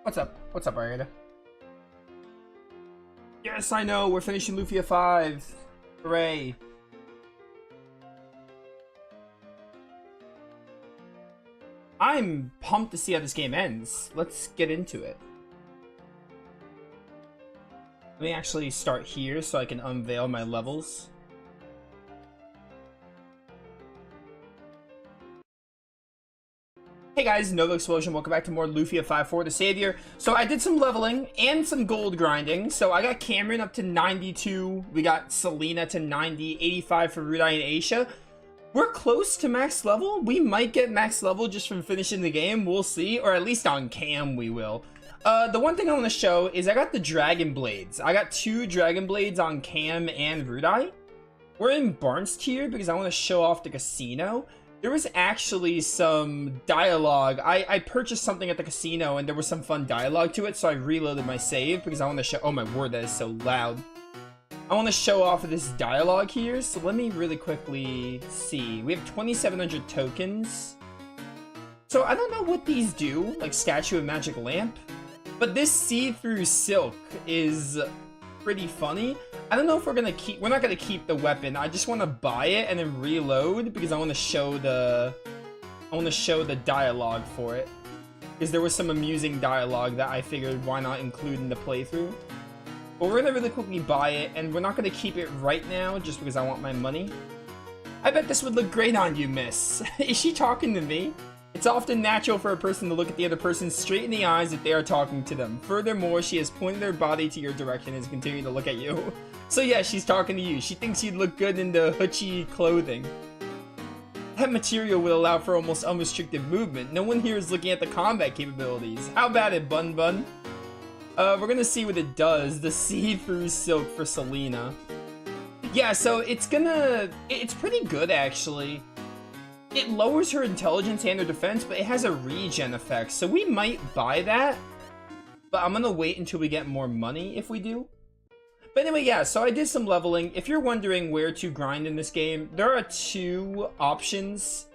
What's up? What's up, Ariana? Yes, I know. We're finishing Lufia 5. Hooray. I'm pumped to see how this game ends. Let's get into it. Let me actually start here so I can unveil my levels. Hey guys, NovaExplosion, welcome back to more Lufia 5 for the Savior. So I did some leveling and some gold grinding. So I got Cameron up to 92, we got Selena to 90, 85 for Rudai and Aisha. We're close to max level. We might get max level just from finishing the game, we'll see. Or at least on cam we will. The one thing I want to show is I got the Dragon Blades. I got 2 Dragon Blades on cam and Rudai. We're in Barnes tier because I want to show off the casino. There was actually some dialogue. I purchased something at the casino and there was some fun dialogue to it, so I reloaded my save because I want to show— oh my word, that is so loud. I want to show off of this dialogue here, so let me really quickly see. We have 2,700 tokens. So I don't know what these do, like Statue of Magic Lamp, but this see-through silk is pretty funny. I don't know if we're not gonna keep the weapon. I just want to buy it and then reload because I want to show the dialogue for it, because there was some amusing dialogue that I figured why not include in the playthrough. But we're gonna really quickly buy it, and we're not gonna keep it right now just because I want my money. I bet this would look great on you, miss. Is she talking to me? It's often natural for a person to look at the other person straight in the eyes if they are talking to them. Furthermore, she has pointed her body to your direction and is continuing to look at you. So yeah, she's talking to you. She thinks you'd look good in the hutchy clothing. That material would allow for almost unrestricted movement. No one here is looking at the combat capabilities. How about it, Bun Bun? We're gonna see what it does. The see-through silk for Selena. Yeah, so it's pretty good actually. It lowers her intelligence and her defense, but it has a regen effect, so we might buy that. But I'm gonna wait until we get more money if we do. But anyway, yeah, so I did some leveling. If you're wondering where to grind in this game, there are 2 options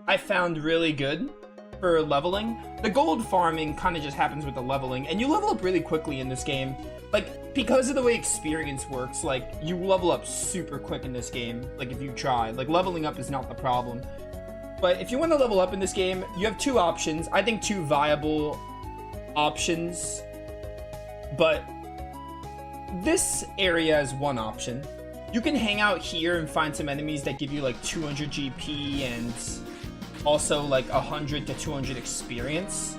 I found really good for leveling. The gold farming kind of just happens with the leveling, and you level up really quickly in this game. Like, because of the way experience works, like, you level up super quick in this game, like, if you try. Like, leveling up is not the problem. But if you want to level up in this game, you have 2 options. I think 2 viable options. But this area is one option. You can hang out here and find some enemies that give you like 200 GP and also like 100 to 200 experience.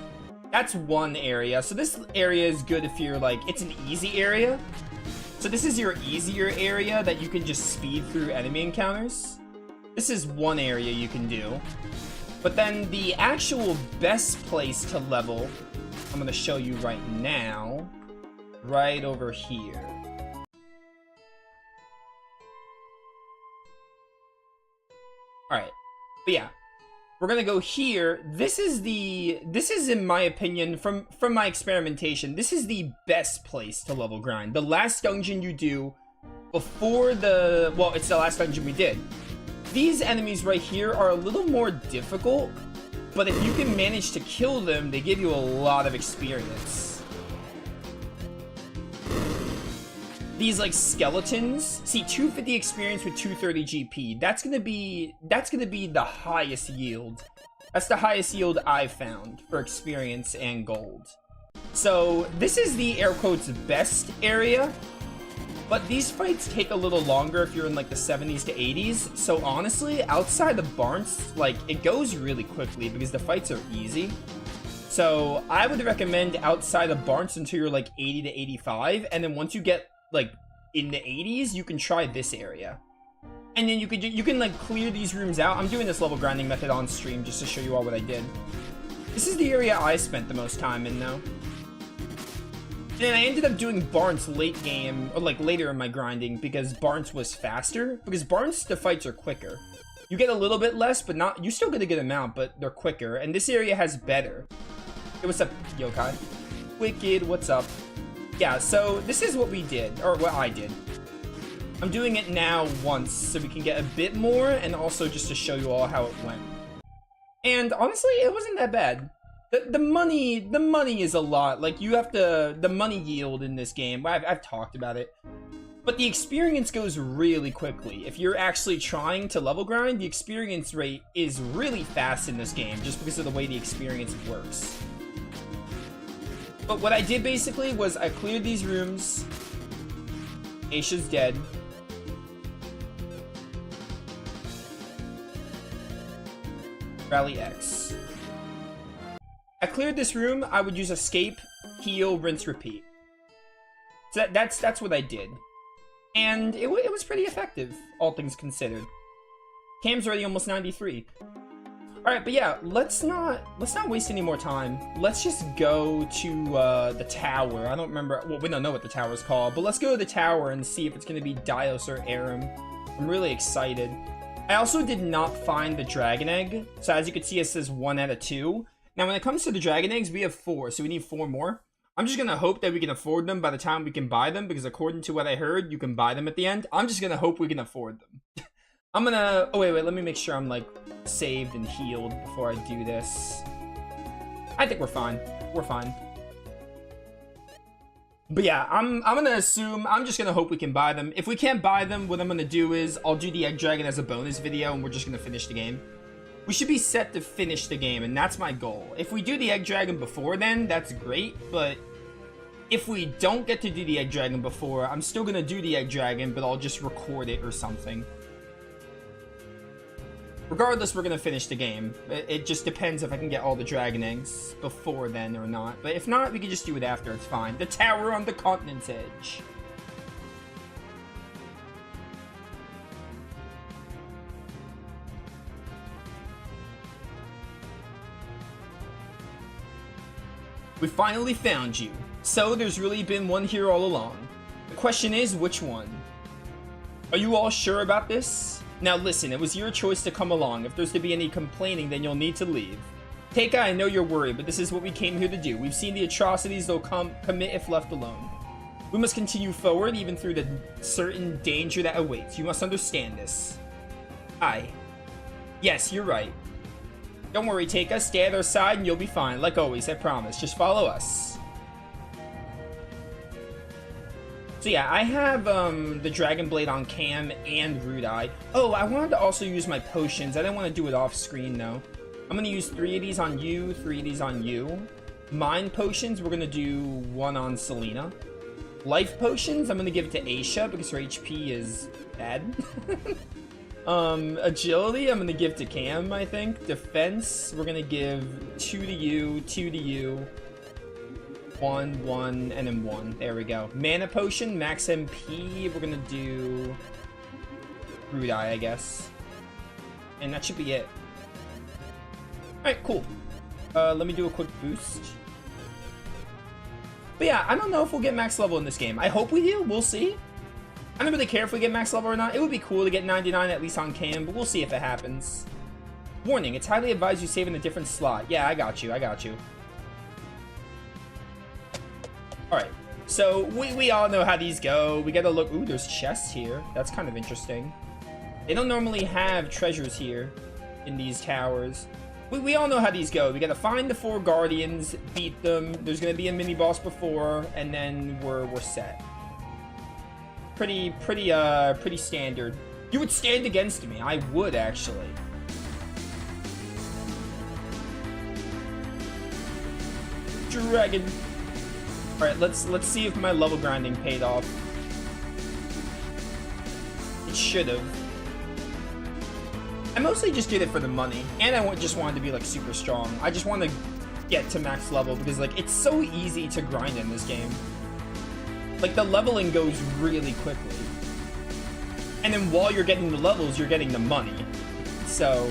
That's one area. So this area is good if you're like, it's an easy area. So this is your easier area that you can just speed through enemy encounters. This is one area you can do. But then the actual best place to level, I'm going to show you right now, right over here. Alright, but yeah, we're going to go here. This is in my opinion, from my experimentation, this is the best place to level grind. The last dungeon you do before it's the last dungeon we did. These enemies right here are a little more difficult, but if you can manage to kill them, they give you a lot of experience. these like skeletons. See, 250 experience with 230 GP. That's gonna be the highest yield. That's the highest yield I've found for experience and gold. So this is the air quotes best area, but these fights take a little longer if you're in like the 70s to 80s. So honestly, outside the Barnes, like it goes really quickly because the fights are easy. So I would recommend outside of Barnes until you're like 80 to 85, and then once you get like in the 80s, you can try this area. And then you can like clear these rooms out. I'm doing this level grinding method on stream just to show you all what I did. This is the area I spent the most time in though. And then I ended up doing Barnes late game, or like later in my grinding, because Barnes was faster. Because Barnes, the fights are quicker. You get a little bit less, but not, you still get a good amount, but they're quicker. And this area has better. Hey, what's up, Yokai? Wicked, what's up? Yeah, so this is what we did, or what I did. I'm doing it now once so we can get a bit more, and also just to show you all how it went. And honestly, it wasn't that bad. The money is a lot. Like, you have to, the money yield in this game, I've talked about it. But the experience goes really quickly. If you're actually trying to level grind, the experience rate is really fast in this game, just because of the way the experience works. But what I did basically was I cleared these rooms. Aisha's dead. Rally X. I cleared this room. I would use escape, heal, rinse, repeat. So that's what I did, and it was pretty effective, all things considered. Cam's already almost 93. All right, but yeah, let's not waste any more time. Let's just go to the tower. I don't remember. Well, we don't know what the tower is called, but let's go to the tower and see if it's gonna be Dios or Aram. I'm really excited. I also did not find the dragon egg, so as you can see, it says 1 out of 2. Now, when it comes to the dragon eggs, we have 4, so we need 4 more. I'm just gonna hope that we can afford them by the time we can buy them, because according to what I heard, you can buy them at the end. I'm just gonna hope we can afford them. I'm gonna... Oh, wait, let me make sure I'm, like, saved and healed before I do this. I think we're fine. We're fine. But yeah, I'm gonna assume, I'm just gonna hope we can buy them. If we can't buy them, what I'm gonna do is, I'll do the egg dragon as a bonus video, and we're just gonna finish the game. We should be set to finish the game, and that's my goal. If we do the egg dragon before then, that's great, but if we don't get to do the egg dragon before, I'm still gonna do the egg dragon, but I'll just record it or something. Regardless, we're gonna finish the game. It just depends if I can get all the dragon eggs before then or not. But if not, we can just do it after, it's fine. The tower on the continent's edge. We finally found you. So there's really been one here all along. The question is, which one? Are you all sure about this? Now listen, it was your choice to come along. If there's to be any complaining, then you'll need to leave. Teika, I know you're worried, but this is what we came here to do. We've seen the atrocities they'll commit if left alone. We must continue forward, even through the certain danger that awaits. You must understand this. Aye. Yes, you're right. Don't worry, Teika. Stay at our side and you'll be fine. Like always, I promise. Just follow us. So yeah, I have the Dragon Blade on Cam and Rude Eye. Oh, I wanted to also use my potions. I didn't want to do it off screen though. I'm going to use 3 of these on you, 3 of these on you. Mind potions, we're going to do 1 on Selena. Life potions, I'm going to give it to Aisha because her HP is bad. Agility, I'm going to give to Cam, I think. Defense, we're going to give 2 to you, 2 to you. 1, 1, and then 1. There we go. Mana potion, max MP. We're gonna do Rude Eye, I guess. And that should be it. Alright, cool. Let me do a quick boost. But yeah, I don't know if we'll get max level in this game. I hope we do. We'll see. I don't really care if we get max level or not. It would be cool to get 99 at least on Cam, but we'll see if it happens. Warning, it's highly advised you save in a different slot. Yeah, I got you. I got you. Alright, so we all know how these go. We gotta look. Ooh, there's chests here. That's kind of interesting. They don't normally have treasures here in these towers. We all know how these go. We gotta find the 4 guardians, beat them. There's gonna be a mini boss before, and then we're set. Pretty standard. You would stand against me. I would, actually. Dragon. Alright, let's see if my level grinding paid off. It should have. I mostly just did it for the money, and I just wanted to be like super strong. I just want to get to max level because like it's so easy to grind in this game. Like the leveling goes really quickly, and then while you're getting the levels, you're getting the money. So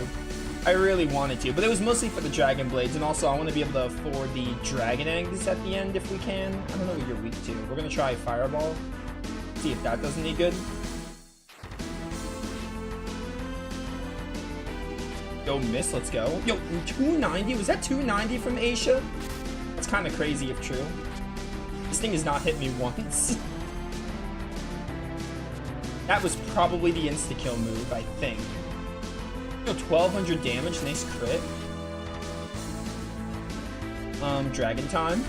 I really wanted to, but it was mostly for the dragon blades, and also I want to be able to afford the dragon eggs at the end if we can. I don't know what you're weak to. We're gonna try fireball, see if that does any good. Go miss, let's go. Yo, 290? Was that 290 from Aisha? That's kind of crazy if true. This thing has not hit me once. That was probably the insta-kill move, I think. Yo, 1200 damage, nice crit. Dragon time.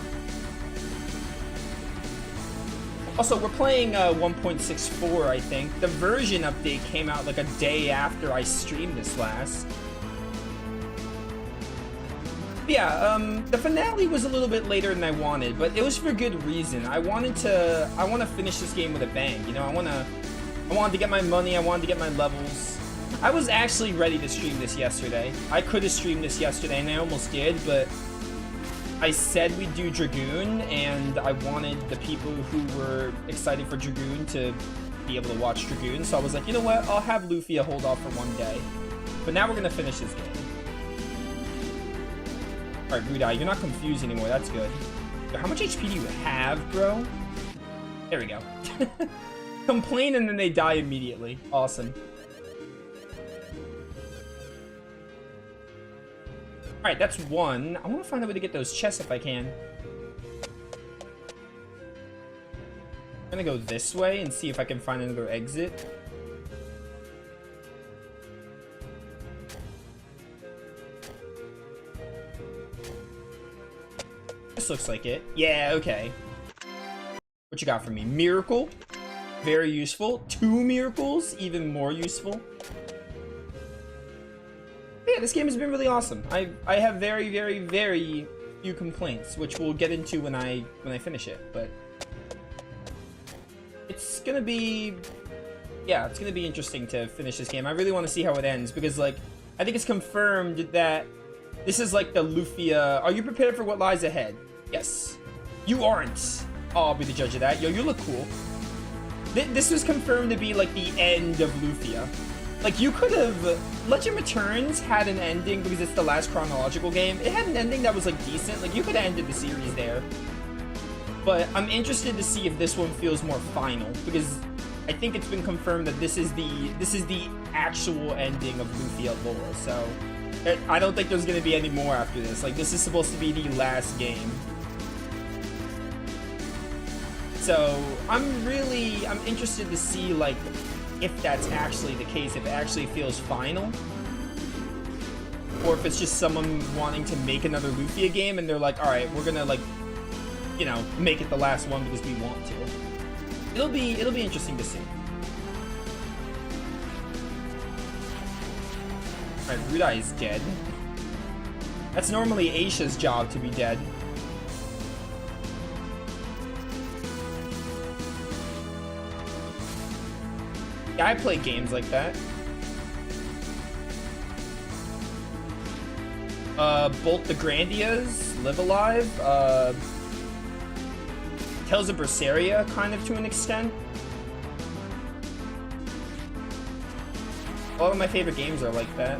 Also, we're playing 1.64, I think. The version update came out like a day after I streamed this last. Yeah, the finale was a little bit later than I wanted, but it was for good reason. I want to finish this game with a bang, you know? I wanted to get my money, I wanted to get my levels. I was actually ready to stream this yesterday. I could have streamed this yesterday, and I almost did, but I said we'd do Dragoon, and I wanted the people who were excited for Dragoon to be able to watch Dragoon, so I was like, you know what, I'll have Lufia hold off for one day. But now we're going to finish this game. Alright, Brudai, you're not confused anymore. That's good. How much HP do you have, bro? There we go. Complain and then they die immediately. Awesome. Alright, that's one. I want to find a way to get those chests if I can. I'm gonna go this way and see if I can find another exit. This looks like it. Yeah, okay. What you got for me? Miracle. Very useful. 2 miracles. Even more useful. Yeah, this game has been really awesome. I have very, very, very few complaints, which we'll get into when I finish it, but it's gonna be, yeah, it's gonna be interesting to finish this game. I really want to see how it ends, because like I think it's confirmed that this is like the Lufia. Are you prepared for what lies ahead? Yes. You aren't. Oh, I'll be the judge of that. Yo, you look cool. This was confirmed to be like the end of Lufia. Like, you could have... Legend Returns had an ending because it's the last chronological game. It had an ending that was, like, decent. Like, you could have ended the series there. But I'm interested to see if this one feels more final, because I think it's been confirmed that this is the actual ending of Lufia lore. So, I don't think there's going to be any more after this. Like, this is supposed to be the last game. So, I'm interested to see, like, if that's actually the case, if it actually feels final, or if it's just someone wanting to make another Lufia game and they're like, all right, we're gonna, like, you know, make it the last one because we want to. It'll be interesting to see. All right, Rudai is dead. That's normally Aisha's job to be dead. Yeah, I play games like that. Bolt the Grandias, Live Alive, Tales of Berseria, kind of to an extent. A lot of my favorite games are like that.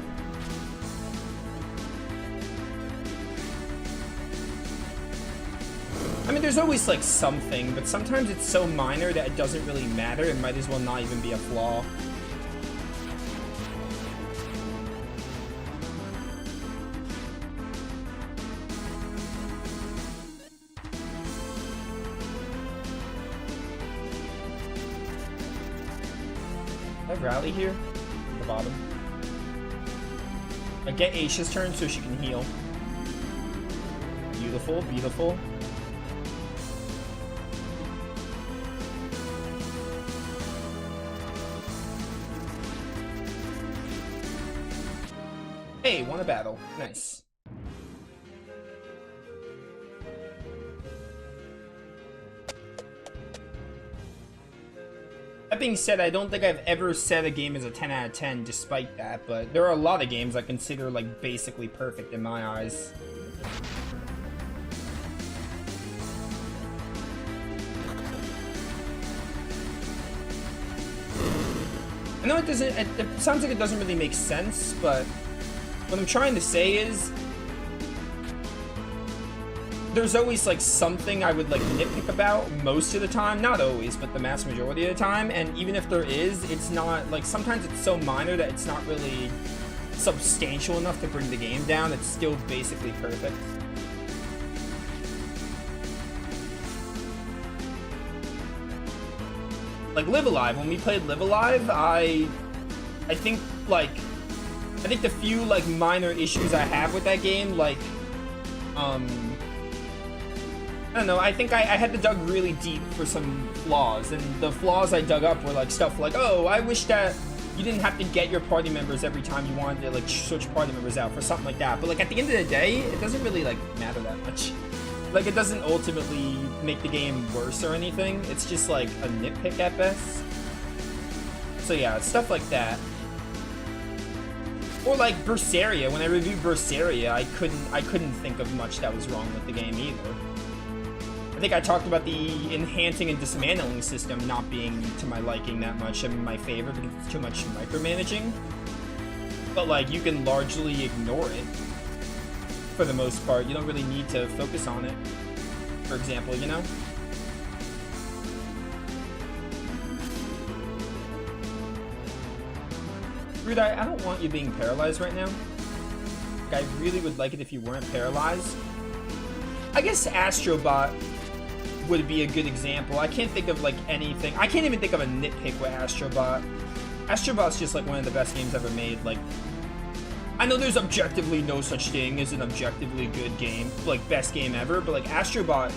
I mean, there's always, like, something, but sometimes it's so minor that it doesn't really matter. It might as well not even be a flaw. Did I rally here? At the bottom. I get Aisha's turn so she can heal. Beautiful, beautiful. Hey, won a battle. Nice. That being said, I don't think I've ever said a game is a 10 out of 10 despite that, but there are a lot of games I consider like basically perfect in my eyes. I know it sounds like it doesn't really make sense, but what I'm trying to say is there's always like something I would like nitpick about most of the time. Not always, but the mass majority of the time. And even if there is, it's not like, sometimes it's so minor that it's not really substantial enough to bring the game down. It's still basically perfect. Like Live Alive, when we played Live Alive, I think the few like minor issues I have with that game, like I don't know, I think I had to dug really deep for some flaws, and the flaws I dug up were like stuff like, oh, I wish that you didn't have to get your party members every time you wanted to like switch party members out for something like that. But like at the end of the day, it doesn't really like matter that much. Like, it doesn't ultimately make the game worse or anything. It's just, like, a nitpick at best. So, yeah, stuff like that. Or, like, Berseria. When I reviewed Berseria, I couldn't think of much that was wrong with the game either. I think I talked about the enhancing and dismantling system not being to my liking that much and my favor because it's too much micromanaging. But, like, you can largely ignore it. For the most part, you don't really need to focus on it, for example, you know? Rude, I don't want you being paralyzed right now. Like, I really would like it if you weren't paralyzed. I guess Astrobot would be a good example. I can't think of, like, anything. I can't even think of a nitpick with Astrobot. Astrobot's just, like, one of the best games ever made, like... I know there's objectively no such thing as an objectively good game, like best game ever, but like Astrobot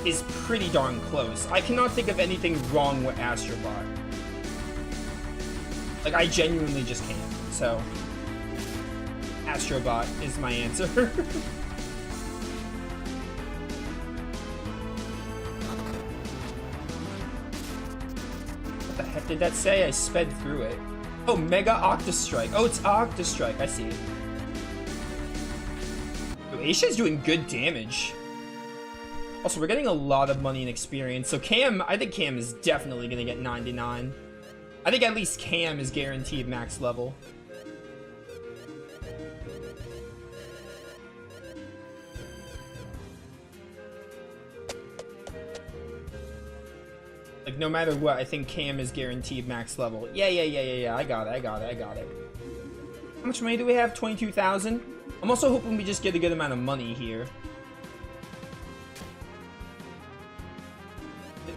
is pretty darn close. I cannot think of anything wrong with Astrobot. Like, I genuinely just can't. So, Astrobot is my answer. What the heck did that say? I sped through it. Oh, Mega Octostrike. Oh, it's Octostrike. I see it. Oh, Aisha's doing good damage. Also, we're getting a lot of money and experience. So Cam, I think Cam is definitely going to get 99. I think at least Cam is guaranteed max level. Like, no matter what, I think Cam is guaranteed max level. Yeah. I got it. How much money do we have? 22,000? I'm also hoping we just get a good amount of money here.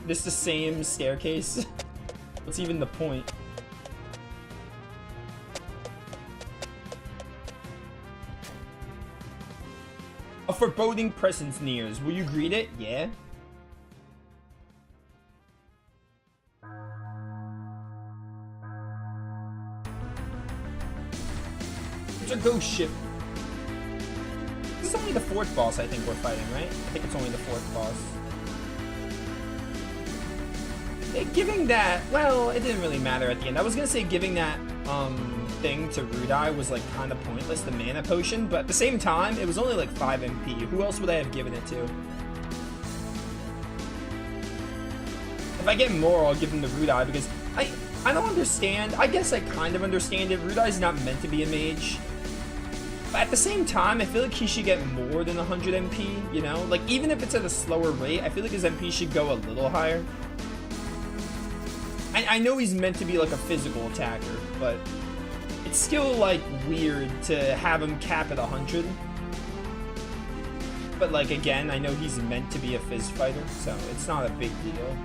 This the same staircase? What's even the point? A foreboding presence nears. Will you greet it? Yeah. It's a ghost ship. This is only the 4th boss I think we're fighting, right? I think it's only the 4th boss. Giving that, well, it didn't really matter at the end. I was gonna say giving that thing to Rudai was like kind of pointless, the mana potion, but at the same time, it was only like 5 MP. Who else would I have given it to? If I get more, I'll give him to Rudai because I don't understand. I guess I kind of understand it. Rudai's not meant to be a mage. But at the same time, I feel like he should get more than 100 MP, you know? Like, even if it's at a slower rate, I feel like his MP should go a little higher. I know he's meant to be like a physical attacker, but it's still like weird to have him cap at 100. But like, again, I know he's meant to be a phys fighter, so it's not a big deal.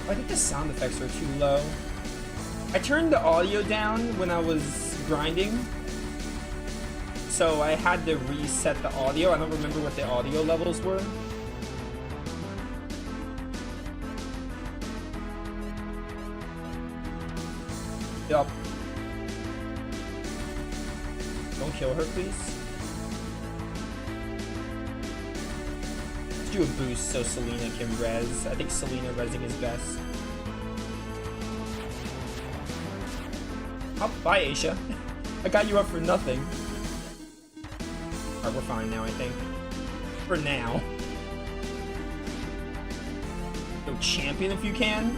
I think the sound effects are too low. I turned the audio down when I was grinding, so I had to reset the audio. I don't remember what the audio levels were. Yup. Don't kill her, please. Let's do a boost so Selena can res. I think Selena resing is best. Oh, bye, Aisha. I got you up for nothing. Alright, we're fine now, I think. For now. Go champion if you can.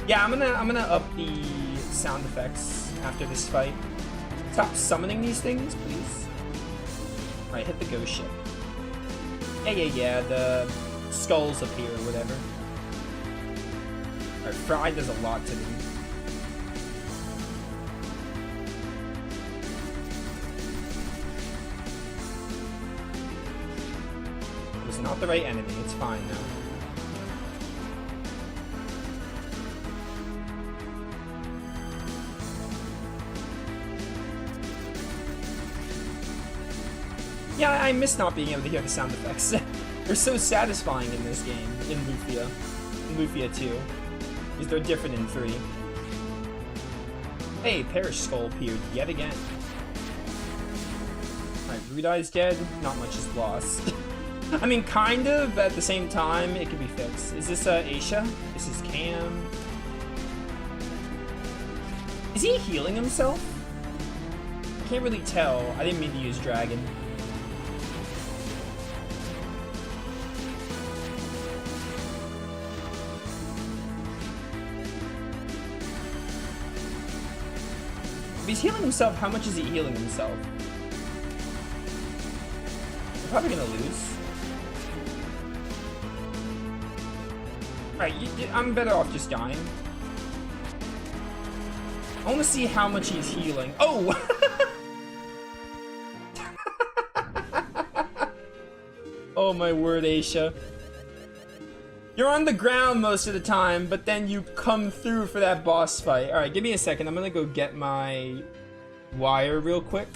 Yeah, I'm gonna up the sound effects after this fight. Stop summoning these things, please. Alright, hit the ghost ship. Yeah, the skulls appear or whatever. Alright, Fry does a lot to me. It was not the right enemy, it's fine now. Yeah, I miss not being able to hear the sound effects. They're so satisfying in this game, in Lufia. In Lufia 2. Because they're different in 3. Hey, Perish Skull appeared yet again. Alright, Rude Eye's dead. Not much is lost. I mean, kind of, but at the same time, it can be fixed. Is this Aisha? This is Cam. Is he healing himself? I can't really tell. I didn't mean to use Dragon. If he's healing himself, how much is he healing himself? We're probably gonna lose. Alright, I'm better off just dying. I want to see how much he's healing. Oh! Oh my word, Aisha. You're on the ground most of the time, but then you come through for that boss fight. Alright, give me a second. I'm gonna go get my wire real quick.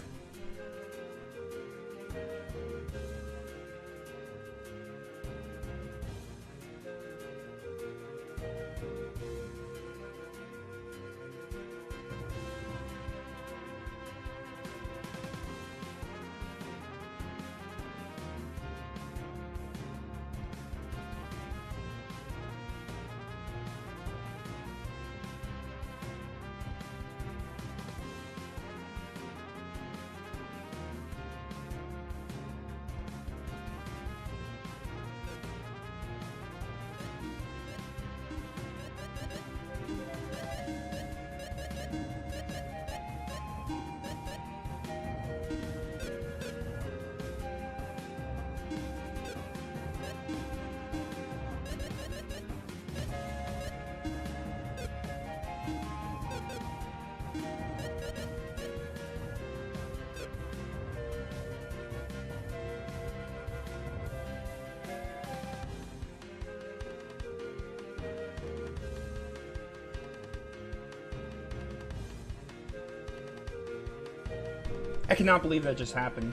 I cannot believe that just happened.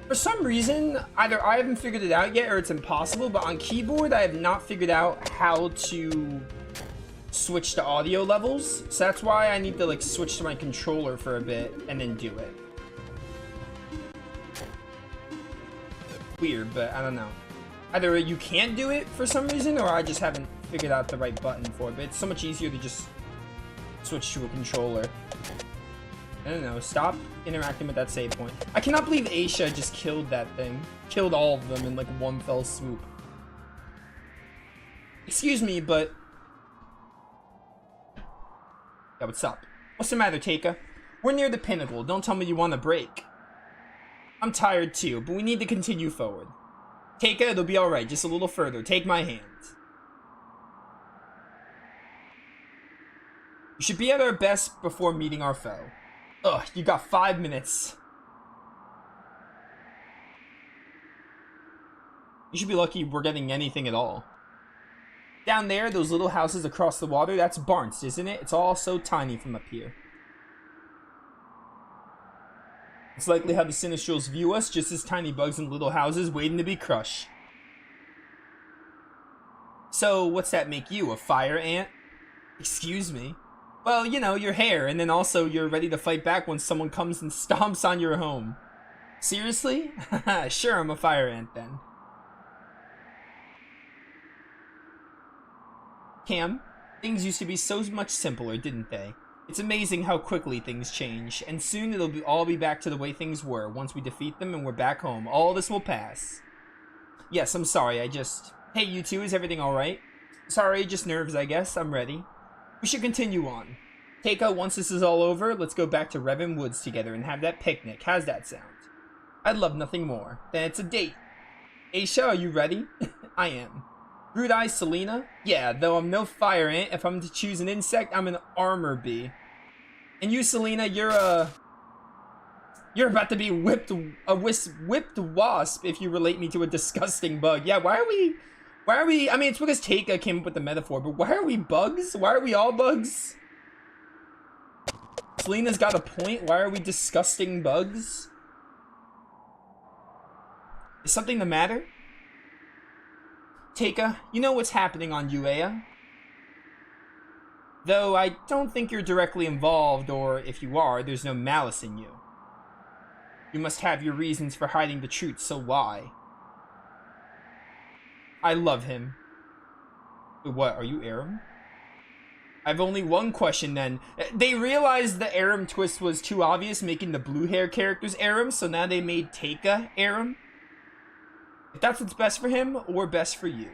For some reason, either I haven't figured it out yet or it's impossible, but on keyboard I have not figured out how to switch to audio levels. So that's why I need to like switch to my controller for a bit and then do it. Weird, but I don't know. Either you can't do it for some reason or I just haven't figured out the right button for it, but it's so much easier to just switch to a controller. I don't know, stop interacting with that save point. I cannot believe Aisha just killed that thing. Killed all of them in like one fell swoop. Excuse me, but... Yeah, what's up? What's the matter, Taika? We're near the pinnacle, don't tell me you want a break. I'm tired too, but we need to continue forward. Taika, it'll be alright, just a little further. Take my hand. We should be at our best before meeting our foe. Ugh, you got 5 minutes. You should be lucky we're getting anything at all. Down there, those little houses across the water, that's Barnes, isn't it? It's all so tiny from up here. It's likely how the Sinistrals view us, just as tiny bugs in little houses waiting to be crushed. So, what's that make you, a fire ant? Excuse me? Well, you know, your hair, and then also you're ready to fight back when someone comes and stomps on your home. Seriously? Sure, I'm a fire ant then. Cam, things used to be so much simpler, didn't they? It's amazing how quickly things change, and soon all be back to the way things were. Once we defeat them and we're back home, all this will pass. Yes, I'm sorry, Hey, you two, is everything alright? Sorry, just nerves, I guess. I'm ready. We should continue on. Keiko, once this is all over, let's go back to Revan Woods together and have that picnic. How's that sound? I'd love nothing more. Then it's a date. Aisha, are you ready? I am. Rude Eye Selena? Yeah, though I'm no fire ant, if I'm to choose an insect, I'm an armor bee. And you, Selena, you're about to be whipped wasp if you relate me to a disgusting bug. Yeah, why are we, I mean, it's because Teika came up with the metaphor, but why are we bugs? Why are we all bugs? Selena's got a point. Why are we disgusting bugs? Is something the matter? Teika, you know what's happening on Uea? Though I don't think you're directly involved, or if you are, there's no malice in you. You must have your reasons for hiding the truth, so why? I love him. Wait, what, are you Aram? I've only one question then. They realized the Aram twist was too obvious, making the blue hair characters Aram, so now they made Teika Aram. If that's what's best for him, or best for you.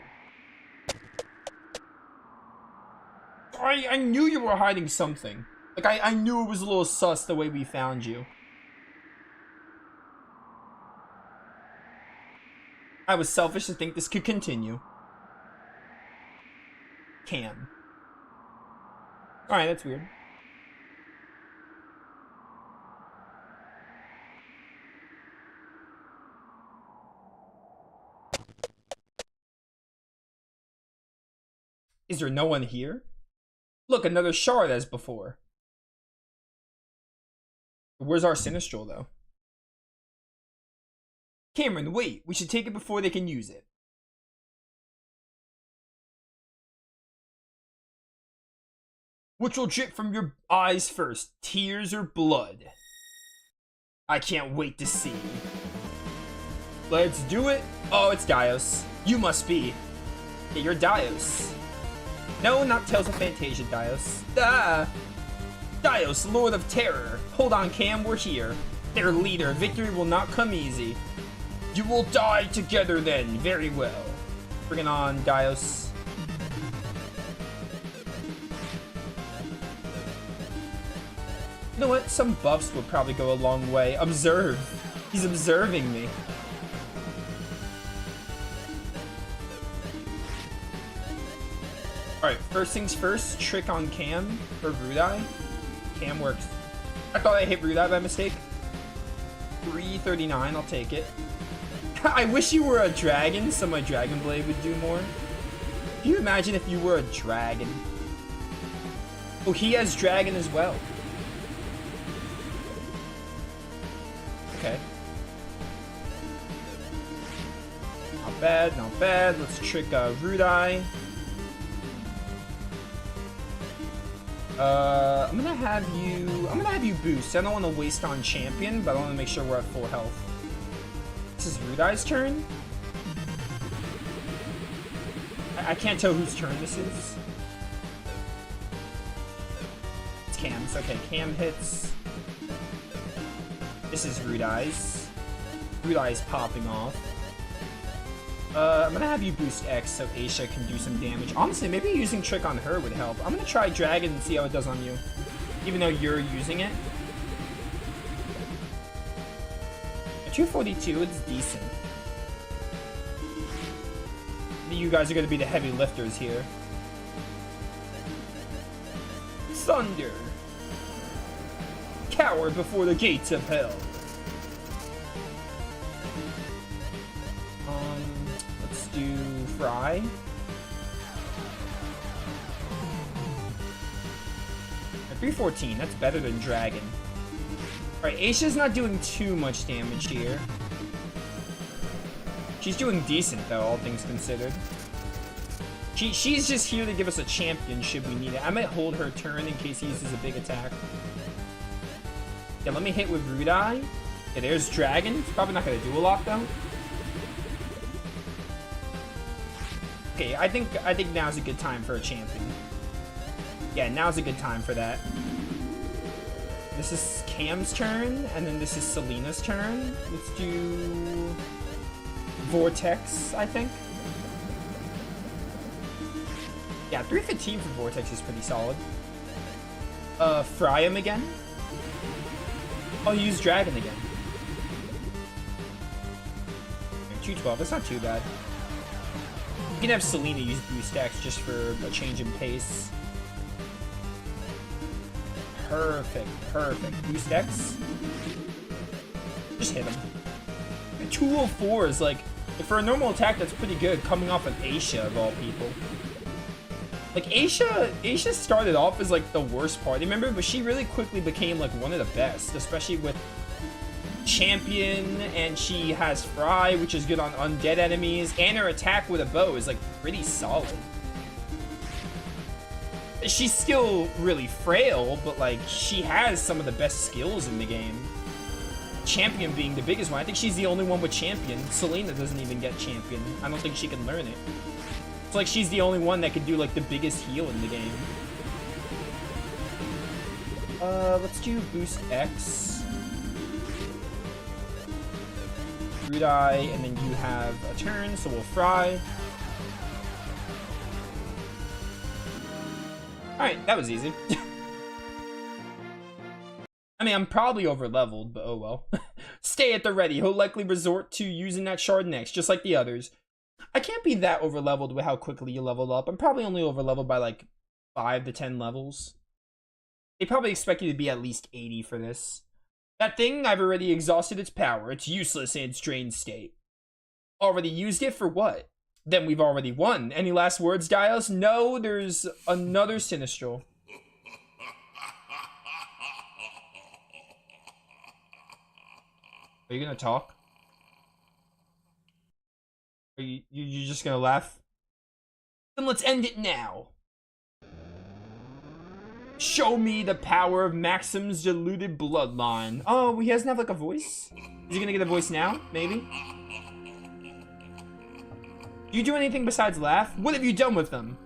I knew you were hiding something. Like, I knew it was a little sus the way we found you. I was selfish to think this could continue. Cam. Alright, that's weird. Is there no one here? Look, another shard as before. Where's our Sinistral, though? Cameron, wait. We should take it before they can use it. Which will drip from your eyes first? Tears or blood? I can't wait to see. Let's do it. Oh, it's Dios. You must be. Yeah, you're Dios. No, not Tales of Fantasia, Dios. Ah! Dios, Lord of Terror. Hold on, Cam, we're here. Their leader, victory will not come easy. You will die together then. Very well. Bring it on, Dios. You know what? Some buffs would probably go a long way. Observe. He's observing me. Alright, first things first, trick on Cam for Rudai. Cam works. I thought I hit Rudai by mistake. 339, I'll take it. I wish you were a dragon so my Dragon Blade would do more. Can you imagine if you were a dragon? Oh, he has dragon as well. Okay. Not bad, not bad. Let's trick Rudai. I'm gonna have you boost. I don't want to waste on champion, but I want to make sure we're at full health. This is Rudai's turn. I can't tell whose turn this is. It's Cam's. Okay, Cam hits. This is Rudai's. Rudai's popping off. I'm gonna have you boost X so Aisha can do some damage. Honestly, maybe using Trick on her would help. I'm gonna try Dragon and see how it does on you. Even though you're using it. At 242, it's decent. You guys are gonna be the heavy lifters here. Thunder! Cower before the gates of hell. Let's do Fry. At 314, that's better than Dragon. Alright, Aisha's not doing too much damage here. She's doing decent, though, all things considered. She's just here to give us a champion should we need it. I might hold her turn in case he uses a big attack. Yeah, let me hit with Rude Eye. Yeah, there's Dragon. It's probably not going to do a lot, though. Okay, I think now's a good time for a champion. Yeah, now's a good time for that. This is Cam's turn, and then this is Selena's turn. Let's do Vortex, I think. Yeah, 315 for Vortex is pretty solid. Fry him again. Oh, use Dragon again. 212, that's not too bad. You can have Selena use Boost X just for a change in pace. Perfect, perfect. Boost X. Just hit him. 204 is like, for a normal attack, that's pretty good, coming off of Aisha, of all people. Like, Aisha started off as, like, the worst party member, but she really quickly became, like, one of the best, especially with Champion, and she has Fry, which is good on undead enemies, and her attack with a bow is, like, pretty solid. She's still really frail, but, like, she has some of the best skills in the game. Champion being the biggest one. I think she's the only one with Champion. Selena doesn't even get Champion. I don't think she can learn it. It's like she's the only one that can do, like, the biggest heal in the game. Let's do Boost X. Rude Eye, and then you have a turn, so we'll Fry. Alright, that was easy. I mean, I'm probably over-leveled, but oh well. Stay at the ready. He'll likely resort to using that shard next, just like the others. I can't be that over-leveled with how quickly you leveled up. I'm probably only over-leveled by, like, 5 to 10 levels. They probably expect you to be at least 80 for this. That thing, I've already exhausted its power. It's useless in its drained state. Already used it for what? Then we've already won. Any last words, Dios? No, there's another Sinistral. Are you gonna talk? Are you just gonna laugh? Then let's end it now. Show me the power of Maxim's diluted bloodline. Oh, he doesn't have like a voice? Is he gonna get a voice now? Maybe? Do you do anything besides laugh? What have you done with them?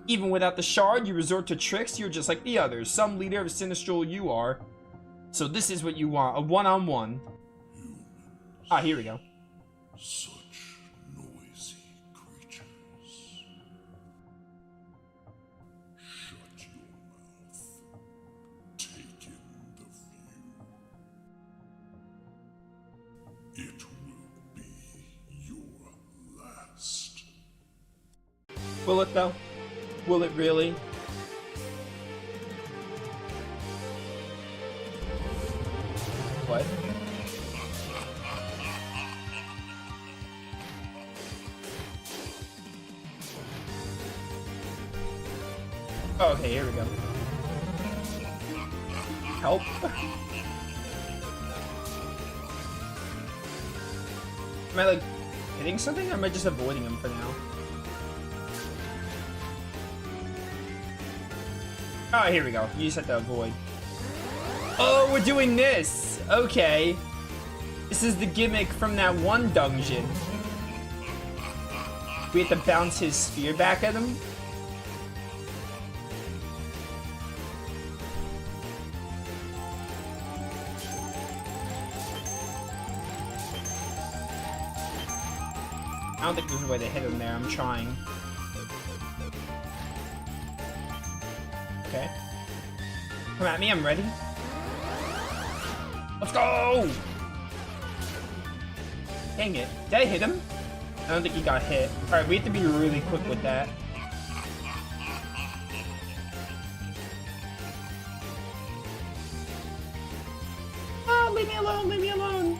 Even without the shard, you resort to tricks. You're just like the others. Some leader of Sinistral you are. So this is what you want, a one-on-one. Ah, here we go. Such noisy creatures. Shut your mouth. Take in the view. It will be your last. Will it though? Will it really? What? Oh, okay, here we go. Help. Am I, like, hitting something, or am I just avoiding him for now? Oh, here we go. You just have to avoid. Oh, we're doing this! Okay. This is the gimmick from that one dungeon. We have to bounce his spear back at him. I don't think there's a way to hit him there. I'm trying. Okay. Come at me. I'm ready. Let's go! Dang it. Did I hit him? I don't think he got hit. Alright, we have to be really quick with that. Oh, leave me alone. Leave me alone.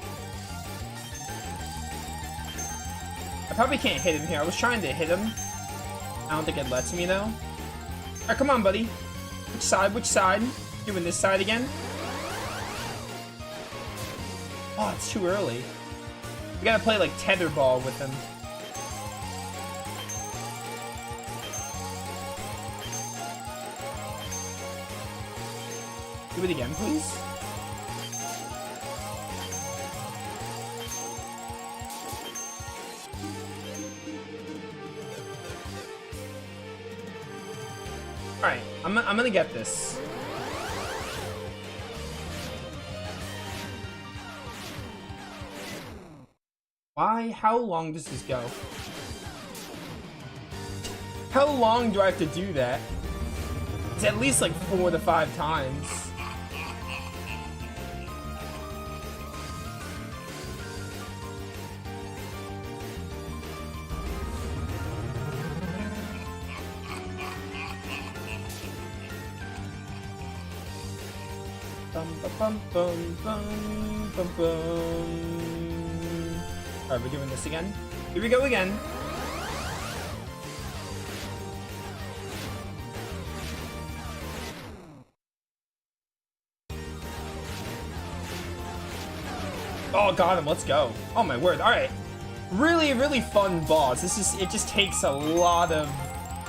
I probably can't hit him here. I was trying to hit him. I don't think it lets me, though. Alright, come on, buddy. Which side? Which side? Doing this side again? Oh, it's too early. We gotta play like tetherball with him. Do it again, please. Alright, I'm gonna get this. Why? How long does this go? How long do I have to do that? It's at least like 4 to 5 times. Bum, bum, bum, bum, bum. Alright, we're doing this again. Here we go again. Oh, got him. Let's go. Oh my word. Alright. Really, really fun boss. It just takes a lot of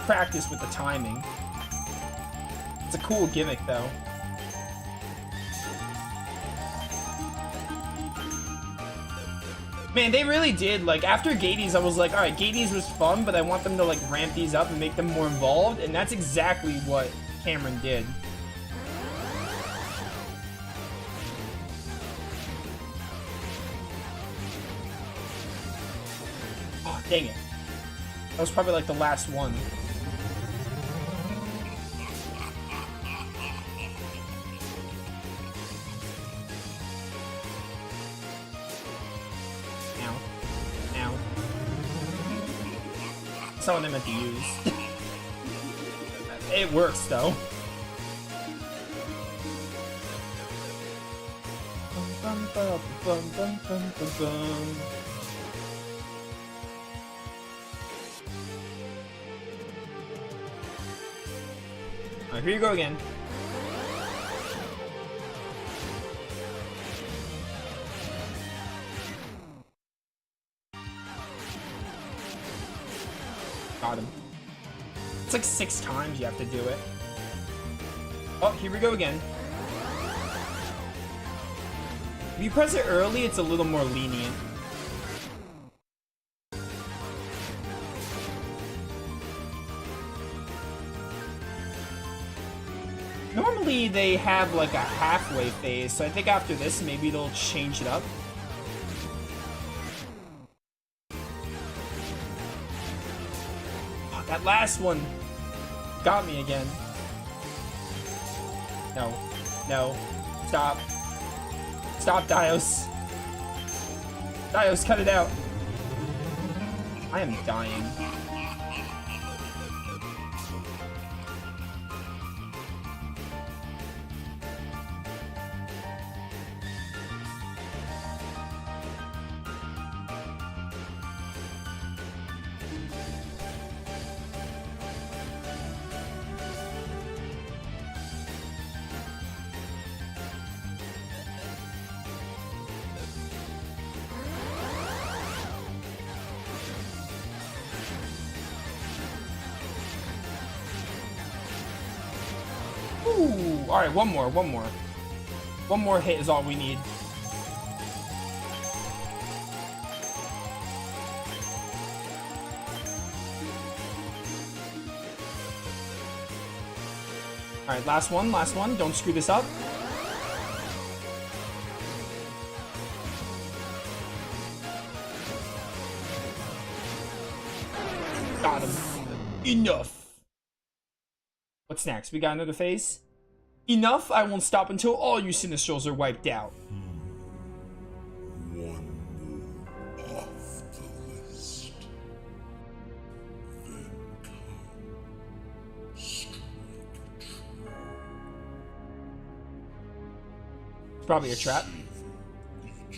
practice with the timing. It's a cool gimmick though. Man, they really did, like, after Gades, I was like, alright, Gades was fun, but I want them to, like, ramp these up and make them more involved, and that's exactly what Cameron did. Oh, dang it. That was probably, like, the last one. That's not what I meant to use. It works though. Alright, here you go again. Got him. It's like 6 times you have to do it. Oh, here we go again. If you press it early, it's a little more lenient. Normally they have like a halfway phase, so I think after this maybe they'll change it up. That last one got me again. No. No. Stop. Stop, Dios. Dios, cut it out. I am dying. Ooh, alright, one more. One more hit is all we need. Alright, last one. Don't screw this up. Got him. Enough. What's next? We got another phase? Enough! I won't stop until all you Sinistrals are wiped out. One more off the list. Then come. Strike true. It's probably a trap. Each and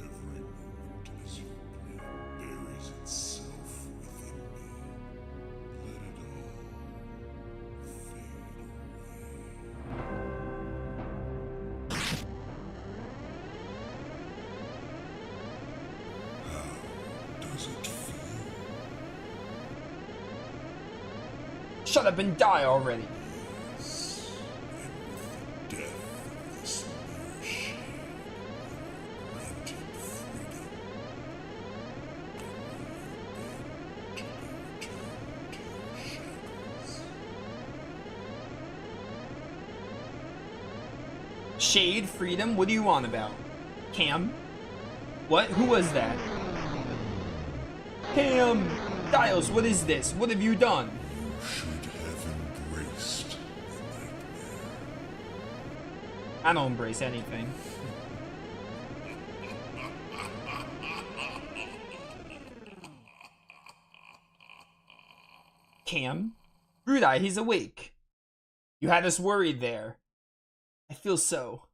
every moment as your blood buries itself within me. Let it all fade away. Shut up and die already. Yes, and with the death of this mere shade, granted freedom, to be returned to your shadows. Shade, freedom, what do you want about? Cam? What? Who was that? Cam! Dials, what is this? What have you done? You should have embraced the nightmare. I don't embrace anything. Cam? Brudeye, he's awake. You had us worried there. I feel so.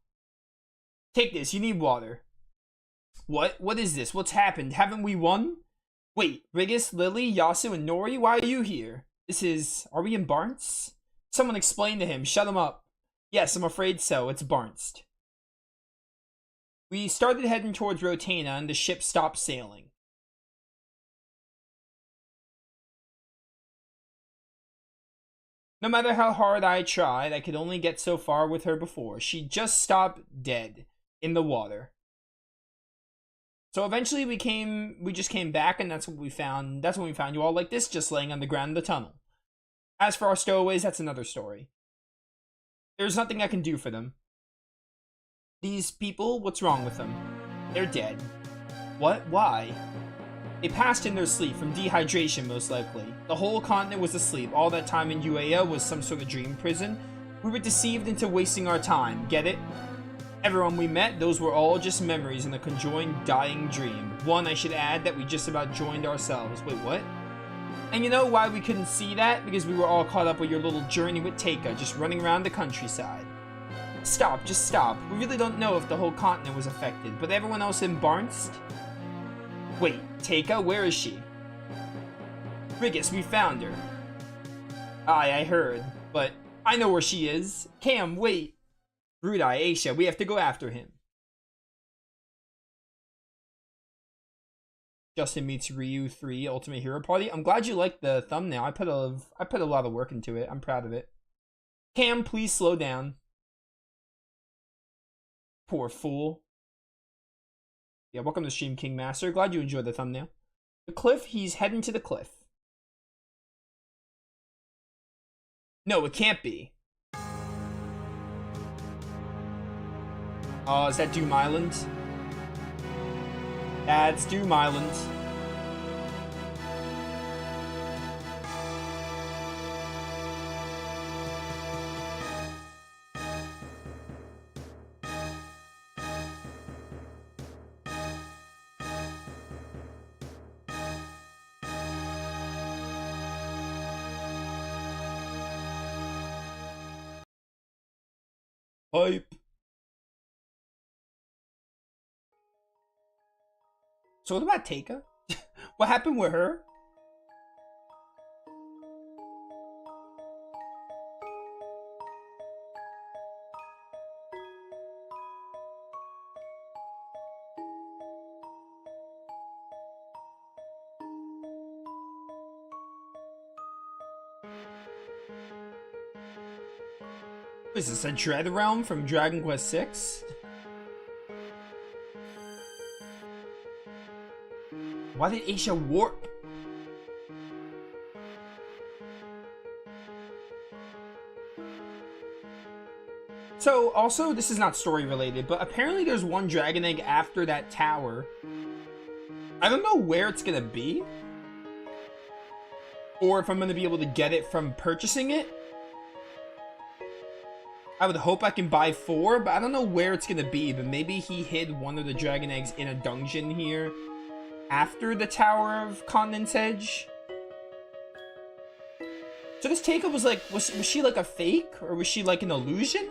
Take this, you need water. What? What is this? What's happened? Haven't we won? Wait, Rigus, Lily, Yasu, and Nori, why are you here? This is... Are we in Barnes? Someone explain to him. Shut him up. Yes, I'm afraid so. It's Barnes. We started heading towards Rotana and the ship stopped sailing. No matter how hard I tried, I could only get so far with her before. She just stopped dead in the water. So eventually we just came back, and that's what we found. That's when we found you all like this, just laying on the ground in the tunnel. As for our stowaways, that's another story. There's nothing I can do for them. These people, what's wrong with them? They're dead. What? Why? They passed in their sleep from dehydration, most likely. The whole continent was asleep. All that time in UAA was some sort of dream prison. We were deceived into wasting our time. Get it? Everyone we met, those were all just memories in a conjoined dying dream. One, I should add, that we just about joined ourselves. Wait, what? And you know why we couldn't see that? Because we were all caught up with your little journey with Teika, just running around the countryside. Stop, just stop. We really don't know if the whole continent was affected, but everyone else in Barnes? Wait, Teika, where is she? Rigus, we found her. Aye, I heard, but I know where she is. Cam, wait. Brudeye, Aisha, we have to go after him. Justin meets Ryu 3 Ultimate Hero Party. I'm glad you liked the thumbnail. I put a lot of work into it. I'm proud of it. Cam, please slow down. Poor fool. Yeah, welcome to Stream King Master. Glad you enjoyed the thumbnail. The cliff, he's heading to the cliff. No, it can't be. Oh, is that Doom Island? That's Doom Island. Hype. So what about Teika? What happened with her? Is this a Dread Realm from Dragon Quest VI? Why did Aisha warp? So, also, this is not story related, but apparently there's one dragon egg after that tower. I don't know where it's gonna be, or if I'm gonna be able to get it from purchasing it. I would hope I can buy 4, but I don't know where it's gonna be, but maybe he hid one of the dragon eggs in a dungeon here after the Tower of Continent's Edge. So this Teika was like, was she like a fake? Or was she like an illusion?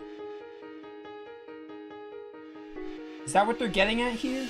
Is that what they're getting at here?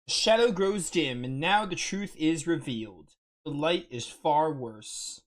The shadow grows dim, and now the truth is revealed. The light is far worse.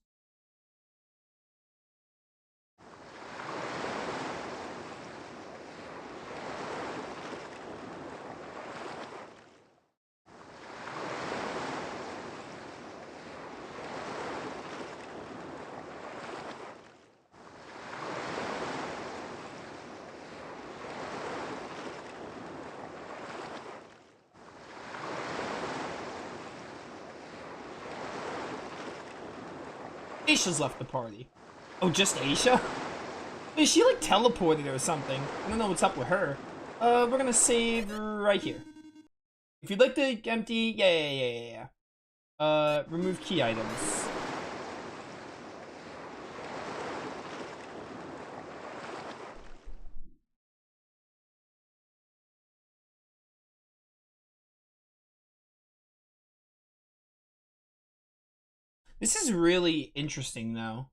Aisha's left the party. Oh, just Aisha? Is she like teleported or something? I don't know what's up with her. We're gonna save right here. If you'd like to empty, yeah. Remove key items. This is really interesting, though.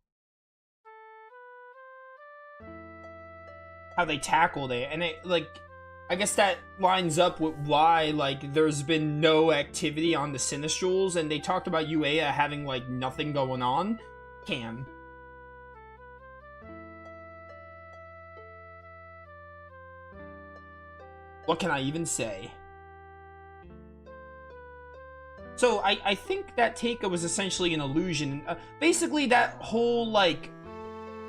How they tackled it, and it, like, I guess that lines up with why, like, there's been no activity on the Sinistrals, and they talked about Uea having, like, nothing going on. Can. What can I even say? So, I think that Teika was essentially an illusion. Basically, that whole, like,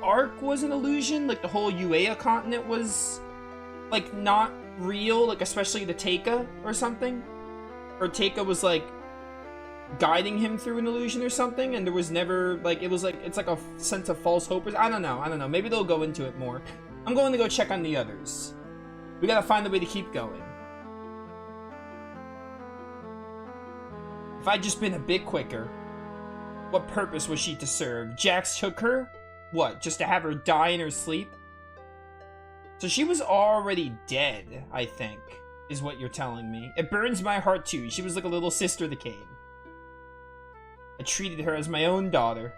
arc was an illusion. Like, the whole Uea continent was, like, not real. Like, especially the Teika or something. Or Teika was, like, guiding him through an illusion or something. And there was never, like, it was, like, it's like a sense of false hope. I don't know. Maybe they'll go into it more. I'm going to go check on the others. We gotta find a way to keep going. If I'd just been a bit quicker. What purpose was she to serve? Jax took her? What, just to have her die in her sleep? So she was already dead, I think, is what you're telling me. It burns my heart too. She was like a little sister to Kane. I treated her as my own daughter.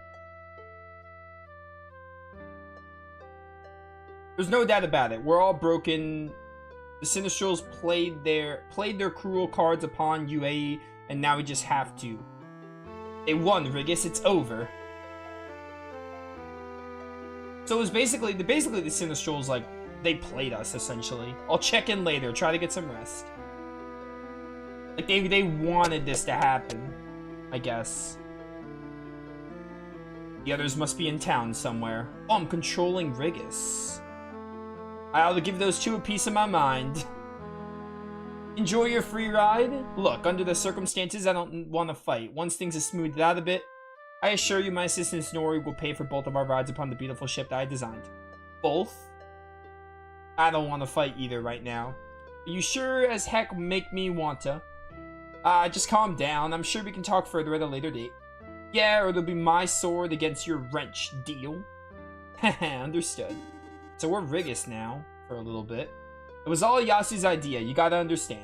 There's no doubt about it. We're all broken. The Sinistrals played their cruel cards upon UAE, and now we just have to. They won, Rigus. It's over. So it was basically the Sinistrals, like, they played us, essentially. I'll check in later, try to get some rest. Like, they wanted this to happen, I guess. The others must be in town somewhere. Oh, I'm controlling Rigus. I ought to give those two a piece of my mind. Enjoy your free ride? Look, under the circumstances, I don't want to fight. Once things are smoothed out a bit, I assure you my assistant Nori will pay for both of our rides upon the beautiful ship that I designed. Both? I don't want to fight either right now. You sure as heck make me want to. Just calm down. I'm sure we can talk further at a later date. Yeah, or it'll be my sword against your wrench, deal? Haha, understood. So we're Rigus now, for a little bit. It was all Yasu's idea, you gotta understand.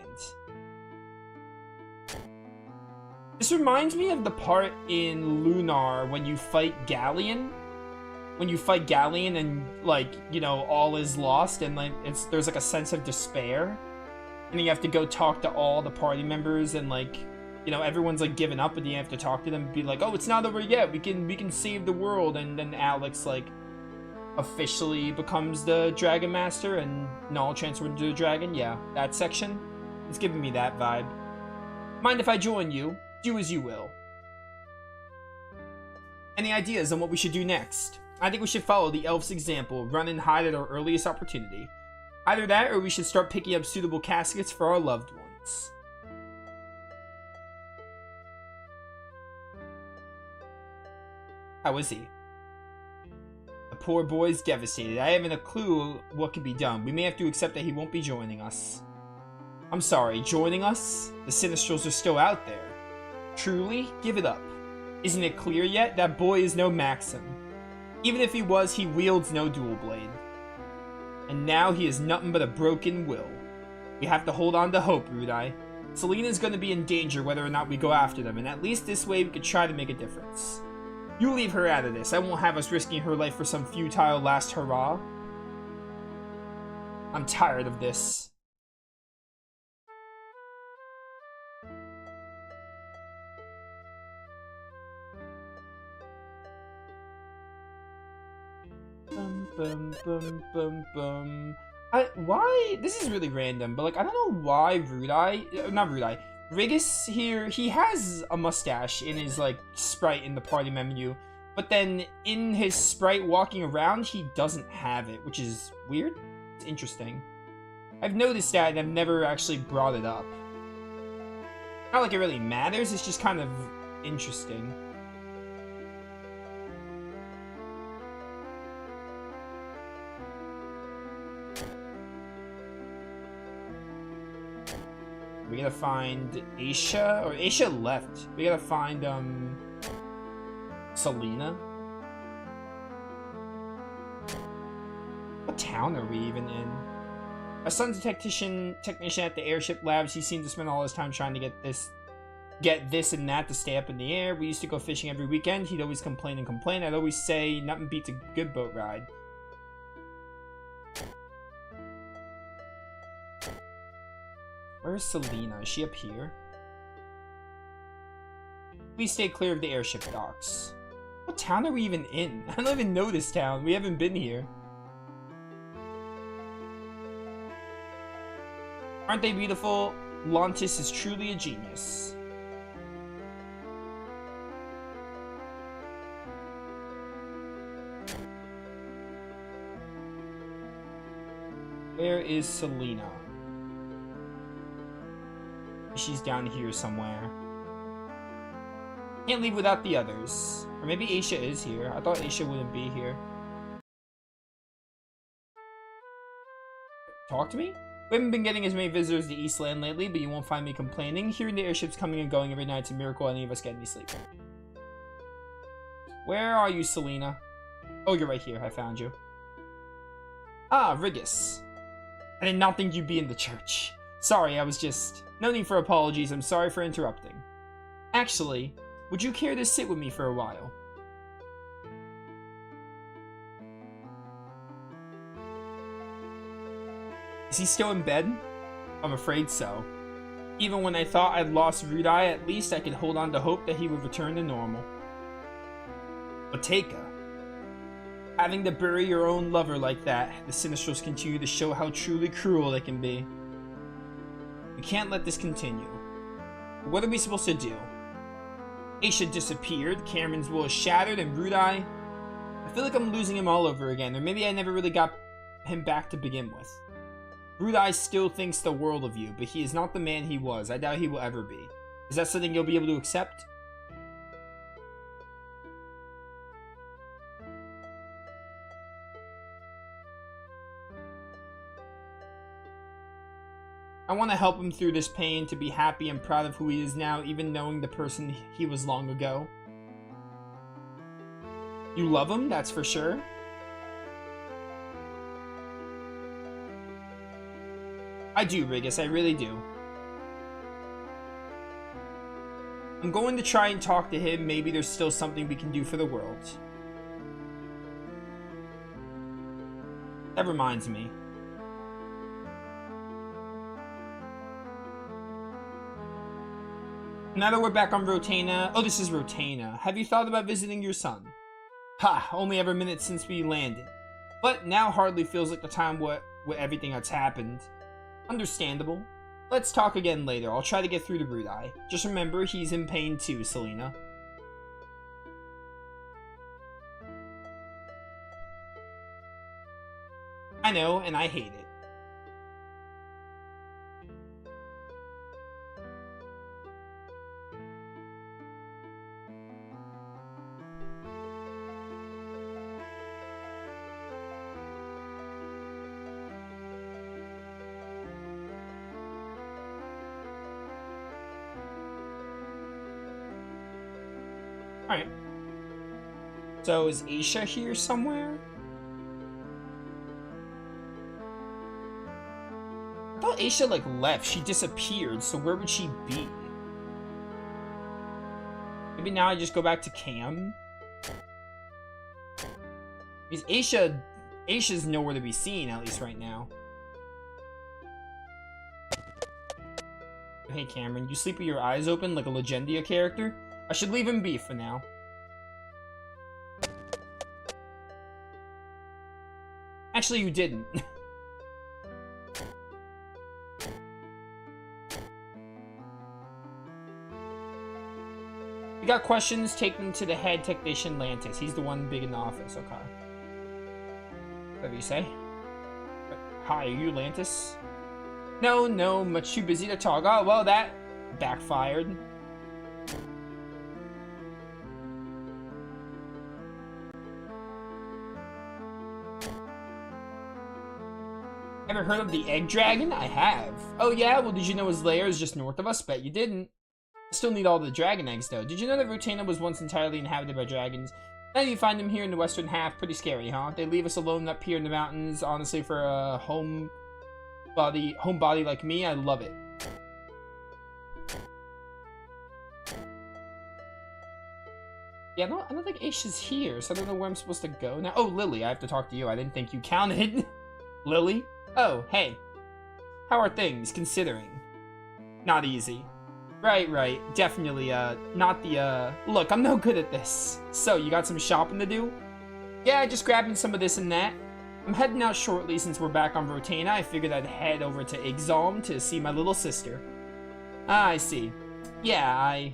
This reminds me of the part in Lunar when you fight Galleon. When you fight Galleon and, like, you know, all is lost and, like, there's, like, a sense of despair. And you have to go talk to all the party members and, like, you know, everyone's, like, giving up, and you have to talk to them and be like, oh, it's not over yet, we can save the world. And then Alex, like, officially becomes the Dragon Master and Null transferred into the Dragon. Yeah, that section. It's giving me that vibe. Mind if I join you? Do as you will. Any ideas on what we should do next? I think we should follow the elf's example, run and hide at our earliest opportunity. Either that, or we should start picking up suitable caskets for our loved ones. How is he? The poor boy's devastated. I haven't a clue what can be done. We may have to accept that he won't be joining us. I'm sorry, joining us? The Sinistrals are still out there. Truly? Give it up. Isn't it clear yet? That boy is no Maxim. Even if he was, he wields no dual blade. And now he is nothing but a broken will. We have to hold on to hope, Rudai. Selena's gonna be in danger whether or not we go after them, and at least this way we could try to make a difference. You leave her out of this. I won't have us risking her life for some futile last hurrah. I'm tired of this. Boom, boom, boom, boom. Why? This is really random, but like, I don't know why not Rudai, Rigus here, he has a mustache in his like sprite in the party menu, but then in his sprite walking around, he doesn't have it, which is weird. It's interesting. I've noticed that and I've never actually brought it up. Not like it really matters, it's just kind of interesting. We gotta find Aisha, or Aisha left. We gotta find, Selena. What town are we even in? My son's a technician at the airship labs. He seemed to spend all his time trying to get this and that to stay up in the air. We used to go fishing every weekend. He'd always complain and complain. I'd always say, nothing beats a good boat ride. Where's Selena? Is she up here? Please stay clear of the airship docks. What town are we even in? I don't even know this town. We haven't been here. Aren't they beautiful? Lontis is truly a genius. Where is Selena? She's down here somewhere. Can't leave without the others. Or maybe Aisha is here. I thought Aisha wouldn't be here. Talk to me? We haven't been getting as many visitors to Eastland lately, but you won't find me complaining. Hearing the airships coming and going every night, it's a miracle any of us get any sleep. Where are you, Selena? Oh, you're right here. I found you. Ah, Rigus. I did not think you'd be in the church. Sorry, I was just... No need for apologies, I'm sorry for interrupting. Actually, would you care to sit with me for a while? Is he still in bed? I'm afraid so. Even when I thought I'd lost Rudai, at least I could hold on to hope that he would return to normal. But Teika, having to bury your own lover like that, the Sinistrals continue to show how truly cruel they can be. We can't let this continue. What are we supposed to do? Aisha disappeared, Cameron's will is shattered, and Rudai... I feel like I'm losing him all over again, or maybe I never really got him back to begin with. Rudai still thinks the world of you, but he is not the man he was. I doubt he will ever be. Is that something you'll be able to accept? I want to help him through this pain, to be happy and proud of who he is now, even knowing the person he was long ago. You love him, that's for sure. I do, Rigus, I really do. I'm going to try and talk to him. Maybe there's still something we can do for the world. That reminds me. Now that we're back on Rotana... Oh, this is Rotana. Have you thought about visiting your son? Ha! Only ever minutes since we landed. But now hardly feels like the time with everything that's happened. Understandable. Let's talk again later. I'll try to get through to Rudai. Just remember, he's in pain too, Selena. I know, and I hate it. Alright. So is Aisha here somewhere? I thought Aisha like left. She disappeared, so where would she be? Maybe now I just go back to Cam? Because Aisha's nowhere to be seen, at least right now. Hey Cameron, you sleep with your eyes open like a Legendia character? I should leave him be for now. Actually, you didn't. You got questions? Take them to the head technician, Lantis. He's the one big in the office, okay. Whatever you say. Hi, are you Lantis? No, much too busy to talk. Oh, well, that backfired. Ever heard of the egg dragon? I have. Oh yeah? Well, did you know his lair is just north of us? Bet you didn't. Still need all the dragon eggs, though. Did you know that Rotana was once entirely inhabited by dragons? Now you find them here in the western half. Pretty scary, huh? They leave us alone up here in the mountains. Honestly, for a homebody like me, I love it. Yeah, I don't think Aish is here, so I don't know where I'm supposed to go now. Oh, Lily, I have to talk to you. I didn't think you counted. Lily? Oh, hey. How are things, considering? Not easy. Right. Definitely, not the, Look, I'm no good at this. So, you got some shopping to do? Yeah, just grabbing some of this and that. I'm heading out shortly since we're back on Rotana. I figured I'd head over to Ixalm to see my little sister. Ah, I see. Yeah,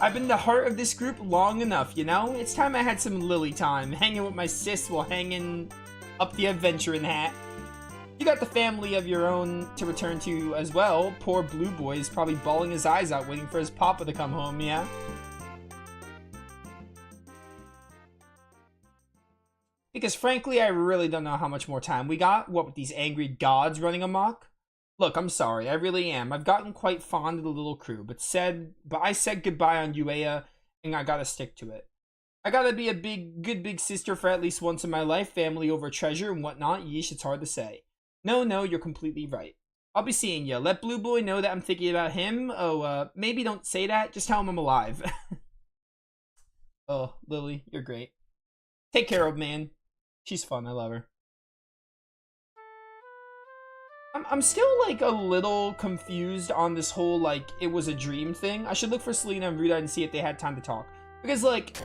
I've been the heart of this group long enough, you know? It's time I had some Lily time, hanging with my sis while hanging up the adventuring hat. You got the family of your own to return to as well. Poor Blue Boy is probably bawling his eyes out waiting for his papa to come home, yeah? Because frankly, I really don't know how much more time we got, what with these angry gods running amok. Look, I'm sorry, I really am. I've gotten quite fond of the little crew, but I said goodbye on Uea, and I gotta stick to it. I gotta be a good big sister for at least once in my life, family over treasure and whatnot. Yeesh, it's hard to say. No, you're completely right. I'll be seeing ya. Let Blue Boy know that I'm thinking about him. Oh, maybe don't say that. Just tell him I'm alive. Oh, Lily, you're great. Take care, old man. She's fun. I love her. I'm still, like, a little confused on this whole, like, it was a dream thing. I should look for Selena and Ruda and see if they had time to talk. Because, like,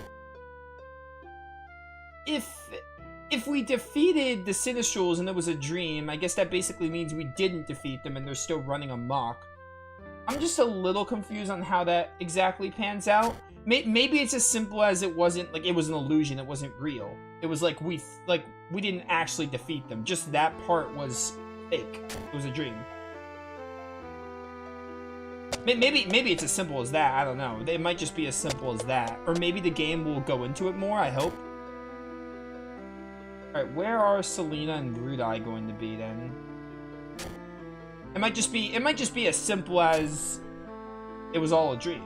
if we defeated the Sinistrals and it was a dream, I guess that basically means we didn't defeat them and they're still running amok. I'm just a little confused on how that exactly pans out. Maybe it's as simple as it wasn't, like, it was an illusion, it wasn't real. It was like we didn't actually defeat them. Just that part was fake. It was a dream. Maybe it's as simple as that. I don't know. It might just be as simple as that. Or maybe the game will go into it more, I hope. Alright, where are Selena and Rudai going to be then? It might just be as simple as it was all a dream.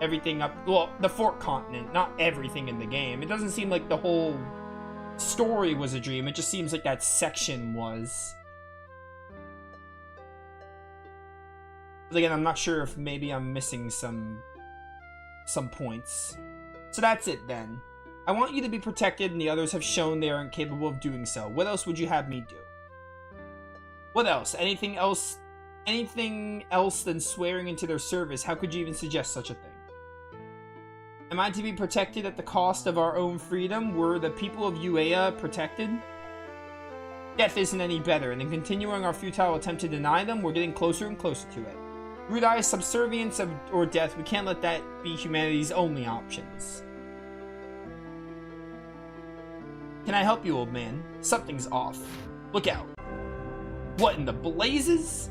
Everything up, well, the Fort Continent, not everything in the game. It doesn't seem like the whole story was a dream. It just seems like that section was. But again, I'm not sure if maybe I'm missing some points. So that's it then. I want you to be protected, and the others have shown they aren't capable of doing so. What else would you have me do? What else? Anything else than swearing into their service? How could you even suggest such a thing? Am I to be protected at the cost of our own freedom? Were the people of Uea protected? Death isn't any better, and in continuing our futile attempt to deny them, we're getting closer and closer to it. Rudai's subservience or death, we can't let that be humanity's only options. Can I help you, old man? Something's off. Look out. What in the blazes?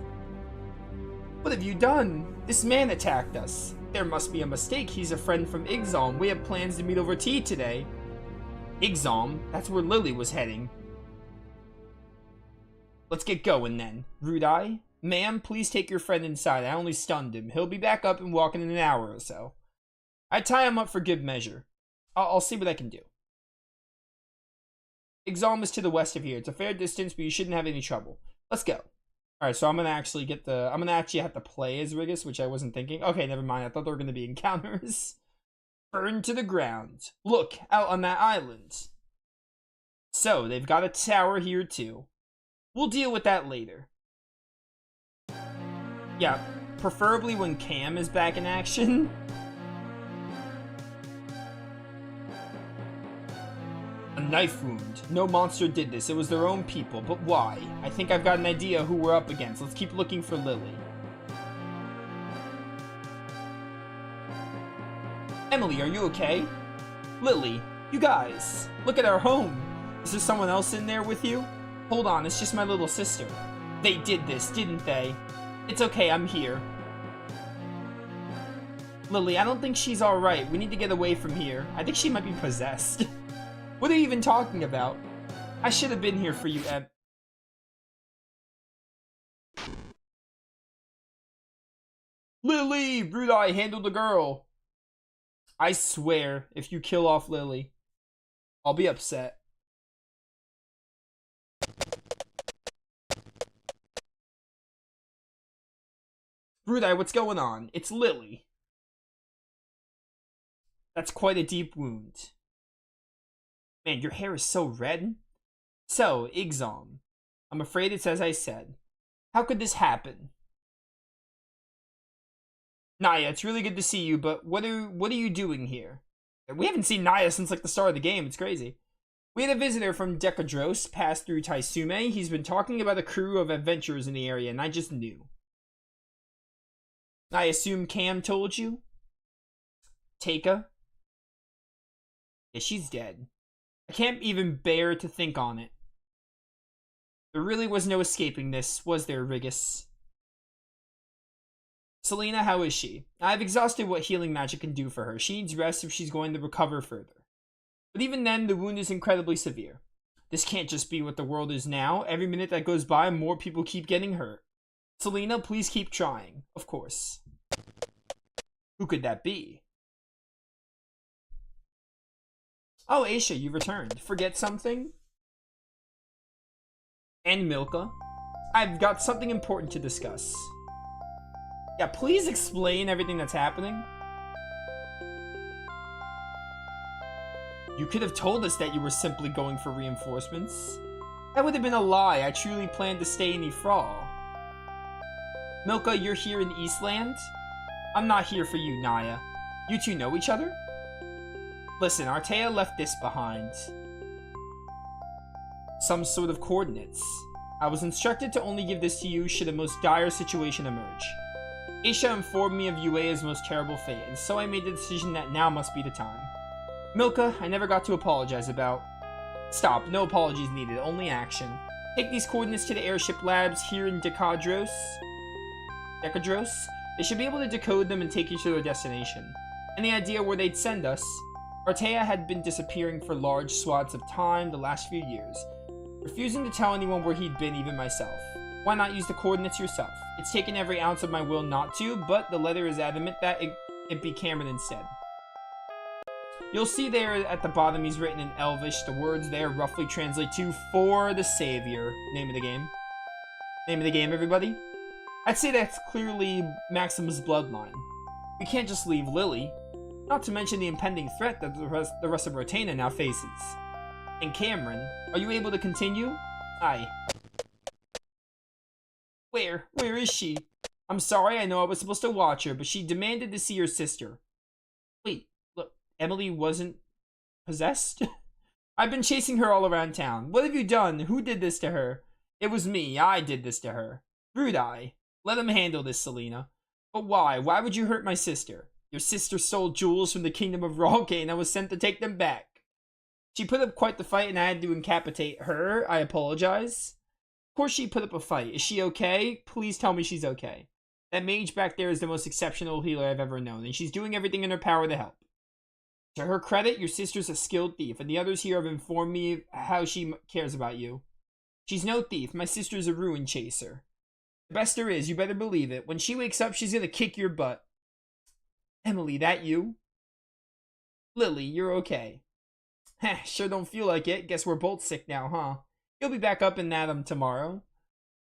What have you done? This man attacked us. There must be a mistake. He's a friend from Ixalm. We have plans to meet over tea today. Ixalm? That's where Lily was heading. Let's get going then. Rudai? Ma'am, please take your friend inside. I only stunned him. He'll be back up and walking in an hour or so. I tie him up for good measure. I'll see what I can do. Ixalm is to the west of here. It's a fair distance, but you shouldn't have any trouble. Let's go. Alright, so I'm gonna actually have to play as Rigus, which I wasn't thinking. Okay, never mind. I thought there were gonna be encounters. Burn to the ground. Look, out on that island. So, they've got a tower here too. We'll deal with that later. Yeah, preferably when Cam is back in action. knife wound. No monster did this. It was their own people. But why? I think I've got an idea who we're up against. Let's keep looking for Lily. Emily, are you okay? Lily, you guys, look at our home. Is there someone else in there with you? Hold on, it's just my little sister. They did this, didn't they? It's okay, I'm here. Lily, I don't think she's alright. We need to get away from here. I think she might be possessed. What are you even talking about? I should have been here for you, Em. Lily! Rude Eye, handle the girl. I swear, if you kill off Lily, I'll be upset. Rude Eye, what's going on? It's Lily. That's quite a deep wound. Man, your hair is so red. So, Igzom, I'm afraid it's as I said. How could this happen? Naya, it's really good to see you, but what are you doing here? We haven't seen Naya since like the start of the game. It's crazy. We had a visitor from Decadros pass through Taisume. He's been talking about a crew of adventurers in the area, and I just knew. I assume Cam told you? Taka? Yeah, she's dead. I can't even bear to think on it. There really was no escaping this, was there, Rigus? Selena, how is she? I've exhausted what healing magic can do for her. She needs rest if she's going to recover further. But even then, the wound is incredibly severe. This can't just be what the world is now. Every minute that goes by, more people keep getting hurt. Selena, please keep trying. Of course. Who could that be? Oh, Aisha, you returned. Forget something? And Milka. I've got something important to discuss. Yeah, please explain everything that's happening. You could have told us that you were simply going for reinforcements. That would have been a lie. I truly planned to stay in Ifral. Milka, you're here in Eastland? I'm not here for you, Naya. You two know each other? Listen, Artea left this behind. Some sort of coordinates. I was instructed to only give this to you should a most dire situation emerge. Aisha informed me of Yue's most terrible fate, and so I made the decision that now must be the time. Milka, I never got to apologize about. Stop, no apologies needed, only action. Take these coordinates to the airship labs here in Decadros. They should be able to decode them and take you to their destination. Any idea where they'd send us? Artea had been disappearing for large swaths of time the last few years, refusing to tell anyone where he'd been, even myself. Why not use the coordinates yourself? It's taken every ounce of my will not to, but the letter is adamant that it be Cameron instead. You'll see there at the bottom he's written in Elvish. The words there roughly translate to "For the Savior." Name of the game. Name of the game, everybody. I'd say that's clearly Maximus' bloodline. We can't just leave Lily. Not to mention the impending threat that the rest of Rotana now faces. And Cameron, are you able to continue? Aye. Where is she? I'm sorry, I know I was supposed to watch her, but she demanded to see her sister. Wait, look, Emily wasn't possessed? I've been chasing her all around town. What have you done? Who did this to her? It was me. I did this to her. Rude Eye. Let him handle this, Selena. But why? Why would you hurt my sister? Your sister stole jewels from the kingdom of Ralke and I was sent to take them back. She put up quite the fight and I had to incapacitate her. I apologize. Of course she put up a fight. Is she okay? Please tell me she's okay. That mage back there is the most exceptional healer I've ever known, and she's doing everything in her power to help. To her credit, your sister's a skilled thief, and the others here have informed me how she cares about you. She's no thief. My sister's a ruin chaser. The best there is, you better believe it. When she wakes up, she's gonna kick your butt. Emily, that you? Lily, you're okay. Heh, sure don't feel like it. Guess we're both sick now, huh? You'll be back up in Adam tomorrow.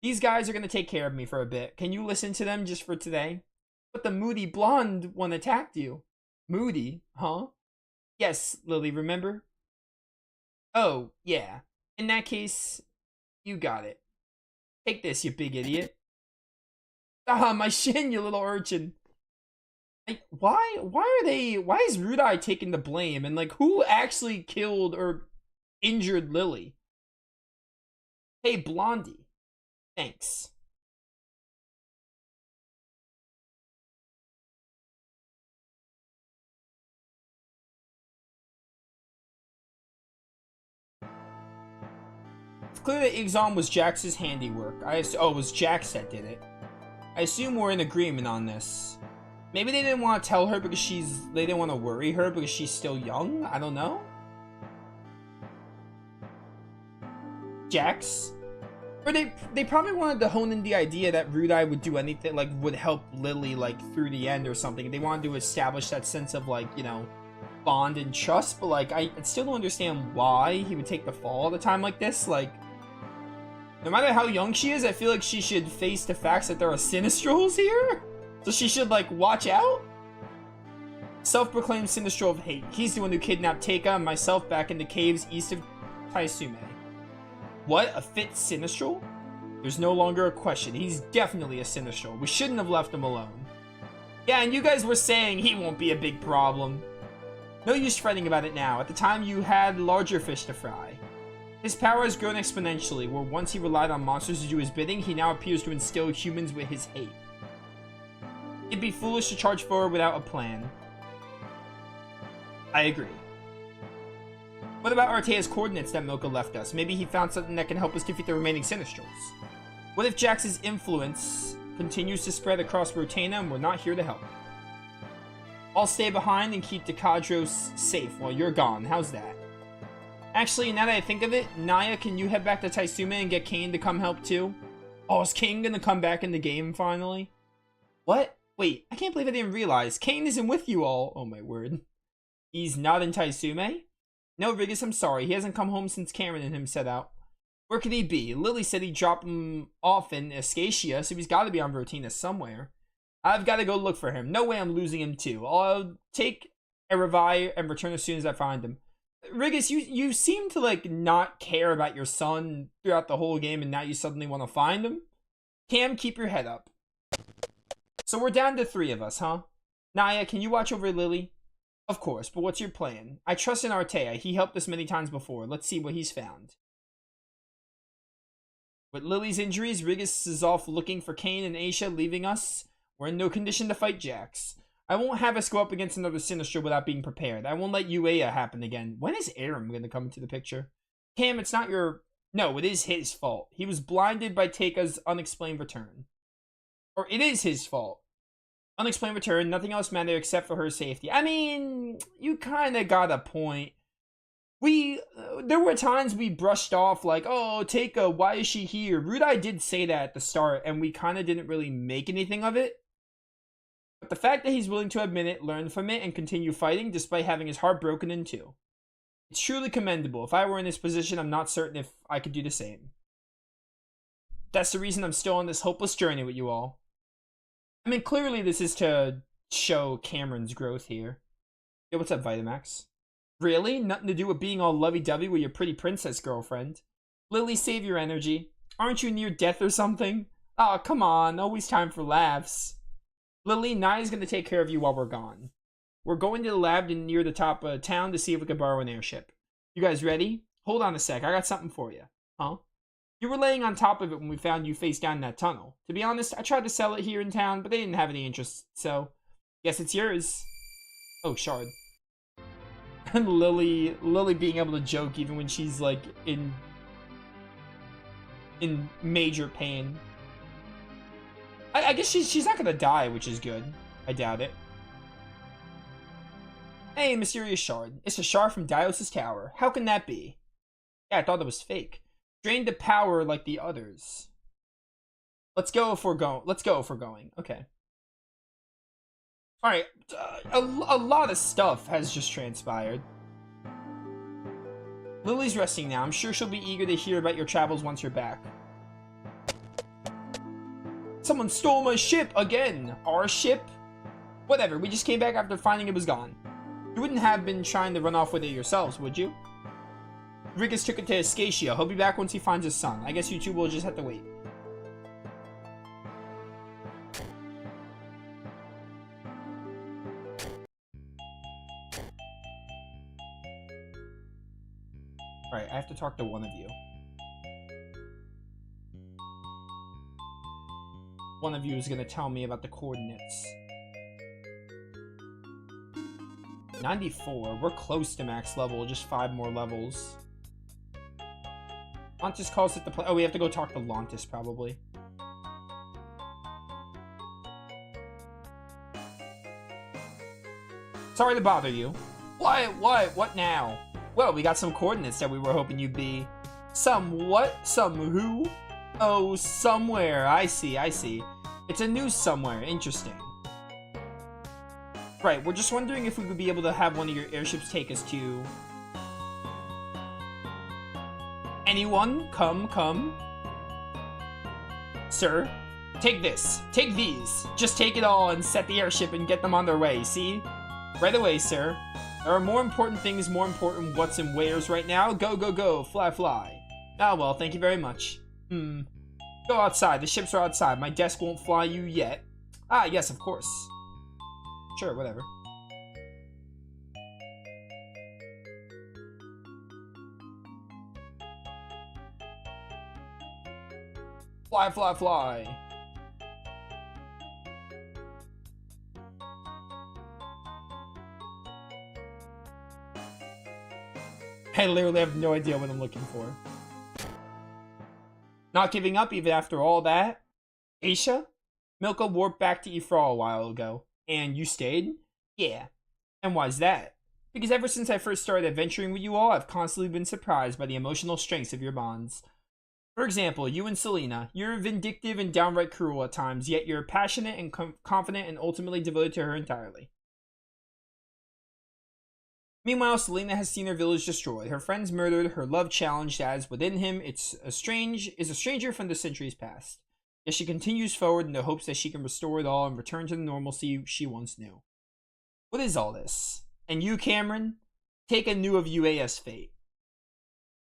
These guys are gonna take care of me for a bit. Can you listen to them just for today? But the moody blonde one attacked you. Moody, huh? Yes, Lily, remember? Oh, yeah. In that case, you got it. Take this, you big idiot. Ah, my shin, you little urchin. Like, why is Rudai taking the blame? And, like, who actually killed or injured Lily. Hey, Blondie. Thanks. It's clear that Ixon was Jax's handiwork. Oh, it was Jax that did it. I assume we're in agreement on this. Maybe they didn't want to tell her because they didn't want to worry her because she's still young? I don't know. Jax? Or they probably wanted to hone in the idea that Rudai would do anything, like, would help Lily, like, through the end or something. They wanted to establish that sense of, like, you know, bond and trust, but, like, I still don't understand why he would take the fall at a time like this. Like, no matter how young she is, I feel like she should face the facts that there are Sinistrals here. So she should, like, watch out? Self-proclaimed Sinistral of Hate. He's the one who kidnapped Teika and myself back in the caves east of Taisume. What? A fit Sinistral? There's no longer a question. He's definitely a Sinistral. We shouldn't have left him alone. Yeah, and you guys were saying he won't be a big problem. No use fretting about it now. At the time, you had larger fish to fry. His power has grown exponentially, where once he relied on monsters to do his bidding, he now appears to instill humans with his hate. It'd be foolish to charge forward without a plan. I agree. What about Artea's coordinates that Milka left us? Maybe he found something that can help us defeat the remaining Sinistrals. What if Jax's influence continues to spread across Rotana and we're not here to help? I'll stay behind and keep the Kadros safe while you're gone. How's that? Actually, now that I think of it, Naya, can you head back to Taisume and get Kane to come help too? Oh, is Kane gonna come back in the game finally? What? Wait, I can't believe I didn't realize. Kane isn't with you all. Oh my word. He's not in Taisume? No, Rigus, I'm sorry. He hasn't come home since Cameron and him set out. Where could he be? Lily said he dropped him off in Escatia, so he's got to be on Rotina somewhere. I've got to go look for him. No way I'm losing him too. I'll take a revive and return as soon as I find him. Rigus, you seem to, like, not care about your son throughout the whole game, and now you suddenly want to find him? Cam, keep your head up. So we're down to 3 of us, huh? Naya, can you watch over Lily? Of course, but what's your plan? I trust in Artea. He helped us many times before. Let's see what he's found. With Lily's injuries, Rigus is off looking for Kane and Aisha, leaving us. We're in no condition to fight Jax. I won't have us go up against another Sinistral without being prepared. I won't let Uea happen again. When is Aram going to come into the picture? Cam, it's not your... No, it is his fault. He was blinded by Teika's unexplained return. Or it is his fault. Unexplained return, nothing else mattered except for her safety. I mean, you kind of got a point. There were times we brushed off like, oh, Teika, why is she here? Rudai did say that at the start, and we kind of didn't really make anything of it. But the fact that he's willing to admit it, learn from it, and continue fighting despite having his heart broken in two. It's truly commendable. If I were in his position, I'm not certain if I could do the same. That's the reason I'm still on this hopeless journey with you all. I mean, clearly this is to show Cameron's growth here. Yo, what's up, Vitamax? Really? Nothing to do with being all lovey-dovey with your pretty princess girlfriend. Lily, save your energy. Aren't you near death or something? Aw, oh, come on. Always time for laughs. Lily, Naya's gonna take care of you while we're gone. We're going to the lab near the top of town to see if we can borrow an airship. You guys ready? Hold on a sec. I got something for you. Huh? You were laying on top of it when we found you face down in that tunnel. To be honest, I tried to sell it here in town, but they didn't have any interest, so... Guess it's yours. Oh, shard. And Lily being able to joke even when she's, like, in major pain. I guess she's not gonna die, which is good. I doubt it. Hey, mysterious shard. It's a shard from Dios' tower. How can that be? Yeah, I thought it was fake. Drained the power like the others. Let's go if we're going. Okay. Alright, a lot of stuff has just transpired. Lily's resting now. I'm sure she'll be eager to hear about your travels once you're back. Someone stole my ship again! Our ship? Whatever, we just came back after finding it was gone. You wouldn't have been trying to run off with it yourselves, would you? Rigus took it to Escatia. He'll be back once he finds his son. I guess you two will just have to wait. Alright, I have to talk to one of you. One of you is gonna tell me about the coordinates. 94. We're close to max level. Just 5 more levels. Lantis calls it the play. Oh, we have to go talk to Lantis, probably. Sorry to bother you. What now? Well, we got some coordinates that we were hoping you'd be. Some what? Some who? Oh, somewhere. I see. It's a news somewhere. Interesting. Right, we're just wondering if we would be able to have one of your airships take us to... Anyone? Come. Sir, take this. Take these. Just take it all and set the airship and get them on their way, see? Right away, sir. There are more important things, more important what's and where's right now. Go. Fly. Ah, well, thank you very much. Go outside. The ships are outside. My desk won't fly you yet. Ah, yes, of course. Sure, whatever. Fly. I literally have no idea what I'm looking for. Not giving up even after all that? Aisha? Milka warped back to Ifra a while ago. And you stayed? Yeah. And why's that? Because ever since I first started adventuring with you all, I've constantly been surprised by the emotional strengths of your bonds. For example, you and Selena, you're vindictive and downright cruel at times, yet you're passionate and confident and ultimately devoted to her entirely. Meanwhile, Selena has seen her village destroyed, her friends murdered, her love challenged as, within him, is a stranger from the centuries past. Yet she continues forward in the hopes that she can restore it all and return to the normalcy she once knew. What is all this? And you, Cameron? Taika knew of Uea's fate.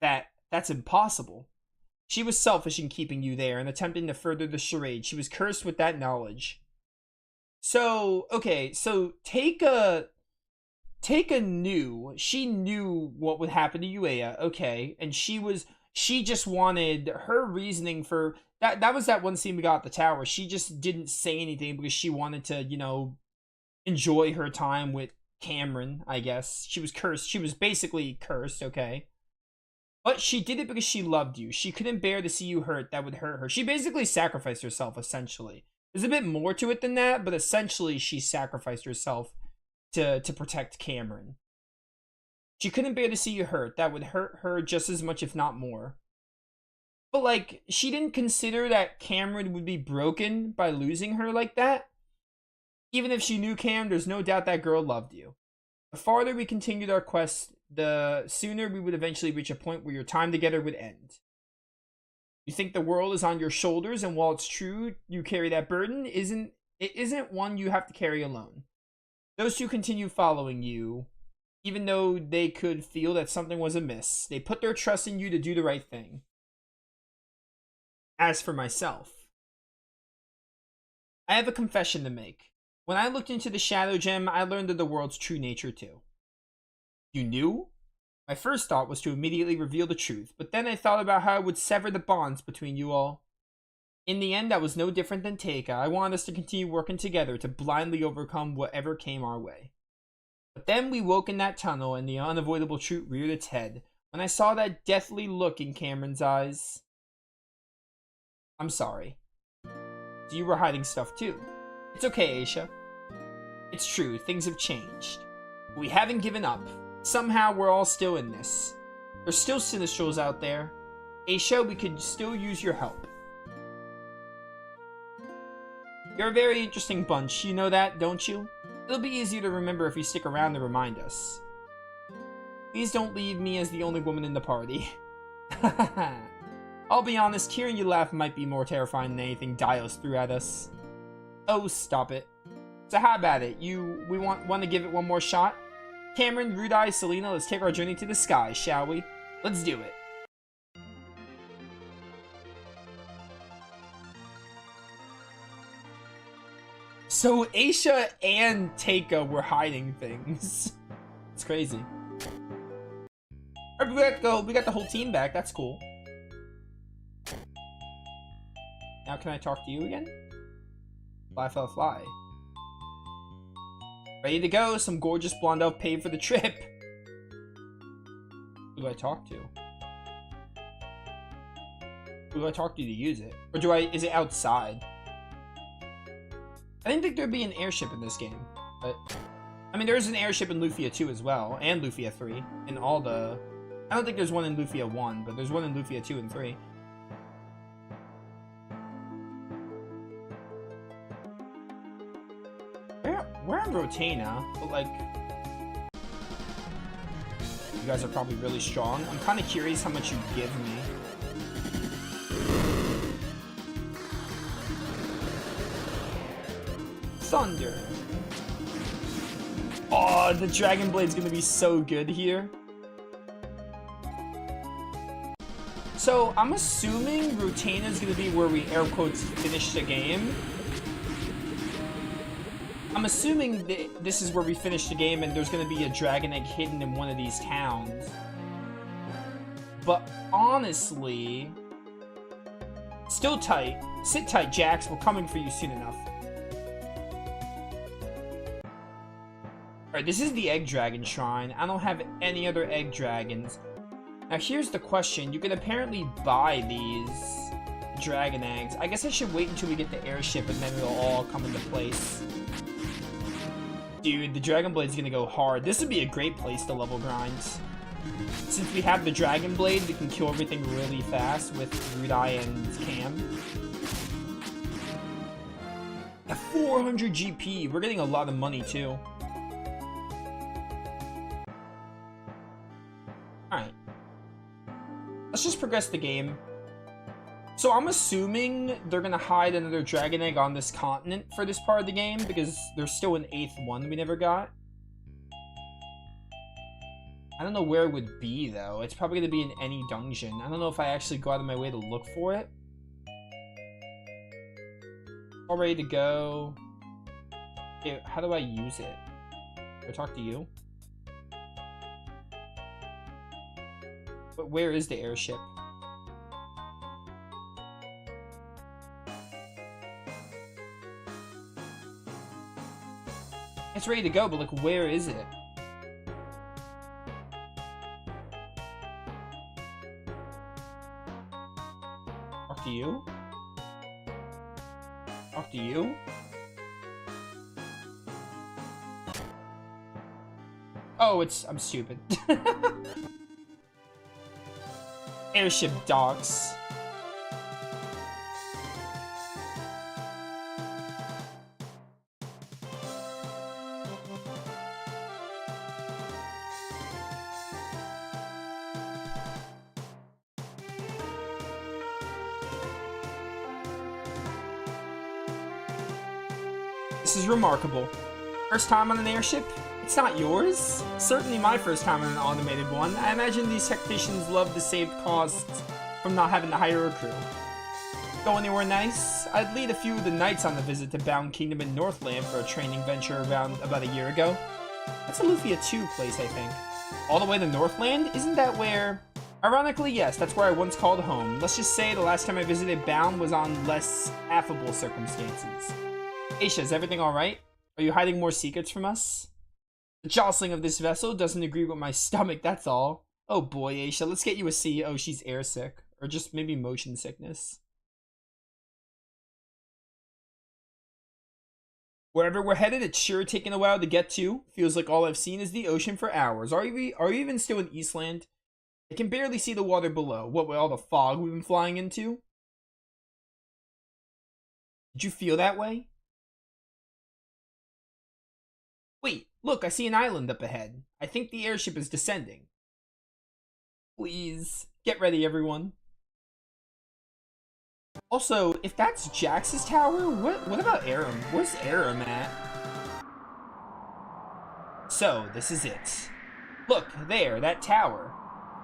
That's impossible. She was selfish in keeping you there and attempting to further the charade. She was cursed with that knowledge. So, okay, so Taika knew. She knew what would happen to Uea, okay, and she just wanted her reasoning for that was that one scene we got at the tower. She just didn't say anything because she wanted to, enjoy her time with Cameron, I guess. She was cursed. She was basically cursed, okay? But she did it because she loved you. She couldn't bear to see you hurt. That would hurt her. She basically sacrificed herself, essentially. There's a bit more to it than that, but essentially she sacrificed herself to protect Cameron. She couldn't bear to see you hurt. That would hurt her just as much, if not more. But, like, she didn't consider that Cameron would be broken by losing her like that. Even if she knew Cam, there's no doubt that girl loved you. The farther we continued our quest, the sooner we would eventually reach a point where your time together would end. You think the world is on your shoulders, and while it's true you carry that burden, it isn't one you have to carry alone. Those two continue following you, even though they could feel that something was amiss. They put their trust in you to do the right thing. As for myself, I have a confession to make. When I looked into the Shadow Gem, I learned of the world's true nature too. You knew? My first thought was to immediately reveal the truth, but then I thought about how I would sever the bonds between you all. In the end, I was no different than Taika. I wanted us to continue working together to blindly overcome whatever came our way. But then we woke in that tunnel and the unavoidable truth reared its head. When I saw that deathly look in Cameron's eyes... I'm sorry. So you were hiding stuff too. It's okay, Aisha. It's true, things have changed. But we haven't given up. Somehow we're all still in this. There's still Sinistrals out there. Aisha, we could still use your help. You're a very interesting bunch, you know that, don't you? It'll be easier to remember if you stick around to remind us. Please don't leave me as the only woman in the party. I'll be honest, hearing you laugh might be more terrifying than anything Dios threw at us. Oh, stop it. So how about it? We want to give it one more shot? Cameron, Rudai, Selena, let's take our journey to the sky, shall we? Let's do it. So Aisha and Taika were hiding things. It's crazy. Alright, we got the whole team back. That's cool. Now can I talk to you again? Fly, fly, fly. Ready to go. Some gorgeous blonde elf paid for the trip. Who do I talk to? Who do I talk to use it? Or is it outside? I didn't think there'd be an airship in this game, but I mean, there's an airship in Lufia 2 as well, and Lufia 3, in all the... I don't think there's one in Lufia 1, but there's one in Lufia 2 and 3. We're on Rotana, but like... You guys are probably really strong. I'm kind of curious how much you give me. Thunder. Oh, the Dragon Blade's gonna be so good here. So, I'm assuming Rotana's gonna be where we air quotes finish the game. I'm assuming that this is where we finish the game and there's gonna be a dragon egg hidden in one of these towns. But honestly, still tight. Sit tight, Jax. We're coming for you soon enough. Alright, this is the Egg Dragon Shrine. I don't have any other Egg Dragons. Now here's the question. You can apparently buy these dragon eggs. I guess I should wait until we get the airship and then it'll all come into place. Dude, the Dragon Blade's gonna go hard. This would be a great place to level grind. Since we have the Dragon Blade, we can kill everything really fast with Rudai and Cam. At 400 GP, we're getting a lot of money too. Alright. Let's just progress the game. So I'm assuming they're gonna hide another dragon egg on this continent for this part of the game, because there's still an 8th one we never got. I don't know where it would be, though. It's probably gonna be in any dungeon. I don't know if I actually go out of my way to look for it. All ready to go. Okay, how do I use it? Do I talk to you? But where is the airship? It's ready to go, but like, where is it? Talk to you? Talk to you? Oh, I'm stupid. Airship docks. This is remarkable. First time on an airship? It's not yours? Certainly my first time on an automated one. I imagine these technicians love to save costs from not having to hire a crew. Go anywhere nice? I'd lead a few of the knights on the visit to Bound Kingdom in Northland for a training venture around about a year ago. That's a Lufia 2 place, I think. All the way to Northland? Isn't that where... Ironically, yes, that's where I once called home. Let's just say the last time I visited Bound was on less affable circumstances. Aisha, is everything alright? Are you hiding more secrets from us? The jostling of this vessel doesn't agree with my stomach, that's all. Oh boy, Aisha, let's get you a seat. Oh, she's airsick. Or just maybe motion sickness. Wherever we're headed, it's sure taking a while to get to. Feels like all I've seen is the ocean for hours. Are you even still in Eastland? I can barely see the water below. What with all the fog we've been flying into? Did you feel that way? Wait, look, I see an island up ahead. I think the airship is descending. Please, get ready, everyone. Also, if that's Jax's tower, what about Aram? Where's Aram at? So, this is it. Look, there, that tower.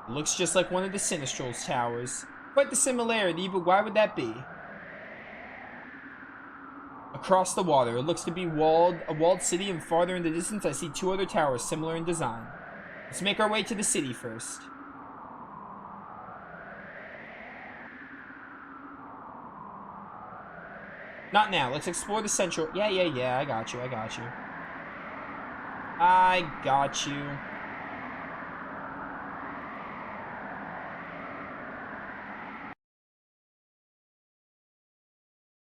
It looks just like one of the Sinistral's towers. Quite the similarity, but why would that be? Across the water, it looks to be a walled city, and farther in the distance I see two other towers similar in design. Let's make our way to the city first. Not now. Let's explore the central... Yeah, I got you, I got you. I got you.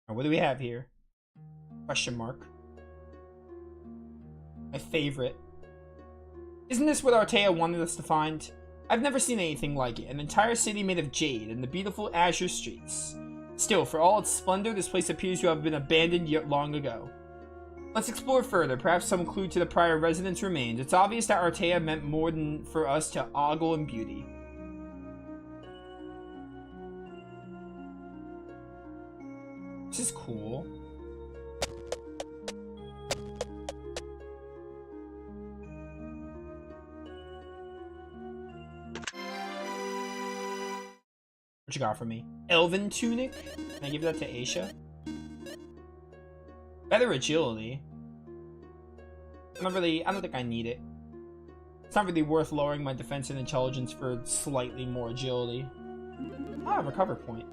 Right, what do we have here? Question mark. My favorite. Isn't this what Artea wanted us to find? I've never seen anything like it. An entire city made of jade and the beautiful azure streets. Still, for all its splendor, this place appears to have been abandoned yet long ago. Let's explore further. Perhaps some clue to the prior residents remains. It's obvious that Artea meant more than for us to ogle in beauty. This is cool. What you got for me? Elven tunic? Can I give that to Aisha? Better agility. I don't think I need it. It's not really worth lowering my defense and intelligence for slightly more agility. Ah, recover point.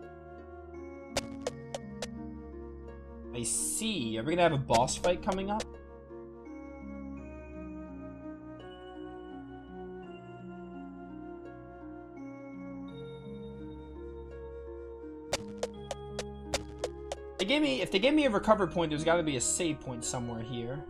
I see. Are we gonna have a boss fight coming up? If they gave me a recover point, there's gotta be a save point somewhere here.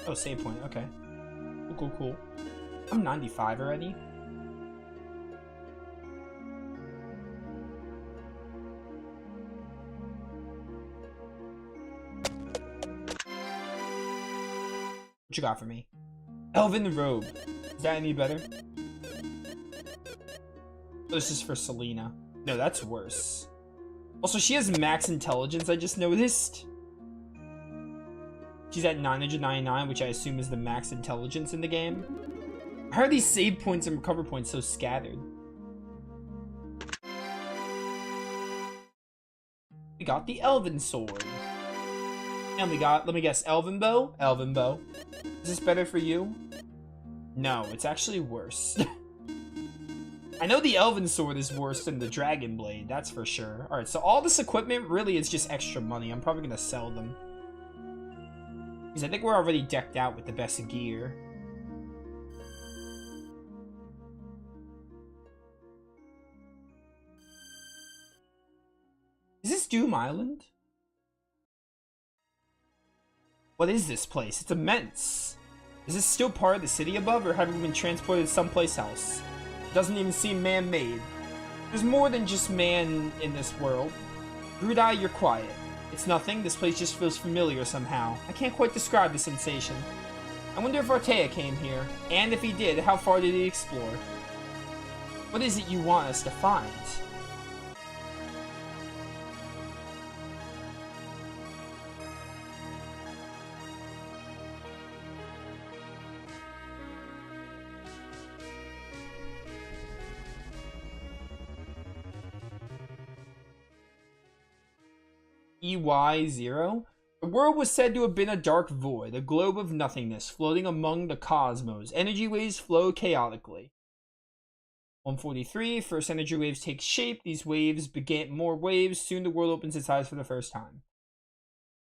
Oh, save point, okay. Cool. I'm 95 already. What you got for me? Elven robe. Is that any better? This is for Selena. No, that's worse. Also, she has max intelligence, I just noticed. She's at 999, which I assume is the max intelligence in the game. How are these save points and recover points so scattered? We got the Elven sword. And we got, let me guess, Elven bow? Elven bow. Is this better for you? No, it's actually worse. I know the Elven sword is worse than the Dragon blade, that's for sure. Alright, so all this equipment really is just extra money. I'm probably gonna sell them. Because I think we're already decked out with the best gear. Is this Doom Island? What is this place? It's immense. Is this still part of the city above, or have we been transported someplace else? It doesn't even seem man-made. There's more than just man in this world. Brood-Eye, you're quiet. It's nothing, this place just feels familiar somehow. I can't quite describe the sensation. I wonder if Artea came here, and if he did, how far did he explore? What is it you want us to find? EY0? The world was said to have been a dark void, a globe of nothingness floating among the cosmos. Energy waves flow chaotically. 143, first energy waves take shape. These waves beget more waves. Soon the world opens its eyes for the first time.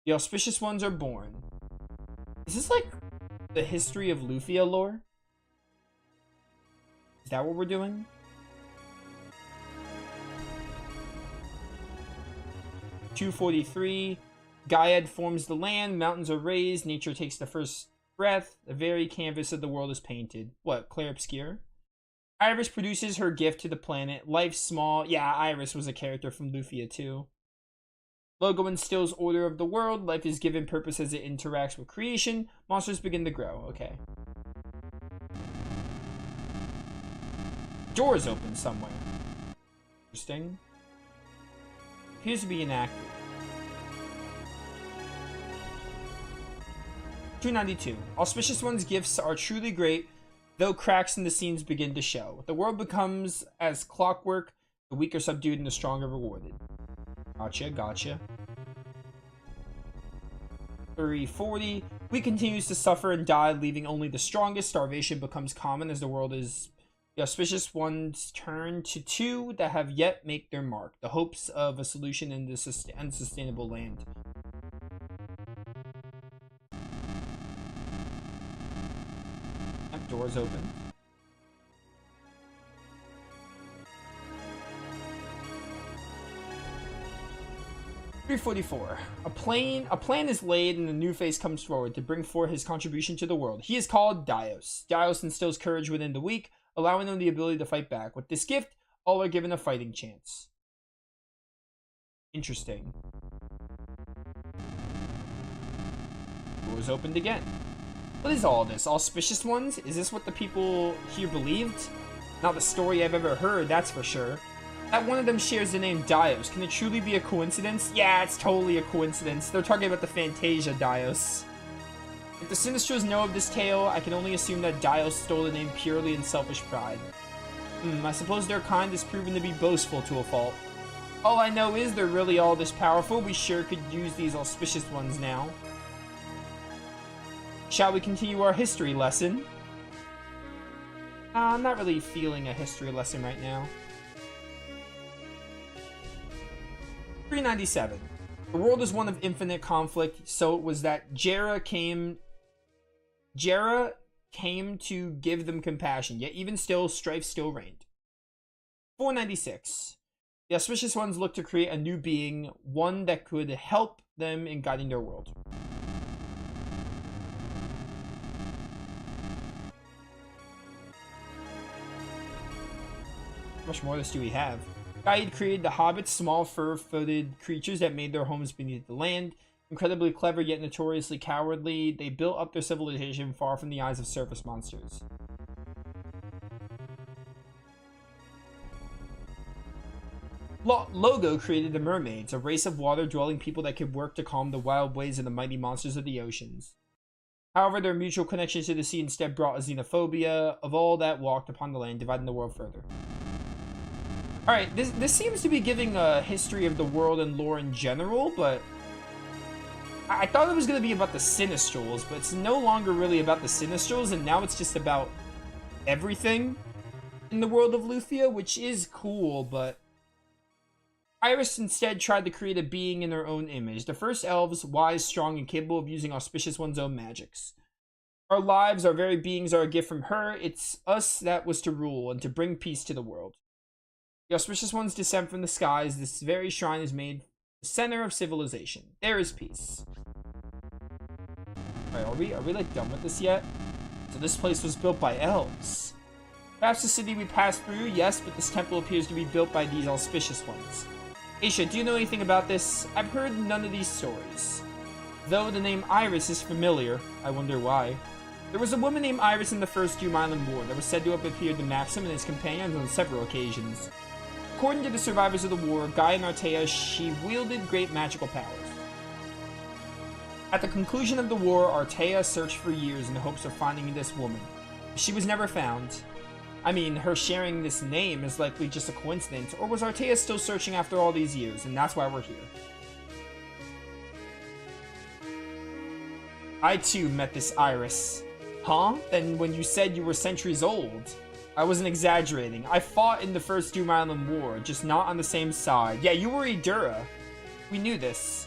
The auspicious ones are born. Is this like the history of Lufia lore? Is that what we're doing? .243, Gaiad forms the land, mountains are raised, nature takes the first breath, the very canvas of the world is painted. What, Claire Obscure? Iris produces her gift to the planet, life small. Yeah, Iris was a character from Lufia too. Logo instills order of the world, life is given purpose as it interacts with creation, monsters begin to grow. Okay. Doors open somewhere. Interesting. Appears to be inactive. 292. Auspicious One's gifts are truly great, though cracks in the scenes begin to show. The world becomes as clockwork, The weak are subdued and the strong are rewarded. Gotcha, gotcha. 340. We continues to suffer and die, leaving only the strongest. Starvation becomes common as the world is... The auspicious ones turn to two that have yet make their mark. The hopes of a solution in this unsustainable land. Yep, doors open. .344. A plan is laid and a new face comes forward to bring forth his contribution to the world. He is called Dios. Dios instills courage within the weak, allowing them the ability to fight back. With this gift, all are given a fighting chance. Interesting. Doors opened again. What is all this? Auspicious ones? Is this what the people here believed? Not the story I've ever heard, that's for sure. That one of them shares the name Dios. Can it truly be a coincidence? Yeah, it's totally a coincidence. They're talking about the Fantasia Dios. If the Sinistrals know of this tale, I can only assume that Dios stole the name purely in selfish pride. I suppose their kind is proven to be boastful to a fault. All I know is they're really all this powerful. We sure could use these auspicious ones now. Shall we continue our history lesson? I'm not really feeling a history lesson right now. 397. The world is one of infinite conflict, so it was that Jera came to give them compassion, yet even still, strife still reigned. 496. The auspicious ones looked to create a new being, one that could help them in guiding their world. How much more of this do we have? Gaid created the hobbits, small fur-footed creatures that made their homes beneath the land. Incredibly clever yet notoriously cowardly, they built up their civilization far from the eyes of surface monsters. Logo created the mermaids, a race of water-dwelling people that could work to calm the wild waves of the mighty monsters of the oceans. However, their mutual connection to the sea instead brought a xenophobia of all that walked upon the land, dividing the world further. Alright, this seems to be giving a history of the world and lore in general, but I thought it was going to be about the Sinistrals, but it's no longer really about the Sinistrals, and now it's just about everything in the world of Lufia, which is cool, but Iris instead tried to create a being in her own image. The first elves, wise, strong, and capable of using auspicious one's own magics. Our lives, our very beings are a gift from her. It's us that was to rule and to bring peace to the world. The auspicious ones descend from the skies. This very shrine is made the center of civilization. There is peace. Alright, are we like done with this yet? So this place was built by elves. Perhaps the city we passed through, yes, but this temple appears to be built by these auspicious ones. Aisha, do you know anything about this? I've heard none of these stories. Though the name Iris is familiar, I wonder why. There was a woman named Iris in the First Doom Island War that was said to have appeared to Maxim and his companions on several occasions. According to the survivors of the war, Guy and Artea, she wielded great magical powers. At the conclusion of the war, Artea searched for years in the hopes of finding this woman. She was never found. I mean, her sharing this name is likely just a coincidence, or was Artea still searching after all these years, and that's why we're here? I too met this Iris. Huh? Then when you said you were centuries old, I wasn't exaggerating. I fought in the First Doom Island War, just not on the same side. Yeah, you were Idura. We knew this.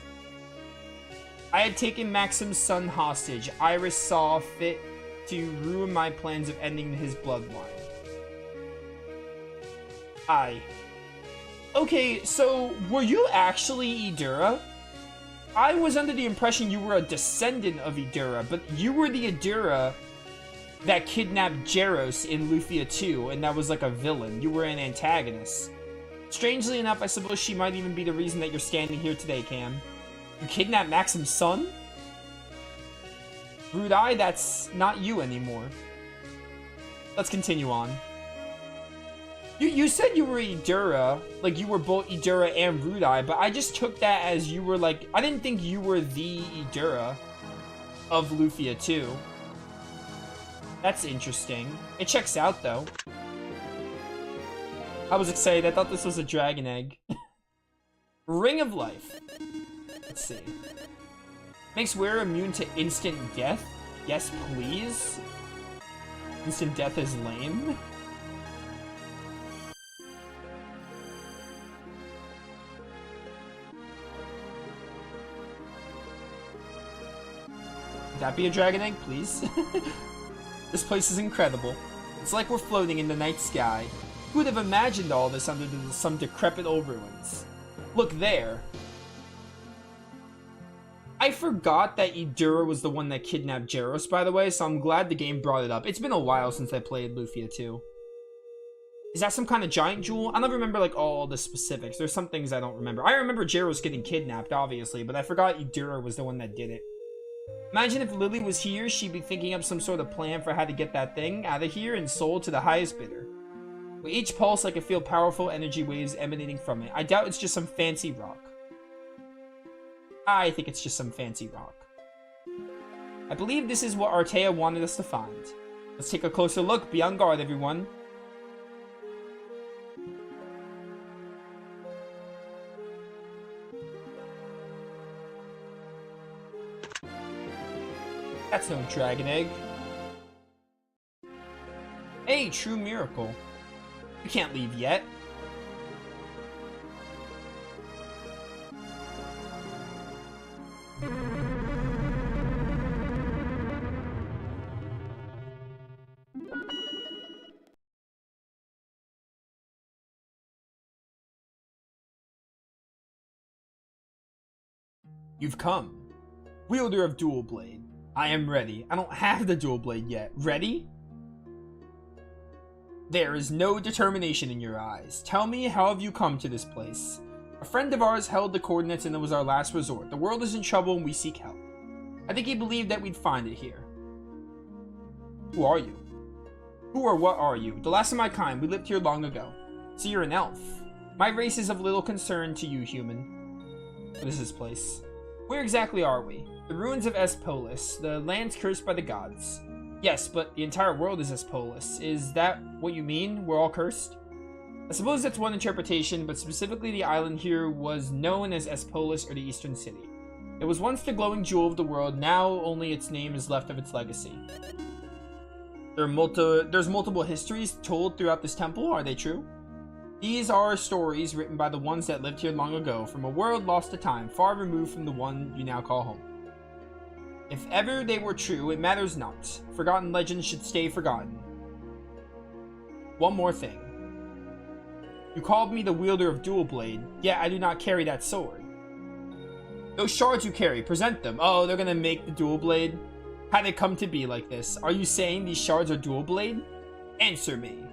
I had taken Maxim's son hostage. Iris saw fit to ruin my plans of ending his bloodline. Okay, so were you actually Idura? I was under the impression you were a descendant of Idura, but you were the Idura that kidnapped Jaros in Lufia 2, and that was like a villain. You were an antagonist. Strangely enough, I suppose she might even be the reason that you're standing here today, Cam. You kidnapped Maxim's son? Rude Eye, that's not you anymore. Let's continue on. You said you were Idura, like you were both Idura and Rude Eye, but I just took that as you were like, I didn't think you were the Idura of Lufia 2. That's interesting. It checks out though. I was excited. I thought this was a dragon egg. Ring of Life. Let's see. Makes wearer immune to instant death? Yes, please. Instant death is lame. Would that be a dragon egg, please? This place is incredible. It's like we're floating in the night sky. Who would have imagined all this under some decrepit old ruins? Look there. I forgot that Idura was the one that kidnapped Jaros, by the way, so I'm glad the game brought it up. It's been a while since I played Lufia 2. Is that some kind of giant jewel? I don't remember, like, all the specifics. There's some things I don't remember. I remember Jaros getting kidnapped, obviously, but I forgot Idura was the one that did it. Imagine if Lily was here, she'd be thinking up some sort of plan for how to get that thing out of here and sold to the highest bidder. With each pulse, I can feel powerful energy waves emanating from it. I doubt it's just some fancy rock. I think it's just some fancy rock. I believe this is what Artea wanted us to find. Let's take a closer look. Be on guard, everyone. That's no dragon egg. Hey, true miracle. You can't leave yet. You've come. Wielder of Dual Blade. I am ready. I don't have the Dual Blade yet. Ready? There is no determination in your eyes. Tell me, how have you come to this place? A friend of ours held the coordinates and it was our last resort. The world is in trouble and we seek help. I think he believed that we'd find it here. Who are you? Who or what are you? The last of my kind. We lived here long ago. So you're an elf. My race is of little concern to you, human. What is this place? Where exactly are we? The ruins of Espolis, the lands cursed by the gods. Yes, but the entire world is Espolis. Is that what you mean? We're all cursed? I suppose that's one interpretation, but specifically the island here was known as Espolis or the Eastern City. It was once the glowing jewel of the world, now only its name is left of its legacy. There's multiple histories told throughout this temple, are they true? These are stories written by the ones that lived here long ago, from a world lost to time, far removed from the one you now call home. If ever they were true, it matters not. Forgotten legends should stay forgotten. One more thing. You called me the wielder of Dual Blade, yet I do not carry that sword. Those shards you carry, present them. Oh, they're gonna make the Dual Blade? How'd it come to be like this? Are you saying these shards are Dual Blade? Answer me.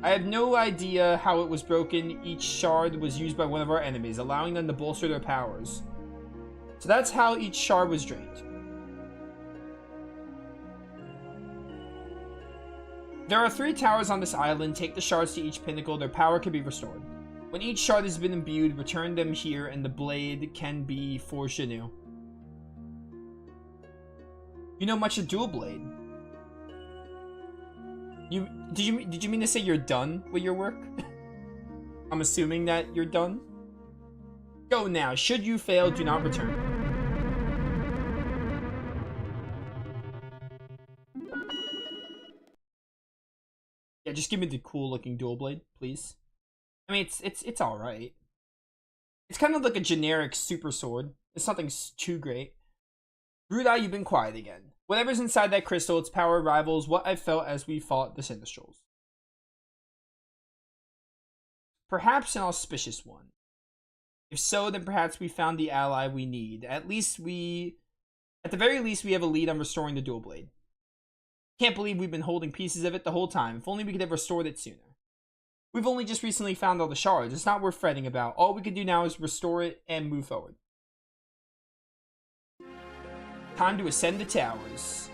I have no idea how it was broken. Each shard was used by one of our enemies, allowing them to bolster their powers. So that's how each shard was drained. There are 3 towers on this island. Take the shards to each pinnacle. Their power can be restored. When each shard has been imbued, return them here and the blade can be forged anew. You know much of Dual Blade. Did you mean to say you're done with your work? I'm assuming that you're done. Go now. Should you fail, do not return. Yeah, just give me the cool looking Dual Blade, please. I mean, it's all right. It's kind of like a generic super sword. It's nothing too great. Rudai, you've been quiet again. Whatever's inside that crystal, its power rivals what I felt as we fought the Sinistrals. Perhaps an auspicious one. If so, then perhaps we found the ally we need. At the very least, we have a lead on restoring the Dual Blade. Can't believe we've been holding pieces of it the whole time. If only we could have restored it sooner. We've only just recently found all the shards. It's not worth fretting about. All we can do now is restore it and move forward. Time to ascend the towers.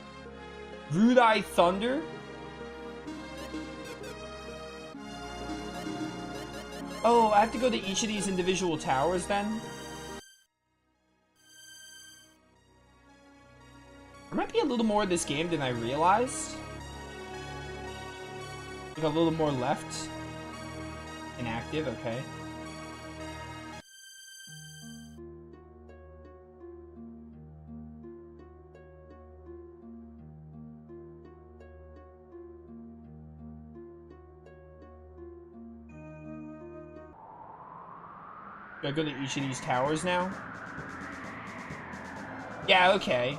Rudai Thunder? Oh, I have to go to each of these individual towers then? There might be a little more of this game than I realized. Like a little more left. Inactive, okay. Do I go to each of these towers now? Yeah, okay.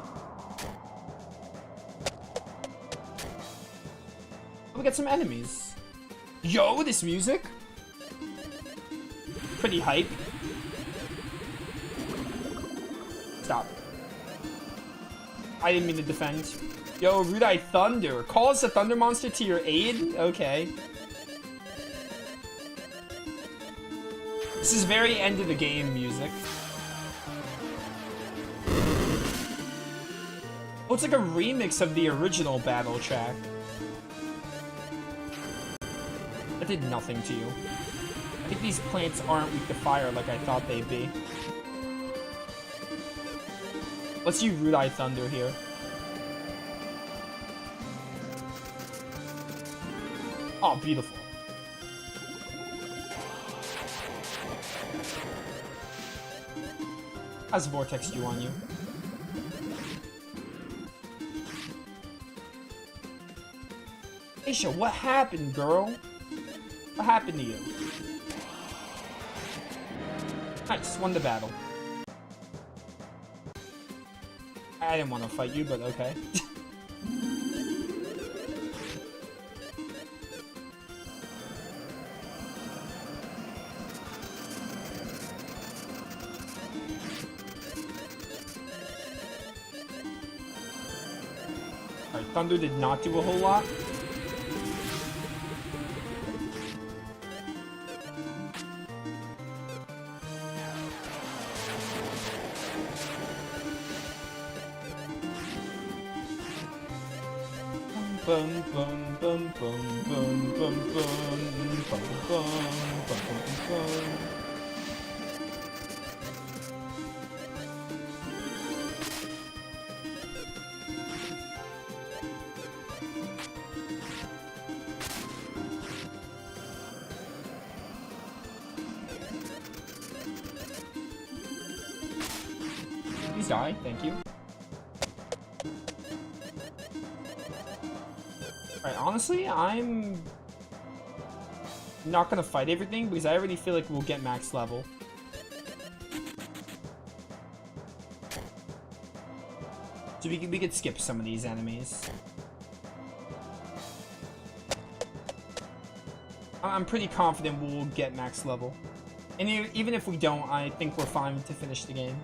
Oh, we got some enemies. Yo, this music? Pretty hype. Stop. I didn't mean to defend. Yo, Rudai Thunder. Calls the Thunder Monster to your aid? Okay. This is very end of the game music. Oh, it's like a remix of the original battle track. That did nothing to you. I think these plants aren't weak to fire like I thought they'd be. Let's use Rudai Thunder here. Oh, beautiful. How's Vortex do on you? Aisha, what happened, girl? What happened to you? Nice, won the battle. I didn't want to fight you, but okay. Alright, Thunder did not do a whole lot. Bum bum bum bum bum bum bum bum bum bum bum bum. Please die, thank you. Alright, honestly, I'm not gonna fight everything because I already feel like we'll get max level. So we could skip some of these enemies. I'm pretty confident we'll get max level. And even if we don't, I think we're fine to finish the game.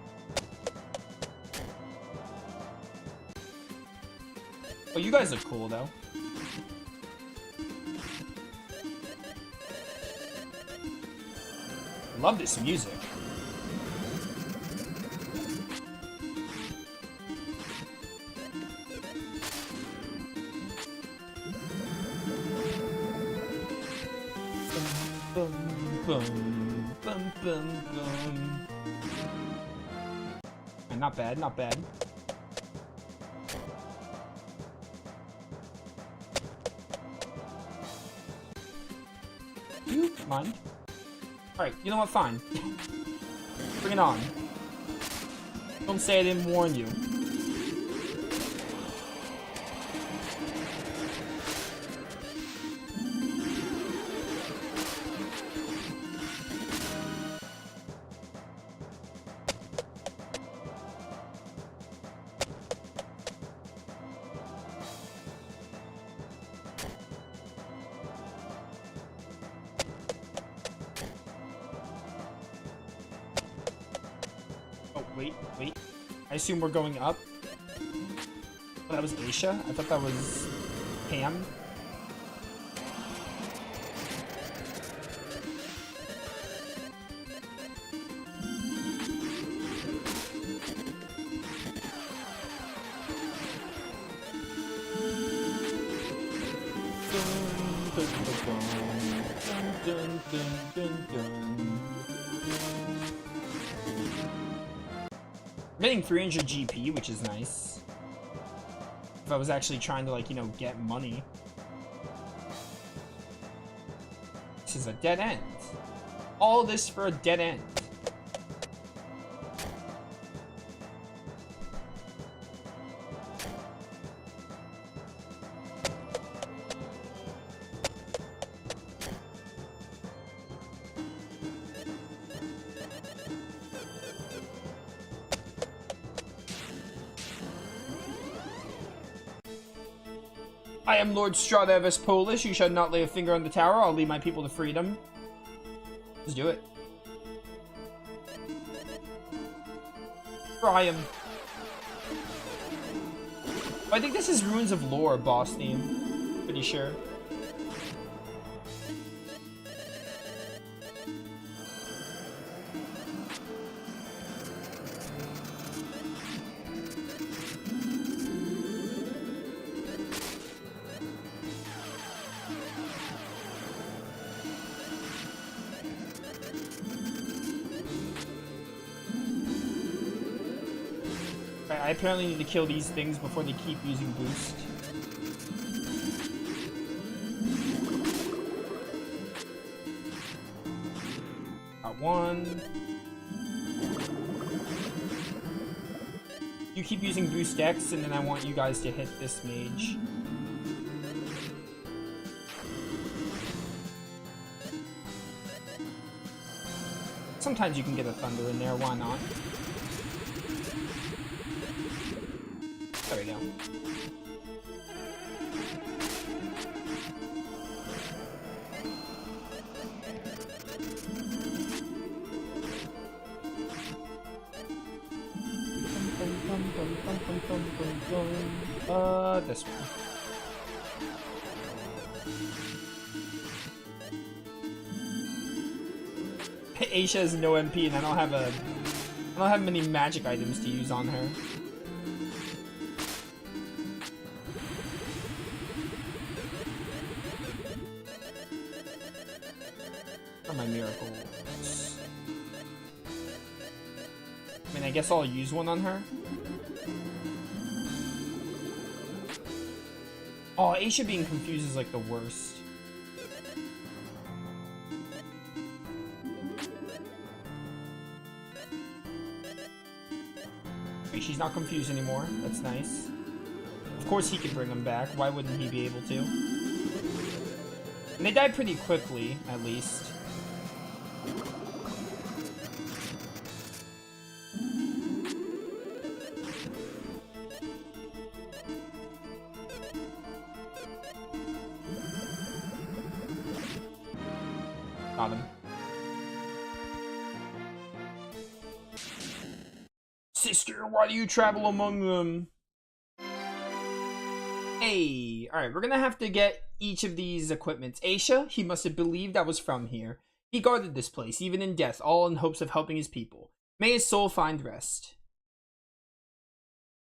Oh, you guys look cool, though. Love this music. Bum, bum, bum, bum, bum. Not bad, not bad. Mind? Alright, you know what? Fine. Bring it on. Don't say I didn't warn you. Wait. I assume we're going up. Oh, that was Aisha? I thought that was Pam. I'm getting 300 GP, which is nice. If I was actually trying to, like, you know, get money. This is a dead end. All this for a dead end. I am Lord Stradavis Polish. You shall not lay a finger on the tower. I'll lead my people to freedom. Let's do it. Try him. I think this is Ruins of Lore boss theme. Pretty sure. I apparently need to kill these things before they keep using boost. Got one. You keep using boost X, and then I want you guys to hit this mage. Sometimes you can get a thunder in there, why not? There we go. This one. Aisha has no MP, and I don't have many magic items to use on her. My miracles. I mean, I guess I'll use one on her. Oh, Aisha being confused is like the worst. Wait, she's not confused anymore. That's nice. Of course he could bring them back. Why wouldn't he be able to? And they die pretty quickly, at least. Got him. Sister, why do you travel among them? Hey, alright, we're gonna have to get each of these equipments. Aisha, he must have believed I was from here. He guarded this place, even in death, all in hopes of helping his people. May his soul find rest.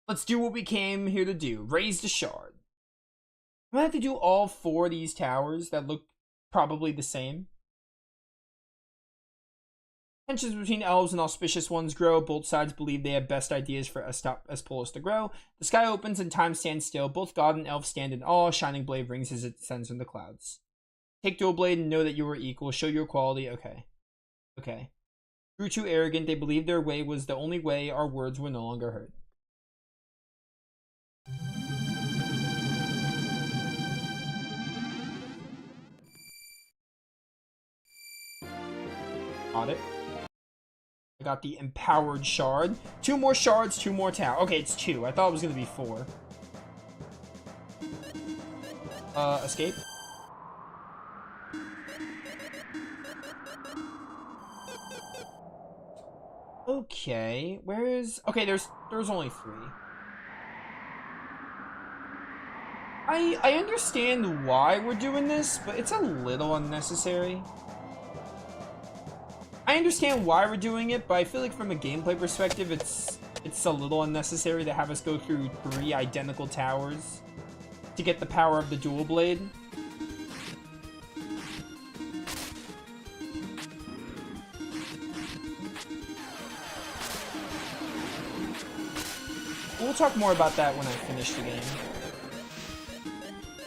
Let's do what we came here to do. Raise the shard. I'm gonna have to do all 4 of these towers that look probably the same. Tensions between elves and auspicious ones grow. Both sides believe they have best ideas for Espolos to grow. The sky opens and time stands still. Both god and elf stand in awe. Shining blade rings as it descends from the clouds. Take dual blade and know that you are equal. Show your quality. Okay. Okay. Grew too arrogant. They believed their way was the only way. Our words were no longer heard. Got it. I got the empowered shard. 2 more shards, 2 more tower. Okay, it's 2. I thought it was gonna be 4. Escape. Okay, where is... Okay, there's only 3. I understand why we're doing this, but it's a little unnecessary. I understand why we're doing it, but I feel like from a gameplay perspective, it's a little unnecessary to have us go through 3 identical towers to get the power of the dual blade. We'll talk more about that when I finish the game.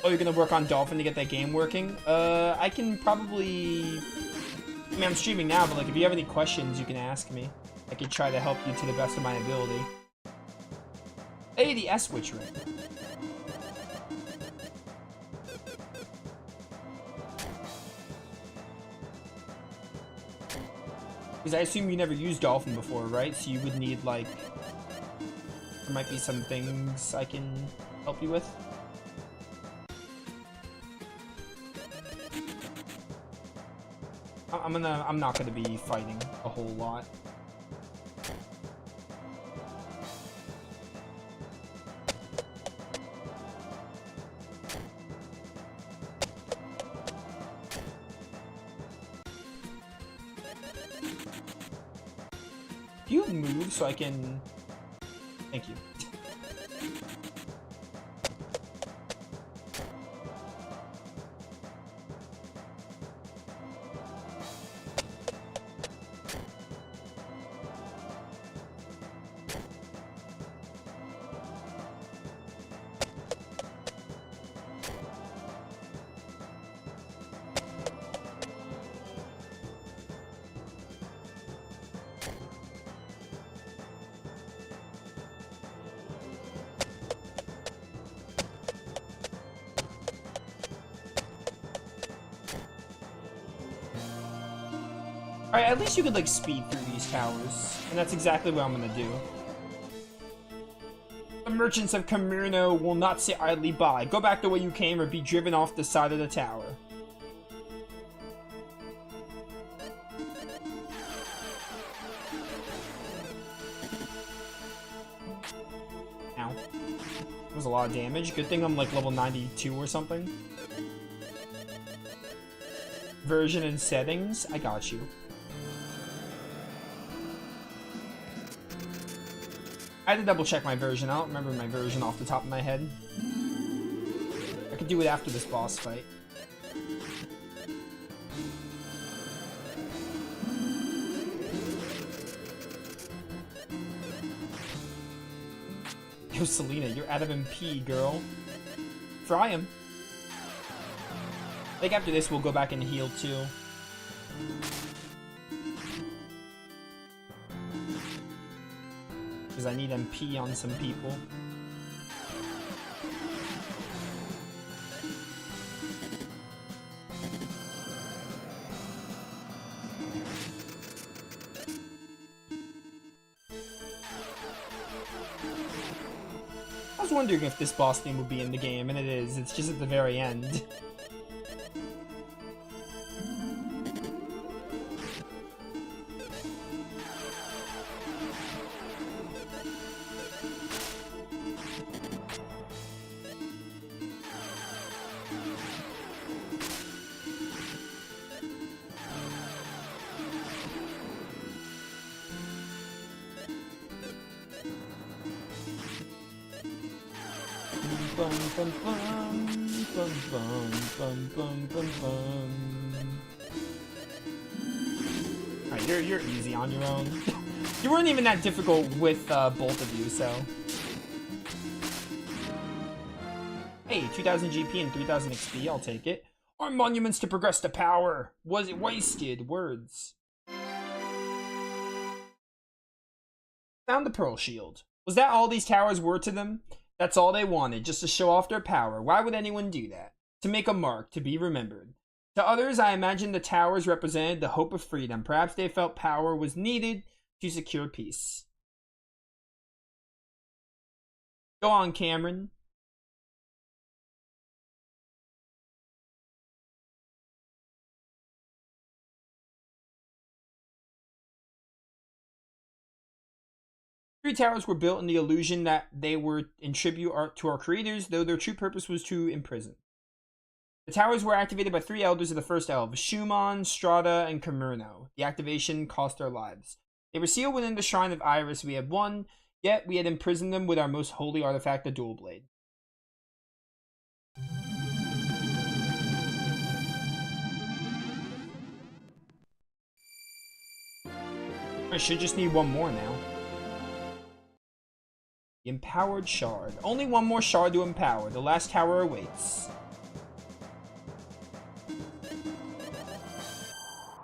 Oh, you're gonna work on Dolphin to get that game working? I can probably I mean, I'm streaming now, but like, if you have any questions, you can ask me. I can try to help you to the best of my ability. Hey, the S-Witch ring. Because I assume you never used Dolphin before, right? So you would need, like... There might be some things I can help you with. I'm not gonna be fighting a whole lot. Do you move so I can... Thank you. Alright, at least you could, like, speed through these towers. And that's exactly what I'm gonna do. The merchants of Camirno will not sit idly by. Go back the way you came or be driven off the side of the tower. Ow. That was a lot of damage. Good thing I'm, like, level 92 or something. Version and settings. I got you. I had to double check my version. I don't remember my version off the top of my head. I could do it after this boss fight. Yo, Selena, you're out of MP, girl. Fry him. I think after this, we'll go back and heal, too. Because I need MP on some people. I was wondering if this boss theme would be in the game, and it is. It's just at the very end. Alright, you're easy on your own. You weren't even that difficult with both of you, so. Hey, 2000 GP and 3000 XP, I'll take it. Our monuments to progress to power. Was it wasted? Words. Found the Pearl Shield. Was that all these towers were to them? That's all they wanted, just to show off their power. Why would anyone do that? To make a mark, to be remembered. To others, I imagine the towers represented the hope of freedom. Perhaps they felt power was needed to secure peace. Go on, Cameron. Three towers were built in the illusion that they were in tribute to our creators, though their true purpose was to imprison. The towers were activated by three elders of the first elves, Schumann, Strata, and Camirno. The activation cost their lives. They were sealed within the Shrine of Iris we had won, yet we had imprisoned them with our most holy artifact, the Dual Blade. I should just need one more now. The Empowered Shard. Only one more shard to empower. The last tower awaits.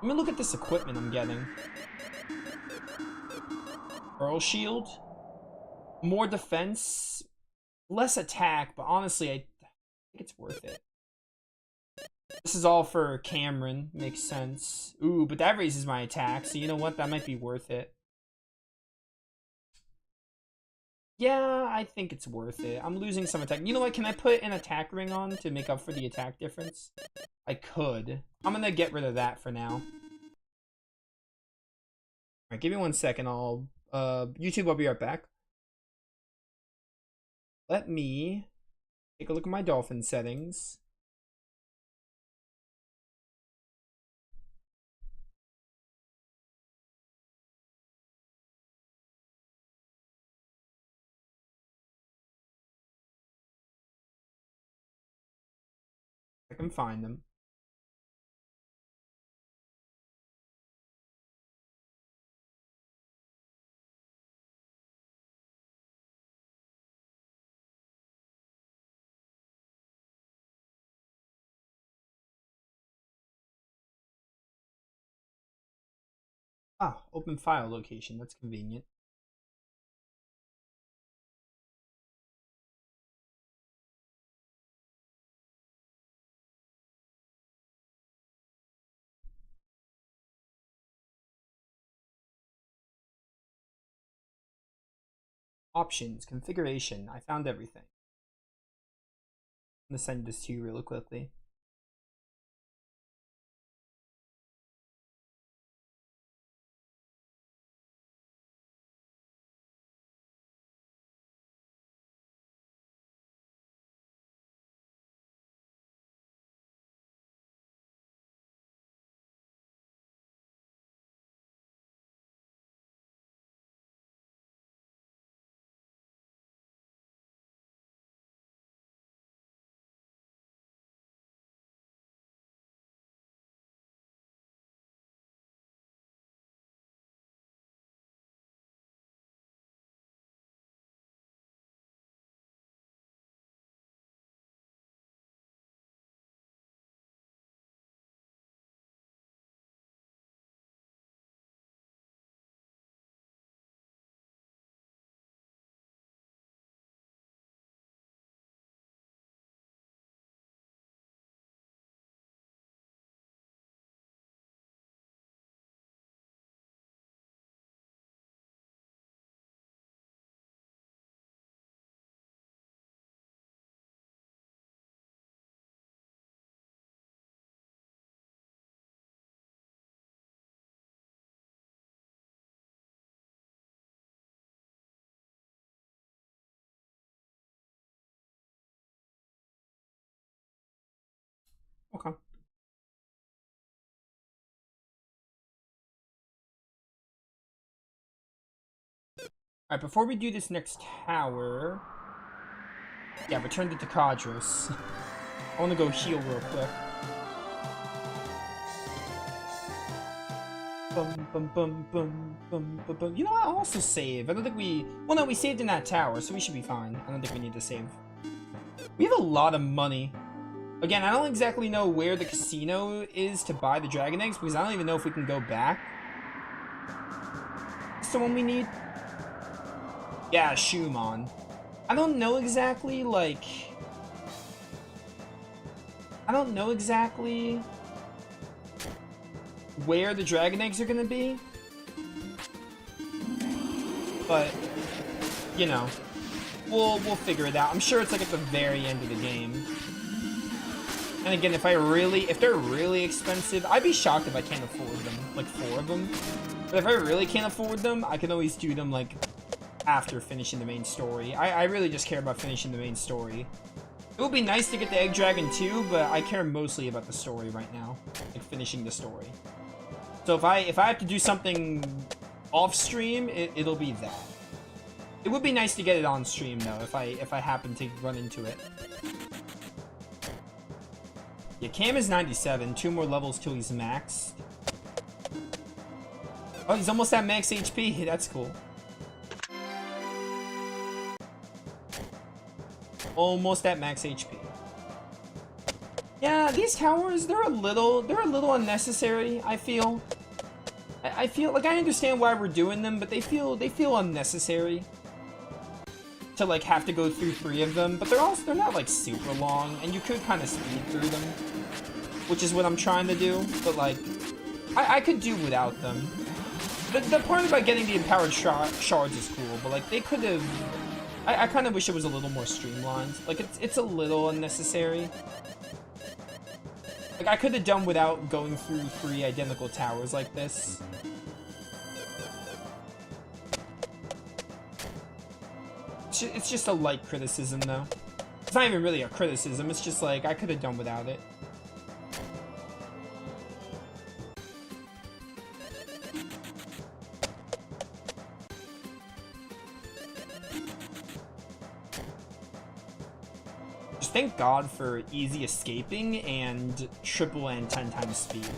Let me look at this equipment I'm getting. Pearl shield. More defense. Less attack, but honestly, I think it's worth it. This is all for Cameron. Makes sense. Ooh, but that raises my attack, so you know what? That might be worth it. Yeah, I think it's worth it. I'm losing some attack. You know what? Can I put an attack ring on to make up for the attack difference? I could. I'm gonna get rid of that for now. Alright, give me 1 second. YouTube, I'll be right back. Let me take a look at my dolphin settings. I can find them. Ah, open file location. That's convenient. Options, configuration. I found everything. I'm gonna send this to you really quickly. Okay. Alright, before we do this next tower... Yeah, return to Takadros. I want to go heal real quick. Bum. You know what? I'll also save. I don't think we... Well, no, we saved in that tower, so we should be fine. I don't think we need to save. We have a lot of money. Again, I don't exactly know where the casino is to buy the dragon eggs, because I don't even know if we can go back. Is the one we need? Yeah, Shumon. I don't know exactly, like... I don't know exactly where the dragon eggs are gonna be. But, you know, we'll figure it out. I'm sure it's like at the very end of the game. And again, if they're really expensive, I'd be shocked if I can't afford them, like 4 of them. But if I really can't afford them, I can always do them like after finishing the main story. I really just care about finishing the main story. It would be nice to get the Egg Dragon too, but I care mostly about the story right now, like finishing the story. So if I have to do something off stream, it'll be that. It would be nice to get it on stream though, if I happen to run into it. Yeah, Cam is 97, 2 more levels till he's maxed. Oh, he's almost at max HP, that's cool. Almost at max HP. Yeah, these towers, they're a little unnecessary, I feel. I feel like I understand why we're doing them, but they feel unnecessary to like have to go through 3 of them, but they're not like super long, and you could kind of speed through them, which is what I'm trying to do, but like I could do without them. The part about getting the empowered shards is cool, but like they could have. I kind of wish it was a little more streamlined. Like it's a little unnecessary. Like I could have done without going through 3 identical towers like this. It's just a light criticism, though. It's not even really a criticism. It's just like I could have done without it. Thank God for easy escaping and triple and 10 times speed.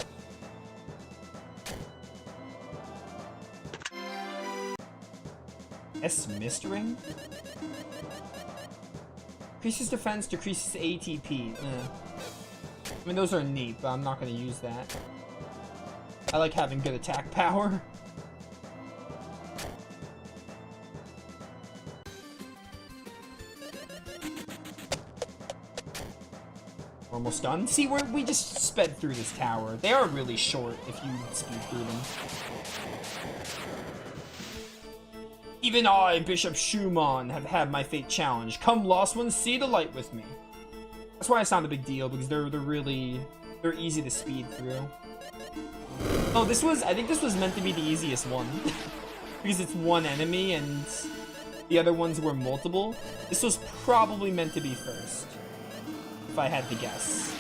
Mist ring? Increases defense, decreases ATP. I mean, those are neat, but I'm not going to use that. I like having good attack power. We're almost done. See, we just sped through this tower. They are really short if you speed through them. Even I, Bishop Schumann, have had my fate challenged. Come, lost ones, see the light with me. That's why it's not a big deal, because they're easy to speed through. Oh, I think this was meant to be the easiest one. Because it's one enemy and the other ones were multiple. This was probably meant to be first, if I had to guess.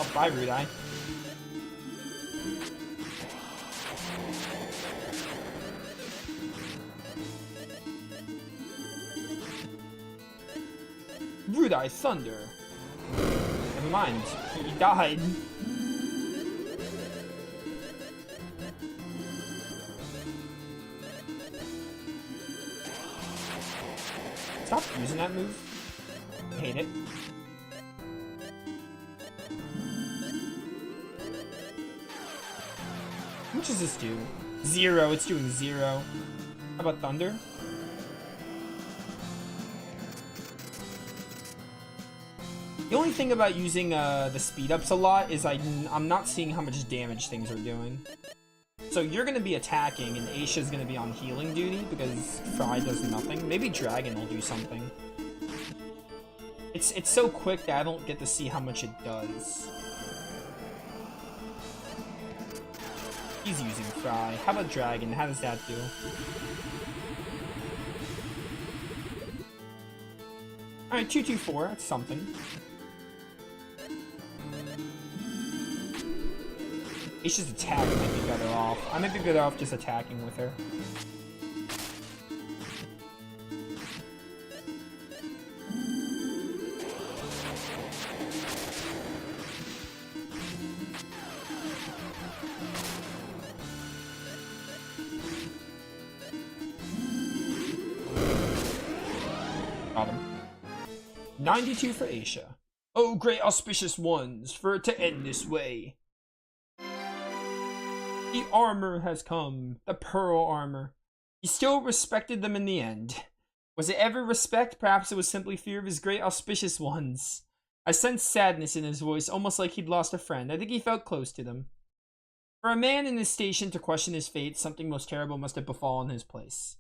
Oh, bye, Rudai. Rudai Thunder. Never mind. He died. Stop using that move. I hate it. How much does this do? 0. It's doing 0. How about Thunder? The only thing about using the speed ups a lot is I'm not seeing how much damage things are doing. So you're going to be attacking and Aisha's going to be on healing duty because Fry does nothing. Maybe Dragon will do something. It's so quick that I don't get to see how much it does. He's using Fry. How about Dragon? How does that do? Alright, 224. That's something. Aisha's attack might be better off. I might be better off just attacking with her. Got him. 92 for Aisha. Oh, great auspicious ones, for it to end this way. The armor has come. The pearl armor. He still respected them in the end. Was it ever respect? Perhaps it was simply fear of his great auspicious ones. I sensed sadness in his voice, almost like he'd lost a friend. I think he felt close to them. For a man in his station to question his fate, something most terrible must have befallen his place.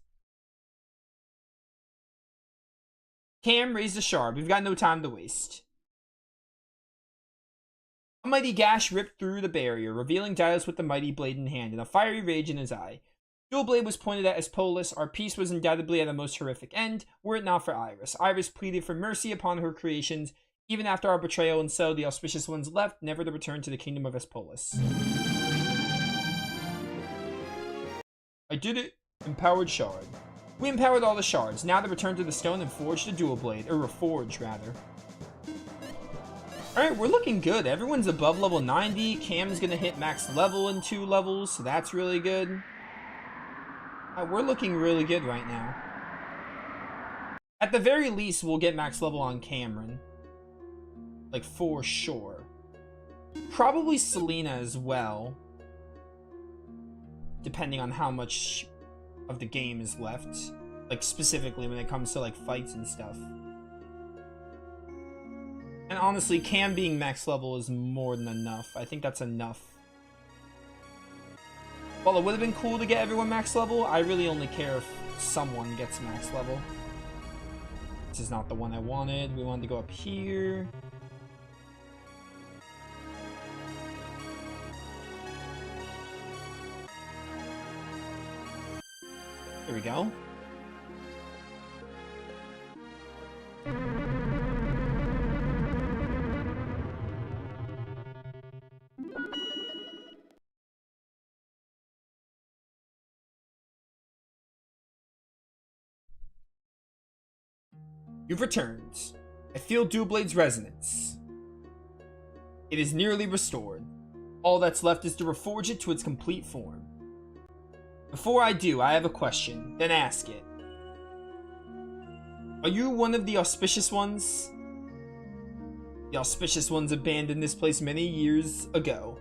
Cam, raise the shard. We've got no time to waste. A mighty gash ripped through the barrier, revealing Dailos with the mighty blade in hand and a fiery rage in his eye. Dual blade was pointed at as Polis. Our peace was undoubtedly at a most horrific end, were it not for Iris. Iris pleaded for mercy upon her creations, even after our betrayal, and so the auspicious ones left, never to return to the kingdom of Espolis. I did it. Empowered shard. We empowered all the shards. Now to return to the stone and forge the dual blade, or reforge rather. Alright, we're looking good. Everyone's above level 90. Cam's gonna hit max level in 2 levels, so that's really good. We're looking really good right now. At the very least, we'll get max level on Cameron. Like, for sure. Probably Selena as well. Depending on how much of the game is left. Like, specifically when it comes to, like, fights and stuff. And honestly, Cam being max level is more than enough. I think that's enough. While it would have been cool to get everyone max level, I really only care if someone gets max level. This is not the one I wanted. We wanted to go up here. There we go. You've returned. I feel Dual Blade's resonance. It is nearly restored. All that's left is to reforge it to its complete form. Before I do, I have a question, then ask it. Are you one of the Auspicious Ones? The Auspicious Ones abandoned this place many years ago.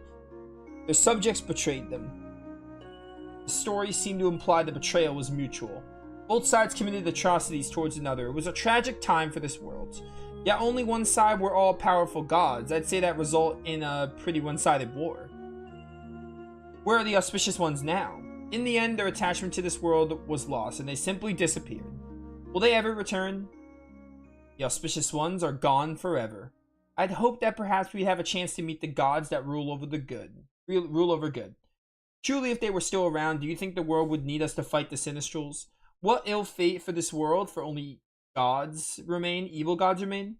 Their subjects betrayed them. The stories seem to imply the betrayal was mutual. Both sides committed atrocities towards another. It was a tragic time for this world. Yet only one side were all-powerful gods. I'd say that result in a pretty one-sided war. Where are the Auspicious Ones now? In the end, their attachment to this world was lost, and they simply disappeared. Will they ever return? The Auspicious Ones are gone forever. I'd hoped that perhaps we'd have a chance to meet the gods that rule over good. Truly, if they were still around, do you think the world would need us to fight the Sinistrals? What ill fate for this world, for only gods remain, evil gods remain?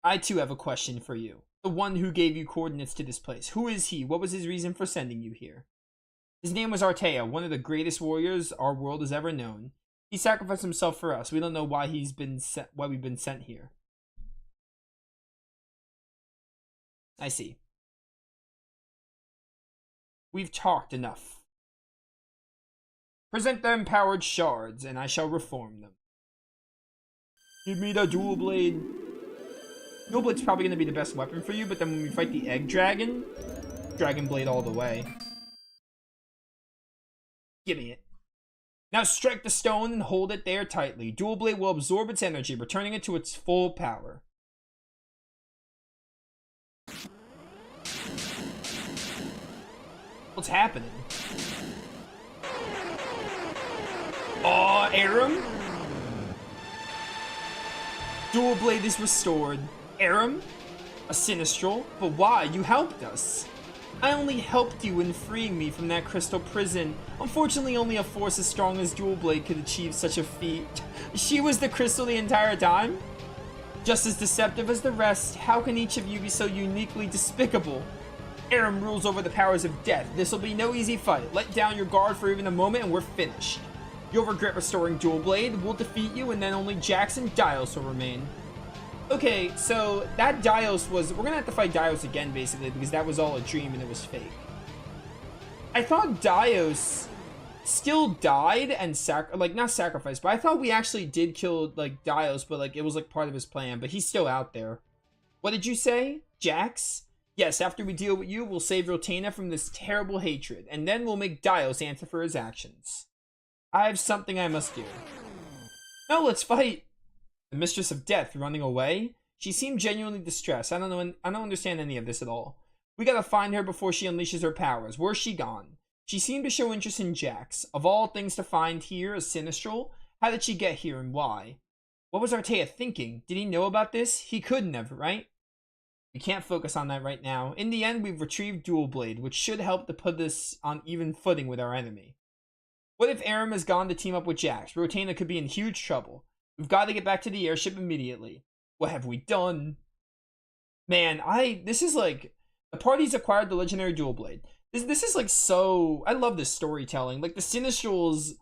I too have a question for you. The one who gave you coordinates to this place. Who is he? What was his reason for sending you here? His name was Artea, one of the greatest warriors our world has ever known. He sacrificed himself for us. We don't know why we've been sent here. I see. We've talked enough. Present the empowered shards, and I shall reform them. Give me the dual blade. Dual blade's probably going to be the best weapon for you, but then when we fight the egg dragon, dragon blade all the way. Give me it. Now strike the stone and hold it there tightly. Dual blade will absorb its energy, returning it to its full power. What's happening? Oh, Aram? Dual blade is restored. Aram? A Sinistral? But why? You helped us. I only helped you in freeing me from that crystal prison. Unfortunately, only a force as strong as Dual Blade could achieve such a feat. She was the crystal the entire time? Just as deceptive as the rest, how can each of you be so uniquely despicable? Aram rules over the powers of death. This will be no easy fight. Let down your guard for even a moment and we're finished. You'll regret restoring Dual Blade. We'll defeat you and then only Jax and Dios will remain. Okay, so that Dios was... We're gonna have to fight Dios again, basically, because that was all a dream and it was fake. I thought Dios still died and not sacrificed, but I thought we actually did kill, like, Dios, but, like, it was, like, part of his plan, but he's still out there. What did you say? Jax? Yes, after we deal with you, we'll save Rotana from this terrible hatred, and then we'll make Dios answer for his actions. I have something I must do. No, let's fight! The Mistress of Death running away? She seemed genuinely distressed. I don't understand any of this at all. We gotta find her before she unleashes her powers. Where's she gone? She seemed to show interest in Jax. Of all things to find here, a Sinistral? How did she get here and why? What was Artea thinking? Did he know about this? He couldn't have, right? We can't focus on that right now. In the end, we've retrieved Dual Blade, which should help to put us on even footing with our enemy. What if Aram has gone to team up with Jax? Rotana could be in huge trouble. We've got to get back to the airship immediately. What have we done? Man, this is like... The party's acquired the legendary Dual Blade. This is like so... I love this storytelling. Like the Sinistrals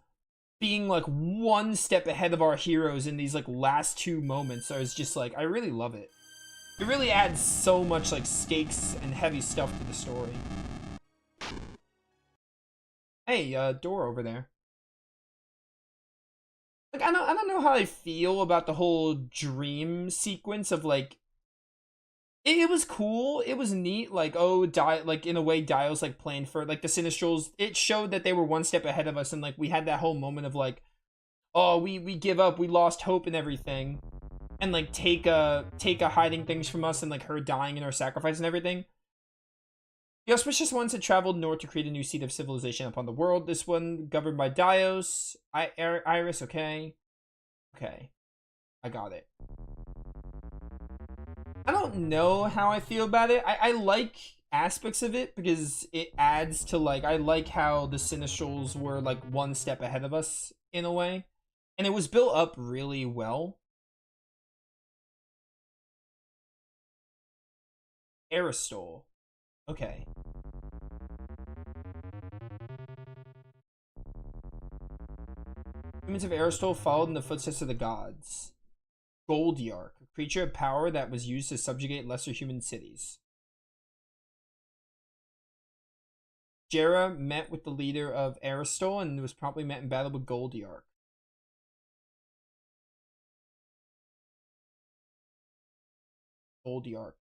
being like one step ahead of our heroes in these like last two moments. So it's just like, I really love it. It really adds so much like stakes and heavy stuff to the story. Hey, door over there. Like, I don't know how I feel about the whole dream sequence of, like, it was cool. It was neat. Like, oh, like, in a way, Dio's, like, planned for, like, the Sinistrals. It showed that they were one step ahead of us, and, like, we had that whole moment of, like, oh, we give up, we lost hope and everything. And, like, Taika hiding things from us and, like, her dying in her sacrifice and everything. The auspicious ones had traveled north to create a new seat of civilization upon the world. This one governed by Dios. Iris, okay. Okay. I got it. I don't know how I feel about it. I like aspects of it because it adds to, like, I like how the Sinistrals were, like, one step ahead of us in a way. And it was built up really well. Aristol. Okay. Humans of Aristol followed in the footsteps of the gods. Goldiark, a creature of power that was used to subjugate lesser human cities. Jera met with the leader of Aristol and was promptly met in battle with Goldiark. Goldiark.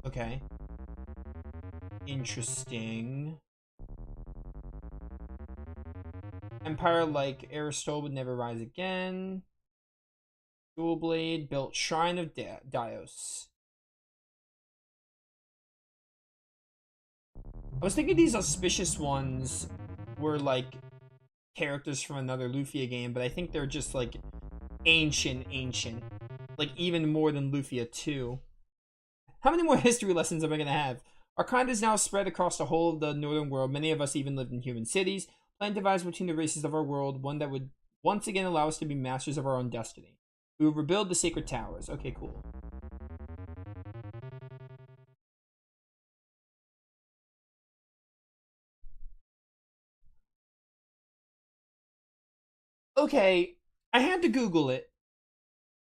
Okay. Interesting. Empire like Aristol would never rise again. Dual Blade built Shrine of Dios. I was thinking these auspicious ones were like characters from another Lufia game, but I think they're just like ancient. Like even more than Lufia 2. How many more history lessons am I going to have? Our kind is now spread across the whole of the northern world. Many of us even lived in human cities. Plan divides between the races of our world, one that would once again allow us to be masters of our own destiny. We will rebuild the sacred towers. Okay, cool. Okay, I had to Google it.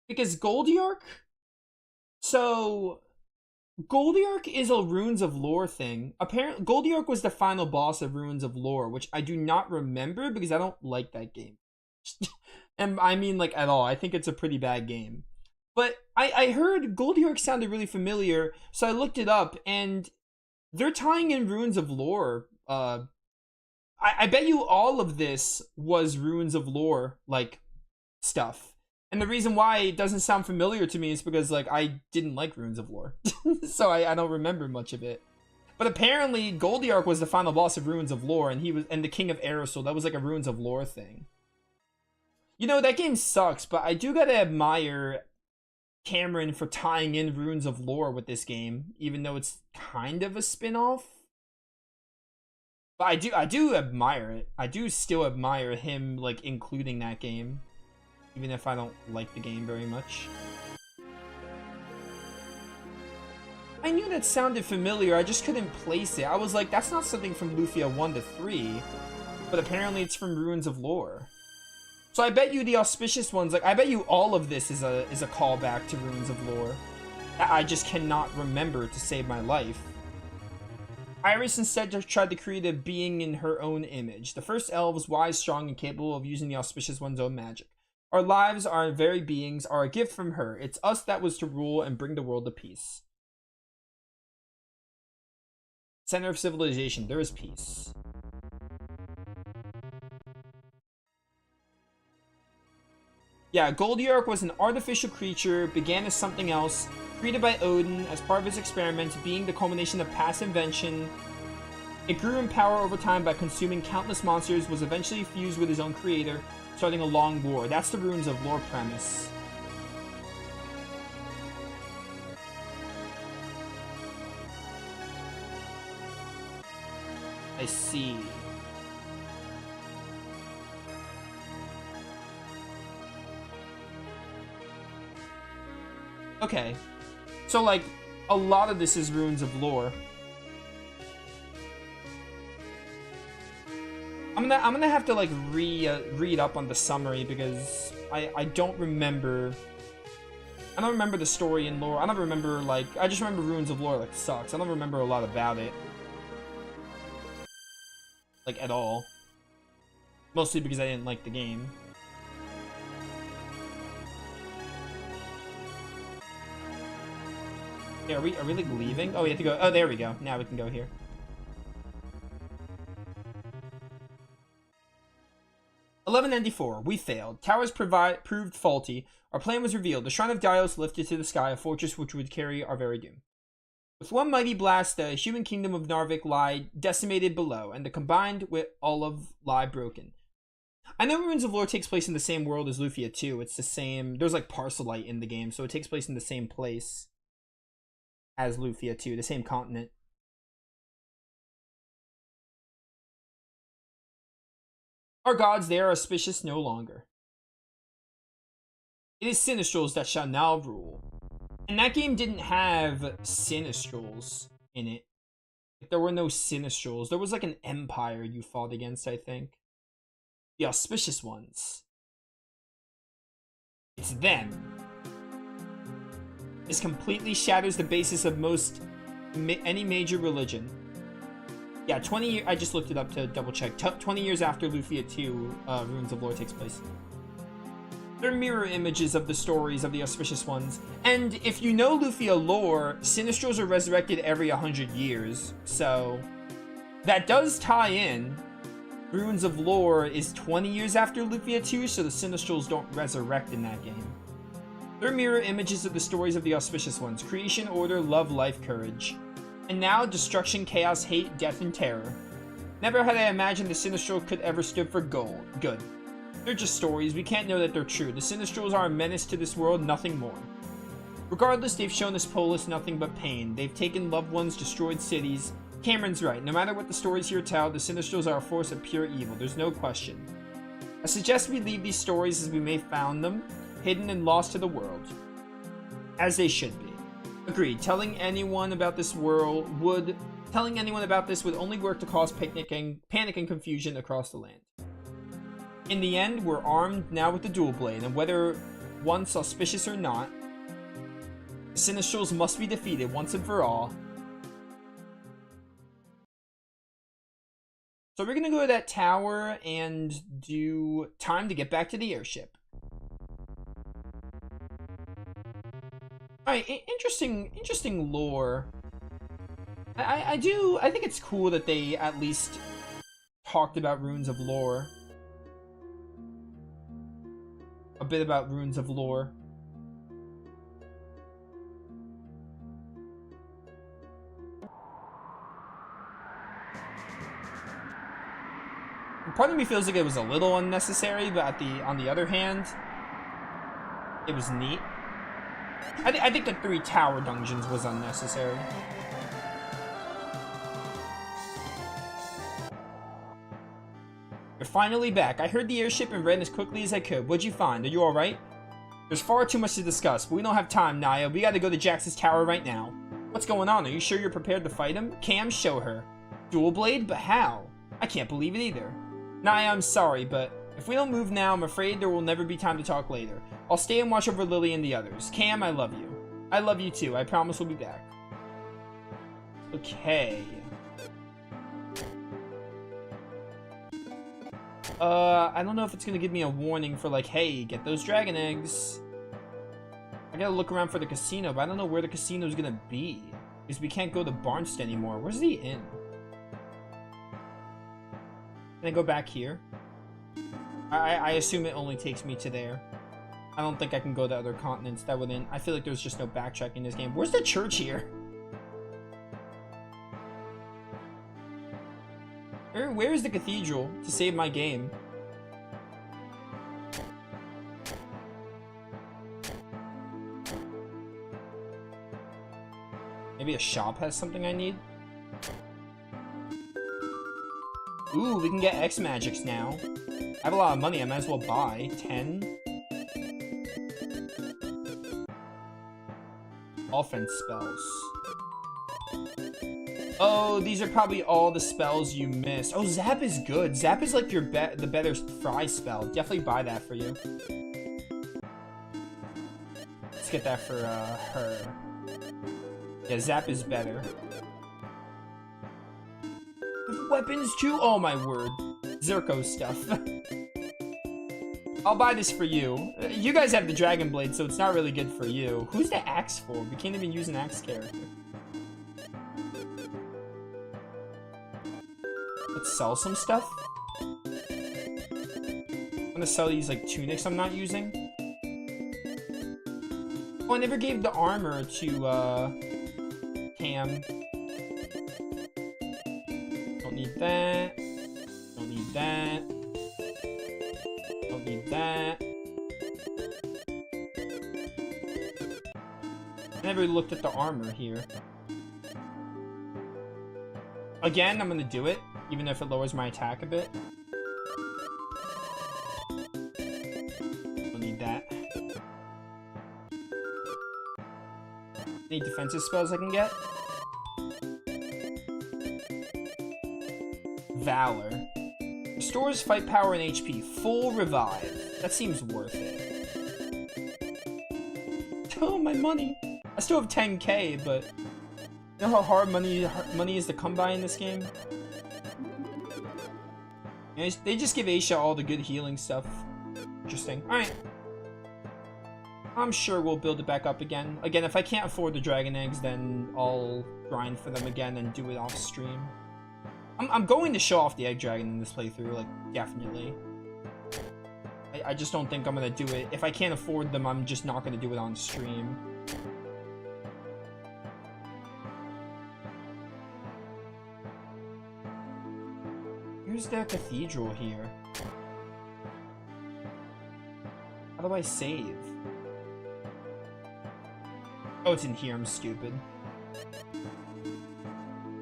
Because Goldiark? So, Goldiark is a Runes of Lore thing. Apparently, Goldiark was the final boss of Runes of Lore, which I do not remember because I don't like that game. And I mean, like, at all. I think it's a pretty bad game. But I heard Goldiark sounded really familiar, so I looked it up, and they're tying in Runes of Lore. I bet you all of this was Runes of Lore, like, stuff. And the reason why it doesn't sound familiar to me is because, like, I didn't like Runes of Lore. So I don't remember much of it. But apparently, Goldiark was the final boss of Runes of Lore, and he was the King of Aerosol. That was like a Runes of Lore thing. You know, that game sucks, but I do gotta admire Cameron for tying in Runes of Lore with this game, even though it's kind of a spin-off. But I do admire it. I do still admire him, like, including that game, even if I don't like the game very much. I knew that sounded familiar, I just couldn't place it. I was like, that's not something from Lufia 1 to 3, but apparently it's from Runes of Lore. So I bet you the auspicious ones, like, I bet you all of this is a callback to Runes of Lore. I just cannot remember to save my life. Iris instead tried to create a being in her own image. The first elves, wise, strong, and capable of using the auspicious one's own magic. Our lives, our very beings, are a gift from her. It's us that was to rule and bring the world to peace. Center of civilization, there is peace. Yeah, Goldiark was an artificial creature, began as something else, created by Odin as part of his experiments, being the culmination of past invention. It grew in power over time by consuming countless monsters, was eventually fused with his own creator, starting a long war. That's the Runes of Lore premise. I see. Okay. So, like, a lot of this is Runes of Lore. I'm gonna have to, like, read up on the summary because I don't remember. I don't remember the story in lore. I don't remember, like, I just remember Runes of Lore, like, sucks. I don't remember a lot about it. Like, at all. Mostly because I didn't like the game. Yeah, are we like leaving? Oh, we have to go. Oh, there we go. Now we can go here. $11.94. We failed. Towers proved faulty. Our plan was revealed. The Shrine of Dios lifted to the sky, a fortress which would carry our very doom. With one mighty blast, the human kingdom of Narvik lie decimated below, and the combined with Olive lie broken. I know Ruins of Lore takes place in the same world as Lufia too. It's the same. There's like Parcelite in the game, so it takes place in the same place as Lufia too, the same continent. Our gods, they are auspicious no longer. It is Sinistrals that shall now rule. And that game didn't have Sinistrals in it. Like, there were no Sinistrals. There was like an empire you fought against, I think. The auspicious ones. It's them. This completely shatters the basis of any major religion. Yeah, 20 years. I just looked it up to double check. 20 years after Lufia 2, Ruins of Lore takes place. They're mirror images of the stories of the auspicious ones. And if you know Lufia lore, Sinistrals are resurrected every 100 years. So that does tie in. Ruins of Lore is 20 years after Lufia 2, so the Sinistrals don't resurrect in that game. They're mirror images of the stories of the auspicious ones. Creation, order, love, life, courage. And now, destruction, chaos, hate, death, and terror. Never had I imagined the Sinistral could ever stood for good. They're just stories. We can't know that they're true. The Sinistrals are a menace to this world, nothing more. Regardless, they've shown this polis nothing but pain. They've taken loved ones, destroyed cities. Cameron's right. No matter what the stories here tell, the Sinistrals are a force of pure evil. There's no question. I suggest we leave these stories as we may found them, hidden and lost to the world. As they should be. Agreed. Telling anyone about this would only work to cause panic and confusion across the land. In the end, we're armed now with the dual blade, and whether once auspicious or not, the Sinistrals must be defeated once and for all. So we're gonna go to that tower and do time to get back to the airship. Alright, interesting lore. I think it's cool that they at least talked about Ruins of Lore. A bit about Ruins of Lore. Part of me feels like it was a little unnecessary, but on the other hand, it was neat. I think the 3 tower dungeons was unnecessary. You're finally back. I heard the airship and ran as quickly as I could. What'd you find? Are you alright? There's far too much to discuss, but we don't have time, Naya. We gotta go to Jax's tower right now. What's going on? Are you sure you're prepared to fight him? Cam, show her. Dual blade? But how? I can't believe it either. Naya, I'm sorry, but if we don't move now, I'm afraid there will never be time to talk later. I'll stay and watch over Lily and the others. Cam, I love you. I love you too. I promise we'll be back. Okay. I don't know if it's gonna give me a warning for like, hey, get those dragon eggs. I gotta look around for the casino, but I don't know where the casino's gonna be. Because we can't go to Barnstead anymore. Where's the inn? Can I go back here? I assume it only takes me to there. I don't think I can go to other continents. That wouldn't. I feel like there's just no backtracking in this game. Where's the church here? Where is the cathedral to save my game? Maybe a shop has something I need? Ooh, we can get X magics now. I have a lot of money, I might as well buy 10 offense spells. Oh, these are probably all the spells you missed. Oh, Zap is good. Zap is like your the better fry spell. Definitely buy that for you. Let's get that for her. Yeah, Zap is better. Weapons too? Oh my word. Zirko stuff. I'll buy this for you. You guys have the Dragon Blade, so it's not really good for you. Who's the axe for? We can't even use an axe character. Let's sell some stuff. I'm gonna sell these like tunics I'm not using. Oh, I never gave the armor to Cam. Don't need that. Don't need that. Don't need that. I never looked at the armor here. Again, I'm gonna do it, even if it lowers my attack a bit. Don't need that. Any defensive spells I can get? Valor. Restores fight power and HP. Full revive. That seems worth it. Oh, my money. I still have 10k, but you know how hard money is to come by in this game? And they just give Aisha all the good healing stuff. Interesting. Alright. I'm sure we'll build it back up again. Again, if I can't afford the dragon eggs, then I'll grind for them again and do it off stream. I'm going to show off the egg dragon in this playthrough, like, definitely. I just don't think I'm gonna do it. If I can't afford them, I'm just not gonna do it on stream. Here's the cathedral here. How do I save? Oh, it's in here. I'm stupid.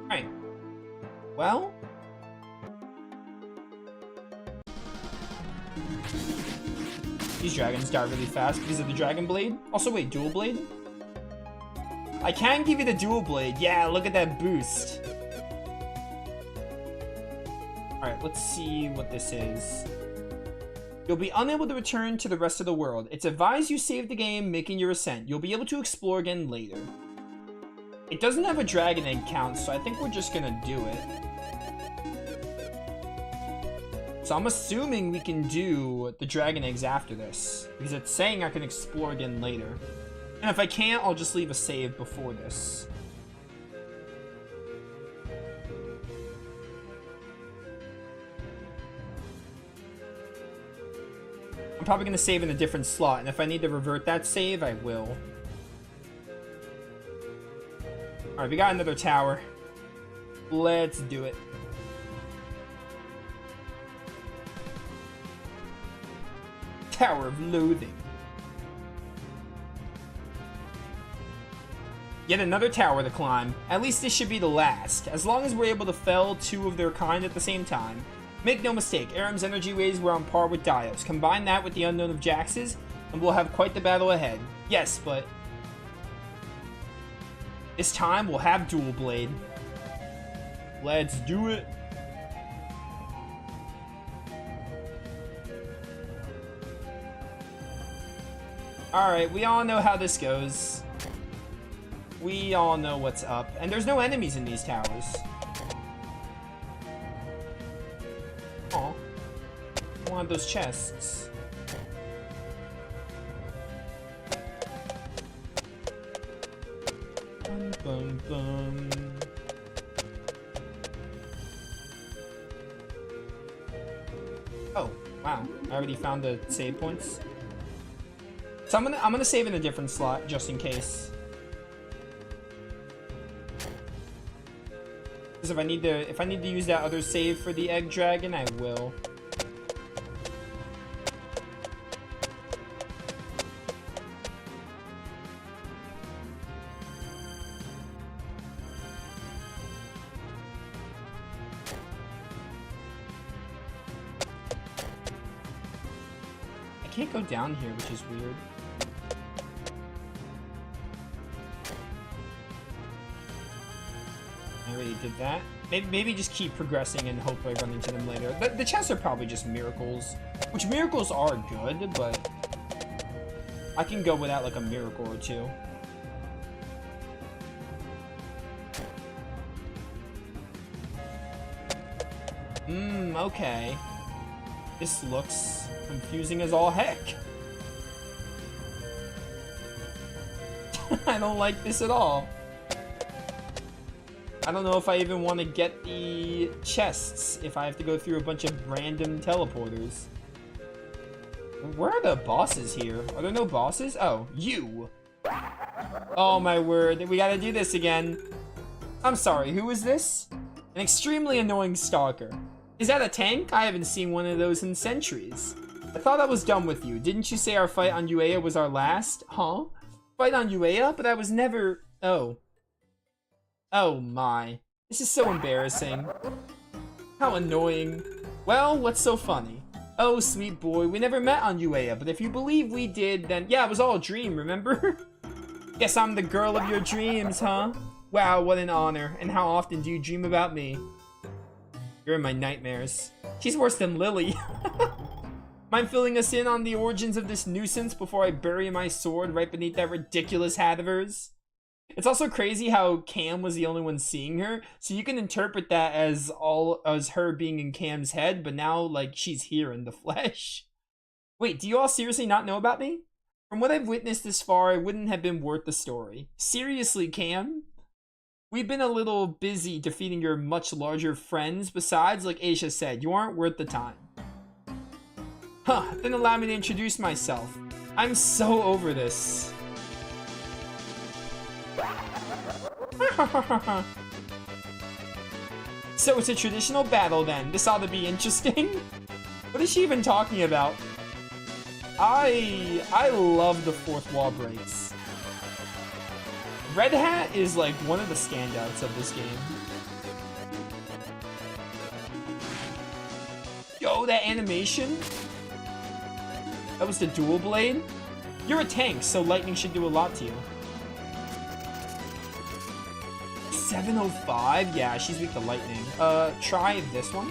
Alright. Well? These dragons die really fast because of the dragon blade. Also, wait, dual blade? I can give you the dual blade. Yeah, look at that boost. Alright, let's see what this is. You'll be unable to return to the rest of the world. It's advised you save the game, making your ascent. You'll be able to explore again later. It doesn't have a dragon egg count, so I think we're just gonna do it. So I'm assuming we can do the dragon eggs after this, because it's saying I can explore again later. And if I can't, I'll just leave a save before this. I'm probably going to save in a different slot, and if I need to revert that save, I will. Alright, we got another tower. Let's do it. Tower of Loathing. Yet another tower to climb. At least this should be the last. As long as we're able to fell two of their kind at the same time. Make no mistake, Aram's energy waves were on par with Dio's. Combine that with the unknown of Jax's, and we'll have quite the battle ahead. Yes, but this time we'll have dual blade. Let's do it. Alright, we all know how this goes. We all know what's up. And there's no enemies in these towers. Aw. I want those chests. Bum, bum, bum. Oh, wow. I already found the save points. So I'm gonna save in a different slot just in case. Because if I need to use that other save for the egg dragon, I will. I can't go down here, which is weird. I already did that. Maybe just keep progressing and hope I run into them later. The chests are probably just miracles. Which miracles are good, but I can go without like a miracle or two. Okay. This looks confusing as all heck. I don't like this at all. I don't know if I even want to get the chests if I have to go through a bunch of random teleporters. Where are the bosses here? Are there no bosses? Oh, you. Oh my word, we gotta do this again. I'm sorry, who is this? An extremely annoying stalker. Is that a tank? I haven't seen one of those in centuries. I thought I was done with you. Didn't you say our fight on Uea was our last? Huh? Fight on Uea? But I was never... Oh. Oh my. This is so embarrassing. How annoying. Well, what's so funny? Oh, sweet boy, we never met on Uea, but if you believe we did, then... Yeah, it was all a dream, remember? Guess I'm the girl of your dreams, huh? Wow, what an honor. And how often do you dream about me? You're in my nightmares. She's worse than Lily. Mind filling us in on the origins of this nuisance before I bury my sword right beneath that ridiculous hat of hers? It's also crazy how Cam was the only one seeing her, so you can interpret that as her being in Cam's head, but now, like, she's here in the flesh. Wait, do you all seriously not know about me? From what I've witnessed this far, it wouldn't have been worth the story. Seriously, Cam? We've been a little busy defeating your much larger friends. Besides, like Aisha said, you aren't worth the time. Huh, then allow me to introduce myself. I'm so over this. So it's a traditional battle then. This ought to be interesting. What is she even talking about? I love the fourth wall breaks. Red Hat is like one of the standouts of this game. Yo, that animation? That was the dual blade? You're a tank, so lightning should do a lot to you. 705? Yeah, she's weak to lightning. Try this one.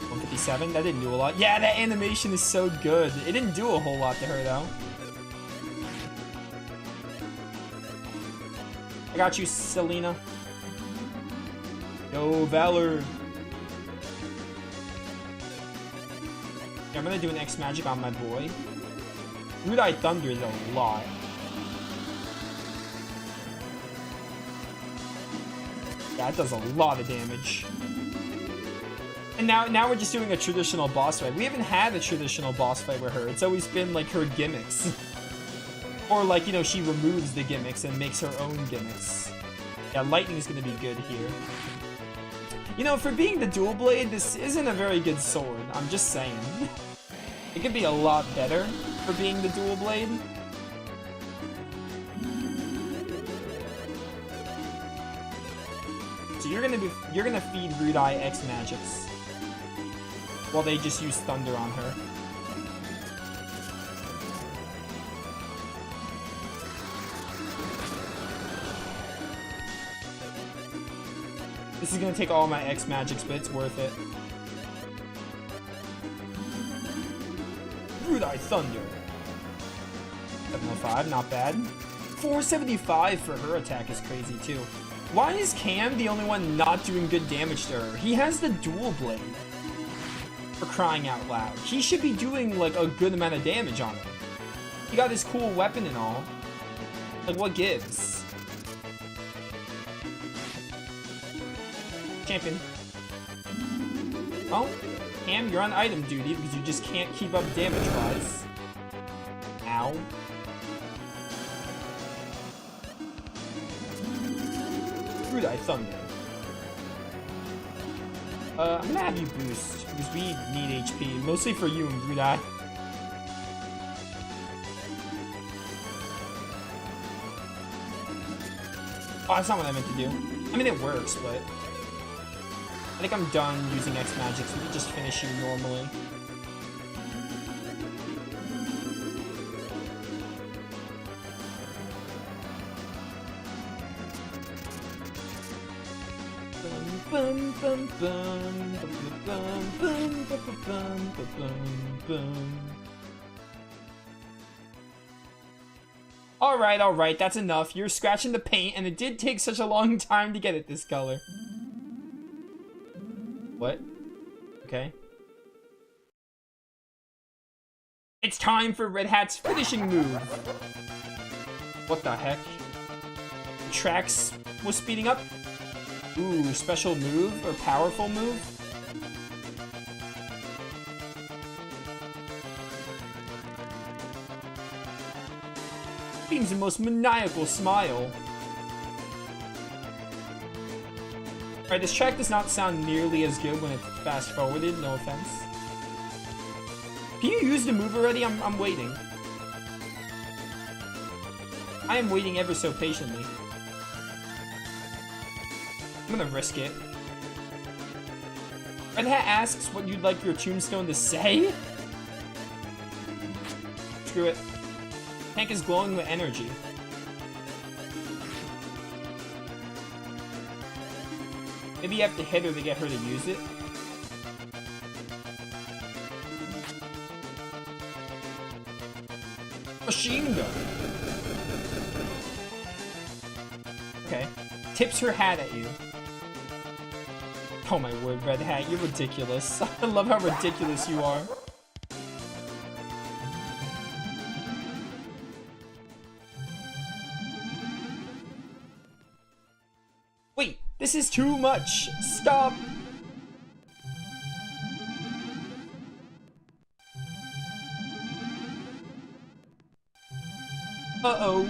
157? That didn't do a lot. Yeah, that animation is so good. It didn't do a whole lot to her, though. I got you, Selena. Yo, Valor. Yeah, I'm gonna do an X magic on my boy. Rude Eye Thunder is a lot. Yeah, it does a lot of damage. And now we're just doing a traditional boss fight. We haven't had a traditional boss fight with her. It's always been like her gimmicks. Or like, you know, she removes the gimmicks and makes her own gimmicks. Yeah, lightning's gonna be good here. You know, for being the dual blade, this isn't a very good sword. I'm just saying. It could be a lot better for being the dual blade. So you're gonna feed Rude Eye X magics while they just use thunder on her. This is gonna take all my X magics, but it's worth it. Rude Eye Thunder. 705, not bad. 475 for her attack is crazy too. Why is Cam the only one not doing good damage to her? He has the dual blade. For crying out loud. He should be doing like a good amount of damage on her. He got his cool weapon and all. Like, what gives? Champion. Oh, Cam, you're on item duty because you just can't keep up damage-wise. Ow. Rude Eye Thunder. I'm gonna have you boost because we need HP, mostly for you and Rude Eye. Oh, that's not what I meant to do. I mean, it works, but I think I'm done using X magic, so we can just finish you normally. Alright, that's enough. You're scratching the paint, and it did take such a long time to get it this color. What? Okay. It's time for Red Hat's finishing move. What the heck? The tracks was speeding up? Ooh, special move or powerful move? Beam's the most maniacal smile. Alright, this track does not sound nearly as good when it's fast forwarded, no offense. Can you use the move already? I'm waiting. I am waiting ever so patiently. I'm gonna risk it. Red Hat asks what you'd like your tombstone to say? Screw it. Tank is glowing with energy. Maybe you have to hit her to get her to use it. Machine gun. Okay. Tips her hat at you. Oh my word, Red Hat, you're ridiculous. I love how ridiculous you are. Wait, this is too much. Stop. Uh-oh.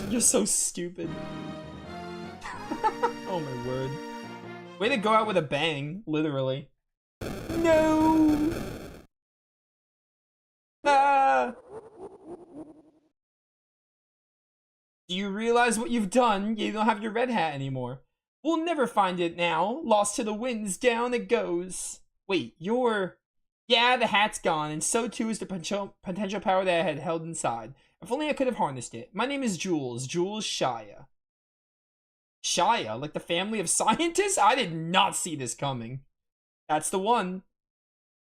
You're so stupid. Oh my word. Way to go out with a bang, literally. No! Ah! Do you realize what you've done? You don't have your red hat anymore. We'll never find it now. Lost to the winds, down it goes. Wait, you're... Yeah, the hat's gone, and so too is the potential power that I had held inside. If only I could have harnessed it. My name is Jules Shia. Shia? Like the family of scientists? I did not see this coming. That's the one.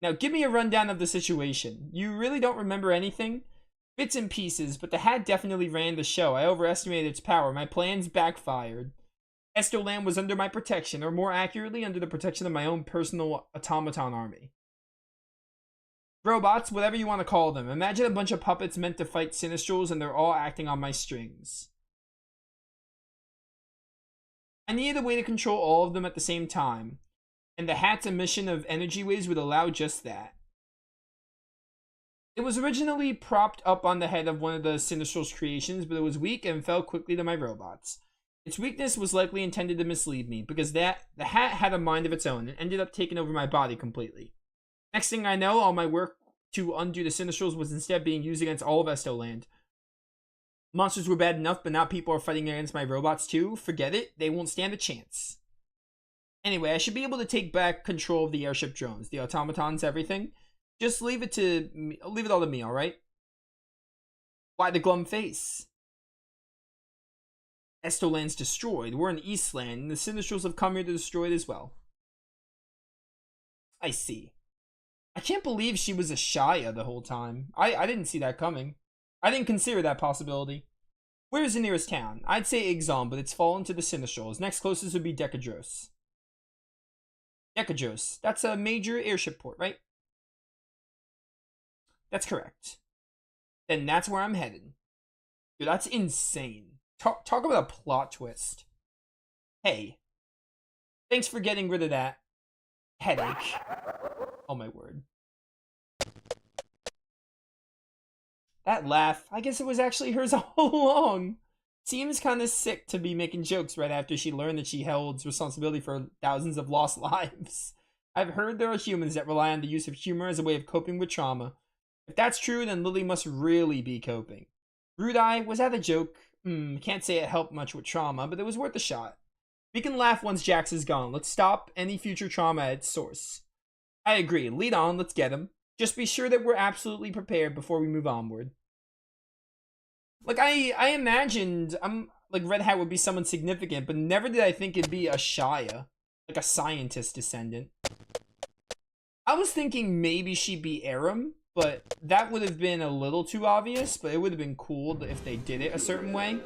Now give me a rundown of the situation. You really don't remember anything? Bits and pieces, but the hat definitely ran the show. I overestimated its power. My plans backfired. Estoland was under my protection, or more accurately, under the protection of my own personal automaton army. Robots, whatever you want to call them. Imagine a bunch of puppets meant to fight Sinistrals and they're all acting on my strings. I needed a way to control all of them at the same time, and the hat's emission of energy waves would allow just that. It was originally propped up on the head of one of the Sinistral's creations, but it was weak and fell quickly to my robots. Its weakness was likely intended to mislead me, because the hat had a mind of its own and ended up taking over my body completely. Next thing I know, all my work to undo the Sinistrals was instead being used against all of Estoland. Monsters were bad enough, but now people are fighting against my robots too. Forget it, they won't stand a chance. Anyway, I should be able to take back control of the airship drones, the automatons, everything. Just leave it all to me, alright? Why the glum face? Estoland's destroyed. We're in Eastland, and the Sinistrals have come here to destroy it as well. I see. I can't believe she was a Shia the whole time. I didn't see that coming. I didn't consider that possibility. Where's the nearest town? I'd say Ixon, but it's fallen to the Sinistrals. Next closest would be Decadros. Decadros. That's a major airship port, right? That's correct. Then that's where I'm headed. Dude, that's insane. Talk about a plot twist. Hey. Thanks for getting rid of that headache. Oh my word. That laugh, I guess it was actually hers all along. Seems kind of sick to be making jokes right after she learned that she holds responsibility for thousands of lost lives. I've heard there are humans that rely on the use of humor as a way of coping with trauma. If that's true, then Lily must really be coping. Rude Eye, was that a joke? Can't say it helped much with trauma, but it was worth a shot. We can laugh once Jax is gone. Let's stop any future trauma at its source. I agree. Lead on, let's get him. Just be sure that we're absolutely prepared before we move onward. Like, I imagined, like, Red Hat would be someone significant, but never did I think it'd be a Shia. Like a scientist descendant. I was thinking maybe she'd be Aram, but that would have been a little too obvious, but it would have been cool if they did it a certain way.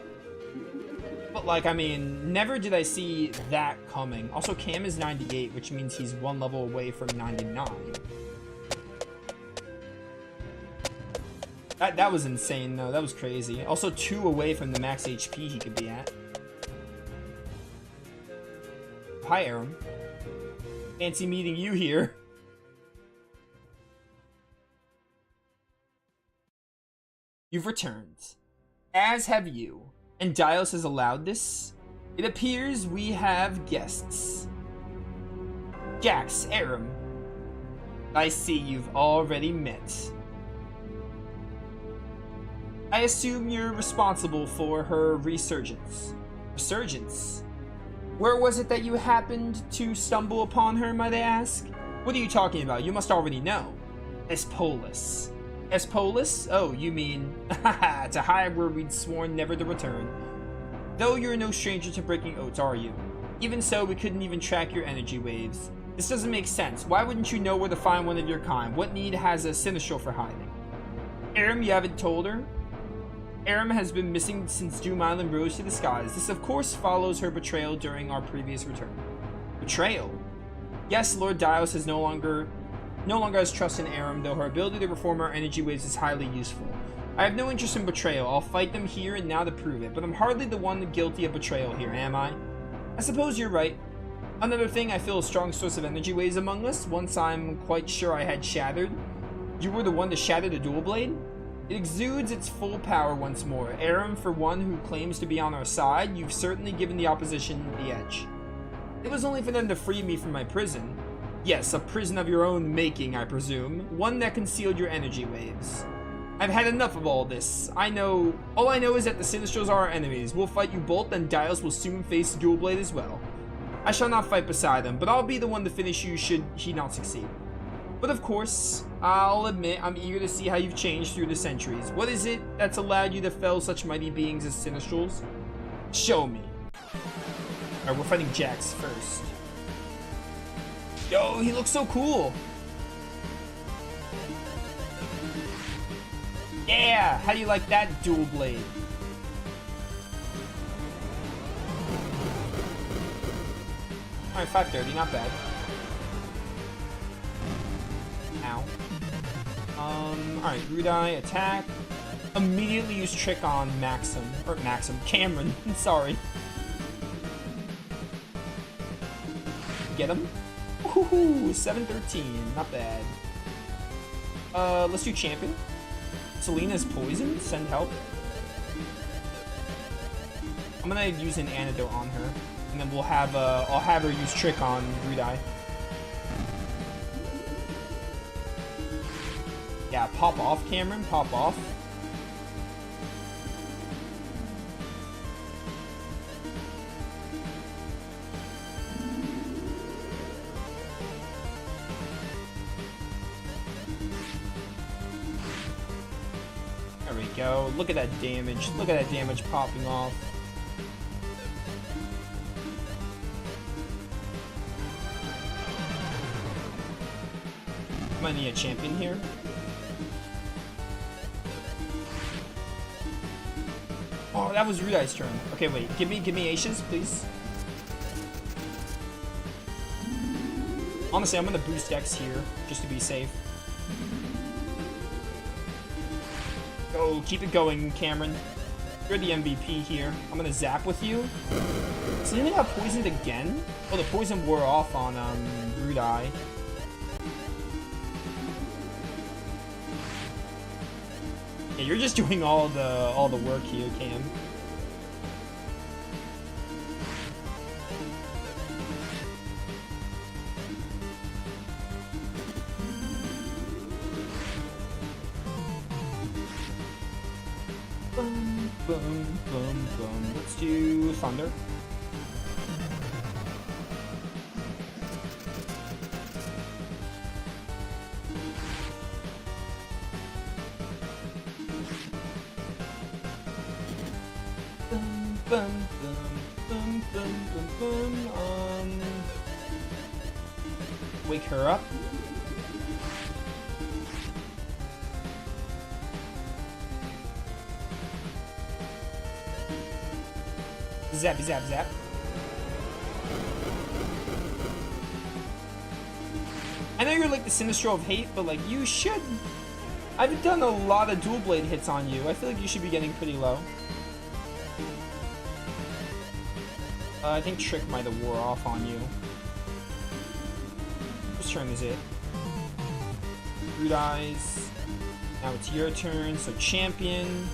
But, like, I mean, never did I see that coming. Also, Cam is 98, which means he's one level away from 99. That was insane, though. That was crazy. Also, 2 away from the max HP he could be at. Hi, Aram. Fancy meeting you here. You've returned. As have you. And Dios has allowed this? It appears we have guests. Jax, Aram. I see you've already met. I assume you're responsible for her resurgence. Resurgence? Where was it that you happened to stumble upon her, might I ask? What are you talking about? You must already know. Espolis. Espolis? Oh, you mean... Haha, to hide where we'd sworn never to return. Though you're no stranger to breaking oaths, are you? Even so, we couldn't even track your energy waves. This doesn't make sense. Why wouldn't you know where to find one of your kind? What need has a Sinistral for hiding? Aram, you haven't told her? Aram has been missing since Doom Island rose to the skies. This, of course, follows her betrayal during our previous return. Betrayal? Yes, Lord Dios has no longer has trust in Aram, though her ability to reform our energy waves is highly useful. I have no interest in betrayal. I'll fight them here and now to prove it, but I'm hardly the one guilty of betrayal here, am I? I suppose you're right. Another thing, I feel a strong source of energy waves among us. Once I'm quite sure I had shattered. You were the one to shatter the dual blade? It exudes its full power once more. Aram, for one who claims to be on our side, you've certainly given the opposition the edge. It was only for them to free me from my prison. Yes, a prison of your own making, I presume. One that concealed your energy waves. I've had enough of all this. All I know is that the Sinistrals are our enemies. We'll fight you both, and Dios will soon face Dual Blade as well. I shall not fight beside him, but I'll be the one to finish you should he not succeed. But of course, I'll admit I'm eager to see how you've changed through the centuries. What is it that's allowed you to fell such mighty beings as Sinistrals? Show me. Alright, we're fighting Jax first. Yo, he looks so cool! Yeah! How do you like that dual blade? Alright, 530, not bad. Ow. Alright, Rudai, attack. Immediately use Trick on Cameron, sorry. Get him? Woohoo! 713, not bad. Let's do Champion. Selena's poisoned, send help. I'm gonna use an antidote on her, and then we'll have I'll have her use Trick on Rudai. Yeah, pop off, Cameron, pop off. There we go. Look at that damage. Look at that damage popping off. Might need a champion here. Oh, that was Rudai's turn. Okay, wait. Give me Ashes, please. Honestly, I'm gonna boost Dex here, just to be safe. Go, keep it going, Cameron. You're the MVP here. I'm gonna zap with you. Selena got poisoned again? Oh, the poison wore off on, Rudai. Yeah, you're just doing all the work here, Cam. Boom, boom, boom, boom. Let's do Thunder. Boom, boom, boom, boom, boom, boom. Wake her up. Zappy zap zap. I know you're like the Sinistral of Hate, but like you should... I've done a lot of dual blade hits on you. I feel like you should be getting pretty low. I think Trick might have wore off on you. Whose turn is it? Root Eyes. Now it's your turn, so Champion.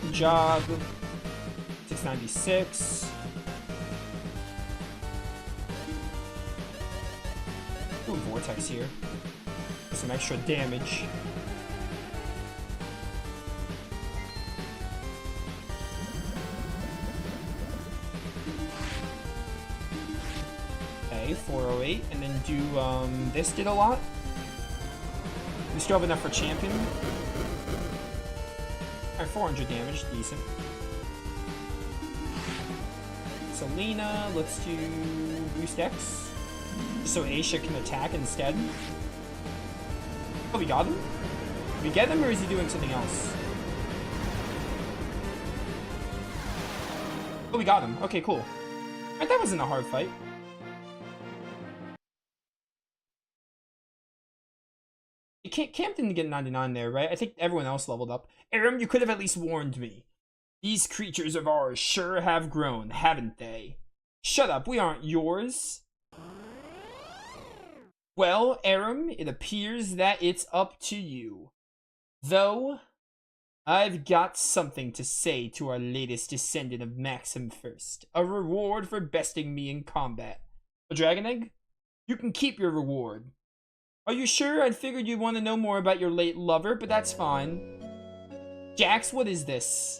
Good job. 696. Ooh, Vortex here. Some extra damage. Okay, 408, and then do this did a lot. We still have enough for Champion. Alright, 400 damage, decent. Selena, let's do Boost X. So Aisha can attack instead. Oh, we got him? Did we get him, or is he doing something else? Oh, we got him. Okay, cool. Alright, that wasn't a hard fight. Camp didn't get 99 there, right? I think everyone else leveled up. Aram, you could have at least warned me. These creatures of ours sure have grown, haven't they? Shut up, we aren't yours. Well, Aram, it appears that it's up to you. Though, I've got something to say to our latest descendant of Maxim first. A reward for besting me in combat. A dragon egg? You can keep your reward. Are you sure? I'd figured you'd want to know more about your late lover, but that's fine. Jax, what is this?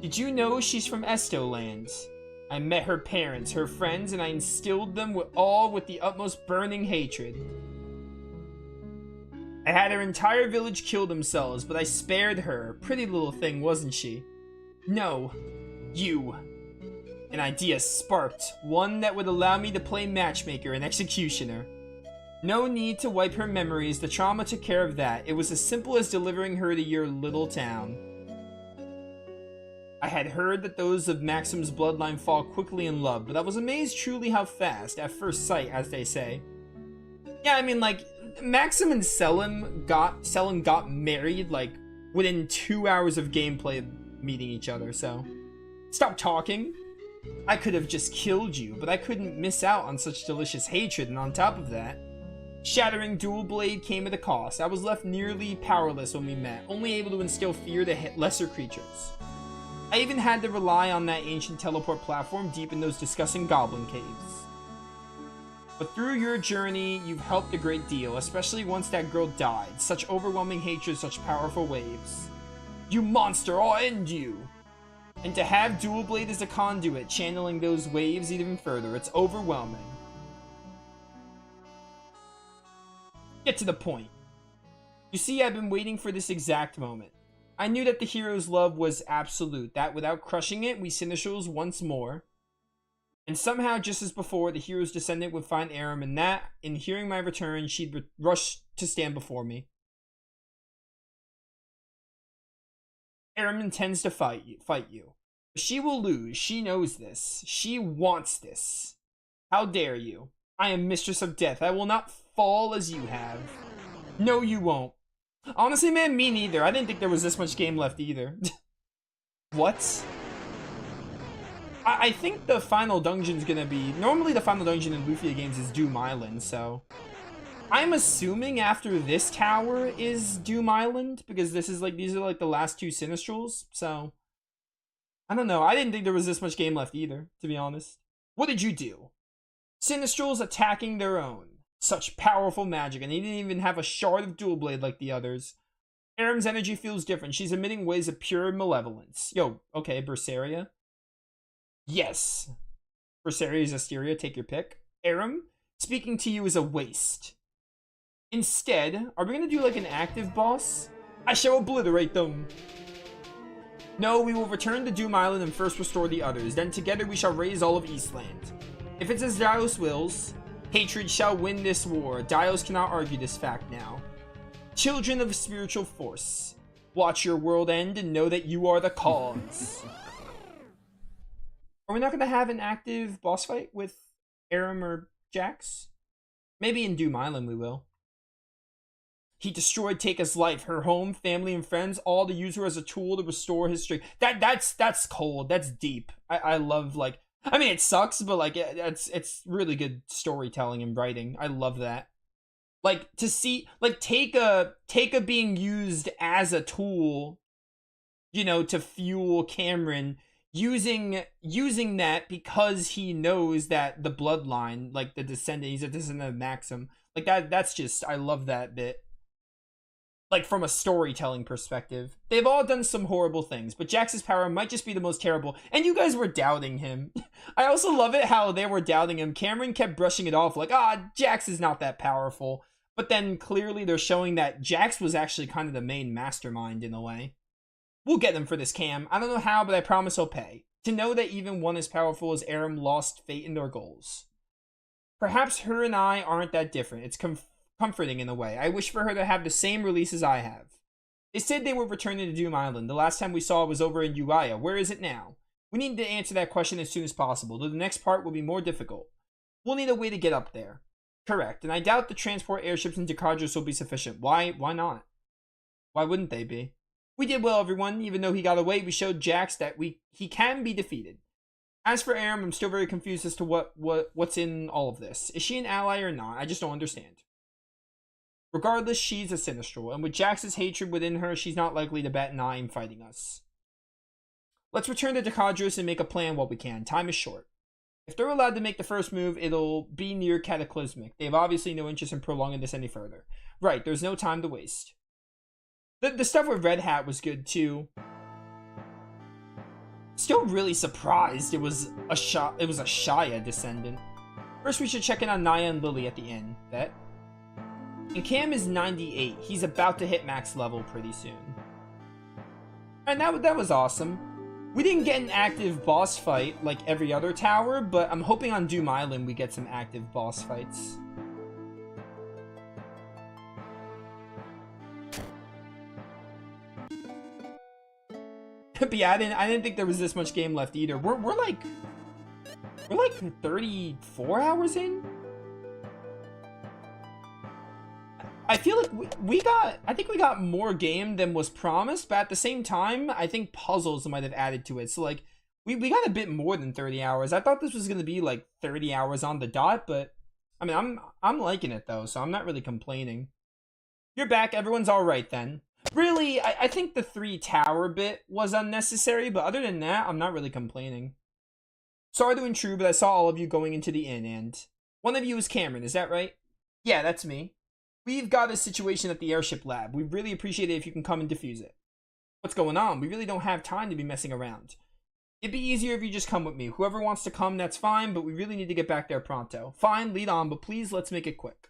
Did you know she's from Estoland? I met her parents, her friends, and I instilled them all with the utmost burning hatred. I had her entire village kill themselves, but I spared her. Pretty little thing, wasn't she? No, you. An idea sparked, one that would allow me to play matchmaker and executioner. No need to wipe her memories, the trauma took care of that. It was as simple as delivering her to your little town. I had heard that those of Maxim's bloodline fall quickly in love, but I was amazed truly how fast, at first sight, as they say. Yeah, I mean, like, Maxim and Selim got married, like, within 2 hours of gameplay of meeting each other, so... Stop talking. I could have just killed you, but I couldn't miss out on such delicious hatred, and on top of that... Shattering Dual Blade came at a cost. I was left nearly powerless when we met, only able to instill fear to hit lesser creatures. I even had to rely on that ancient teleport platform deep in those disgusting goblin caves. But through your journey, you've helped a great deal, especially once that girl died. Such overwhelming hatred, such powerful waves. You monster, I'll end you! And to have Dual Blade as a conduit, channeling those waves even further, it's overwhelming. Get to the point. You see, I've been waiting for this exact moment. I knew that the hero's love was absolute, that without crushing it, we Sinistrals once more. And somehow, just as before, the hero's descendant would find Aram, and that, in hearing my return, she'd rush to stand before me. Aram intends to fight you. She will lose, she knows this. She wants this. How dare you? I am Mistress of Death. I will not fall as you have. No, you won't. Honestly, man, me neither. I didn't think there was this much game left either. What? I think the final dungeon's gonna be... Normally the final dungeon in Lufia games is Doom Island, so... I'm assuming after this tower is Doom Island, because this is like, these are like the last two Sinistrals, so... I don't know. I didn't think there was this much game left either, to be honest. What did you do? Sinistrals attacking their own. Such powerful magic, and he didn't even have a shard of Dual Blade like the others. Aram's energy feels different. She's emitting waves of pure malevolence. Yo, okay, Berseria. Yes. Berseria, Asteria, take your pick. Aram, speaking to you is a waste. Instead, are we gonna do like an active boss? I shall obliterate them. No, we will return to Doom Island and first restore the others. Then together we shall raise all of Eastland. If it's as Dios wills, hatred shall win this war. Dios cannot argue this fact now. Children of spiritual force, watch your world end and know that you are the cause. Are we not going to have an active boss fight with Aram or Jax? Maybe in Doom Island we will. He destroyed Taika's life, her home, family, and friends, all to use her as a tool to restore his strength. That's cold. That's deep. I love, like, I mean, it sucks, but, like, it's really good storytelling and writing. I love that. Like, to see, like, Taika being used as a tool, you know, to fuel Cameron, using that because he knows that the bloodline, like, the descendant, he's a descendant of Maxim. Like, that's just, I love that bit. Like, from a storytelling perspective. They've all done some horrible things, but Jax's power might just be the most terrible, and you guys were doubting him. I also love it how they were doubting him. Cameron kept brushing it off like, Jax is not that powerful. But then clearly they're showing that Jax was actually kind of the main mastermind in a way. We'll get him for this, Cam. I don't know how, but I promise he'll pay. To know that even one as powerful as Aram lost faith in their goals. Perhaps her and I aren't that different. It's comforting in a way. I wish for her to have the same release as I have. They said they were returning to Doom Island. The last time we saw it was over in Uriah. Where is it now? We need to answer that question as soon as possible, though the next part will be more difficult. We'll need a way to get up there. Correct, and I doubt the transport airships into Kadros will be sufficient. Why not? Why wouldn't they be? We did well, everyone. Even though he got away, we showed Jax that he can be defeated. As for Aram, I'm still very confused as to what's in all of this. Is she an ally or not? I just don't understand. Regardless, she's a Sinistral, and with Jax's hatred within her, she's not likely to bat an eye in fighting us. Let's return to Kadros and make a plan while we can. Time is short. If they're allowed to make the first move, it'll be near Cataclysmic. They have obviously no interest in prolonging this any further. Right, there's no time to waste. The stuff with Red Hat was good too. Still really surprised it was a Shia descendant. First we should check in on Naya and Lily at the inn. Bet. And Cam is 98. He's about to hit max level pretty soon. And that was awesome. We didn't get an active boss fight like every other tower, but I'm hoping on Doom Island we get some active boss fights. But yeah, I didn't think there was this much game left either. We're like 34 hours in. I feel like I think we got more game than was promised, but at the same time, I think puzzles might have added to it. So like, we got a bit more than 30 hours. I thought this was gonna be like 30 hours on the dot, but I mean, I'm liking it though, so I'm not really complaining. You're back. Everyone's all right then. Really, I think the 3 tower bit was unnecessary, but other than that, I'm not really complaining. Sorry to intrude, but I saw all of you going into the inn, and one of you is Cameron. Is that right? Yeah, that's me. We've got a situation at the airship lab. We'd really appreciate it if you can come and defuse it. What's going on? We really don't have time to be messing around. It'd be easier if you just come with me. Whoever wants to come, that's fine, but we really need to get back there pronto. Fine, lead on, but please let's make it quick.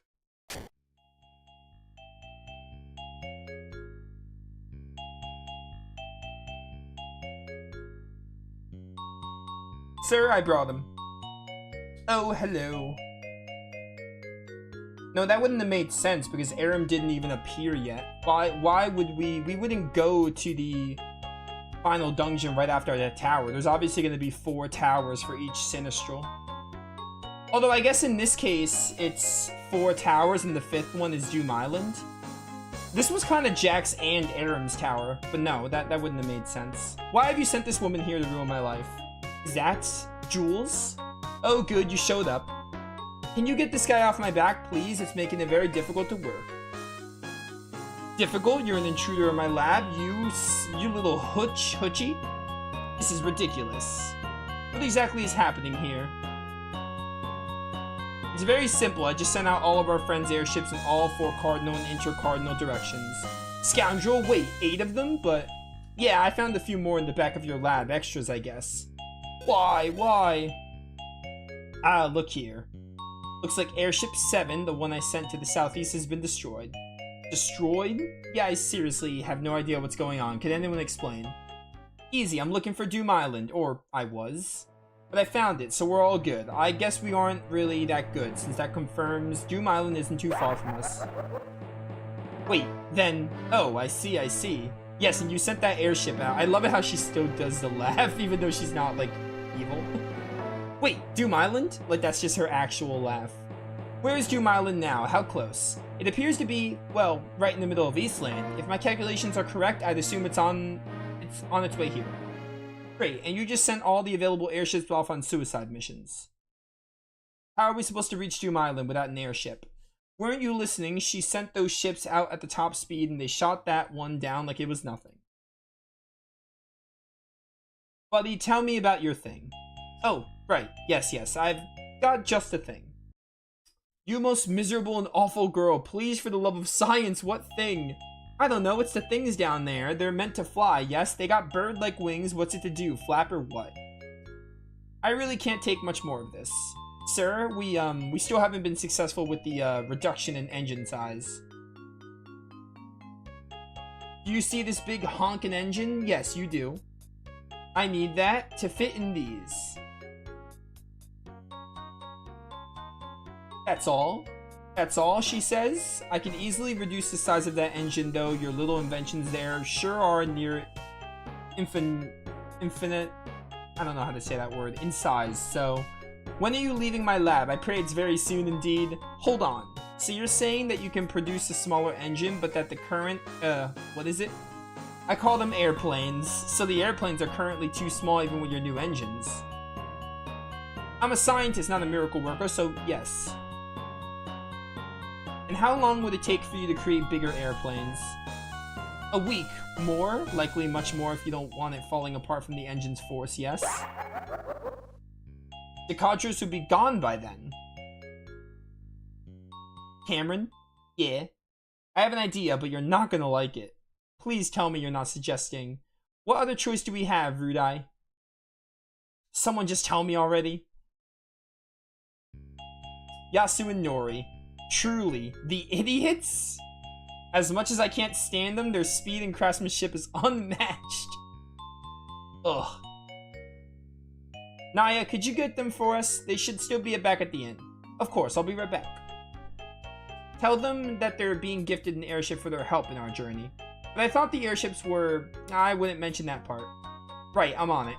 Sir, I brought him. Oh, hello. No, that wouldn't have made sense because Aram didn't even appear yet. Why would we wouldn't go to the final dungeon right after that tower. There's obviously going to be 4 towers for each Sinistral. Although I guess in this case, it's 4 towers and the 5th one is Doom Island. This was kind of Jax and Aram's tower, but no, that wouldn't have made sense. Why have you sent this woman here to ruin my life? Is that Jules? Oh good, you showed up. Can you get this guy off my back, please? It's making it very difficult to work. Difficult? You're an intruder in my lab? You little hoochie? This is ridiculous. What exactly is happening here? It's very simple. I just sent out all of our friends' airships in all 4 cardinal and intercardinal directions. Scoundrel? Wait, 8 of them? But yeah, I found a few more in the back of your lab. Extras, I guess. Why? Ah, look here. Looks like airship 7, the one I sent to the southeast, has been destroyed. Destroyed? Yeah, I seriously have no idea what's going on. Can anyone explain? Easy, I'm looking for Doom Island. Or, I was. But I found it, so we're all good. I guess we aren't really that good, since that confirms Doom Island isn't too far from us. Wait, then... Oh, I see. Yes, and you sent that airship out. I love it how she still does the laugh, even though she's not, like, Evil. Wait, Doom Island? Like that's just her actual laugh. Where is Doom Island now? How close? It appears to be, well, right in the middle of Eastland. If my calculations are correct, I'd assume it's on its way here. Great, and you just sent all the available airships off on suicide missions. How are we supposed to reach Doom Island without an airship? Weren't you listening? She sent those ships out at the top speed and they shot that one down like it was nothing. Buddy, tell me about your thing. Oh, right. Yes, I've got just a thing. You most miserable and awful girl, please for the love of science, what thing? I don't know, it's the things down there. They're meant to fly, yes, they got bird-like wings, what's it to do, flap or what? I really can't take much more of this. Sir, we still haven't been successful with the, reduction in engine size. Do you see this big honkin' engine? Yes, you do. I need that to fit in these. That's all. That's all, she says. I can easily reduce the size of that engine, though. Your little inventions there sure are near infinite, I don't know how to say that word, in size. So, when are you leaving my lab? I pray it's very soon indeed. Hold on. So you're saying that you can produce a smaller engine, but that the current, what is it? I call them airplanes. So the airplanes are currently too small even with your new engines. I'm a scientist, not a miracle worker, so yes. And how long would it take for you to create bigger airplanes? A week. More? Likely much more if you don't want it falling apart from the engine's force, yes? The Cadres would be gone by then. Cameron? Yeah. I have an idea, but you're not gonna like it. Please tell me you're not suggesting. What other choice do we have, Rudai? Someone just tell me already. Yasu and Nori. Truly, the idiots? As much as I can't stand them, their speed and craftsmanship is unmatched. Ugh. Naya, could you get them for us? They should still be back at the inn. Of course, I'll be right back. Tell them that they're being gifted an airship for their help in our journey. But I thought the airships were... I wouldn't mention that part. Right, I'm on it.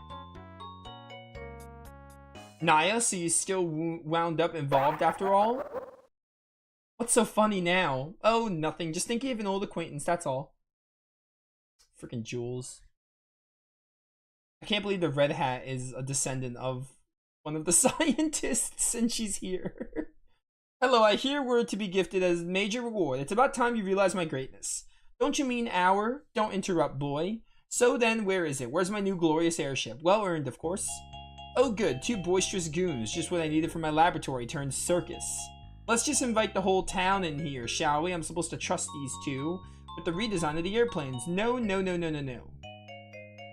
Naya, so you still wound up involved after all? What's so funny now? Oh, nothing. Just thinking of an old acquaintance, that's all. Freaking Jules. I can't believe the Red Hat is a descendant of one of the scientists, and she's here. Hello, I hear we're to be gifted as major reward. It's about time you realize my greatness. Don't you mean our? Don't interrupt, boy. So then, where is it? Where's my new glorious airship? Well earned, of course. Oh good, 2 boisterous goons. Just what I needed for my laboratory turned circus. Let's just invite the whole town in here, shall we? I'm supposed to trust these two with the redesign of the airplanes. No.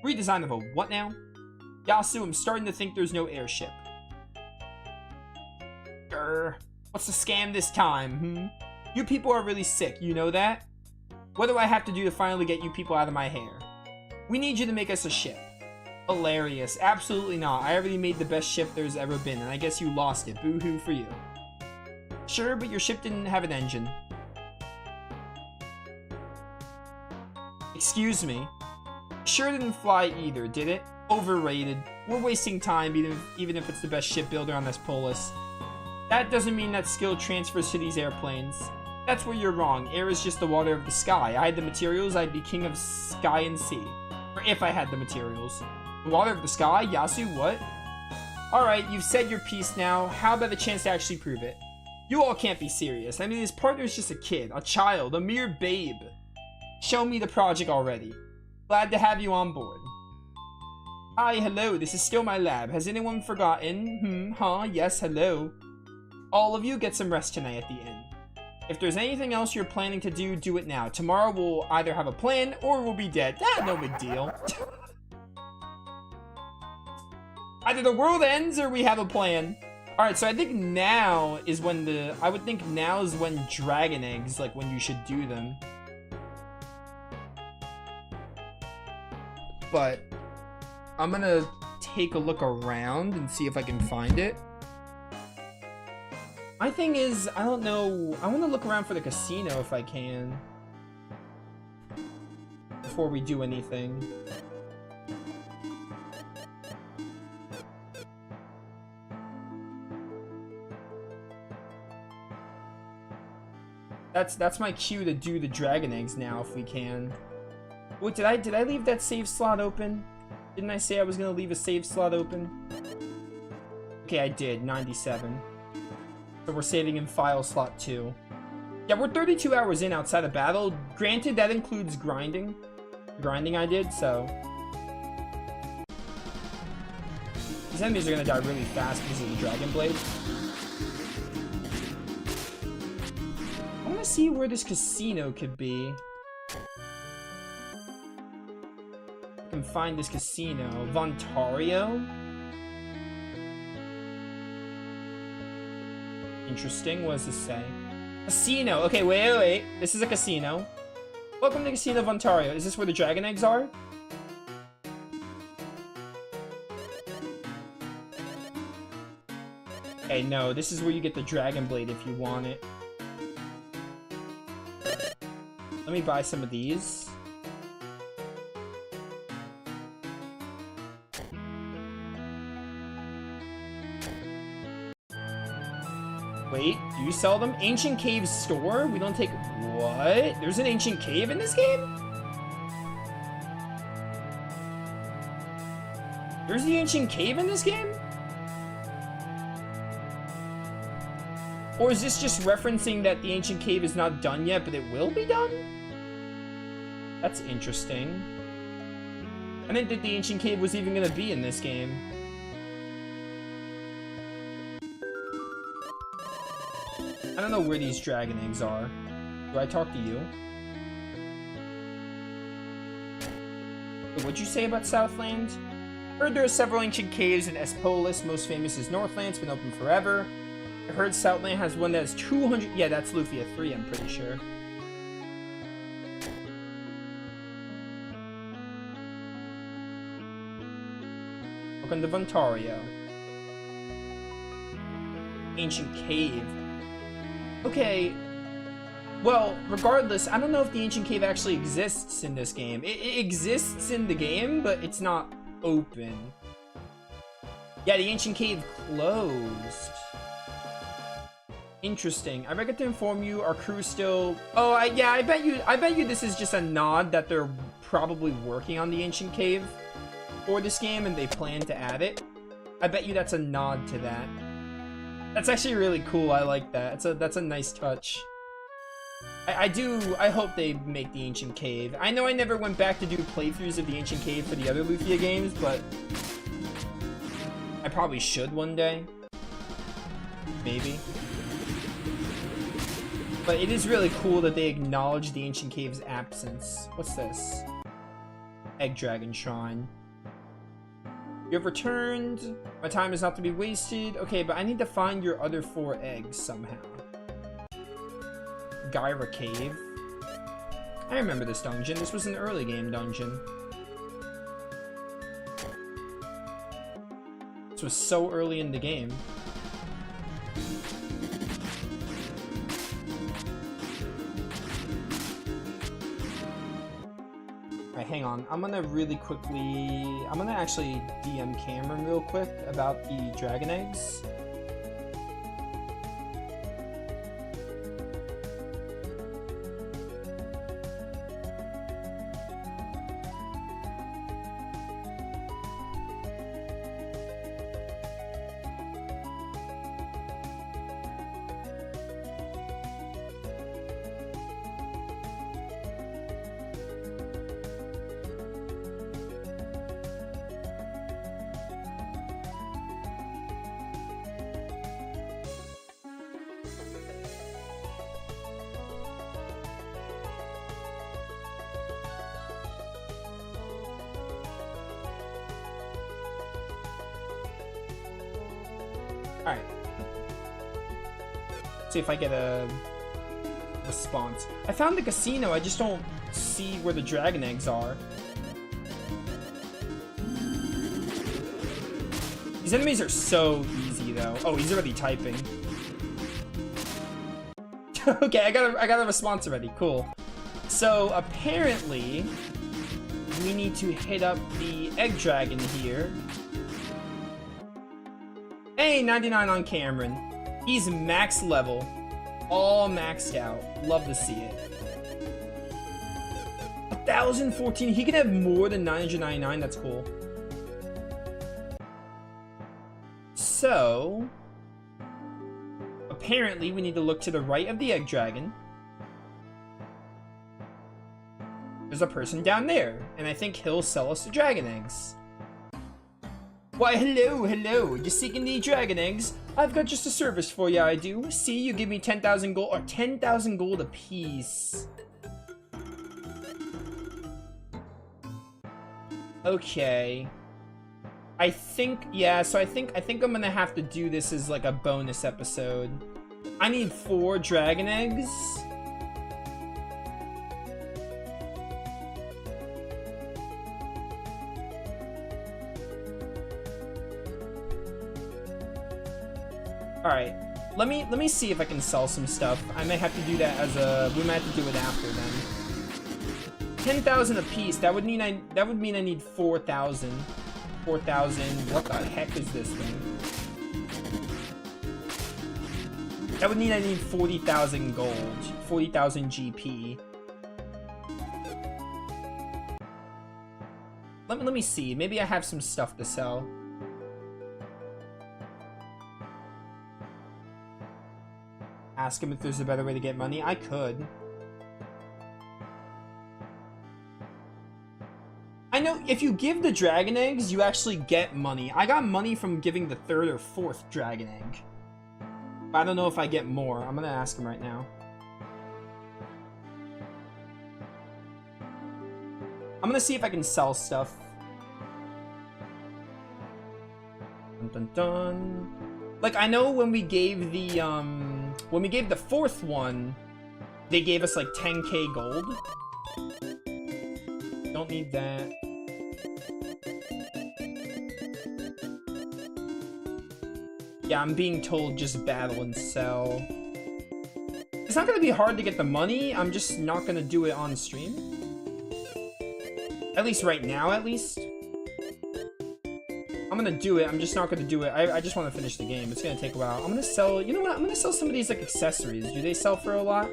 Redesign of a what now? Yasu, I'm starting to think there's no airship. Grr. What's the scam this time, You people are really sick, you know that? What do I have to do to finally get you people out of my hair? We need you to make us a ship. Hilarious. Absolutely not. I already made the best ship there's ever been, and I guess you lost it. Boo-hoo for you. Sure, but your ship didn't have an engine. Excuse me. Sure didn't fly either, did it? Overrated. We're wasting time, even if it's the best shipbuilder on this polis. That doesn't mean that skill transfers to these airplanes. That's where you're wrong. Air is just the water of the sky. I had the materials, I'd be king of sky and sea. Or if I had the materials. The water of the sky? Yasu, what? Alright, you've said your piece now. How about a chance to actually prove it? You all can't be serious. I mean, his partner's just a kid, a child, a mere babe. Show me the project already. Glad to have you on board. Hi, hello, this is still my lab. Has anyone forgotten? Yes, hello. All of you get some rest tonight at the inn. If there's anything else you're planning to do, do it now. Tomorrow we'll either have a plan or we'll be dead. No big deal. Either the world ends or we have a plan. Alright, so I think now is when I would think now is when dragon eggs, like when you should do them. But I'm gonna take a look around and see if I can find it. My thing is, I don't know, I want to look around for the casino if I can. Before we do anything. That's my cue to do the dragon eggs now if we can. Wait, did I leave that save slot open? Didn't I say I was gonna leave a save slot open? Okay, I did. 97. So we're saving in file slot 2. Yeah, we're 32 hours in outside of battle. Granted, that includes grinding. Grinding I did, so... These enemies are gonna die really fast because of the Dragon Blade. I wanna see where this casino could be. I can find this casino. Vontario? Interesting. What does this say? Casino. Okay, wait. This is a casino. Welcome to Casino of Ontario. Is this where the dragon eggs are? Okay, no. This is where you get the dragon blade if you want it. Let me buy some of these. Wait, do you sell them? Ancient Cave store? We don't take... What? There's an ancient cave in this game? There's the ancient cave in this game? Or is this just referencing that the ancient cave is not done yet, but it will be done? That's interesting. I didn't think the ancient cave was even gonna be in this game. I don't know where these dragon eggs are. Do I talk to you? What'd you say about Southland? Heard there are several ancient caves in Espolis. Most famous is Northland's been open forever. I heard Southland has one that has 200... Yeah, that's Lufia 3, I'm pretty sure. Welcome to Vontario. Ancient cave. Okay, well, regardless, I don't know if the ancient cave actually exists in this game. It exists in the game, but it's not open. Yeah, the ancient cave closed. Interesting. I forgot to inform you, our crew still... Oh, yeah, I bet you this is just a nod that they're probably working on the ancient cave for this game, and they plan to add it. I bet you that's a nod to that. That's actually really cool. I like that. That's a nice touch. I hope they make the Ancient Cave. I know I never went back to do playthroughs of the Ancient Cave for the other Lufia games, but I probably should one day. Maybe. But it is really cool that they acknowledge the Ancient Cave's absence. What's this? Egg Dragon Shrine. You have returned. My time is not to be wasted. Okay, but I need to find your other 4 eggs somehow. Gyra Cave. I remember this dungeon. This was an early game dungeon. This was so early in the game. Alright, hang on. I'm gonna really quickly... I'm gonna actually DM Cameron real quick about the dragon eggs. Alright. See if I get a response. I found the casino, I just don't see where the dragon eggs are. These enemies are so easy though. Oh, he's already typing. Okay, I got a response already. Cool. So apparently we need to hit up the egg dragon here. Hey, 99 on Cameron. He's max level. All maxed out. Love to see it. 1,014. He can have more than 999. That's cool. So, apparently we need to look to the right of the egg dragon. There's a person down there, and I think he'll sell us the dragon eggs. Why, hello, hello. You seeking the dragon eggs? I've got just a service for you, I do. See, you give me 10,000 gold, or 10,000 gold apiece. Okay. I think, yeah, so I think I'm gonna have to do this as like a bonus episode. I need 4 dragon eggs. Alright, let me see if I can sell some stuff. I may have to do that as a, we might have to do it after then. 10,000 apiece, that would mean I need 4,000. 4,000, what the heck is this thing? That would mean I need 40,000 gold. 40,000 GP. Let me see, maybe I have some stuff to sell. Ask him if there's a better way to get money. I could. I know if you give the dragon eggs, you actually get money. I got money from giving the 3rd or 4th dragon egg. But I don't know if I get more. I'm gonna ask him right now. I'm gonna see if I can sell stuff. Dun dun dun. Like, I know when we gave the 4th one, they gave us like 10k gold. Don't need that. Yeah, I'm being told just battle and sell. It's not gonna be hard to get the money, I'm just not gonna do it on stream. At least right now, at least. I'm gonna do it, I'm just not gonna do it. I just want to finish the game, it's gonna take a while. I'm gonna sell, you know what, I'm gonna sell some of these like accessories. Do they sell for a lot?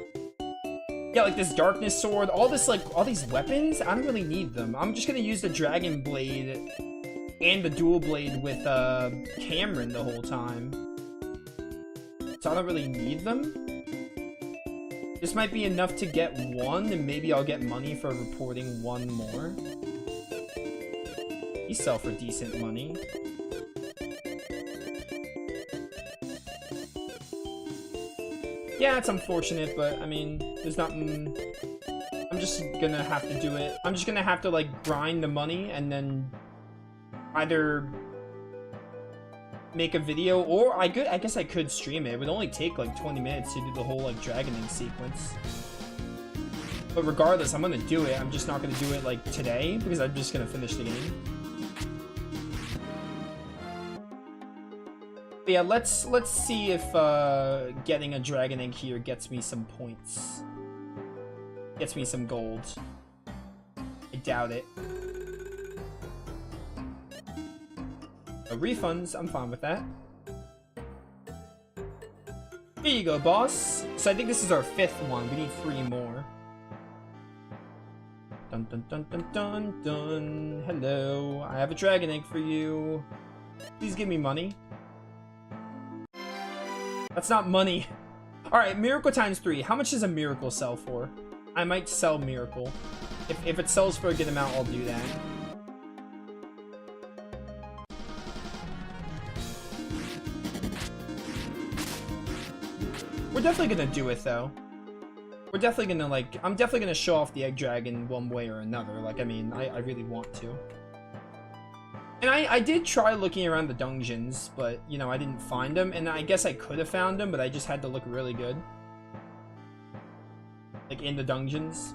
Yeah, like this darkness sword, all this like, all these weapons, I don't really need them. I'm just gonna use the dragon blade and the dual blade with Cameron the whole time. So I don't really need them. This might be enough to get one, and maybe I'll get money for reporting one more. These sell for decent money. Yeah, it's unfortunate, but I mean, there's nothing. I'm just gonna have to do it. I'm just gonna have to like grind the money and then either make a video, or I guess I could stream it. It would only take like 20 minutes to do the whole like dragon egg sequence. But regardless, I'm gonna do it. I'm just not gonna do it like today because I'm just gonna finish the game. But yeah, let's see if getting a dragon egg here gets me some points. Gets me some gold. I doubt it. Refunds, I'm fine with that. Here you go, boss. So I think this is our 5th one. We need 3 more. Dun dun dun dun dun dun. Hello, I have a dragon egg for you. Please give me money. That's not money. Alright, miracle times 3. How much does a miracle sell for? I might sell miracle. If it sells for a good amount, I'll do that. We're definitely gonna do it though. We're definitely gonna like, I'm definitely gonna show off the egg dragon one way or another. Like, I mean, I really want to. And I did try looking around the dungeons, but you know, I didn't find them. And I guess I could have found them, but I just had to look really good. Like in the dungeons.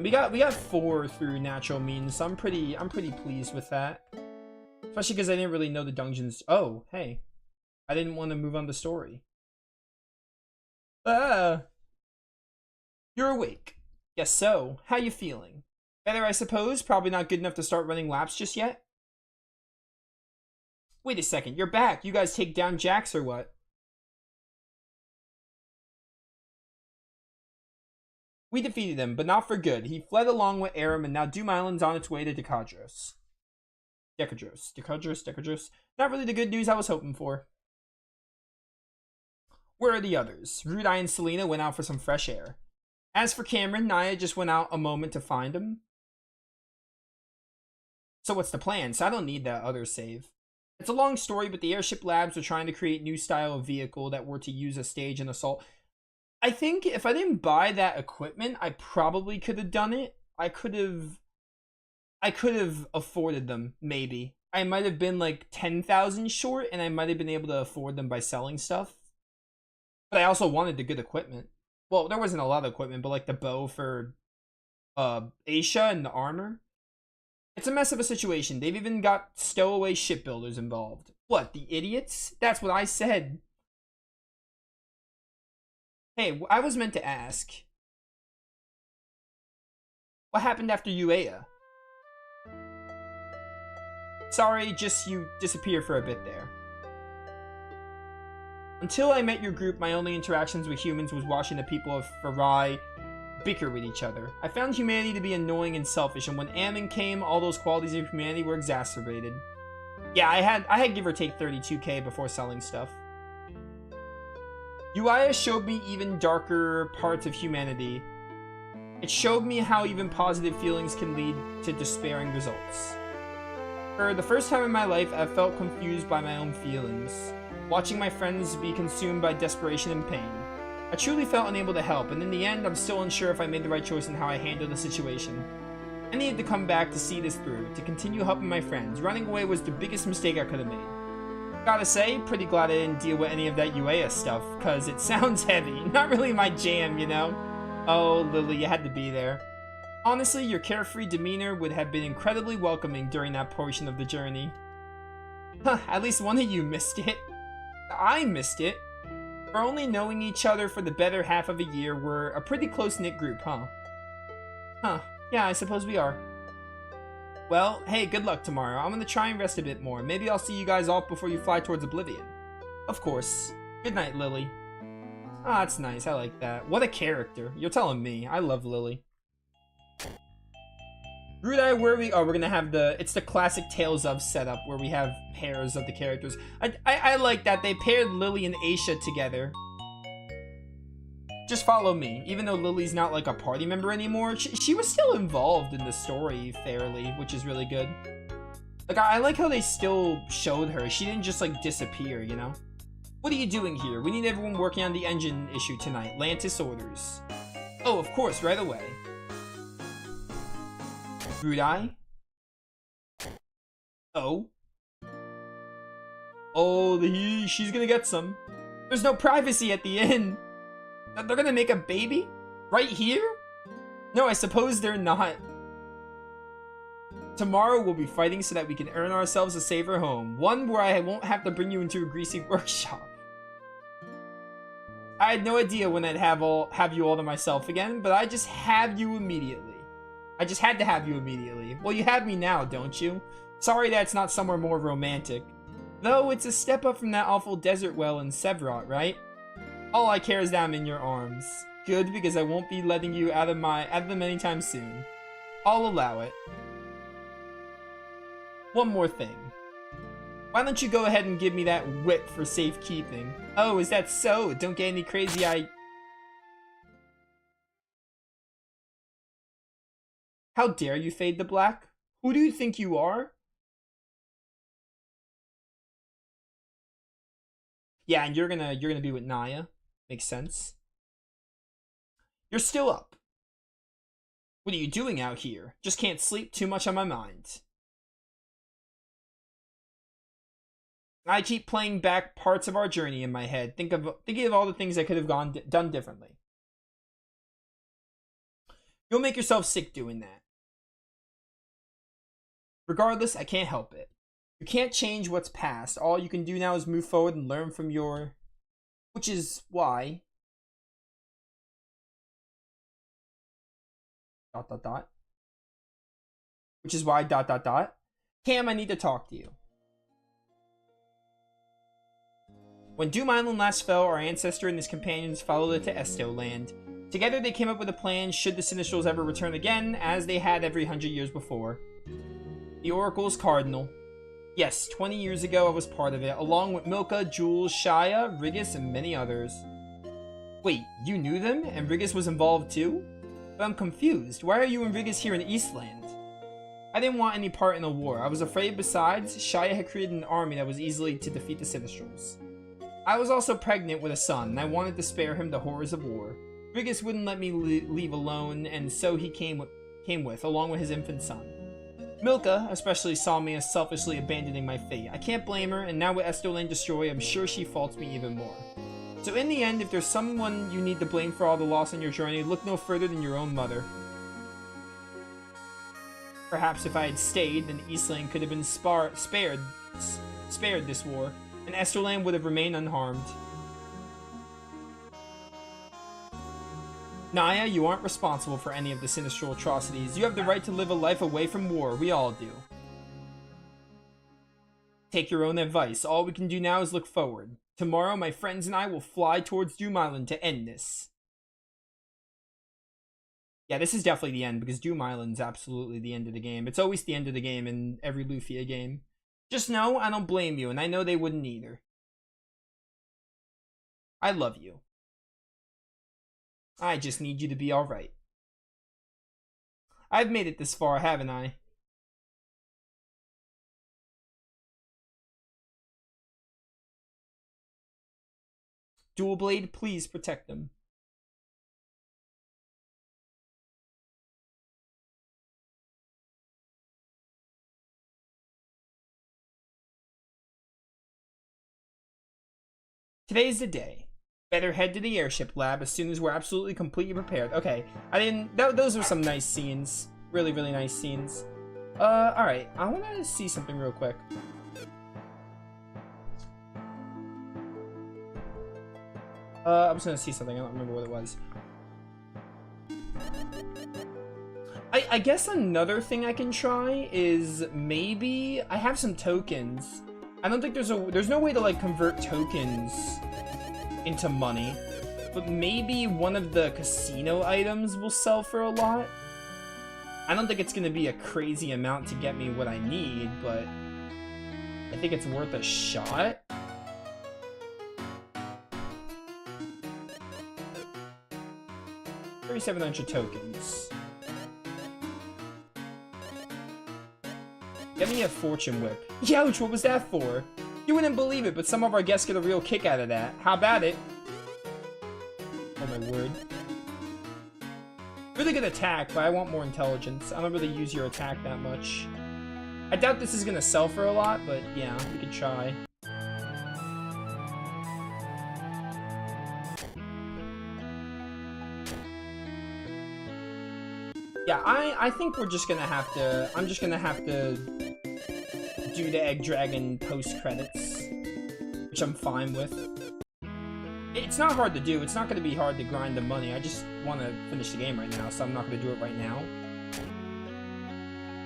We got 4 through natural means, so I'm pretty pleased with that. Especially because I didn't really know the dungeons. Oh, hey. I didn't want to move on the story. You're awake. Guess so. How you feeling? Better, I suppose? Probably not good enough to start running laps just yet? Wait a second, you're back. You guys take down Jax or what? We defeated him, but not for good. He fled along with Aram, and now Doom Island's on its way to Decadros. Decadros. Not really the good news I was hoping for. Where are the others? Rudai and Selena went out for some fresh air. As for Cameron, Naya just went out a moment to find him. So what's the plan? So I don't need that other save. It's a long story, but the airship labs were trying to create new style of vehicle that were to use a stage and assault. I think if I didn't buy that equipment, I probably could have done it. I could have afforded them, maybe. I might have been like 10,000 short, and I might have been able to afford them by selling stuff. But I also wanted the good equipment. Well, there wasn't a lot of equipment, but like the bow for Aisha and the armor. It's a mess of a situation. They've even got stowaway shipbuilders involved. What, the idiots? That's what I said. Hey, I was meant to ask. What happened after Uea? Sorry, just you disappeared for a bit there. Until I met your group, my only interactions with humans was watching the people of Farai bicker with each other. I found humanity to be annoying and selfish, and when Ammon came, all those qualities of humanity were exacerbated. Yeah, I had give or take 32k before selling stuff. Uaya showed me even darker parts of humanity. It showed me how even positive feelings can lead to despairing results. For the first time in my life, I felt confused by my own feelings, watching my friends be consumed by desperation and pain. I truly felt unable to help, and in the end, I'm still unsure if I made the right choice in how I handled the situation. I needed to come back to see this through, to continue helping my friends. Running away was the biggest mistake I could have made. Gotta say, pretty glad I didn't deal with any of that Uea stuff, cause it sounds heavy. Not really my jam, you know? Oh, Lily, you had to be there. Honestly, your carefree demeanor would have been incredibly welcoming during that portion of the journey. Huh, at least one of you missed it. I missed it. For only knowing each other for the better half of a year, we're a pretty close-knit group, huh? Huh, yeah, I suppose we are. Well, hey, good luck tomorrow. I'm gonna try and rest a bit more. Maybe I'll see you guys off before you fly towards Oblivion. Of course. Good night, Lily. Ah, that's nice. I like that. What a character. You're telling me. I love Lily. Rudai, where are we? Oh, we're gonna have it's the classic Tales of setup where we have pairs of the characters. I like that. They paired Lily and Aisha together. Just follow me. Even though Lily's not like a party member anymore, she was still involved in the story fairly, which is really good. Like, I like how they still showed her. She didn't just like disappear, you know? What are you doing here? We need everyone working on the engine issue tonight. Lantis orders. Oh, of course, right away. Rudai? Oh? Oh, she's gonna get some. There's no privacy at the inn. They're gonna make a baby? Right here? No, I suppose they're not. Tomorrow we'll be fighting so that we can earn ourselves a safer home. One where I won't have to bring you into a greasy workshop. I had no idea when I'd have you all to myself again, but I just have you immediately. I just had to have you immediately. Well, you have me now, don't you? Sorry that it's not somewhere more romantic. Though it's a step up from that awful desert well in Sevrot, right? All I care is that I'm in your arms. Good, because I won't be letting you out of them anytime soon. I'll allow it. One more thing. Why don't you go ahead and give me that whip for safekeeping? Oh, is that so? Don't get any crazy How dare you fade to black? Who do you think you are? Yeah, and you're gonna be with Naya. Makes sense. You're still up. What are you doing out here? Just can't sleep, too much on my mind. I keep playing back parts of our journey in my head, thinking of all the things I could have done differently. You'll make yourself sick doing that. Regardless, I can't help it. You can't change what's past. All you can do now is move forward and learn from your... Which is why... ... Which is why... ... Cam, I need to talk to you. When Doom Island last fell, our ancestor and his companions followed it to Esto Land. Together they came up with a plan should the Sinistrals ever return again, as they had every 100 years before. The Oracle's Cardinal. Yes, 20 years ago I was part of it, along with Milka, Jules, Shia, Rigus, and many others. Wait, you knew them? And Rigus was involved too? But I'm confused. Why are you and Rigus here in Eastland? I didn't want any part in the war. I was afraid besides, Shia had created an army that was easily to defeat the Sinistrals. I was also pregnant with a son, and I wanted to spare him the horrors of war. Rigus wouldn't let me leave alone, and so he came with, along with his infant son. Milka especially saw me as selfishly abandoning my fate. I can't blame her, and now with Estoland destroyed, I'm sure she faults me even more. So in the end, if there's someone you need to blame for all the loss on your journey, look no further than your own mother. Perhaps if I had stayed, then Eastland could have been spared this war, and Esterland would have remained unharmed. Naya, you aren't responsible for any of the Sinistral atrocities. You have the right to live a life away from war. We all do. Take your own advice. All we can do now is look forward. Tomorrow, my friends and I will fly towards Doom Island to end this. Yeah, this is definitely the end, because Doom Island's absolutely the end of the game. It's always the end of the game in every Lufia game. Just know, I don't blame you, and I know they wouldn't either. I love you. I just need you to be alright. I've made it this far, haven't I? Dual Blade, please protect them. Today's the day. Better head to the airship lab as soon as we're absolutely completely prepared. Okay, those are some nice scenes. Really, really nice scenes. Alright, I want to see something real quick. I was gonna see something, I don't remember what it was. I guess another thing I can try is maybe I have some tokens. I don't think there's no way to like convert tokens into money, but maybe one of the casino items will sell for a lot. I don't think it's gonna be a crazy amount to get me what I need, but I think it's worth a shot. $3,700 tokens. Get me a fortune whip. Youch, what was that for? You wouldn't believe it, but some of our guests get a real kick out of that. How about it? Oh my word. Really good attack, but I want more intelligence. I don't really use your attack that much. I doubt this is gonna sell for a lot, but yeah, we could try. Yeah, I think we're just gonna have to, I'm just gonna have to do the Egg Dragon post-credits, which I'm fine with. It's not hard to do, it's not gonna be hard to grind the money, I just want to finish the game right now, so I'm not gonna do it right now.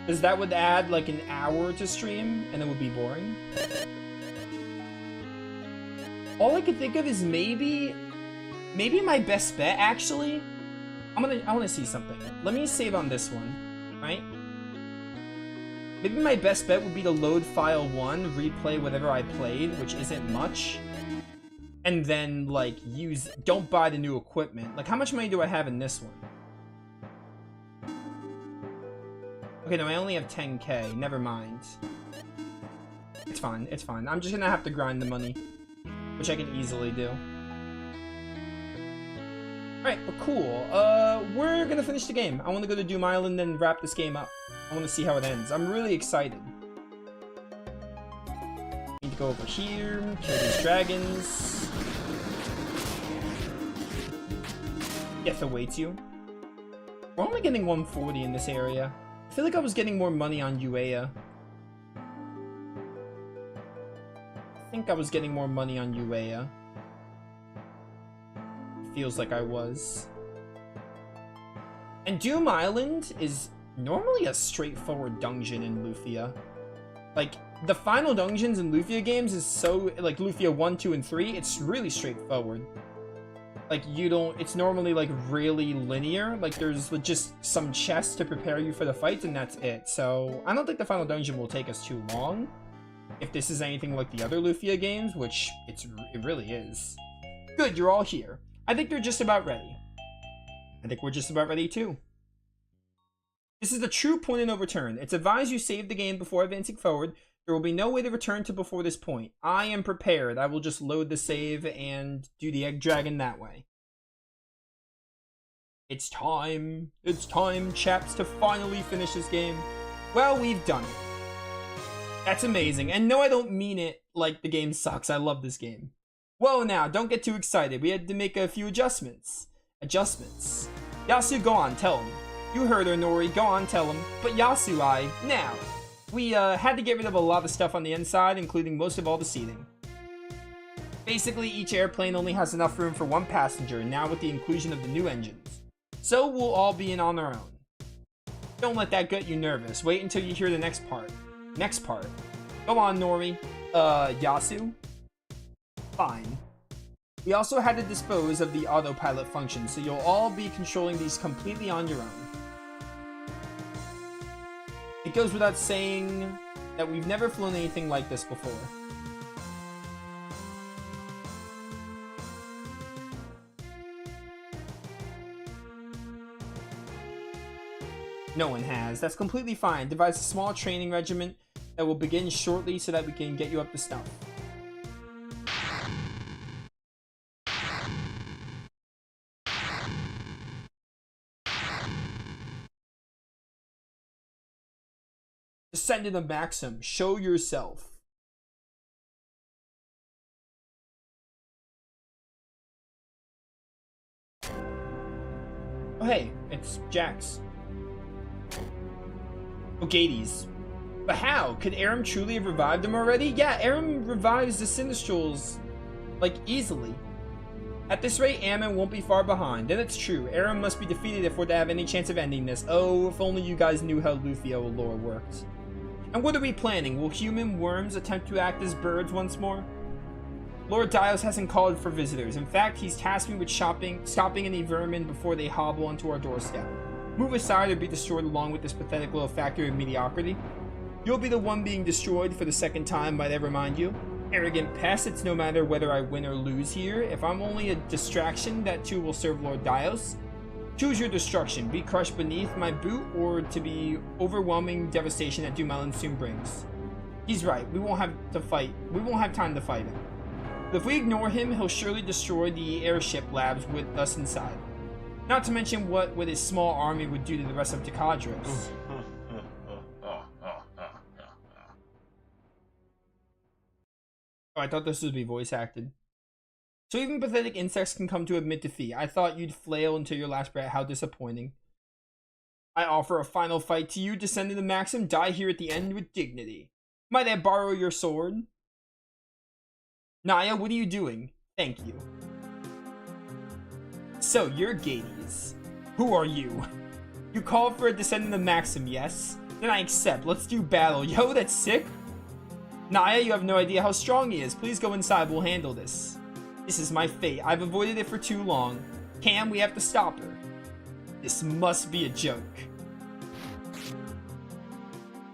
Because that would add like an hour to stream, and it would be boring. All I could think of is maybe my best bet, actually. I want to see something. Let me save on this one, right? Maybe my best bet would be to load file 1, replay whatever I played, which isn't much, and then like don't buy the new equipment. Like, how much money do I have in this one? Okay, no, I only have 10k. Never mind. It's fine. It's fine. I'm just gonna have to grind the money, which I can easily do. Alright, but cool. We're gonna finish the game. I want to go to Doom Island and wrap this game up. I want to see how it ends. I'm really excited. Need to go over here, kill these dragons. Geth awaits you. We're only getting 140 in this area. I feel like I was getting more money on Uea. I think I was getting more money on Uea. Feels like I was. And Doom Island is normally a straightforward dungeon in Lufia. Like, the final dungeons in Lufia games is so, like Lufia 1, 2, and 3, it's really straightforward. Like, you don't... It's normally, like, really linear. Like, there's just some chests to prepare you for the fights, and that's it. So, I don't think the final dungeon will take us too long. If this is anything like the other Lufia games, which it really is. Good, you're all here. I think they're just about ready. I think we're just about ready, too. This is the true point of no return. It's advised you save the game before advancing forward. There will be no way to return to before this point. I am prepared. I will just load the save and do the egg dragon that way. It's time. It's time, chaps, to finally finish this game. Well, we've done it. That's amazing. And no, I don't mean it like the game sucks. I love this game. Whoa, now, don't get too excited. We had to make a few adjustments. Yasu, go on, tell him. You heard her, Nori. Go on, tell him. But Yasu, now. We had to get rid of a lot of stuff on the inside, including most of all the seating. Basically, each airplane only has enough room for one passenger, now with the inclusion of the new engines. So we'll all be in on our own. Don't let that get you nervous. Wait until you hear the next part. Go on, Nori. Yasu? Fine. We also had to dispose of the autopilot function, so you'll all be controlling these completely on your own. It goes without saying that we've never flown anything like this before. No one has. That's completely fine. Devise a small training regiment that will begin shortly so that we can get you up to stuff. Descendant of Maxim, show yourself. Oh hey, it's Jax. Oh, Gades. But how? Could Aram truly have revived him already? Yeah, Aram revives the Sinistrals, like, easily. At this rate, Ammon won't be far behind. Then it's true. Aram must be defeated if we're to have any chance of ending this. Oh, if only you guys knew how Lufia lore worked. And what are we planning? Will human worms attempt to act as birds once more? Lord Dios hasn't called for visitors. In fact, he's tasked me with stopping any vermin before they hobble onto our doorstep. Move aside or be destroyed along with this pathetic little factory of mediocrity. You'll be the one being destroyed for the second time, might I remind you. Arrogant pest, it's no matter whether I win or lose here. If I'm only a distraction, that too will serve Lord Dios. Choose your destruction, be crushed beneath my boot, or to be overwhelming devastation that Dumelin soon brings. He's right, we won't have time to fight him. But if we ignore him, he'll surely destroy the airship labs with us inside. Not to mention what his small army would do to the rest of Takadros. Oh, I thought this would be voice acted. So even pathetic insects can come to admit defeat. I thought you'd flail until your last breath. How disappointing. I offer a final fight to you, Descendant of Maxim. Die here at the end with dignity. Might I borrow your sword? Naya, what are you doing? Thank you. So, you're Gades. Who are you? You called for a Descendant of Maxim, yes? Then I accept. Let's do battle. Yo, that's sick. Naya, you have no idea how strong he is. Please go inside. We'll handle this. This is my fate. I've avoided it for too long. Cam, we have to stop her. This must be a joke.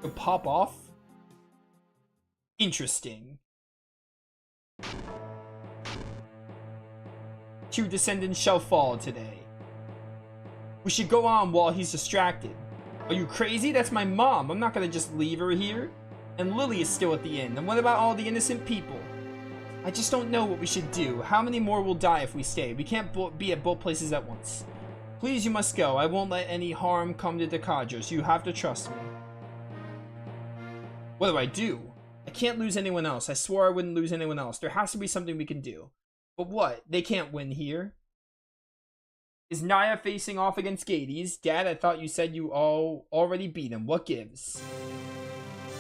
You'll pop off? Interesting. 2 descendants shall fall today. We should go on while he's distracted. Are you crazy? That's my mom. I'm not gonna just leave her here. And Lily is still at the inn. And what about all the innocent people? I just don't know what we should do. How many more will die if we stay? We can't be at both places at once. Please, you must go. I won't let any harm come to Takadros. You have to trust me. What do? I can't lose anyone else. I swore I wouldn't lose anyone else. There has to be something we can do. But what? They can't win here. Is Naya facing off against Gades? Dad, I thought you said you all already beat him. What gives?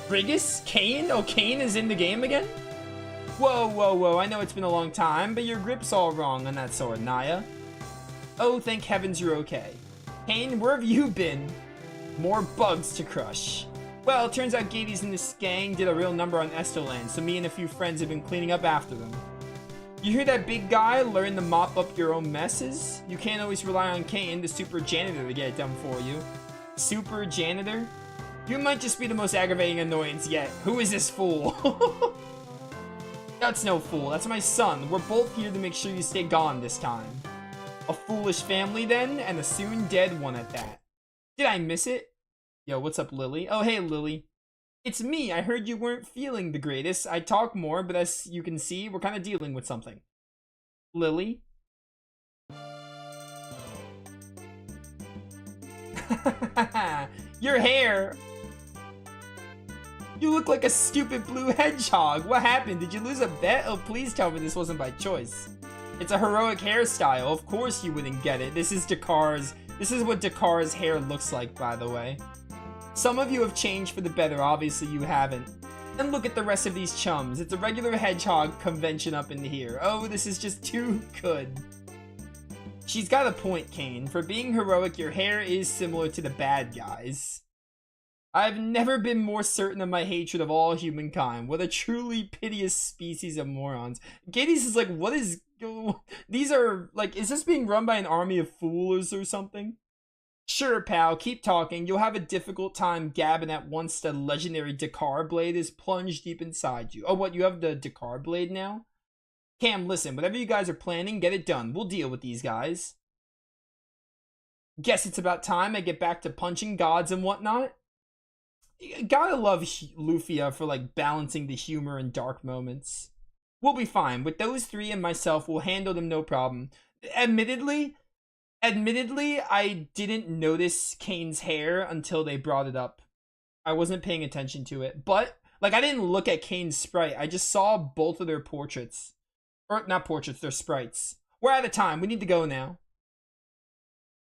Brigus? Kane? Oh, Kane is in the game again? Whoa. I know it's been a long time, but your grip's all wrong on that sword, Naya. Oh, thank heavens you're okay. Kane, where have you been? More bugs to crush. Well, it turns out Gades and this gang did a real number on Esterland, so me and a few friends have been cleaning up after them. You hear that, big guy? Learn to mop up your own messes? You can't always rely on Kane, the super janitor, to get it done for you. Super janitor? You might just be the most aggravating annoyance yet. Who is this fool? That's no fool. That's my son. We're both here to make sure you stay gone this time. A foolish family then, and a soon dead one at that. Did I miss it? Yo, what's up, Lily? Oh, hey, Lily. It's me. I heard you weren't feeling the greatest. I talk more, but as you can see, we're kind of dealing with something. Lily? Your hair! You look like a stupid blue hedgehog. What happened? Did you lose a bet? Oh, please tell me this wasn't by choice. It's a heroic hairstyle. Of course you wouldn't get it. This is what Dakar's hair looks like, by the way. Some of you have changed for the better. Obviously you haven't. And look at the rest of these chums. It's a regular hedgehog convention up in here. Oh, this is just too good. She's got a point, Kane. For being heroic, your hair is similar to the bad guys. I've never been more certain of my hatred of all humankind. What a truly piteous species of morons. Gades is like, what is... These are, like, is this being run by an army of fools or something? Sure, pal, keep talking. You'll have a difficult time gabbing at once the legendary Dakar blade is plunged deep inside you. Oh, what, you have the Dakar blade now? Cam, listen, whatever you guys are planning, get it done. We'll deal with these guys. Guess it's about time I get back to punching gods and whatnot. Gotta love Lufia for, like, balancing the humor and dark moments. We'll be fine. With those three and myself, we'll handle them no problem. Admittedly, I didn't notice Kane's hair until they brought it up. I wasn't paying attention to it. But, like, I didn't look at Kane's sprite. I just saw both of their portraits. Or, not portraits, they're sprites. We're out of time. We need to go now.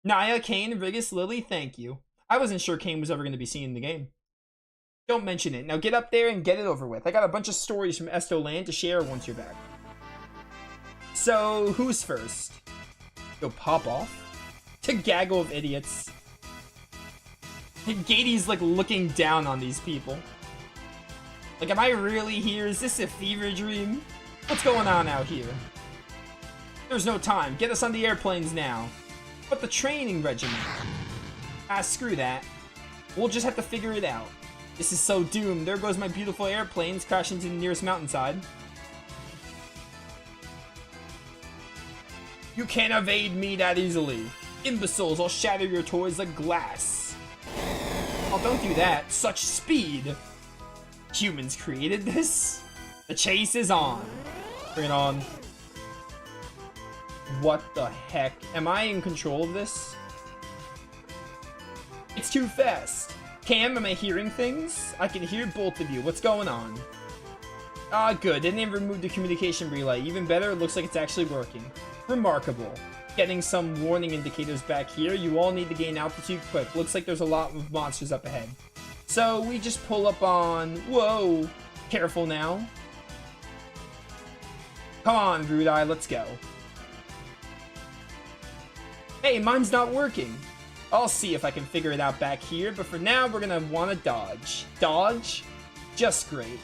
Naya, Kane, Rigus, Lily, thank you. I wasn't sure Kane was ever going to be seen in the game. Don't mention it. Now get up there and get it over with. I got a bunch of stories from Esto Land to share once you're back. So, who's first? Go pop off? To gaggle of idiots. Gady's like looking down on these people. Like, am I really here? Is this a fever dream? What's going on out here? There's no time. Get us on the airplanes now. But the training regimen. Ah, screw that. We'll just have to figure it out. This is so doomed. There goes my beautiful airplanes crashing to the nearest mountainside. You can't evade me that easily. Imbeciles, I'll shatter your toys like glass. Oh, don't do that. Such speed. Humans created this. The chase is on. Bring it on. What the heck? Am I in control of this? It's too fast. Cam, am I hearing things? I can hear both of you. What's going on? Ah, good. Didn't even remove the communication relay. Even better, it looks like it's actually working. Remarkable. Getting some warning indicators back here. You all need to gain altitude quick. Looks like there's a lot of monsters up ahead. So we just pull up on... Whoa. Careful now. Come on, Rude Eye, let's go. Hey, mine's not working. I'll see if I can figure it out back here, but for now, we're gonna want to dodge. Dodge? Just great.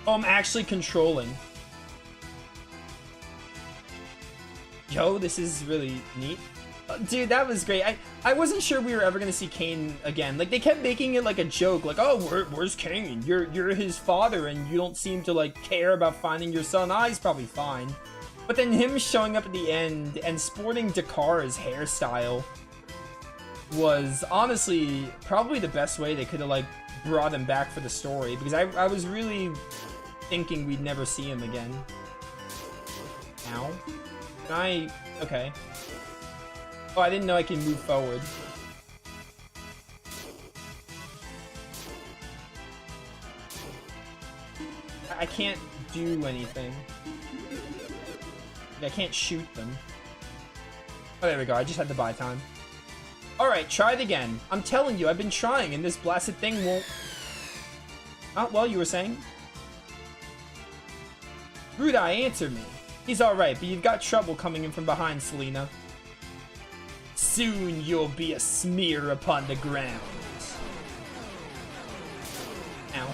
Oh, I'm actually controlling. Yo, this is really neat. Dude, that was great. I wasn't sure we were ever gonna see Kane again. Like, they kept making it like a joke, like, oh, where's Kane? You're his father, and you don't seem to, like, care about finding your son. Ah, he's probably fine. But then him showing up at the end and sporting Dakar's hairstyle was honestly probably the best way they could have, like, brought him back for the story, because I was really thinking we'd never see him again. Ow. Can I... Okay. Oh, I didn't know I can move forward. I can't do anything. I can't shoot them. Oh, there we go. I just had to buy time. Alright, try it again. I'm telling you, I've been trying, and this blasted thing won't... Oh, well, you were saying? Rude Eye, answer me. He's alright, but you've got trouble coming in from behind, Selena. Soon you'll be a smear upon the ground. Ow.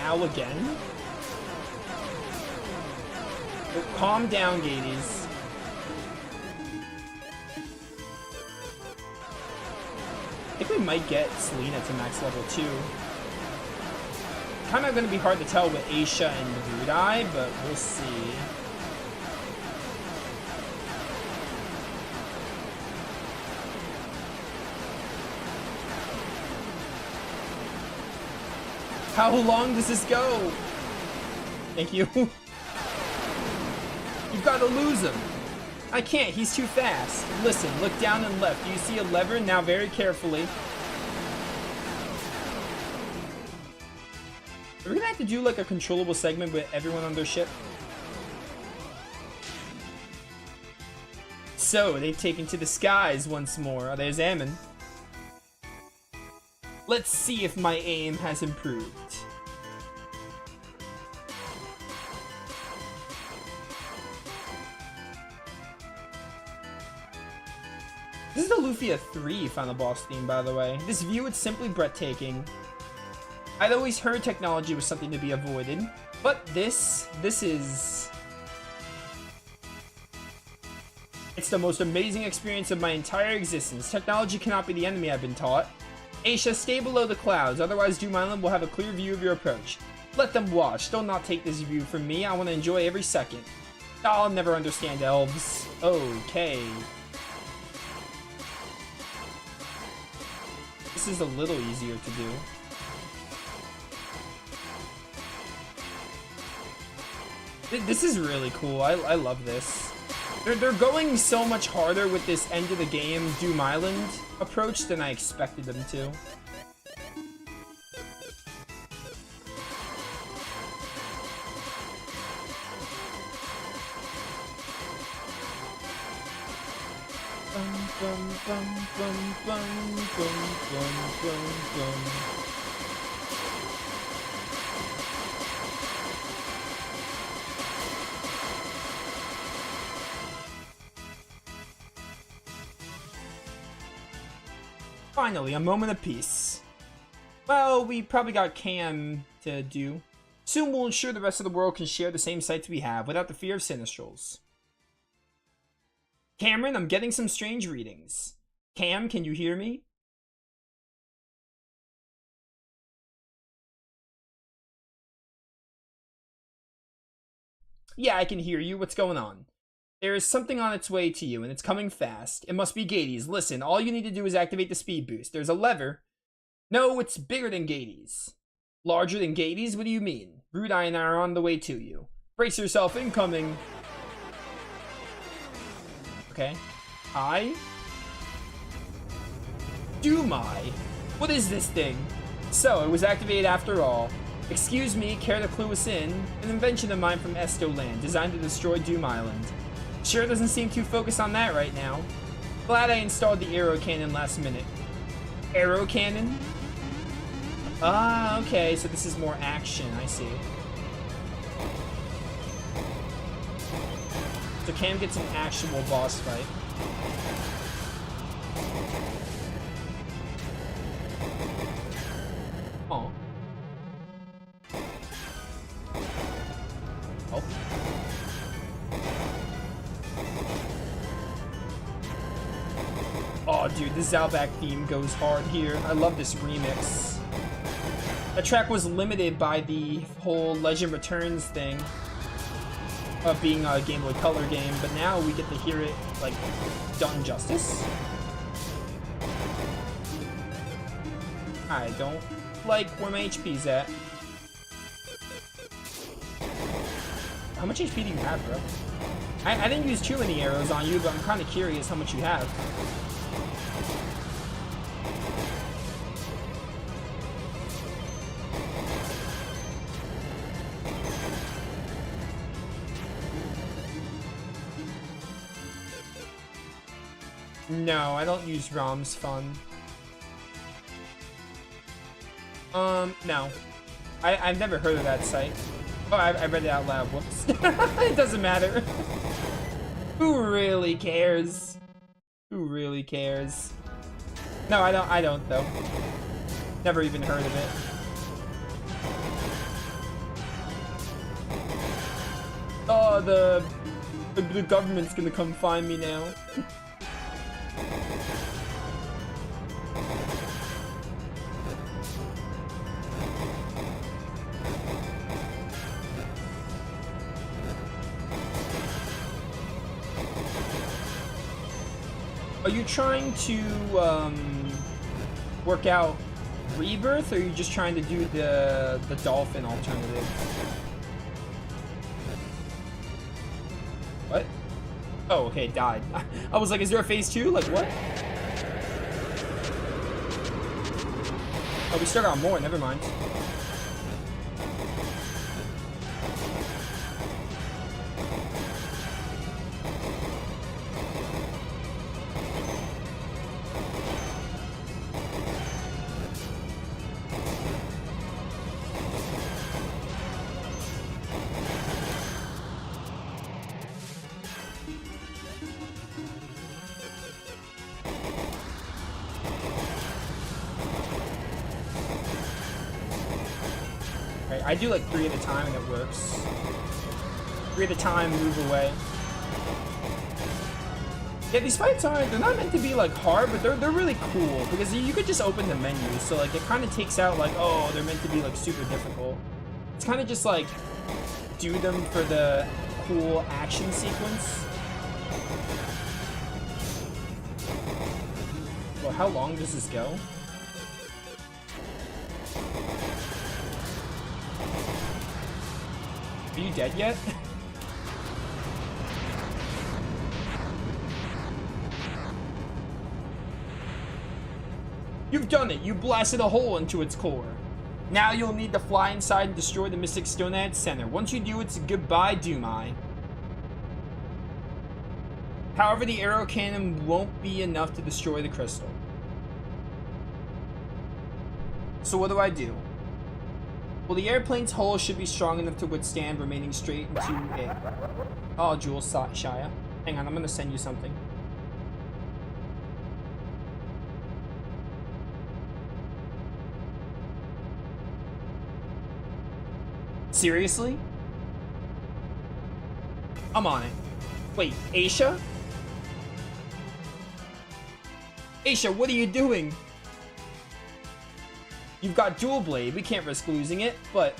Ow again? Oh, calm down, Gades. I think we might get Selena to max level 2. Kind of going to be hard to tell with Aisha and Rudai, but we'll see. How long does this go? Thank you. You've got to lose him. I can't, he's too fast. Listen, look down and left. Do you see a lever? Now very carefully. Are we gonna have to do like a controllable segment with everyone on their ship? So, they've taken to the skies once more. There's Ammon. Let's see if my aim has improved. This is the Lufia 3 final boss theme, by the way. This view is simply breathtaking. I'd always heard technology was something to be avoided, but this is... It's the most amazing experience of my entire existence. Technology cannot be the enemy, I've been taught. Aisha, stay below the clouds, otherwise Doom Island will have a clear view of your approach. Let them watch. Don't not take this view from me. I want to enjoy every second. I'll never understand elves. Okay. This is a little easier to do. This is really cool. I love this. They're going so much harder with this end of the game Doom Island approach than I expected them to. Finally, a moment of peace. Well, we probably got Cam to do. Soon we'll ensure the rest of the world can share the same sights we have without the fear of Sinistrals. Cameron, I'm getting some strange readings. Cam, can you hear me? Yeah, I can hear you. What's going on? There is something on its way to you, and it's coming fast. It must be Gades. Listen, all you need to do is activate the speed boost. There's a lever. No, it's bigger than Gades. Larger than Gades? What do you mean? Rudai and I are on the way to you. Brace yourself, incoming. Okay. Do I? What is this thing? So, it was activated after all. Excuse me, care to clue us in? An invention of mine from Esto Land, designed to destroy Doom Island. Sure doesn't seem too focused on that right now. Glad I installed the arrow cannon last minute. Arrow cannon? Ah, okay, so this is more action, I see. So Cam gets an actual boss fight. Oh. Oh. Oh, dude, the Zalback theme goes hard here. I love this remix. That track was limited by the whole Legend Returns thing of being a Game Boy Color game, but now we get to hear it, like, done justice. I don't like where my HP's at. How much HP do you have, bro? I didn't use too many arrows on you, but I'm kind of curious how much you have. No, I don't use ROM's fun. No. I've never heard of that site. Oh, I read it out loud. Whoops. It doesn't matter. Who really cares? Who really cares? No, I don't though. Never even heard of it. Oh, the government's gonna come find me now. Are you trying to work out Rebirth, or are you just trying to do the dolphin alternative? What? Oh, okay, died. I was like, is there a phase 2? Like, what? Oh, we still got more. Never mind. I do like 3 at a time and it works. 3 at a time, move away. Yeah, these fights they're not meant to be like hard, but they're really cool because you could just open the menu, so like it kind of takes out like, oh, they're meant to be like super difficult. It's kind of just like do them for the cool action sequence. Well, how long does this go? Are you dead yet? You've done it! You blasted a hole into its core. Now you'll need to fly inside and destroy the Mystic Stone at its center. Once you do, it's goodbye, Doomai. However, the arrow cannon won't be enough to destroy the crystal. So what do? Well, the airplane's hull should be strong enough to withstand remaining straight into it. Oh, Jules Shia. Hang on, I'm gonna send you something. Seriously? I'm on it. Wait, Aisha? Aisha, what are you doing? You've got dual blade. We can't risk losing it, but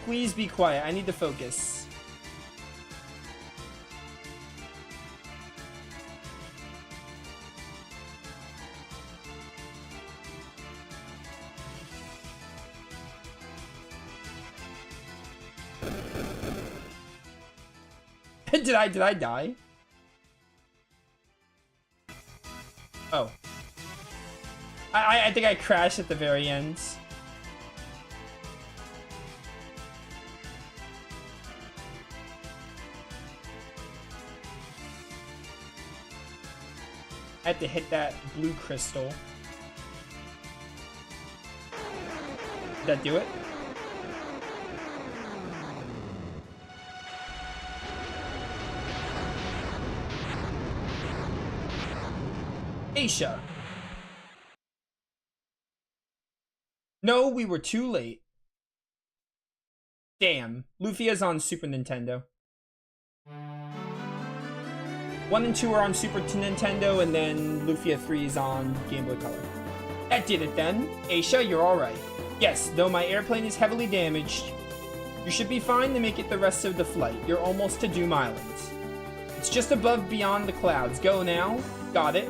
please be quiet. I need to focus. Did I die? Oh. I think I crashed at the very end. I had to hit that blue crystal. Did that do it? Aisha. No, we were too late. Damn. Lufia's on Super Nintendo. 1 and 2 are on Super Nintendo, and then Lufia 3 is on Game Boy Color. That did it then. Aisha, you're alright. Yes, though my airplane is heavily damaged, you should be fine to make it the rest of the flight. You're almost to Doom Island. It's just above beyond the clouds. Go now. Got it.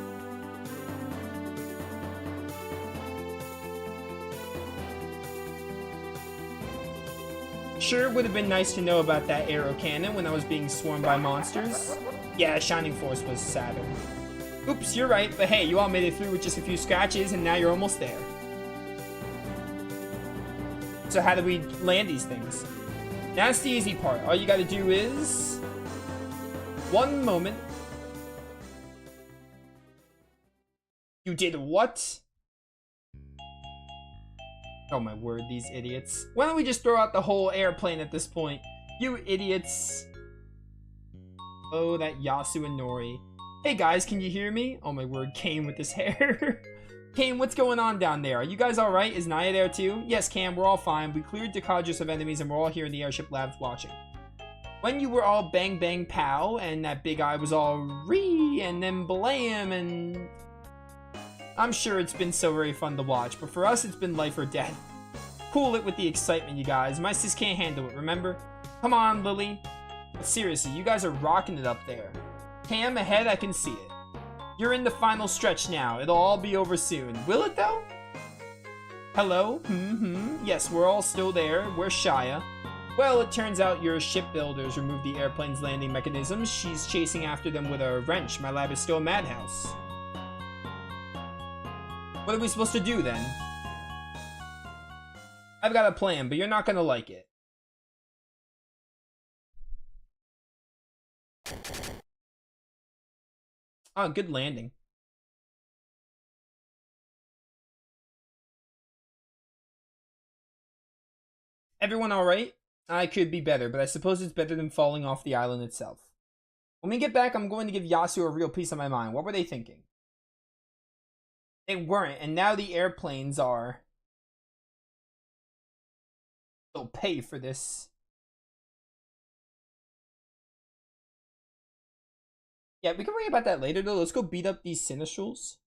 Sure, it would have been nice to know about that arrow cannon when I was being swarmed by monsters. Yeah, Shining Force was Saturn. Oops, you're right, but hey, you all made it through with just a few scratches, and now you're almost there. So how do we land these things? That's the easy part. All you gotta do is... One moment. You did what? Oh my word, these idiots. Why don't we just throw out the whole airplane at this point? You idiots. Oh, that Yasu and Nori. Hey guys, can you hear me? Oh my word, Kane with his hair. Kane, what's going on down there? Are you guys alright? Is Naya there too? Yes, Cam, we're all fine. We cleared Decadrus of enemies and we're all here in the airship labs watching. When you were all bang bang pow, and that big eye was all ree, and then blam, and... I'm sure it's been so very fun to watch, but for us it's been life or death. Cool it with the excitement, you guys. My sis can't handle it, remember? Come on, Lily. But seriously, you guys are rocking it up there. Cam ahead, I can see it. You're in the final stretch now. It'll all be over soon. Will it, though? Hello? Yes, we're all still there. Where's Shia? Well, it turns out your shipbuilders removed the airplane's landing mechanisms. She's chasing after them with a wrench. My lab is still a madhouse. What are we supposed to do, then? I've got a plan, but you're not gonna like it. Oh, good landing. Everyone alright? I could be better, but I suppose it's better than falling off the island itself. When we get back, I'm going to give Yasu a real piece of my mind. What were they thinking? They weren't, and now the airplanes are. They'll pay for this. Yeah, we can worry about that later, though. Let's go beat up these Sinistrals.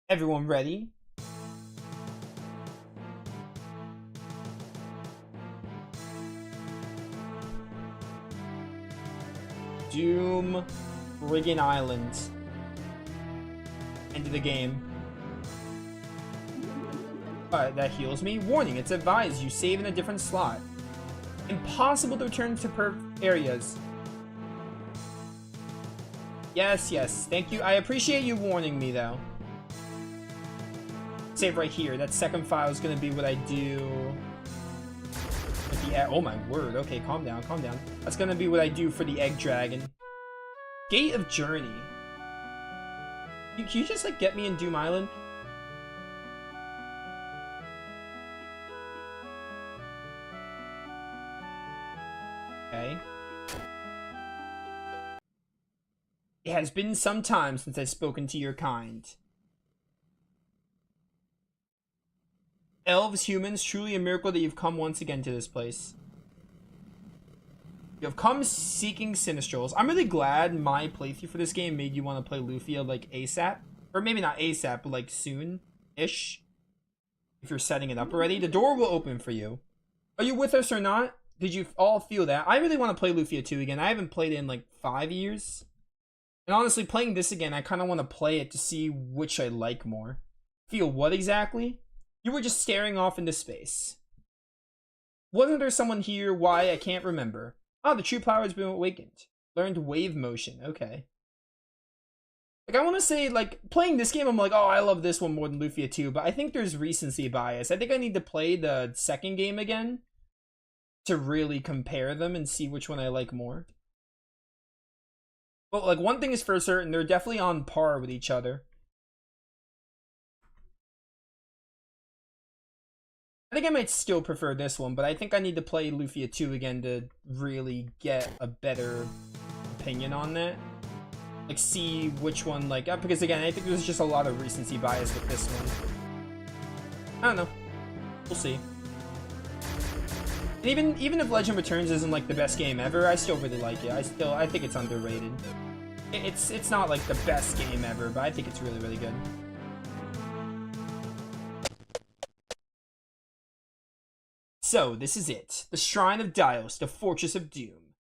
Everyone ready? Doom friggin' Island. End of the game. Alright, that heals me. Warning, it's advised you save in a different slot. Impossible to return to perf areas. Yes, yes. Thank you. I appreciate you warning me, though. Save right here. That second file is going to be what I do with the egg. Oh my word. Okay, calm down, calm down. That's going to be what I do for the egg dragon. Gate of Journey. Can you just, like, get me in Doom Island? Okay. It has been some time since I've spoken to your kind. Elves, humans, truly a miracle that you've come once again to this place. You have come seeking Sinistrals. I'm really glad my playthrough for this game made you want to play Lufia like ASAP. Or maybe not ASAP, but like soon-ish. If you're setting it up already. The door will open for you. Are you with us or not? Did you all feel that? I really want to play Lufia 2 again. I haven't played it in like 5 years. And honestly, playing this again, I kind of want to play it to see which I like more. Feel what exactly? You were just staring off into space. Wasn't there someone here? Why? I can't remember. Oh, the true power has been awakened. Learned wave motion. Okay. Like, I want to say, like, playing this game, I'm like, oh, I love this one more than Lufia 2, but I think there's recency bias. I think I need to play the second game again to really compare them and see which one I like more. But, like, one thing is for certain, they're definitely on par with each other. I think I might still prefer this one, but I think I need to play Lufia 2 again to really get a better opinion on that. Like, see which one, like, because again, I think there's just a lot of recency bias with this one. I don't know. We'll see. And even if Legend Returns isn't, like, the best game ever, I still really like it. I think it's underrated. It's not, like, the best game ever, but I think it's really, really good. So, this is it. The Shrine of Dios, the Fortress of Doom.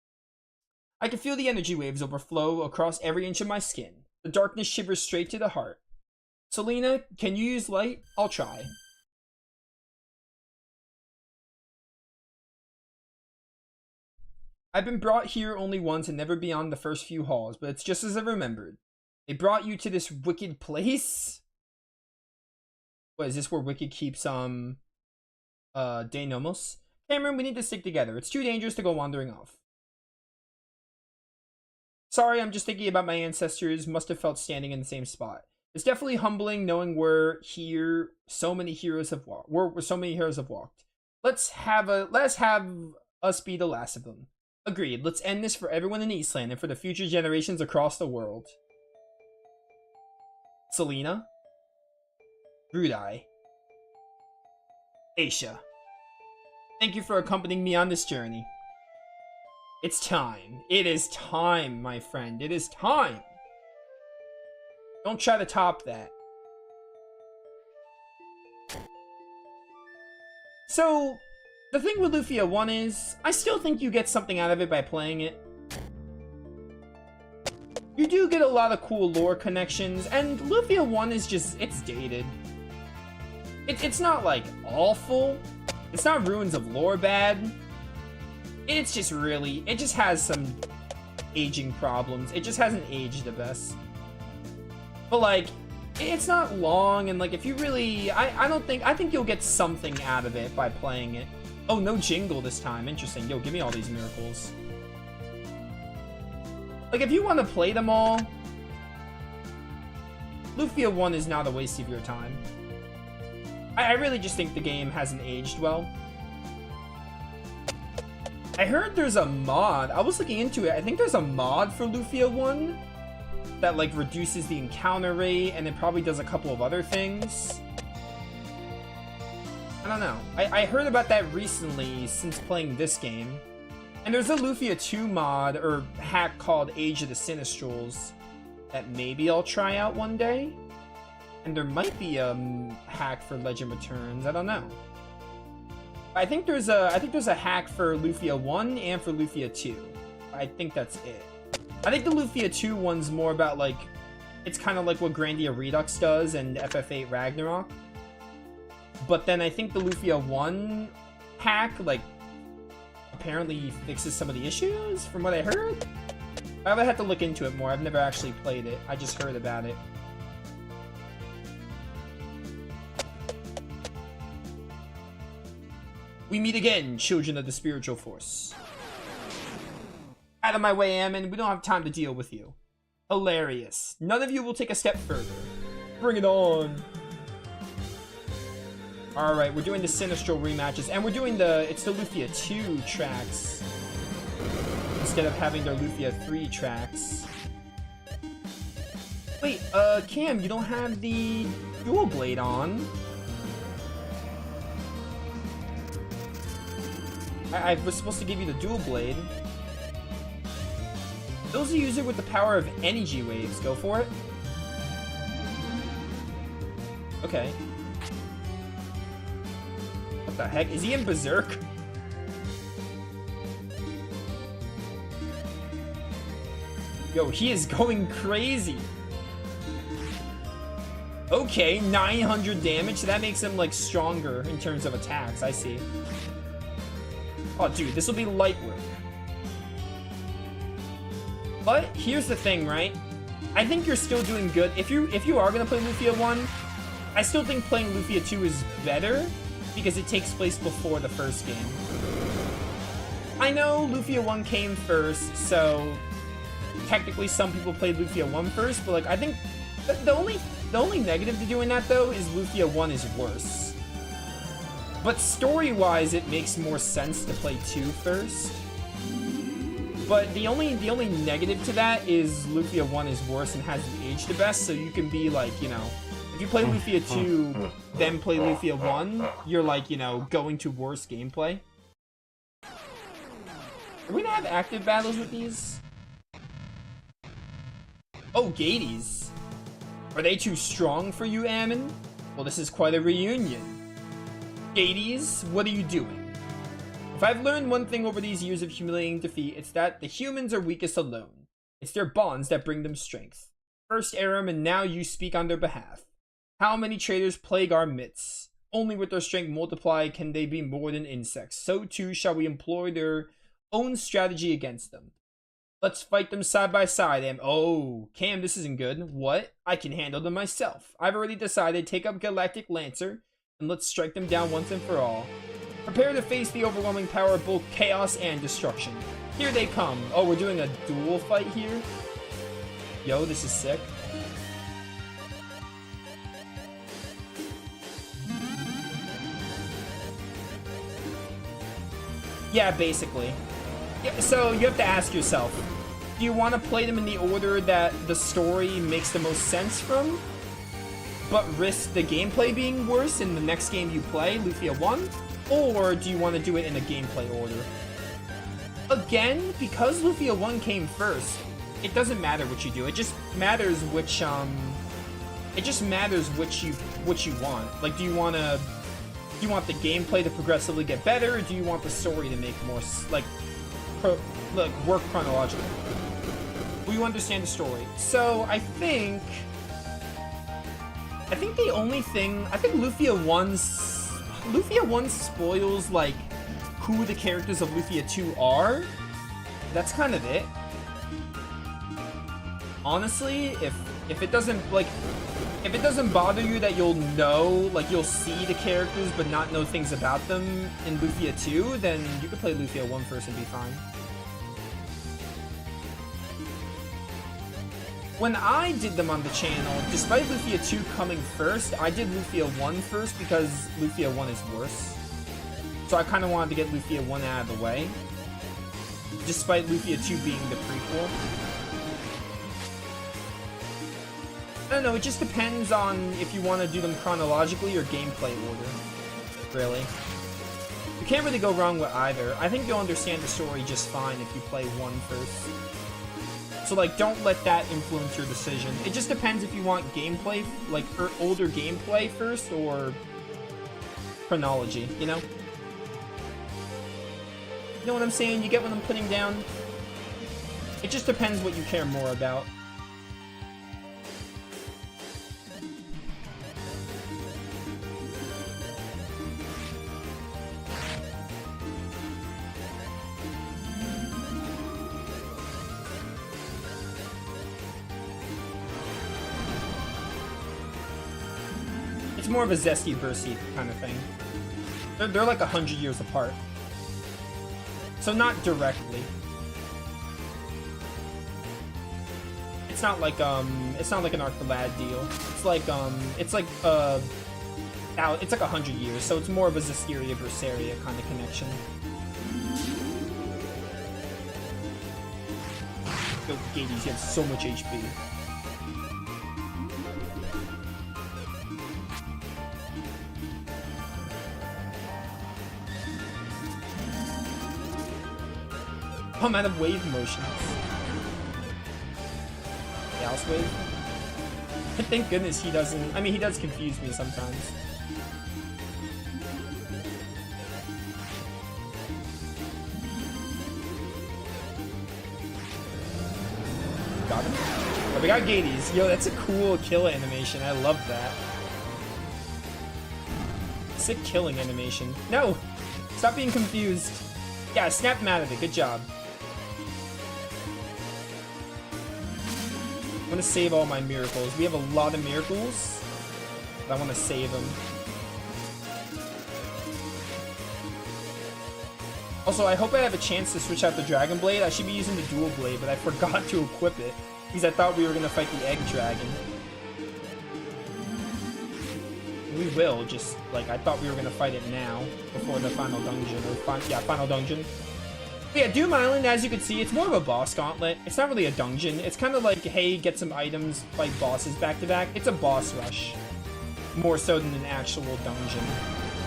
I can feel the energy waves overflow across every inch of my skin. The darkness shivers straight to the heart. Selena, can you use light? I'll try. I've been brought here only once and never beyond the first few halls, but it's just as I remembered. They brought you to this wicked place? What, is this where Wicked keeps, De Nomos? Cameron, we need to stick together. It's too dangerous to go wandering off. Sorry, I'm just thinking about my ancestors. Must have felt standing in the same spot. It's definitely humbling knowing we're here. So many heroes have walked. Where so many heroes have walked. Let's have us be the last of them. Agreed. Let's end this for everyone in Eastland and for the future generations across the world. Selena, Brudai, Aisha. Thank you for accompanying me on this journey. It's time. It is time, my friend. It is time. Don't try to top that. So, the thing with Lufia 1 is, I still think you get something out of it by playing it. You do get a lot of cool lore connections, and Lufia 1 is just, it's dated. It's not, like, awful. It's not Ruins of Lore bad. It's just really, it just has some aging problems. It just hasn't aged the best. But, like, it's not long, and, like, if you really, I think you'll get something out of it by playing it. Oh, no jingle this time. Interesting. Yo, give me all these miracles. Like, if you want to play them all, Lufia 1 is not a waste of your time. I really just think the game hasn't aged well. I heard there's a mod. I was looking into it. I think there's a mod for Lufia 1 that, like, reduces the encounter rate, and it probably does a couple of other things. I don't know. I heard about that recently since playing this game. And there's a Lufia 2 mod, or hack called Age of the Sinistrals, that maybe I'll try out one day. And there might be a hack for Legend Returns. I don't know. I think there's a hack for Lufia 1 and for Lufia 2. I think that's it. I think the Lufia 2 one's more about, like, it's kind of like what Grandia Redux does and FF8 Ragnarok. But then I think the Lufia 1 hack, like, apparently fixes some of the issues, from what I heard. I would have to look into it more. I've never actually played it. I just heard about it. We meet again, children of the spiritual force. Out of my way, Ammon. We don't have time to deal with you. Hilarious. None of you will take a step further. Bring it on. Alright, we're doing the Sinistral rematches, and we're doing it's the Lufia 2 tracks, instead of having their Lufia 3 tracks. Wait, Cam, you don't have the dual blade on. I was supposed to give you the dual blade. Those who use it with the power of energy waves, go for it. Okay. What the heck? Is he in Berserk? Yo, he is going crazy. Okay, 900 damage. So that makes him, like, stronger in terms of attacks. I see. Oh, dude, this will be light work. But here's the thing, right? I think you're still doing good. If you are gonna play Lufia 1, I still think playing Lufia 2 is better because it takes place before the first game. I know Lufia 1 came first, so technically some people played Lufia 1 first, but, like, I think the only negative to doing that, though, is Lufia 1 is worse. But story-wise, it makes more sense to play 2 first. But the only negative to that is Lufia 1 is worse and hasn't aged the best, so you can be like, you know, if you play Lufia 2, then play Lufia 1, you're, like, you know, going to worse gameplay. Are we gonna have active battles with these? Oh, Gades. Are they too strong for you, Ammon? Well, this is quite a reunion. Gades, what are you doing? If I've learned one thing over these years of humiliating defeat, it's that the humans are weakest alone. It's their bonds that bring them strength. First Aram, and now you speak on their behalf. How many traitors plague our midst? Only with their strength multiplied can they be more than insects. So too shall we employ their own strategy against them. Let's fight them side by side, and oh, Cam, this isn't good. What? I can handle them myself. I've already decided. Take up Galactic Lancer, and let's strike them down once and for all. Prepare to face the overwhelming power of both chaos and destruction. Here they come. Oh, we're doing a duel fight here? Yo, this is sick. Yeah, basically. Yeah, so you have to ask yourself, do you want to play them in the order that the story makes the most sense from? but risk the gameplay being worse in the next game you play, Lufia 1? Or do you want to do it in a gameplay order? Again, because Lufia 1 came first, it doesn't matter what you do. It just matters which what you want. Like, do you want the gameplay to progressively get better, or do you want the story to make more work chronologically? Will you understand the story? So I think the only thing, I think Lufia 1 spoils like who the characters of Lufia 2 are. That's kind of it. Honestly, if it doesn't bother you that you'll see the characters but not know things about them in Lufia 2, then you could play Lufia 1 first and be fine. When I did them on the channel, despite Lufia 2 coming first, I did Lufia 1 first because Lufia 1 is worse. So I kind of wanted to get Lufia 1 out of the way, despite Lufia 2 being the prequel. I don't know, it just depends on if you want to do them chronologically or gameplay order, really. You can't really go wrong with either. I think you'll understand the story just fine if you play 1 first. So, like, don't let that influence your decision. It just depends if you want gameplay, like, older gameplay first or chronology, you know? You know what I'm saying? You get what I'm putting down? It just depends what you care more about. It's more of a zesty bursty kind of thing. They're like 100 years apart. So not directly. It's not like an Arc the Lad deal. It's like 100 years, so it's more of a Zestiria Berseria kind of connection. Go Gades, you have so much HP. I'm out of wave motions. Gauss wave? Thank goodness he doesn't. I mean, he does confuse me sometimes. Got him? Oh, we got Gades. Yo, that's a cool kill animation. I love that. Sick killing animation. No! Stop being confused. Yeah, snap him out of it. Good job. I'm gonna save all my miracles. We have a lot of miracles, but I want to save them. Also, I hope I have a chance to switch out the Dragon Blade. I should be using the Dual Blade, but I forgot to equip it because I thought we were gonna fight the Egg Dragon. We will, just like I thought we were gonna fight it now before the final dungeon, or final dungeon. But yeah, Doom Island, as you can see, it's more of a boss gauntlet. It's not really a dungeon. It's kind of like, hey, get some items, fight bosses back to back. It's a boss rush, more so than an actual dungeon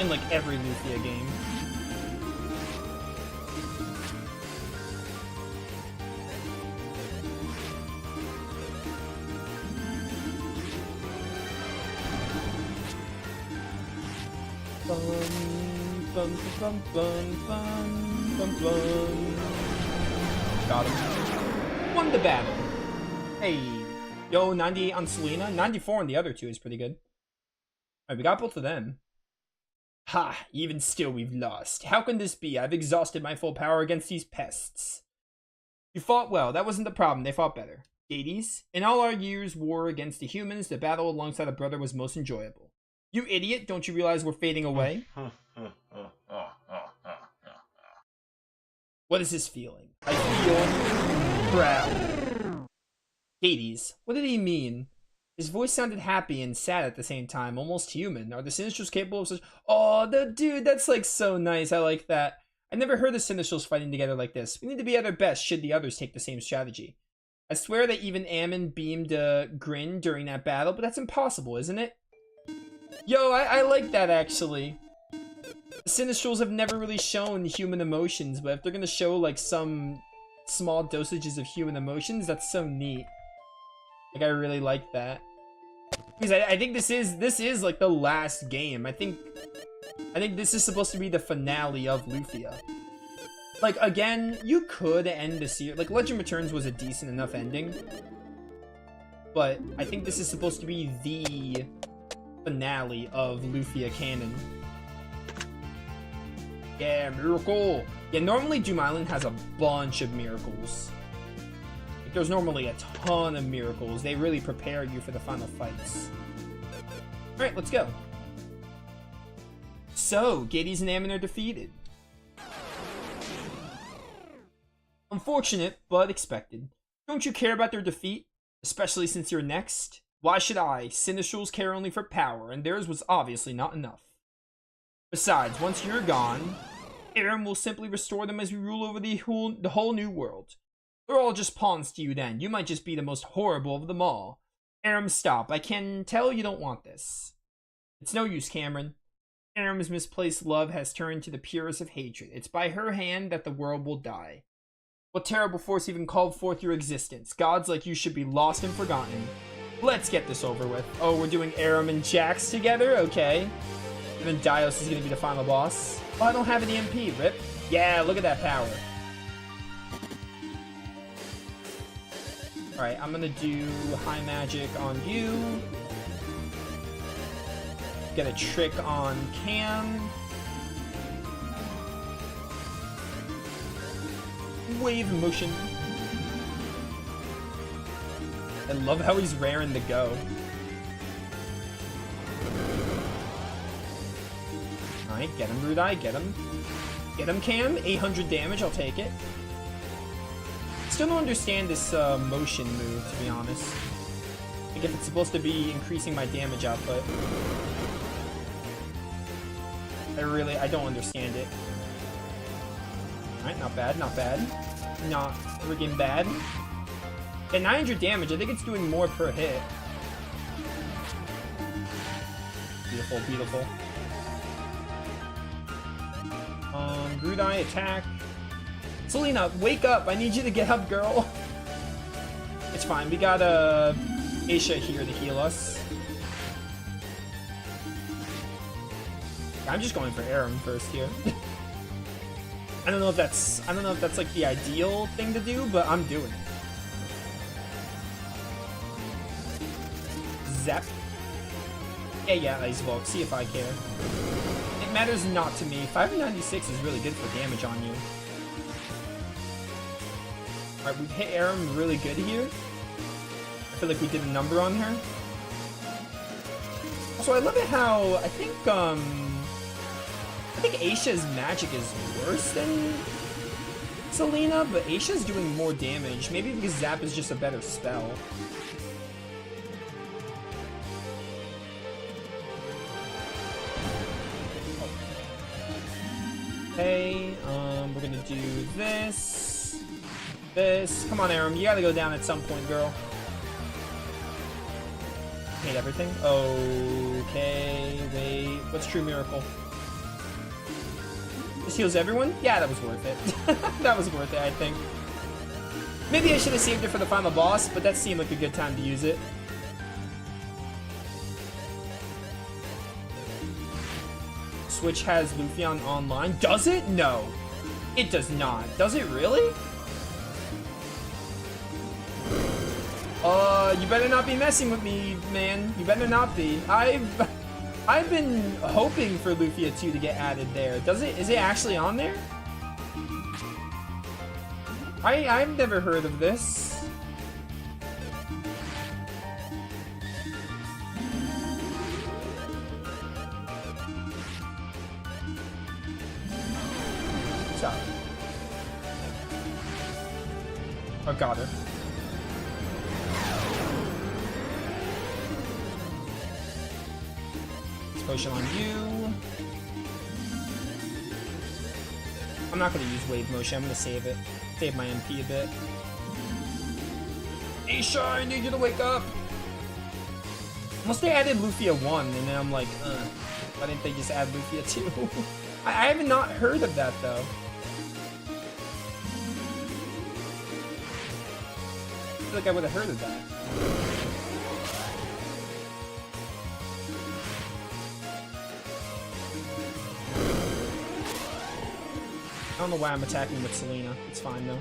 in like every Lufia game. Got him. Won the battle. Hey. Yo, 98 on Selena. 94 on the other two is pretty good. Alright, we got both of them. Ha! Even still we've lost. How can this be? I've exhausted my full power against these pests. You fought well. That wasn't the problem. They fought better. Gades, in all our years' war against the humans, the battle alongside a brother was most enjoyable. You idiot! Don't you realize we're fading away? What is this feeling? I feel proud. Gades, what did he mean? His voice sounded happy and sad at the same time, almost human. Are the Sinistrals capable of such— Oh, dude, that's like so nice. I like that. I never heard the Sinistrals fighting together like this. We need to be at our best should the others take the same strategy. I swear that even Ammon beamed a grin during that battle, but that's impossible, isn't it? Yo, I like that, actually. The Sinistrals have never really shown human emotions, but if they're gonna show, like, some small dosages of human emotions, that's so neat. Like, I really like that. Because I think this is, like, the last game. I think this is supposed to be the finale of Lufia. Like, again, you could end the series. Like, Legend Returns was a decent enough ending. But I think this is supposed to be the finale of Lufia canon. Yeah, miracle! Yeah, normally Doom Island has a bunch of miracles. Like, there's normally a ton of miracles. They really prepare you for the final fights. Alright, let's go. So, Gades and Ammon are defeated. Unfortunate, but expected. Don't you care about their defeat? Especially since you're next? Why should I? Sinistrals care only for power, and theirs was obviously not enough. Besides, once you're gone, Aram will simply restore them as we rule over the whole new world. They're all just pawns to you then. You might just be the most horrible of them all. Aram, stop. I can tell you don't want this. It's no use, Cameron. Aram's misplaced love has turned to the purest of hatred. It's by her hand that the world will die. What terrible force even called forth your existence? Gods like you should be lost and forgotten. Let's get this over with. Oh, we're doing Aram and Jax together? Okay. And then Dios is going to be the final boss. Oh, I don't have an EMP. Rip. Yeah, look at that power. Alright, I'm going to do High Magic on you. Get a trick on Cam. Wave motion. I love how he's raring to go. Alright, get him, Rude Eye, get him. Get him, Cam. 800 damage, I'll take it. Still don't understand this motion move, to be honest. Like, if it's supposed to be increasing my damage output. I don't understand it. Alright, not bad, not bad. Not friggin' bad. At 900 damage, I think it's doing more per hit. Beautiful, beautiful. Brood Eye attack. Selena, wake up! I need you to get up, girl. It's fine, we got Aisha here to heal us. I'm just going for Aram first here. I don't know if that's like the ideal thing to do, but I'm doing it. Zap. Yeah, Ice Bulk. See if I care. It matters not to me. 596 is really good for damage on you. Alright, we've hit Aram really good here. I feel like we did a number on her. Also, I love it how I think Aisha's magic is worse than Selena, but Aisha's doing more damage. Maybe because Zap is just a better spell. Okay, we're gonna do this. Come on, Aram, you gotta go down at some point, girl. Hate everything. Okay, wait. What's True Miracle? This heals everyone? Yeah, that was worth it. That was worth it, I think. Maybe I should have saved it for the final boss, but that seemed like a good time to use it. Switch has Lufia online. Does it? No. It does not. Does it really? You better not be messing with me, man. You better not be. I've been hoping for Lufia 2 to get added there. Is it actually on there? I've never heard of this. Sorry. Oh, got her. Potion on you. I'm not going to use wave motion. I'm going to save it. Save my MP a bit. Aisha, I need you to wake up. Unless they added Lufia 1, and then I'm like, why didn't they just add Lufia 2? I have not heard of that, though. I feel like I would have heard of that. I don't know why I'm attacking with Selena. It's fine, though.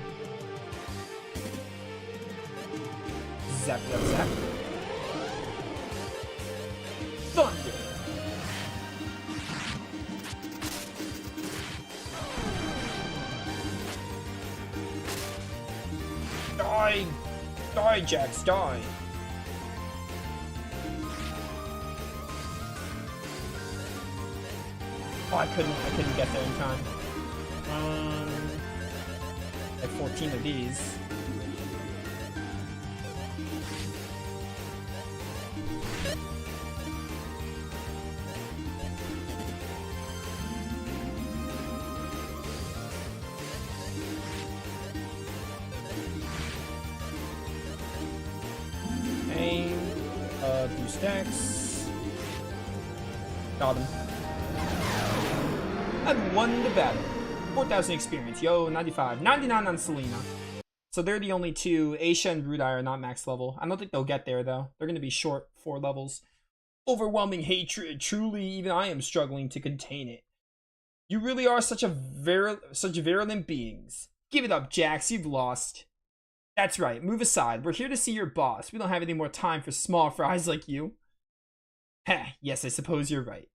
Zap, zap, zap. Thunder! Die! Die, Jax, die! Oh, I couldn't get there in time. Like 14 of these. Do stacks. Got him. I've won the battle. 4,000 experience. Yo, 95. 99 on Selena. So they're the only two. Aisha and Rudai are not max level. I don't think they'll get there, though. They're going to be short 4 levels. Overwhelming hatred. Truly, even I am struggling to contain it. You really are such virulent beings. Give it up, Jax. You've lost. That's right. Move aside. We're here to see your boss. We don't have any more time for small fries like you. Heh. Yes, I suppose you're right.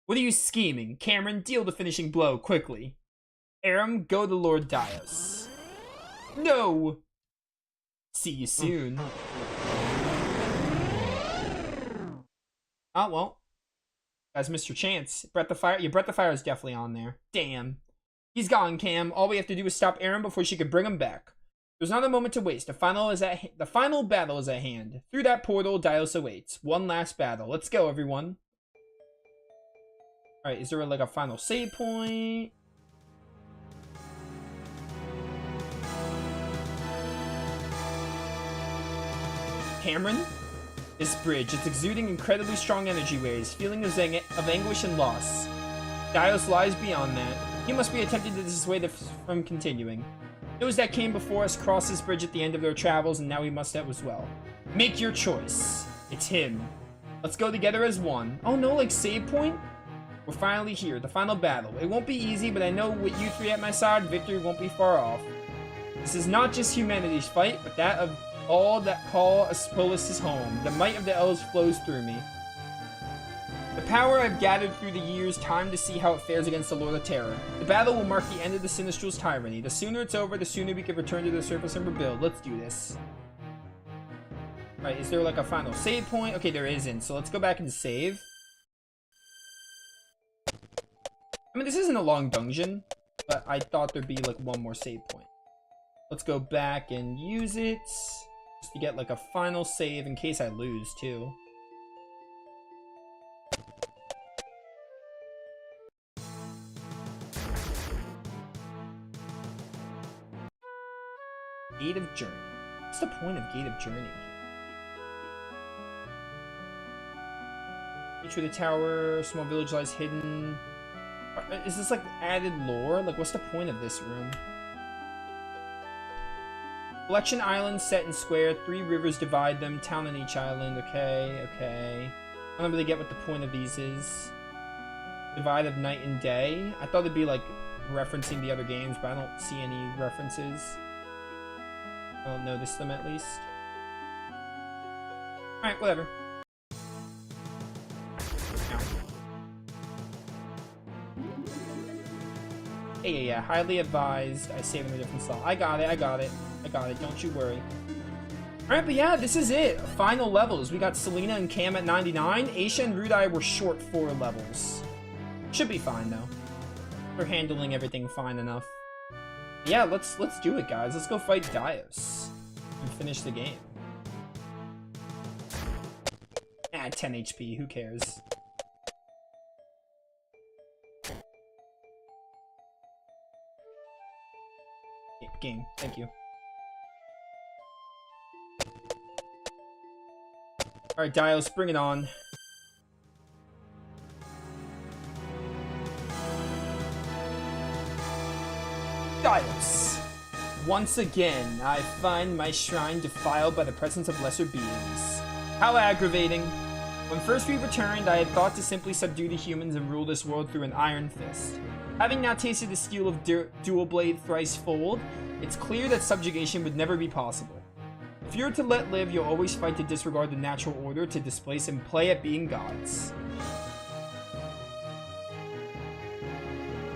What are you scheming? Cameron, deal the finishing blow quickly. Aram, go to Lord Dios. No! See you soon. Oh, well. Guys, missed your chance. Breath of Fire. Yeah, Breath of Fire is definitely on there. Damn. He's gone, Cam. All we have to do is stop Aram before she can bring him back. There's not a moment to waste. The final battle is at hand. Through that portal, Dios awaits. One last battle. Let's go, everyone. Alright, is there like a final save point? Cameron? This bridge, it's exuding incredibly strong energy waves, feeling of anguish and loss. Dios lies beyond that. He must be attempting to dissuade us from continuing. Those that came before us crossed this bridge at the end of their travels, and now we must as well. Make your choice. It's him. Let's go together as one. Oh no, like save point? We're finally here, the final battle. It won't be easy, but I know with you three at my side, victory won't be far off. This is not just humanity's fight, but that of all that call Aspolis home. The might of the elves flows through me. The power I've gathered through the years, time to see how it fares against the Lord of Terror. The battle will mark the end of the Sinistral's tyranny. The sooner it's over, the sooner we can return to the surface and rebuild. Let's do this. Alright, is there like a final save point? Okay, there isn't, so let's go back and save. I mean, this isn't a long dungeon, but I thought there'd be like one more save point. Let's go back and use it just to get like a final save in case I lose too. Gate of Journey. What's the point of Gate of Journey? Each of the tower, small village lies hidden. Is this like added lore? Like, what's the point of this room? Collection islands set in square. 3 rivers divide them. Town on each island. Okay, okay. I don't really get what the point of these is. Divide of night and day. I thought it'd be like referencing the other games, but I don't see any references. I don't notice them at least. Alright, whatever. Yeah. Highly advised. I save in a different slot. I got it. Don't you worry. Alright, but yeah, this is it. Final levels. We got Selena and Cam at 99. Aisha and Rudai were short 4 levels. Should be fine, though. We're handling everything fine enough. Yeah, let's do it, guys. Let's go fight Dios and finish the game. 10 HP. Who cares? Game. Thank you. Alright, Dios, bring it on. Dios! Once again, I find my shrine defiled by the presence of lesser beings. How aggravating. When first we returned, I had thought to simply subdue the humans and rule this world through an iron fist. Having now tasted the skill of dual blade thrice fold, it's clear that subjugation would never be possible. If you're to let live, you'll always fight to disregard the natural order, to displace and play at being gods.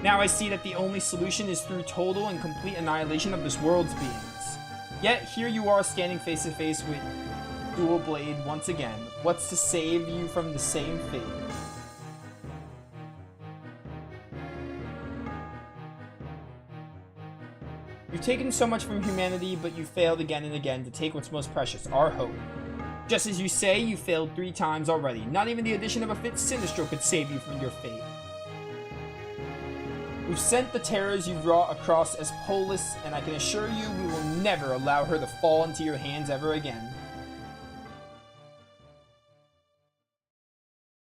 Now I see that the only solution is through total and complete annihilation of this world's beings. Yet, here you are standing face to face with Dual Blade once again. What's to save you from the same fate? You've taken so much from humanity, but you failed again and again to take what's most precious, our hope. Just as you say, you failed 3 times already. Not even the addition of a 5th Sinistro could save you from your fate. We've sent the terrors you've wrought across as Polis, and I can assure you we will never allow her to fall into your hands ever again.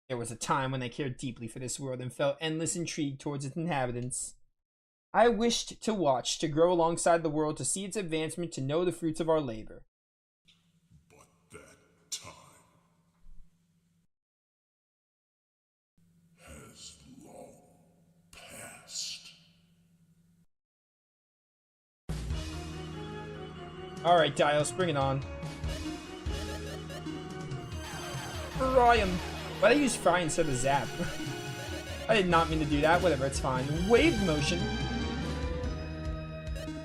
There was a time when I cared deeply for this world and felt endless intrigue towards its inhabitants. I wished to watch, to grow alongside the world, to see its advancement, to know the fruits of our labor. But that time has long passed. Alright, Dios, bring it on. Fry him! Why'd I use Fry instead of Zap? I did not mean to do that. Whatever, it's fine. Wave motion.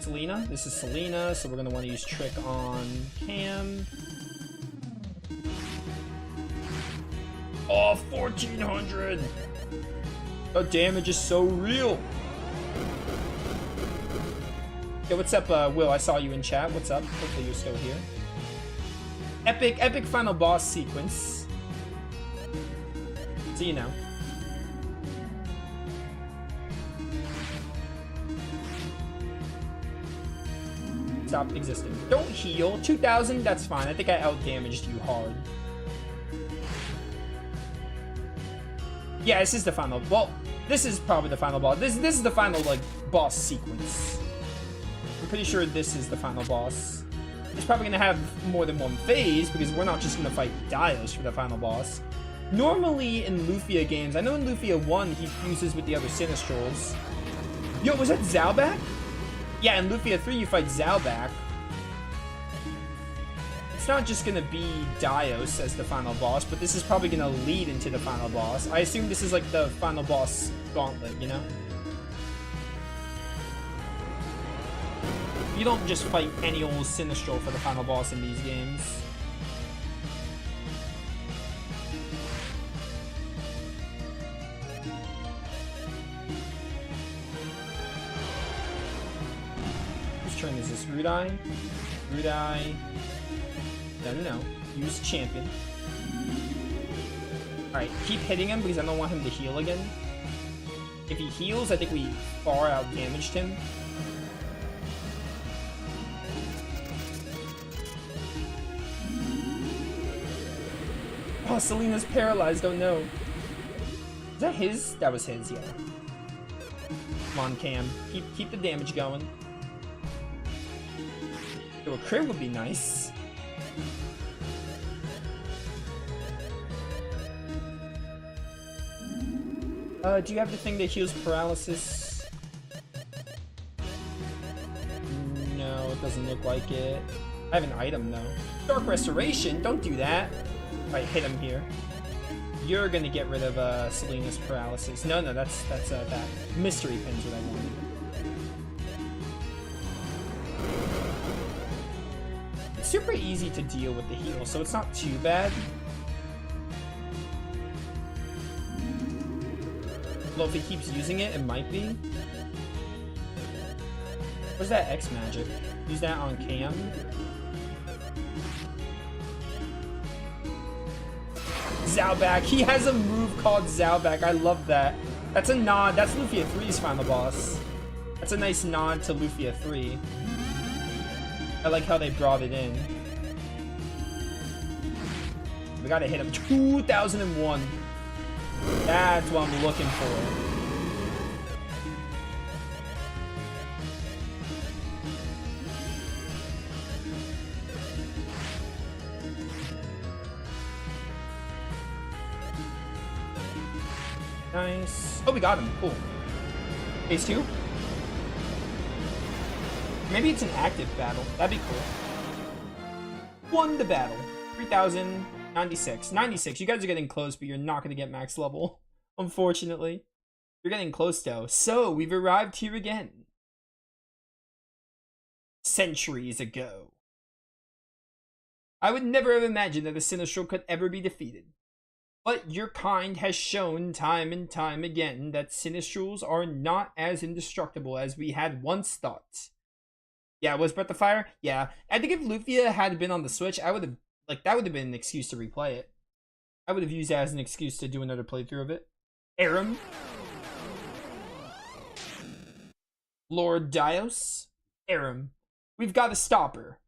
Selena. This is Selena, so we're going to want to use Trick on Cam. Oh, 1400! The damage is so real! Yeah, what's up, Will? I saw you in chat. What's up? Hopefully you're still here. Epic final boss sequence. So you know. Stop existing. Don't heal. 2000, that's fine. I think I out-damaged you hard. Yeah, this is the final. Well, this is probably the final boss. This is the final, like, boss sequence. I'm pretty sure this is the final boss. It's probably gonna have more than one phase, because we're not just gonna fight Dios for the final boss. Normally in Lufia games, I know in Lufia 1 he fuses with the other Sinistrals. Yo, was that Zalback? Yeah, in Lufia 3 you fight Zalback. It's not just gonna be Dios as the final boss, but this is probably gonna lead into the final boss. I assume this is like the final boss gauntlet, you know? You don't just fight any old Sinistral for the final boss in these games. Whose turn is this? Rudai? Rudai. No. Use champion. Alright, keep hitting him because I don't want him to heal again. If he heals, I think we far out damaged him. Oh, Selena's paralyzed. Oh no. Is that his? That was his, yeah. Come on, Cam. Keep the damage going. So a crit would be nice. Do you have the thing that heals paralysis? No, it doesn't look like it. I have an item though. Dark Restoration? Don't do that. Alright, hit him here. You're gonna get rid of Selena's paralysis. No, that's that. Mystery pin's what I wanted. It's super easy to deal with the heal, so it's not too bad. Although if he keeps using it, it might be. Where's that X magic? Use that on Cam. Zalback. He has a move called Zalback. I love that. That's a nod. That's Lufia 3's final boss. That's a nice nod to Lufia 3. I like how they brought it in. We gotta hit him. 2001. That's what I'm looking for. Nice. Oh, we got him. Cool. Phase 2? Maybe it's an active battle. That'd be cool. Won the battle. 3,096. 96. You guys are getting close, but you're not going to get max level. Unfortunately. You're getting close, though. So, we've arrived here again. Centuries ago. I would never have imagined that a Sinistral could ever be defeated. But your kind has shown time and time again that Sinistrals are not as indestructible as we had once thought. Yeah, was Breath of Fire? Yeah. I think if Lufia had been on the Switch, I would have, like, that would have been an excuse to replay it. I would have used that as an excuse to do another playthrough of it. Aram. Lord Dios. Aram. We've got to stop her.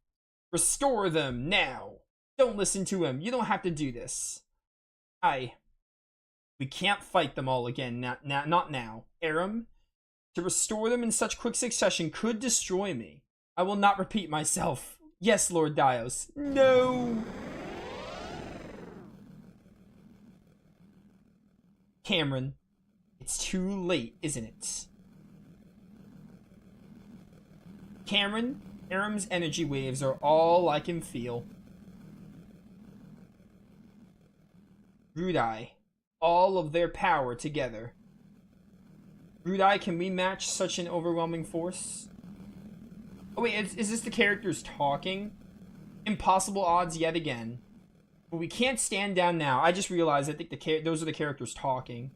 Restore them now. Don't listen to him. You don't have to do this. We can't fight them all again. Not now. Aram. To restore them in such quick succession could destroy me. I will not repeat myself. Yes, Lord Dios. No! Cameron. It's too late, isn't it? Cameron, Aram's energy waves are all I can feel. Rudai. All of their power together. Rudai, can we match such an overwhelming force? Oh wait, is this the characters talking? Impossible odds yet again. But we can't stand down now. I just realized I think those are the characters talking.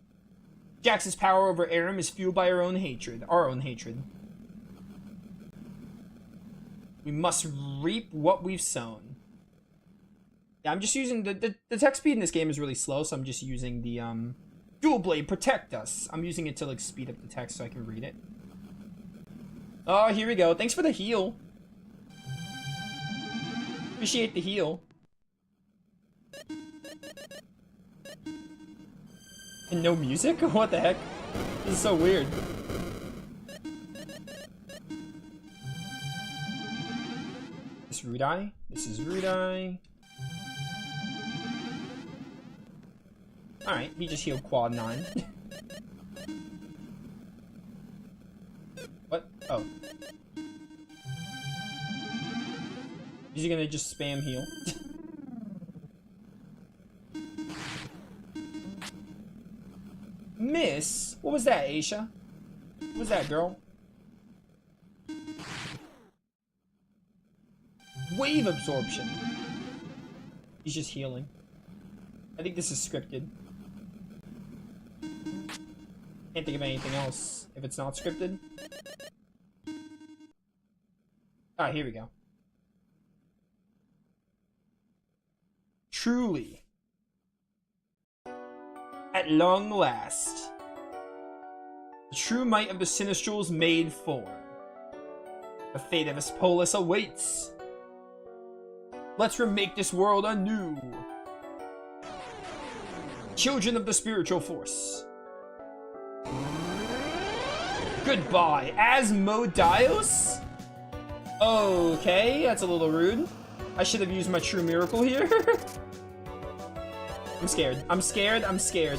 Jax's power over Aram is fueled by our own hatred. We must reap what we've sown. Yeah, I'm just using the text speed in this game is really slow, so I'm just using the Dual Blade Protect Us. I'm using it to like speed up the text so I can read it. Oh, here we go. Thanks for the heal. Appreciate the heal. And no music? What the heck? This is so weird. This Rudai? This is Rudai. Alright, he just healed quad 9. What? Oh. Is he gonna just spam heal? Miss? What was that, Aisha? What was that, girl? Wave absorption. He's just healing. I think this is scripted. Can't think of anything else if it's not scripted. Ah, here we go. Truly. At long last. The true might of the Sinistrals made form. The fate of Aspolis awaits. Let's remake this world anew. Children of the spiritual force. Goodbye, Asmodeus? Okay, that's a little rude. I should have used my true miracle here. I'm scared. I'm scared. I'm scared.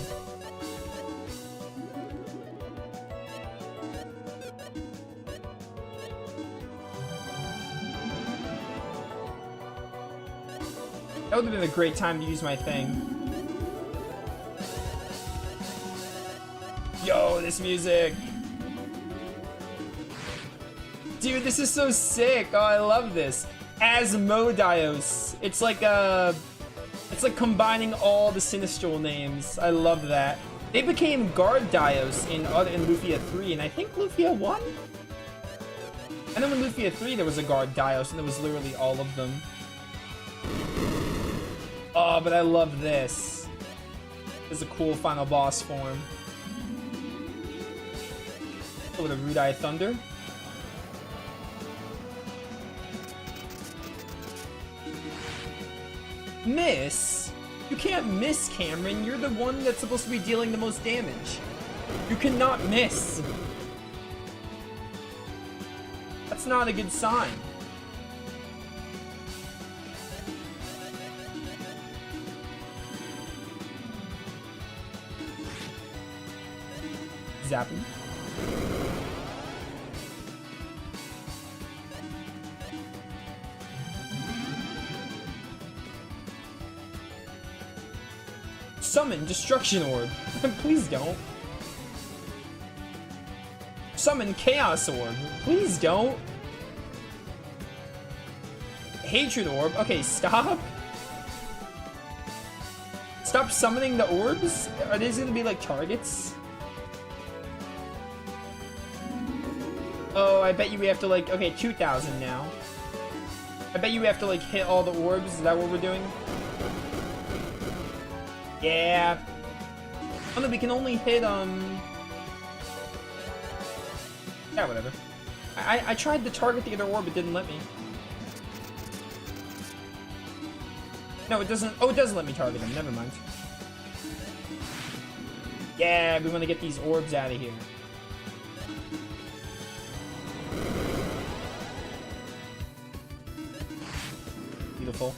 That would have been a great time to use my thing. Yo, this music. Dude, this is so sick. Oh, I love this. Asmodeus. It's like combining all the Sinistral names. I love that. They became Guard Dios in Lufia 3, and I think Lufia 1? I know in Lufia 3 there was a Guard Dios, and it was literally all of them. Oh, but I love this. This is a cool final boss form. With a Rudai Thunder. Miss? You can't miss, Cameron. You're the one that's supposed to be dealing the most damage. You cannot miss. That's not a good sign. Zap him. Summon Destruction Orb. Please don't. Summon Chaos Orb. Please don't. Hatred Orb. Okay, stop. Stop summoning the orbs? Are these gonna be like targets? Oh, I bet you we have to like... Okay, 2,000 now. I bet you we have to like hit all the orbs. Is that what we're doing? Yeah. Oh no, we can only hit, Yeah, whatever. I tried to target the other orb, it didn't let me. No, it doesn't. Oh, it does let me target them. Never mind. Yeah, we want to get these orbs out of here. Beautiful.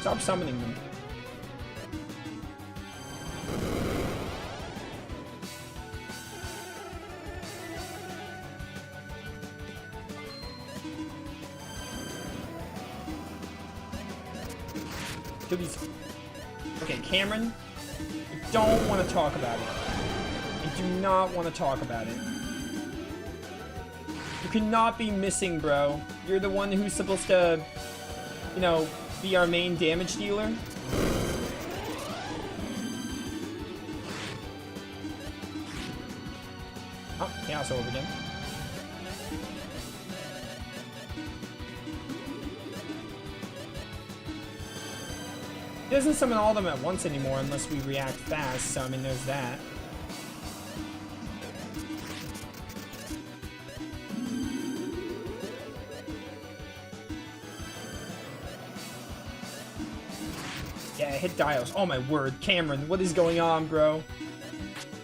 Stop summoning them. Kill these. Okay, Cameron, I don't want to talk about it. I do not want to talk about it. You cannot be missing, bro. You're the one who's supposed to, you know, be our main damage dealer. Oh, Chaos Orb again. He doesn't summon all of them at once anymore unless we react fast, so I mean there's that. Yeah, hit Dios. Oh my word, Cameron, what is going on, bro?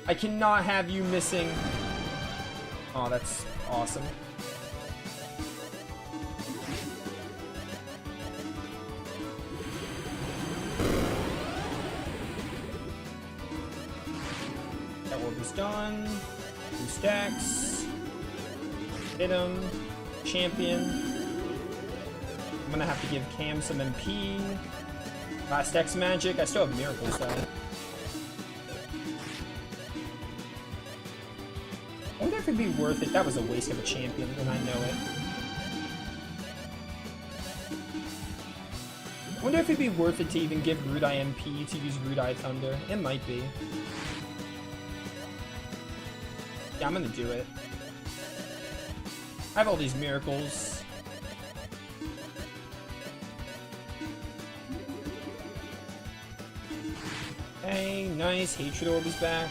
I cannot have you missing. Oh, that's awesome. That orb is done. 2 stacks. Hit him. Champion. I'm gonna have to give Cam some MP. Last X magic. I still have miracles though. I wonder if it'd be worth it. That was a waste of a champion, and I know it. I wonder if it'd be worth it to even give Rudai MP to use Rudai Thunder. It might be. Yeah, I'm gonna do it. I have all these miracles. Okay, nice. Hatred Orb is back.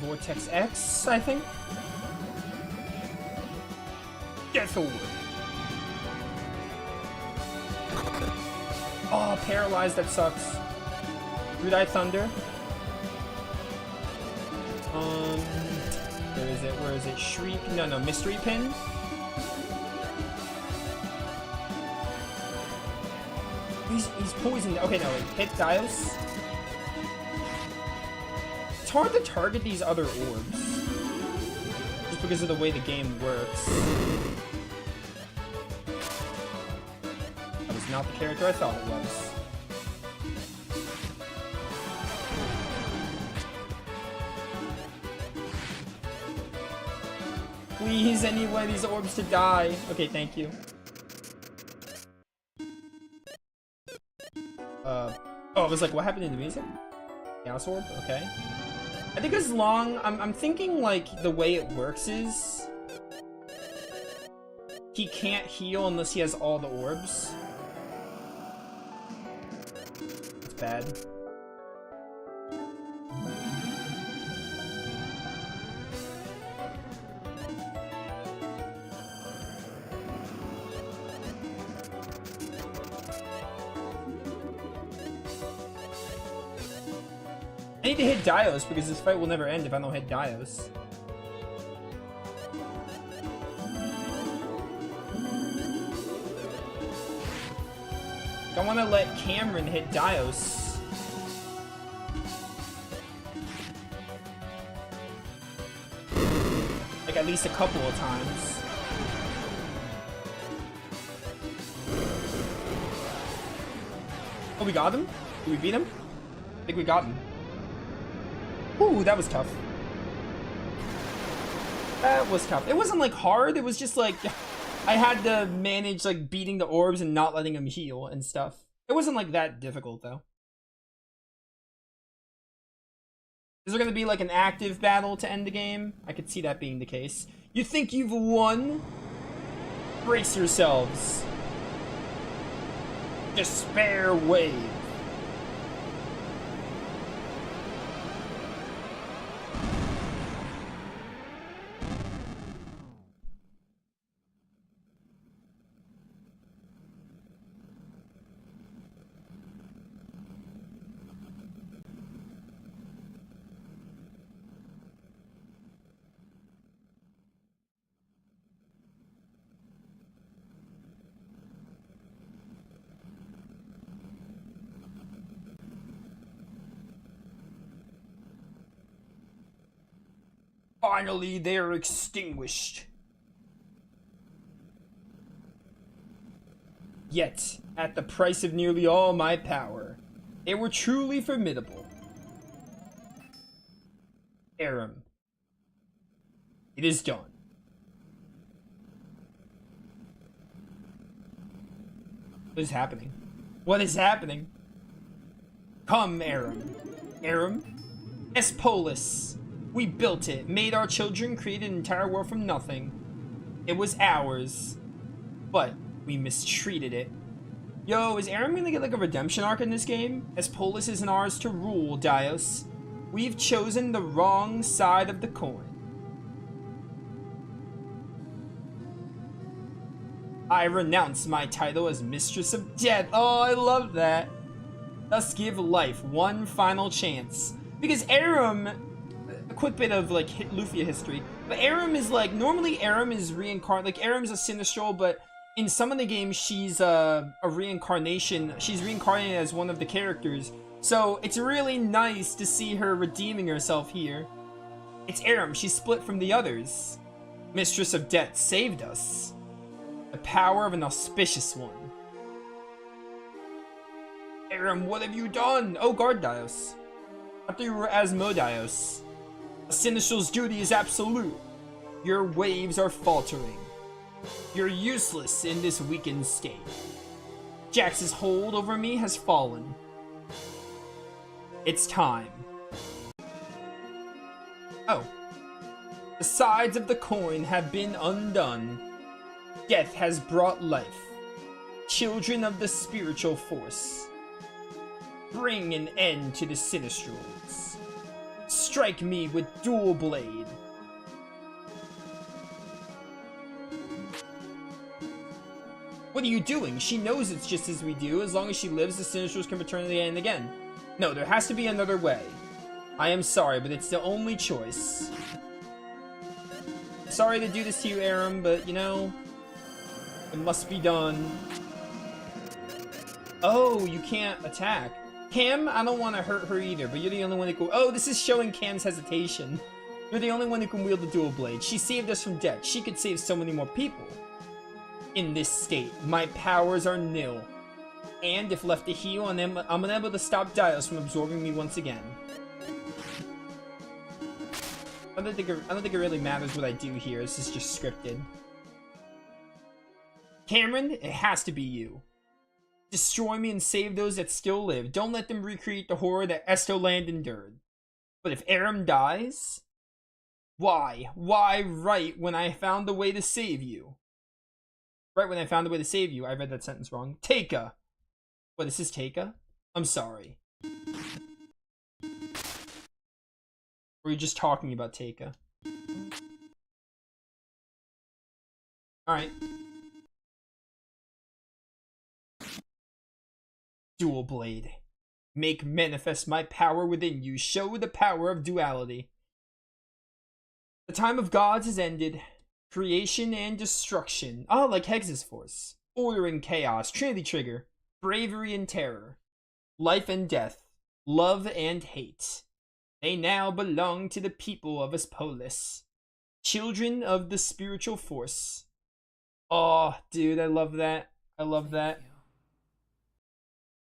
Vortex X, I think. Death Orb. Oh, paralyzed, that sucks. Rudai Thunder. Where is it? Where is it? Shriek? No, Mystery Pin. He's poisoned. Okay, no, hit Dios. It's hard to target these other orbs. Just because of the way the game works. That was not the character I thought it was. Please, any one of these orbs to die. Okay, thank you. Oh, I was like, what happened in the music? Chaos Orb? Okay. I think as long... I'm thinking, like, the way it works is... he can't heal unless he has all the orbs. That's bad. I need to hit Dios because this fight will never end if I don't hit Dios. I want to let Cameron hit Dios. Like at least a couple of times. Oh, we got him? Did we beat him? I think we got him. Ooh, that was tough. That was tough. It wasn't like hard, it was just like I had to manage like beating the orbs and not letting him heal and stuff. It wasn't like that difficult though. Is there gonna be like an active battle to end the game? I could see that being the case. You think you've won? Brace yourselves. Despair wave. Finally, they are extinguished. Yet, at the price of nearly all my power, they were truly formidable. Aram, it is done. What is happening? What is happening? Come, Aram. Aram? Espolis. We built it, made our children, created an entire world from nothing. It was ours, but we mistreated it. Yo, is Aram gonna get like a redemption arc in this game? As Polis isn't ours to rule, Dios. We've chosen the wrong side of the coin. I renounce my title as Mistress of Death. Oh, I love that. Thus give life one final chance. Because Aram... A quick bit of like Lufia history, but Aram is like normally Aram is reincarnated. Like Aram's a Sinistral, but in some of the games she's a reincarnation. She's reincarnated as one of the characters, so it's really nice to see her redeeming herself here. It's Aram. She's split from the others. Mistress of Death saved us. The power of an auspicious one. Aram, what have you done? Oh, guard Dios. I thought you were Asmodeus. A Sinistral's duty is absolute. Your waves are faltering. You're useless in this weakened state. Jax's hold over me has fallen. It's time. Oh. The sides of the coin have been undone. Death has brought life. Children of the spiritual force. Bring an end to the Sinistrals. Strike me with dual blade. What are you doing? She knows it's just as we do. As long as she lives, the Sinistrals can return again and again. No, there has to be another way. I am sorry, but it's the only choice. Sorry to do this to you, Aram, but you know, it must be done. Oh, you can't attack. Cam, I don't want to hurt her either, but you're the only one who can... Oh, this is showing Cam's hesitation. You're the only one who can wield the dual blade. She saved us from death. She could save so many more people. In this state, my powers are nil. And if left to heal, I'm unable to stop Dios from absorbing me once again. I don't think it really matters what I do here. This is just scripted. Cameron, it has to be you. Destroy me and save those that still live. Don't let them recreate the horror that Estoland endured. But if Aram dies... Why? Why right when I found a way to save you? Right when I found a way to save you. I read that sentence wrong. Teika. What, this is Teika? I'm sorry. Were you just talking about Teika? Alright. Dual blade. Make manifest my power within you. Show the power of duality. The time of gods is ended. Creation and destruction. Oh, like Hex's force. Order and chaos. Trinity trigger. Bravery and terror. Life and death. Love and hate. They now belong to the people of Aspolis. Children of the spiritual force. Oh, dude, I love that. I love that.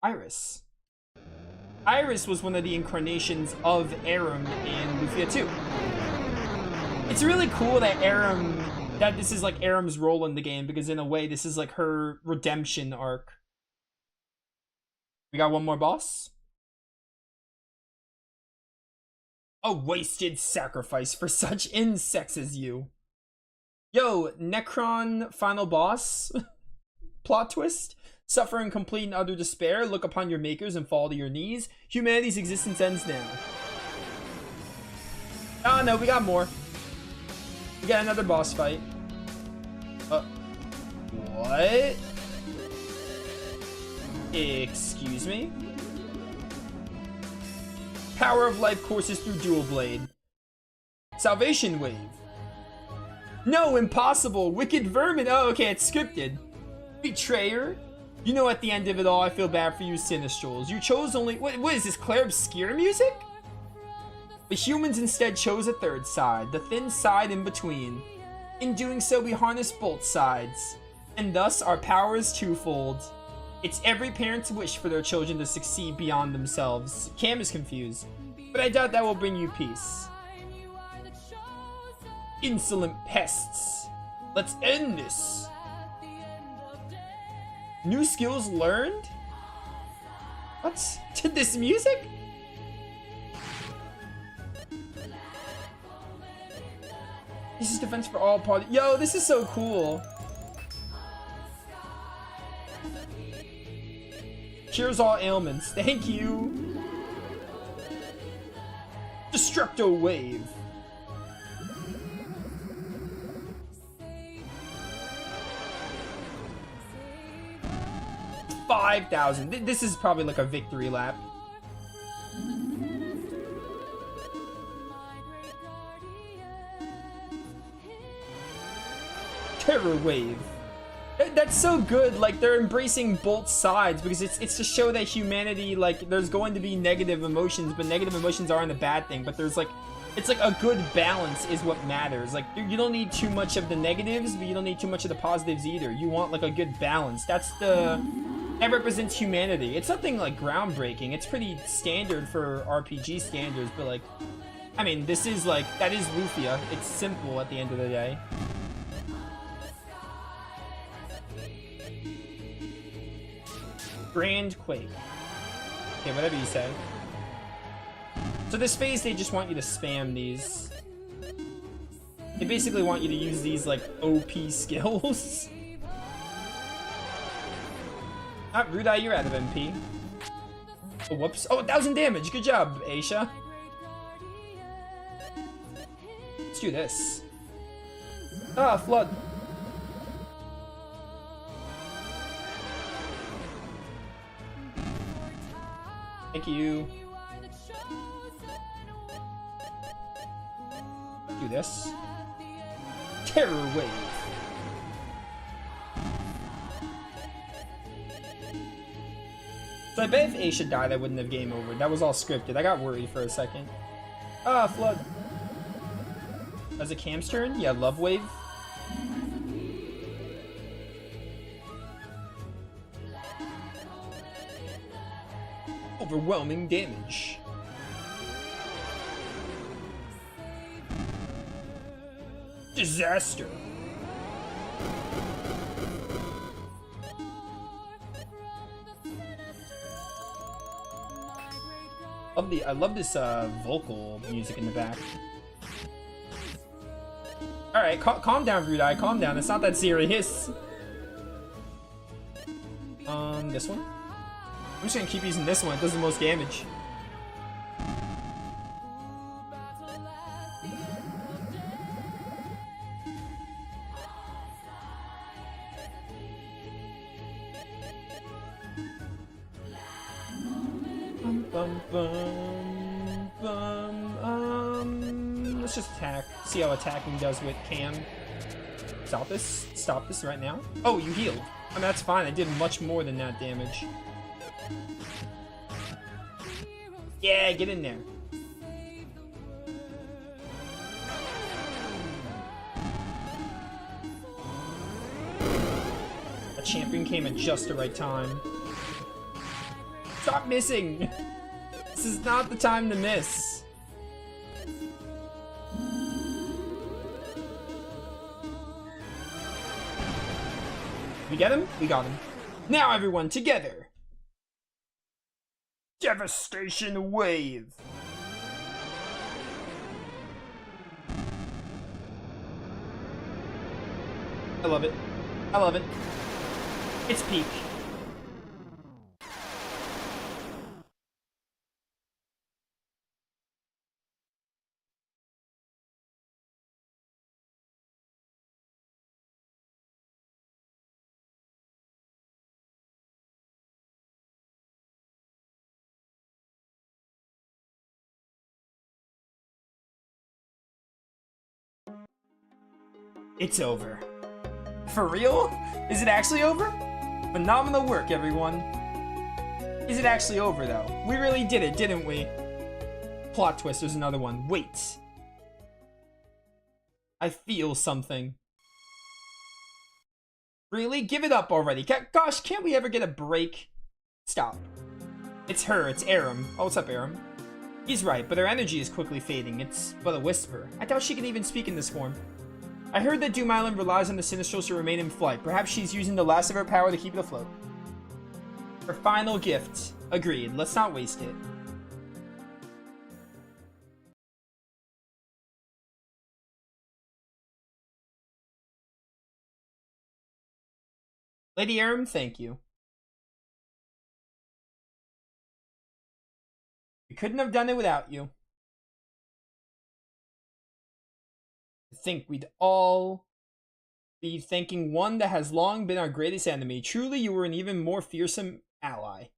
Iris. Iris was one of the incarnations of Aram in Lufia 2. It's really cool that that this is like Aram's role in the game, because in a way this is like her redemption arc. We got one more boss. A wasted sacrifice for such insects as you. Yo, Necron final boss. Plot twist. Suffer in complete and utter despair. Look upon your makers and fall to your knees. Humanity's existence ends now. Oh no, we got more. We got another boss fight. What? Excuse me? Power of life courses through dual blade. Salvation wave. No, impossible. Wicked vermin. Oh, okay, it's scripted. Betrayer. You know, at the end of it all, I feel bad for you Sinistrals. You chose only... What is this, Claire Obscure music? The humans instead chose a third side, the thin side in between. In doing so, we harness both sides. And thus, our power is twofold. It's every parent's wish for their children to succeed beyond themselves. Cam is confused, but I doubt that will bring you peace. Insolent pests. Let's end this. New skills learned? What? To this music? This is defense for all parties. Yo, this is so cool. Cures all ailments. Thank you. Destructo wave. 5,000. This is probably like a victory lap. Terror wave. That's so good. Like, they're embracing both sides, because it's to show that humanity, like, there's going to be negative emotions, but negative emotions aren't a bad thing. But there's like, it's like a good balance is what matters. Like, you don't need too much of the negatives, but you don't need too much of the positives either. You want like a good balance. That represents humanity. It's something like groundbreaking. It's pretty standard for RPG standards, but like, I mean, this is like, that is Lufia. It's simple at the end of the day. Grand Quake. Okay, whatever you say. So this phase, they just want you to spam these. They basically want you to use these, like, OP skills. Ah, Rudai, you're out of MP. Oh, whoops. Oh, 1,000 damage. Good job, Aisha. Let's do this. Ah, Flood. Thank you. Do this. Terror wave. So I bet if Aisha died, I wouldn't have game over. That was all scripted. I got worried for a second. Ah, Flood. As a Cam's turn? Yeah, Love Wave. Overwhelming damage. Disaster. I love this vocal music in the back. All right, calm down, Rudai. Calm down. It's not that serious. one, this one? I'm just gonna keep using this one. It does the most damage. Let's just attack. See how attacking does with Cam. Stop this. Stop this right now. Oh, you healed. I mean, that's fine. I did much more than that damage. Yeah, get in there. A champion came at just the right time. Stop missing! This is not the time to miss. We get him? We got him. Now everyone together! Devastation Wave! I love it. I love it. It's peak. It's over. For real? Is it actually over? Phenomenal work, everyone. Is it actually over, though? We really did it, didn't we? Plot twist, there's another one. Wait. I feel something. Really? Give it up already. Gosh, can't we ever get a break? Stop. It's her, it's Aram. Oh, what's up, Aram? He's right, but her energy is quickly fading. It's but a whisper. I doubt she can even speak in this form. I heard that Doom Island relies on the Sinistrals to remain in flight. Perhaps she's using the last of her power to keep it afloat. Her final gift. Agreed. Let's not waste it. Lady Aram, thank you. We couldn't have done it without you. I think we'd all be thanking one that has long been our greatest enemy. Truly, you were an even more fearsome ally.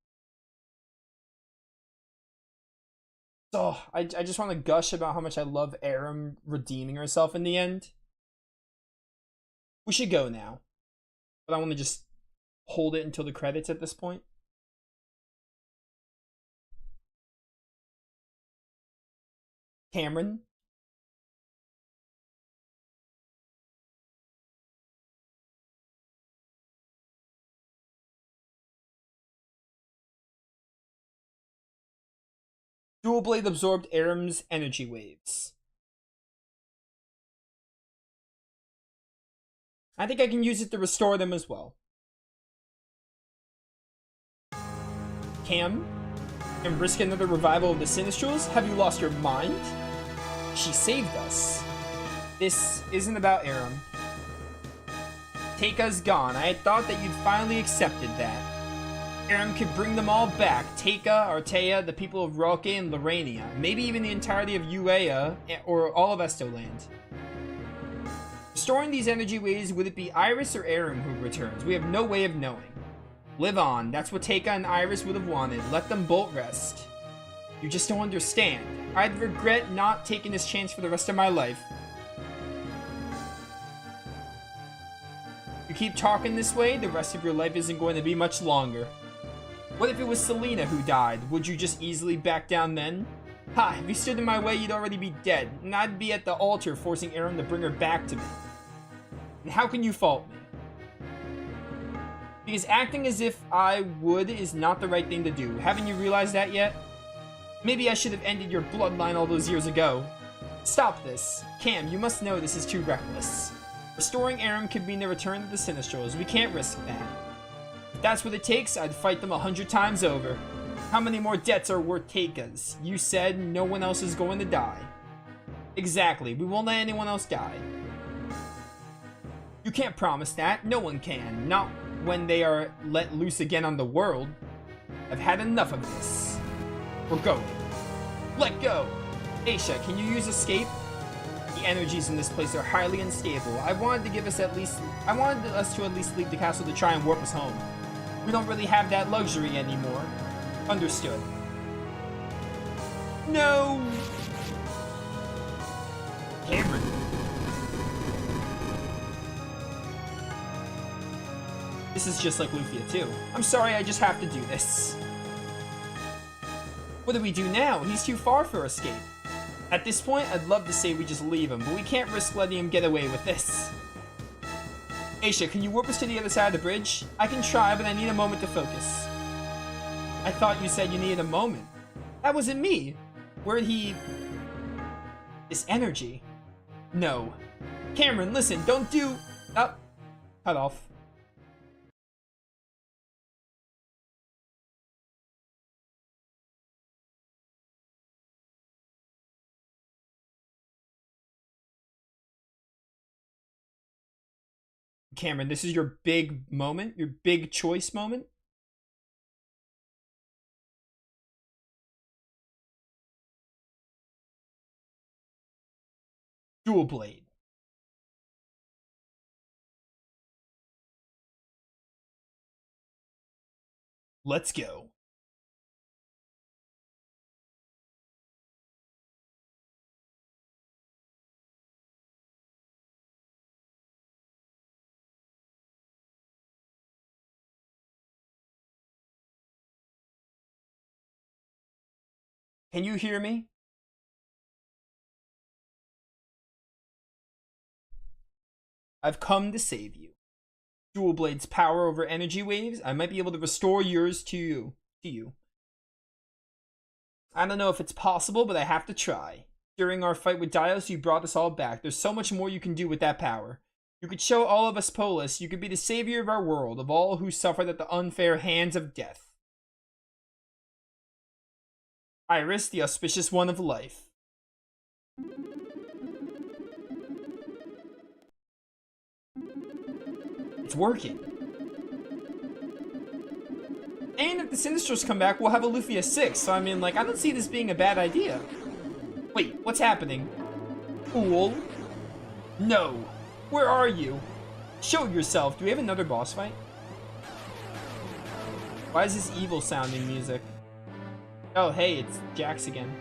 Oh, I just want to gush about how much I love Aram redeeming herself in the end. We should go now. But I want to just hold it until the credits at this point. Cameron. Dual Blade absorbed Aram's energy waves. I think I can use it to restore them as well. Cam? And risk another revival of the Sinistrals? Have you lost your mind? She saved us. This isn't about Aram. Teika's gone. I had thought that you'd finally accepted that. Aram could bring them all back. Teika, Artea, the people of Roque and Lorania. Maybe even the entirety of Uea, or all of Estoland. Restoring these energy waves, would it be Iris or Aram who returns? We have no way of knowing. Live on. That's what Teika and Iris would have wanted. Let them both rest. You just don't understand. I'd regret not taking this chance for the rest of my life. You keep talking this way, the rest of your life isn't going to be much longer. What if it was Selena who died? Would you just easily back down then? Ha, if you stood in my way, you'd already be dead, and I'd be at the altar forcing Aram to bring her back to me. And how can you fault me? Because acting as if I would is not the right thing to do. Haven't you realized that yet? Maybe I should have ended your bloodline all those years ago. Stop this. Cam, you must know this is too reckless. Restoring Aram could mean the return of the Sinistrals. We can't risk that. If that's what it takes, I'd fight them 100 times over. How many more debts are worth Teika's? You said no one else is going to die. Exactly. We won't let anyone else die. You can't promise that. No one can. Not when they are let loose again on the world. I've had enough of this. We're going. Let go! Aisha, can you use escape? The energies in this place are highly unstable. I wanted us to at least leave the castle to try and warp us home. We don't really have that luxury anymore. Understood. No! Cameron. This is just like Lufia too. I'm sorry, I just have to do this. What do we do now? He's too far for escape. At this point, I'd love to say we just leave him, but we can't risk letting him get away with this. Aisha, can you warp us to the other side of the bridge? I can try, but I need a moment to focus. I thought you said you needed a moment. That wasn't me. Where'd he... This energy. No. Cameron, listen, don't do... Oh. Cut off. Cameron, this is your big moment, your big choice moment. Dual blade. Let's go. Can you hear me? I've come to save you. Dual Blade's power over energy waves. I might be able to restore yours to you. I don't know if it's possible, but I have to try. During our fight with Dios, you brought us all back. There's so much more you can do with that power. You could show all of us Polis. You could be the savior of our world, of all who suffered at the unfair hands of death. Iris, the auspicious one of life. It's working. And if the Sinistrals come back, we'll have a Lufia 6, so I mean, like, I don't see this being a bad idea. Wait, what's happening? Fool. No. Where are you? Show yourself. Do we have another boss fight? Why is this evil sounding music? Oh, hey, it's Jax again.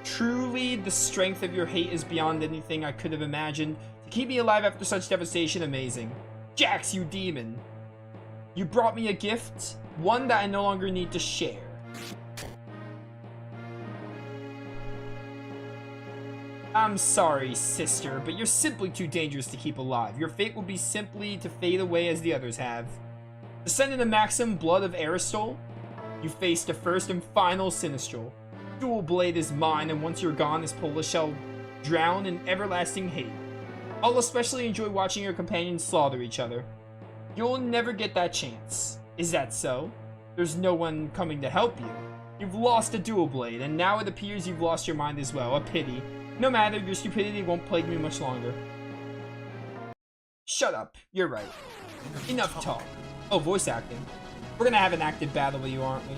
Truly, the strength of your hate is beyond anything I could have imagined. To keep me alive after such devastation, amazing. Jax, you demon. You brought me a gift, one that I no longer need to share. I'm sorry, sister, but you're simply too dangerous to keep alive. Your fate will be simply to fade away as the others have. Descendant of Maxim, blood of Aristol, you face the first and final Sinistral. Dual Blade is mine, and once you're gone, this Polis shall drown in everlasting hate. I'll especially enjoy watching your companions slaughter each other. You'll never get that chance. Is that so? There's no one coming to help you. You've lost a Dual Blade, and now it appears you've lost your mind as well. A pity. No matter, your stupidity won't plague me much longer. Shut up. You're right. Enough talk. Oh, voice acting. We're gonna have an active battle with you, aren't we?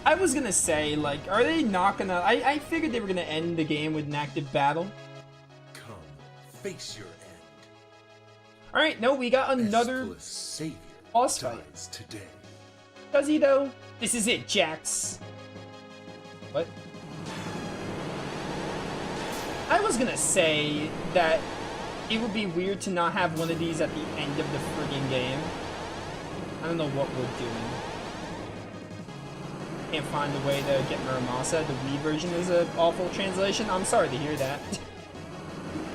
I was gonna say, like, are they not gonna... I figured they were gonna end the game with an active battle. Come, face your end. Alright, no, we got another savior boss fight. Today. Does he, though? This is it, Jax. What? I was gonna say that it would be weird to not have one of these at the end of the friggin' game. I don't know what we're doing. Can't find a way to get Muramasa. The Wii version is an awful translation. I'm sorry to hear that.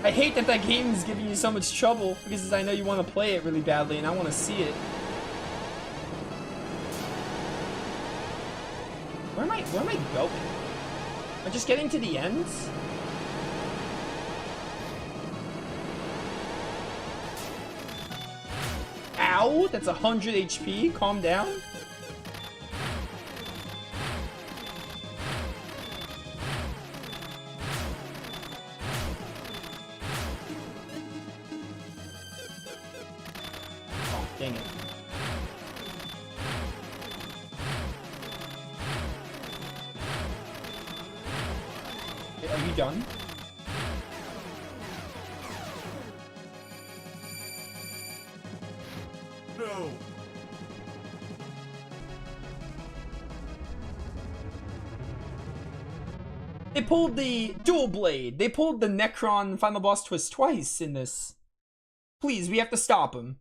I hate that that game is giving you so much trouble because I know you want to play it really badly and I want to see it. Where am I going? Am I just getting to the ends? Ow, that's 100 HP. Calm down. Dang it. Are you done? No! They pulled the dual blade. They pulled the Necron final boss twist twice in this. Please, we have to stop him.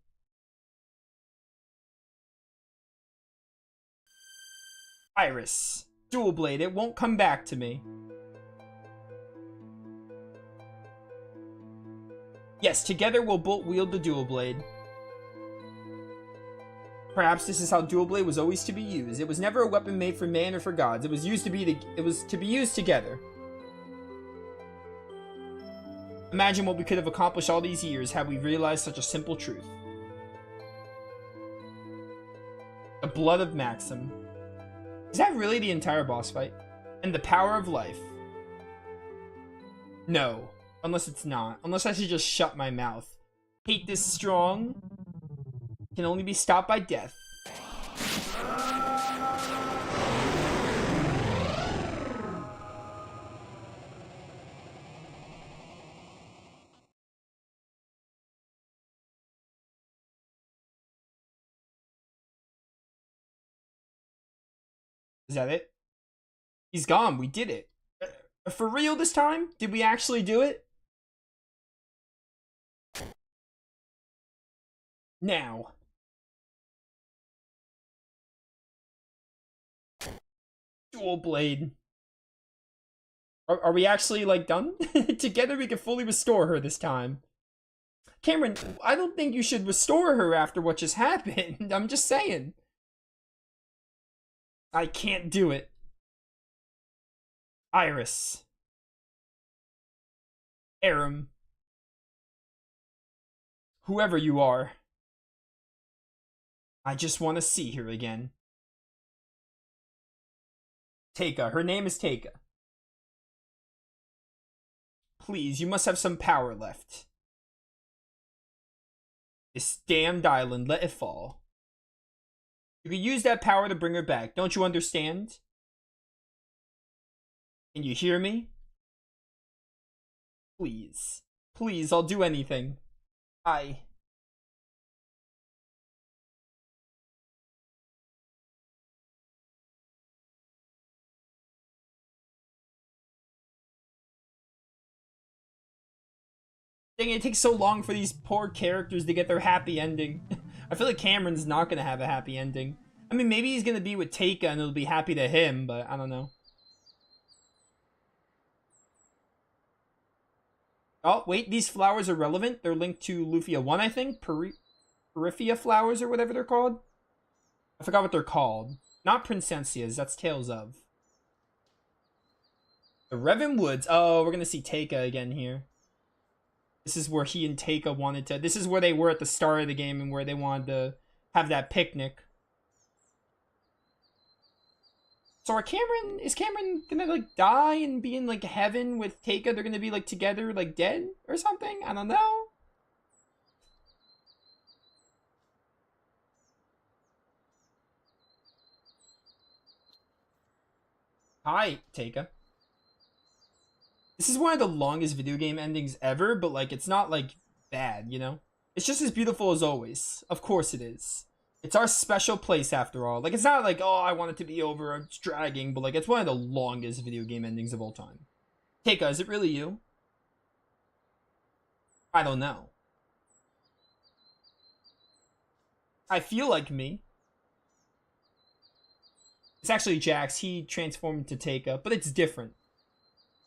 Iris. Dual blade. It won't come back to me. Yes, together we'll both wield the dual blade. Perhaps this is how dual blade was always to be used. It was never a weapon made for man or for gods. It was to be used together. Imagine what we could have accomplished all these years had we realized such a simple truth. The blood of Maxim. Is that really the entire boss fight? And the power of life. No. Unless it's not. Unless I should just shut my mouth. Hate this strong. Can only be stopped by death. Is that it? He's gone. We did it. For real this time? Did we actually do it? Now. Dual blade. Are we actually, like, done? Together we can fully restore her this time. Cameron, I don't think you should restore her after what just happened. I'm just saying. I can't do it. Iris. Aram. Whoever you are. I just want to see her again. Teika. Her name is Teika. Please, you must have some power left. This damned island, let it fall. You can use that power to bring her back. Don't you understand? Can you hear me? Please. Please, I'll do anything. Dang it, it takes so long for these poor characters to get their happy ending. I feel like Cameron's not gonna have a happy ending. I mean, maybe he's gonna be with Teika and it'll be happy to him, but I don't know. Oh, wait, these flowers are relevant. They're linked to Lufia 1, I think. Peripheria flowers or whatever they're called. I forgot what they're called. Not Princessias, that's Tales of. The Revan Woods. Oh, we're gonna see Teika again here. This is where he and Teika wanted to... This is where they were at the start of the game and where they wanted to have that picnic. So is Cameron gonna, like, die and be in, like, heaven with Teika? They're gonna be, like, together, like, dead or something? I don't know. Hi, Teika. This is one of the longest video game endings ever, but, like, it's not, like, bad, you know? It's just as beautiful as always. Of course it is. It's our special place, after all. Like, it's not like, oh, I want it to be over, it's dragging, but, like, it's one of the longest video game endings of all time. Teika, is it really you? I don't know. I feel like me. It's actually Jax. He transformed into Teika, but it's different.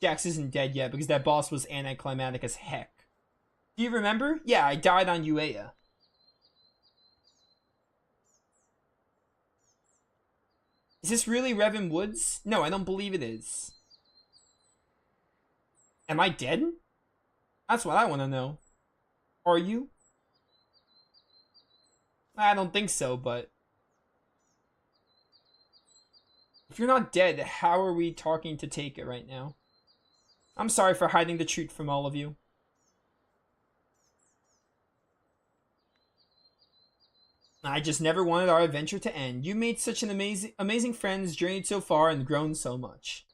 Jax isn't dead yet because that boss was anticlimactic as heck. Do you remember? Yeah, I died on Uea. Is this really Revan Woods? No, I don't believe it is. Am I dead? That's what I want to know. Are you? I don't think so, but... If you're not dead, how are we talking to Teika right now? I'm sorry for hiding the truth from all of you. I just never wanted our adventure to end. You made such an amazing friends, journeyed so far, and grown so much.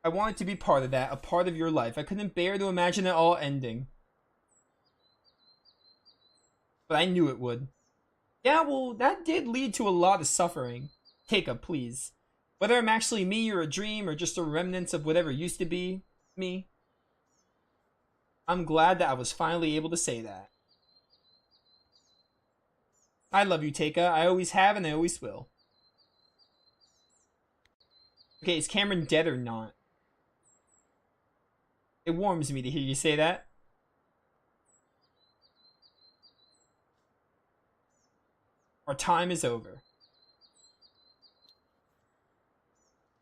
I wanted to be part of that, a part of your life. I couldn't bear to imagine it all ending. But I knew it would. Yeah, well, that did lead to a lot of suffering. Keika, please. Whether I'm actually me or a dream or just a remnants of whatever used to be me, I'm glad that I was finally able to say that. I love you, Keika. I always have and I always will. Okay, is Cameron dead or not? It warms me to hear you say that. Our time is over.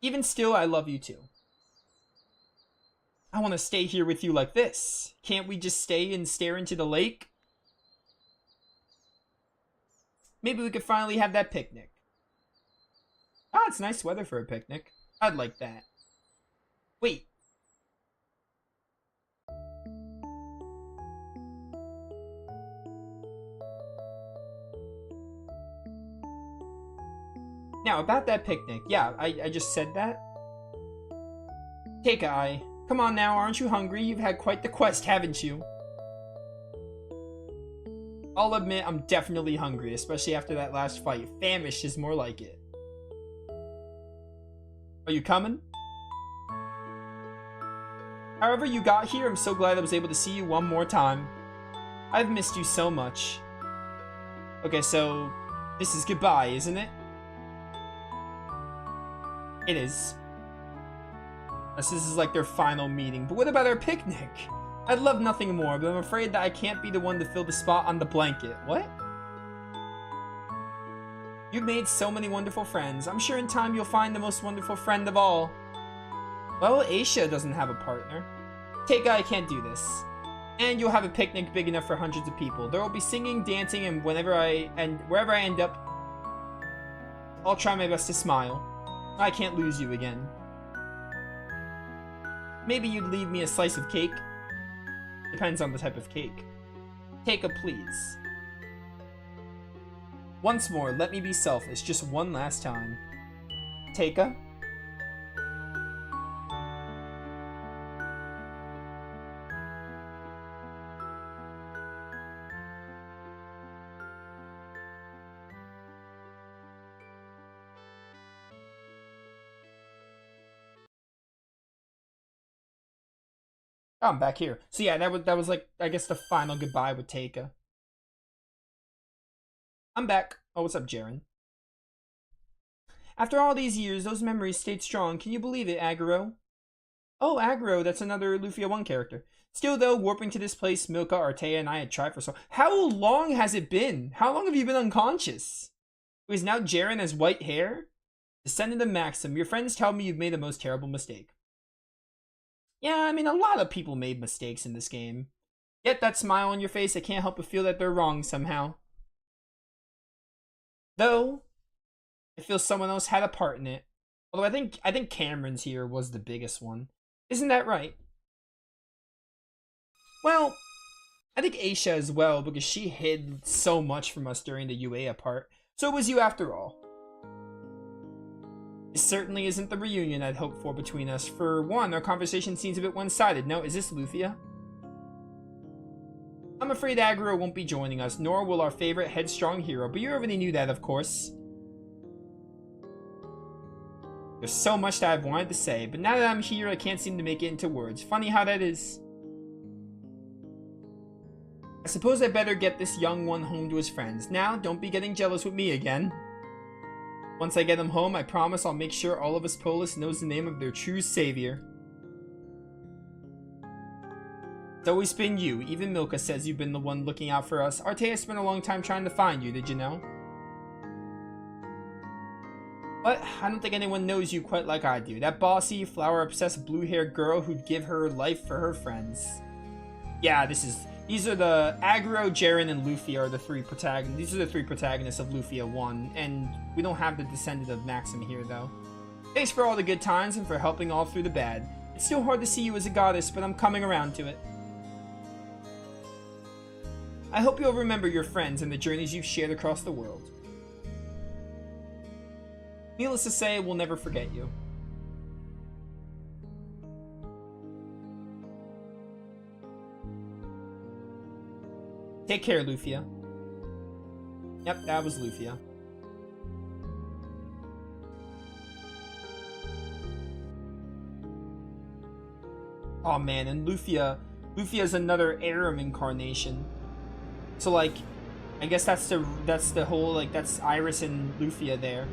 Even still, I love you too. I want to stay here with you like this. Can't we just stay and stare into the lake? Maybe we could finally have that picnic. Ah, it's nice weather for a picnic. I'd like that. Wait. Now, about that picnic. Yeah, I just said that. Keika, come on now, aren't you hungry? You've had quite the quest, haven't you? I'll admit, I'm definitely hungry, especially after that last fight. Famished is more like it. Are you coming? However you got here, I'm so glad I was able to see you one more time. I've missed you so much. Okay, so this is goodbye, isn't it? It is. This is like their final meeting. But what about our picnic? I'd love nothing more, but I'm afraid that I can't be the one to fill the spot on the blanket. What? You've made so many wonderful friends. I'm sure in time you'll find the most wonderful friend of all. Well, Aisha doesn't have a partner. Keika, I can't do this. And you'll have a picnic big enough for hundreds of people. There will be singing, dancing, and wherever I end up, I'll try my best to smile. I can't lose you again. Maybe you'd leave me a slice of cake. Depends on the type of cake. Keika, please. Once more, let me be selfish, just one last time. Keika? Oh, I'm back here. So yeah, that was like, I guess, the final goodbye with Keika. I'm back. Oh, what's up, Jaren? After all these years, those memories stayed strong. Can you believe it, Aguro? Oh, Aguro, that's another Lufia 1 character. Still, though, warping to this place, Milka, Artea, and I had tried for so... How long has it been? How long have you been unconscious? Is now Jaren has white hair? Descendant of Maxim, your friends tell me you've made the most terrible mistake. Yeah, I mean, a lot of people made mistakes in this game. Yet that smile on your face, I can't help but feel that they're wrong somehow. Though, I feel someone else had a part in it. Although I think Cameron's here was the biggest one. Isn't that right? Well, I think Aisha as well, because she hid so much from us during the Uea part. So it was you after all. This certainly isn't the reunion I'd hoped for between us. For one, our conversation seems a bit one-sided. No, is this Lufia? I'm afraid Aguro won't be joining us, nor will our favorite headstrong hero, but you already knew that, of course. There's so much that I've wanted to say, but now that I'm here, I can't seem to make it into words. Funny how that is. I suppose I better get this young one home to his friends. Now, don't be getting jealous with me again. Once I get him home, I promise I'll make sure all of us Polis knows the name of their true savior. It's always been you. Even Milka says you've been the one looking out for us. Artea spent a long time trying to find you, did you know? But I don't think anyone knows you quite like I do. That bossy, flower-obsessed, blue-haired girl who'd give her life for her friends. Yeah, these are the Aguro, Jaren, and Lufia are the three protagonists. These are the three protagonists of Lufia 1, and we don't have the descendant of Maxim here, though. Thanks for all the good times and for helping all through the bad. It's still hard to see you as a goddess, but I'm coming around to it. I hope you'll remember your friends and the journeys you've shared across the world. Needless to say, we'll never forget you. Take care, Lufia. Yep, that was Lufia. Oh man, and Lufia's another Aram incarnation. So like, I guess that's the whole, like, that's Iris and Lufia there.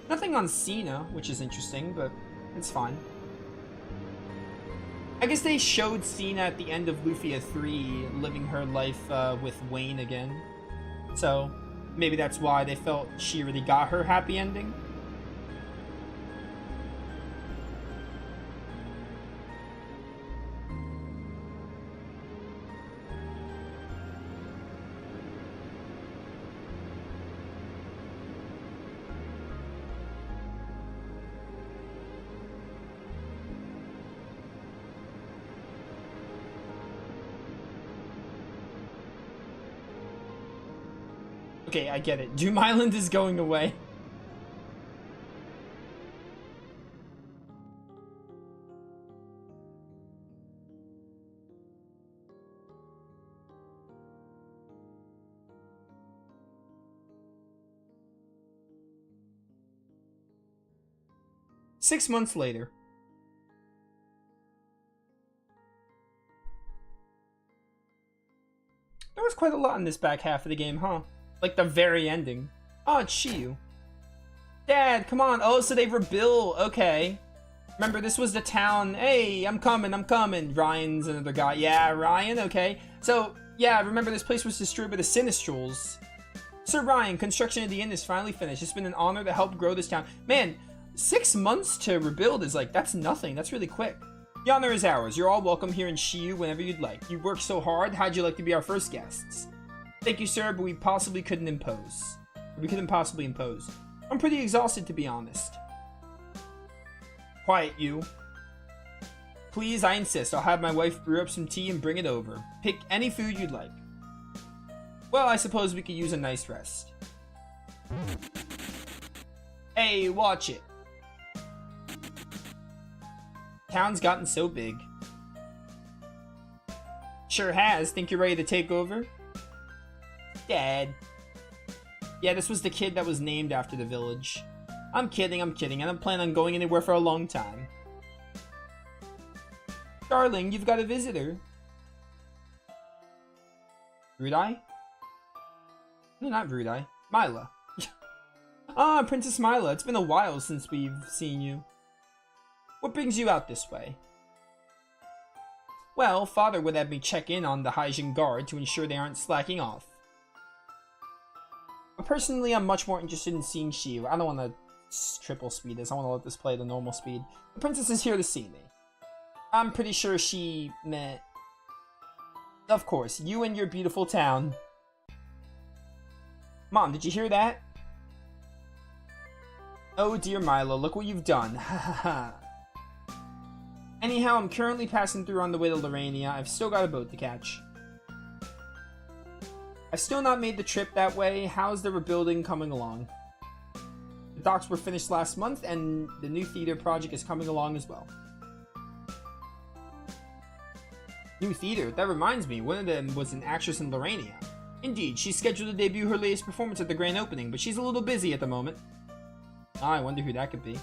Nothing on Cena, which is interesting, but it's fine. I guess they showed Cena at the end of Lufia 3 living her life with Wayne again. So maybe that's why they felt she really got her happy ending. Okay, I get it. Doom Island is going away. Six months later. There was quite a lot in this back half of the game, huh? Like the very ending. Oh, it's Shiyu. Dad, come on. Oh, so they rebuild. Okay. Remember, this was the town. Hey, I'm coming. Ryan's another guy. Yeah, Ryan, okay. So, yeah, remember this place was destroyed by the Sinistrals. Sir Ryan, construction of the inn is finally finished. It's been an honor to help grow this town. Man, 6 months to rebuild is like, that's nothing. That's really quick. The honor is ours. You're all welcome here in Shiyu whenever you'd like. You worked so hard. How'd you like to be our first guests? Thank you, sir, but we couldn't impose. We couldn't possibly impose. I'm pretty exhausted, to be honest. Quiet, you. Please, I insist. I'll have my wife brew up some tea and bring it over. Pick any food you'd like. Well, I suppose we could use a nice rest. Hey, watch it. Town's gotten so big. Sure has. Think you're ready to take over? Dad. Yeah, this was the kid that was named after the village. I'm kidding, and I'm planning on going anywhere for a long time. Darling, you've got a visitor. Rudai? No, not Rudai. Mila. Ah, Princess Mila, it's been a while since we've seen you. What brings you out this way? Well, Father would have me check in on the Haijin guard to ensure they aren't slacking off. Personally, I'm much more interested in seeing Shiyu. I don't want to triple speed this. I want to let this play at the normal speed. The princess is here to see me. I'm pretty sure she meant... Of course, you and your beautiful town. Mom, did you hear that? Oh dear Milo, look what you've done. Ha ha ha. Anyhow, I'm currently passing through on the way to Lorania. I've still got a boat to catch. I've still not made the trip that way. How's the rebuilding coming along? The docks were finished last month, and the new theater project is coming along as well. New theater? That reminds me, one of them was an actress in Lorania. Indeed, she's scheduled to debut her latest performance at the grand opening, but she's a little busy at the moment. I wonder who that could be.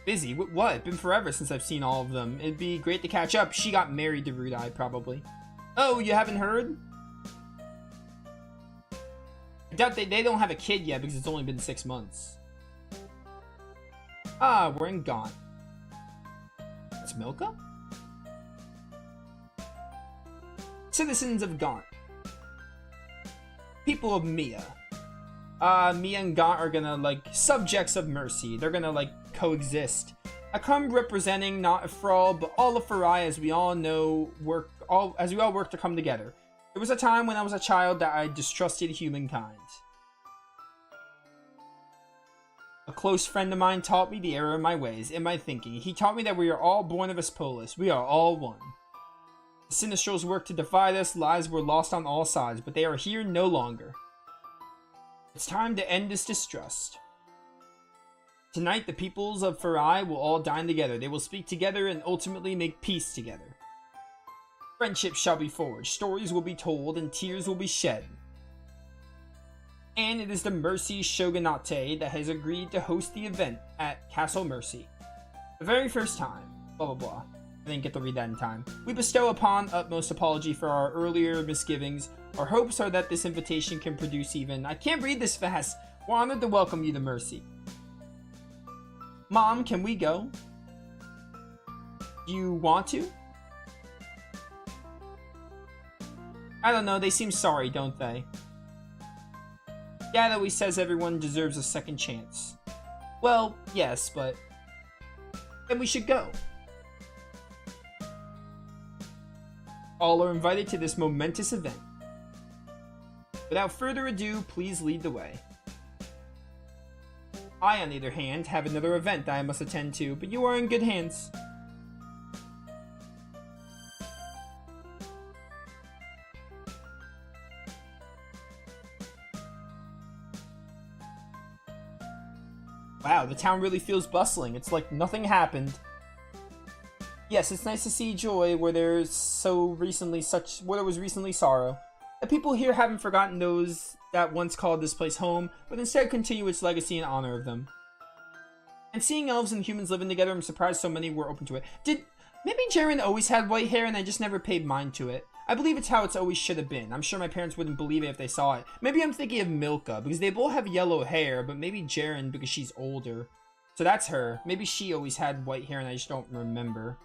Busy? What? It's been forever since I've seen all of them. It'd be great to catch up. She got married to Rudai, probably. Oh, you haven't heard? I doubt they don't have a kid yet because it's only been 6 months. Ah, we're in Gaunt. It's Milka? Citizens of Gaunt. People of Mia. Mia and Gaunt are gonna, like, subjects of mercy. They're gonna, like, coexist. I come representing not Ephral, but all of Farai, as we all know, as we all work to come together. There was a time when I was a child that I distrusted humankind. A close friend of mine taught me the error of my ways, in my thinking. He taught me that we are all born of Aspolis. We are all one. The Sinistrals worked to divide us, lives were lost on all sides, but they are here no longer. It's time to end this distrust. Tonight, the peoples of Farai will all dine together. They will speak together and ultimately make peace together. Friendship shall be forged, stories will be told, and tears will be shed. And it is the Mercy Shogunate that has agreed to host the event at Castle Mercy. The very first time. Blah blah blah. I didn't get to read that in time. We bestow upon utmost apology for our earlier misgivings. Our hopes are that this invitation can produce even... I can't read this fast. We're honored to welcome you to Mercy. Mom, can we go? Do you want to? I don't know, they seem sorry, don't they? Yeah, that he says everyone deserves a second chance. Well, yes, but... then we should go. All are invited to this momentous event. Without further ado, please lead the way. I, on the other hand, have another event that I must attend to, but you are in good hands. Wow, the town really feels bustling. It's like nothing happened. Yes, it's nice to see joy where there was recently sorrow. The people here haven't forgotten those that once called this place home, but instead continue its legacy in honor of them. And seeing elves and humans living together, I'm surprised so many were open to it. Maybe Jaren always had white hair and I just never paid mind to it. I believe it's how it's always should have been. I'm sure my parents wouldn't believe it if they saw it. Maybe I'm thinking of Milka, because they both have yellow hair, but maybe Jaren because she's older. So that's her. Maybe she always had white hair and I just don't remember.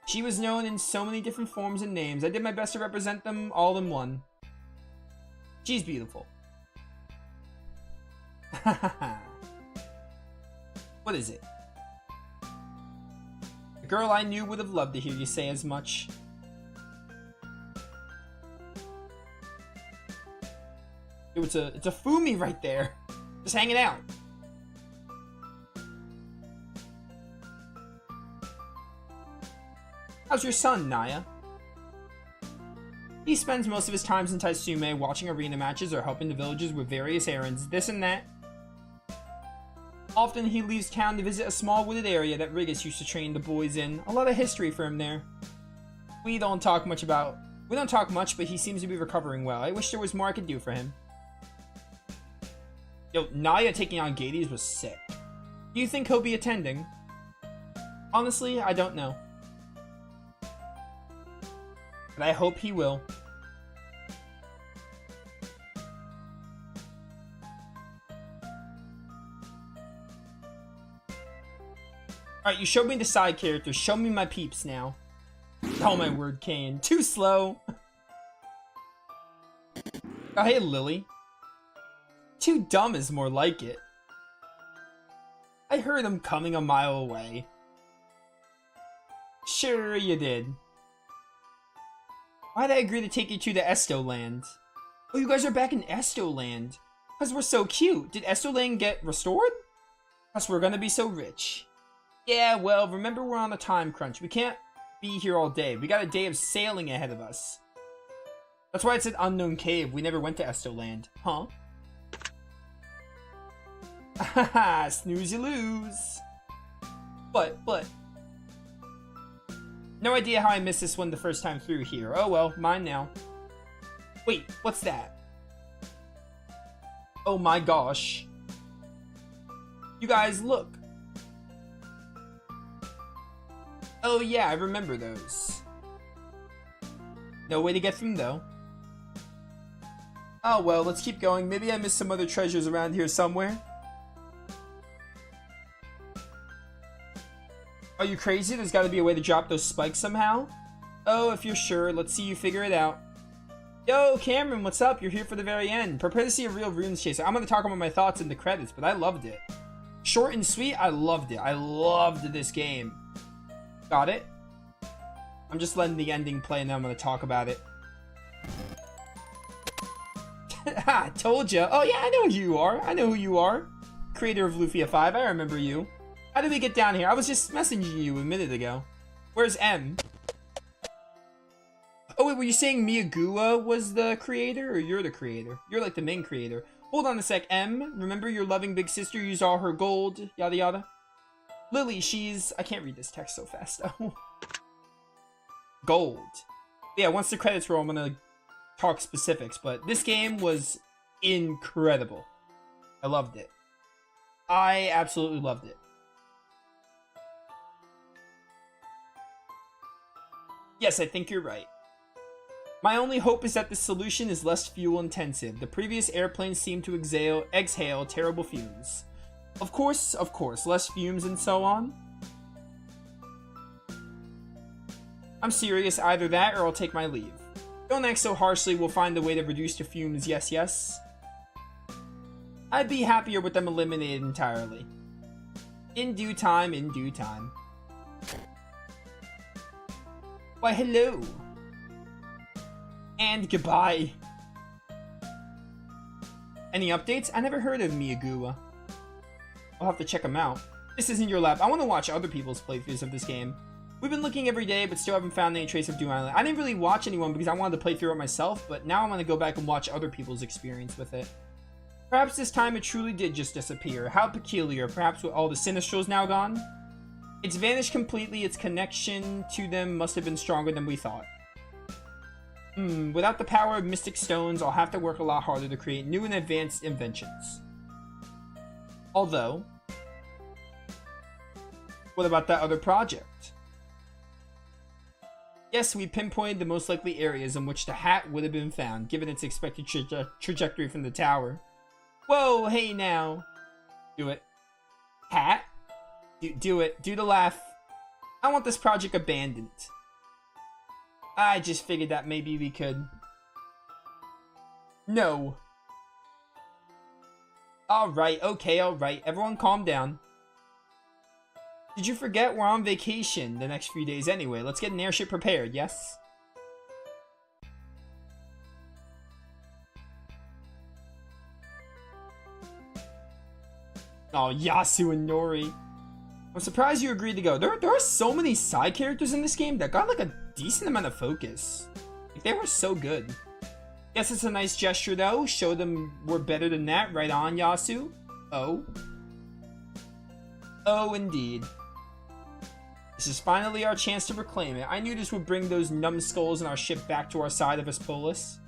She was known in so many different forms and names. I did my best to represent them all in one. She's beautiful. What is it? A girl I knew would have loved to hear you say as much. Yo, it's a Fumi right there. Just hanging out. How's your son, Naya? He spends most of his time in Taisume watching arena matches or helping the villagers with various errands, this and that. Often he leaves town to visit a small wooded area that Rigus used to train the boys in. A lot of history for him there. We don't talk much, but he seems to be recovering well. I wish there was more I could do for him. Yo, Naya taking on Gades was sick. Do you think he'll be attending? Honestly, I don't know. But I hope he will. Alright, you showed me the side characters. Show me my peeps now. Oh my word, Kane. Too slow. Oh, hey, Lily. Too dumb is more like it. I heard him coming a mile away. Sure you did. Why'd I agree to take you to the Estoland? Oh, you guys are back in Estoland. Because we're so cute. Did Estoland get restored? Because we're gonna be so rich. Yeah, well, remember we're on a time crunch. We can't be here all day. We got a day of sailing ahead of us. That's why it said unknown cave. We never went to Estoland. Huh? Haha, snooze you lose. But. No idea how I missed this one the first time through here. Oh well, mine now. Wait, what's that? Oh my gosh. You guys, look. Oh yeah, I remember those. No way to get through though. Oh well, let's keep going. Maybe I missed some other treasures around here somewhere. Are you crazy? There's gotta be a way to drop those spikes somehow. Oh, if you're sure, let's see you figure it out. Yo, Cameron, what's up? You're here for the very end. Prepare to see a real Runes Chaser. I'm gonna talk about my thoughts in the credits, but I loved it. Short and sweet, I loved it. I loved this game. Got it? I'm just letting the ending play and then I'm gonna talk about it. Ha! Told ya. Oh yeah, I know who you are. I know who you are. Creator of Lufia 5, I remember you. How did we get down here? I was just messaging you a minute ago. Where's M? wait, were you saying Miyagua was the creator, or you're the creator? You're like the main creator. Hold on a sec, M. Remember your loving big sister used all her gold, yada yada? Lily, she's... I can't read this text so fast, though. Gold. Yeah, once the credits roll, I'm gonna talk specifics, but this game was incredible. I loved it. I absolutely loved it. Yes, I think you're right. My only hope is that the solution is less fuel intensive. The previous airplanes seemed to exhale terrible fumes. Of course, less fumes and so on. I'm serious, either that or I'll take my leave. Don't act so harshly, we'll find a way to reduce the fumes, yes, yes. I'd be happier with them eliminated entirely. In due time, in due time. Why, hello. And goodbye. Any updates? I never heard of Miyagua. I'll have to check them out. This isn't your lab. I want to watch other people's playthroughs of this game. We've been looking every day, but still haven't found any trace of Doom Island. I didn't really watch anyone because I wanted to play through it myself, but now I'm going to go back and watch other people's experience with it. Perhaps this time it truly did just disappear. How peculiar. Perhaps with all the Sinistrals now gone? It's vanished completely. Its connection to them must have been stronger than we thought. Without the power of Mystic Stones, I'll have to work a lot harder to create new and advanced inventions. Although, what about that other project? Yes, we pinpointed the most likely areas in which the hat would have been found, given its expected trajectory from the tower. Whoa, hey now. Do it. Hat? Do it. Do the laugh. I want this project abandoned. I just figured that maybe we could. No. Alright, okay, alright. Everyone calm down. Did you forget we're on vacation the next few days anyway? Let's get an airship prepared, yes? Oh, Yasu and Nori. I'm surprised you agreed to go. There are so many side characters in this game that got like a decent amount of focus. Like, they were so good. Guess it's a nice gesture though. Show them we're better than that. Right on, Yasu. Oh. Oh, indeed. This is finally our chance to reclaim it. I knew this would bring those numbskulls in our ship back to our side of Aspolis.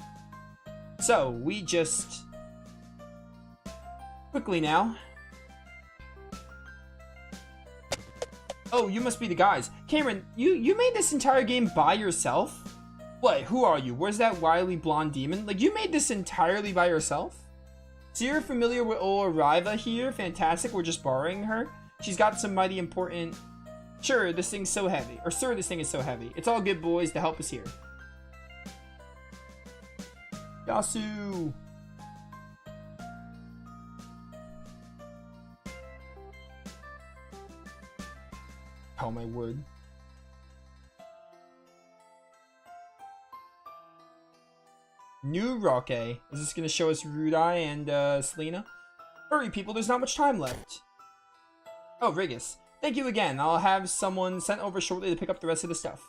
So, we just... Quickly now. Oh, you must be the guys. Cameron, you made this entire game by yourself? What, who are you? Where's that wily blonde demon? Like, you made this entirely by yourself? So you're familiar with Riva here? Fantastic, we're just borrowing her. She's got some mighty important... Sure, this thing's so heavy. Or sir, this thing is so heavy. It's all good, boys. The help is here. Yasu! Oh my word. New Roque. Is this going to show us Rudai and Selena? Hurry, people. There's not much time left. Oh, Rigus. Thank you again. I'll have someone sent over shortly to pick up the rest of the stuff.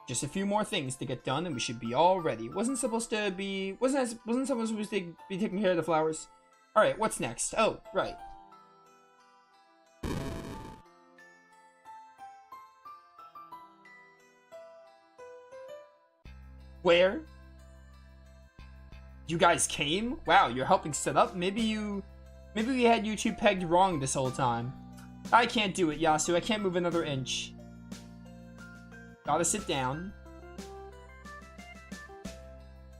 Just a few more things to get done and we should be all ready. Wasn't someone supposed to be taking care of the flowers? Alright, what's next? Oh, right. Where? You guys came? Wow, you're helping set up? Maybe we had you two pegged wrong this whole time. I can't do it, Yasu. I can't move another inch. Gotta sit down.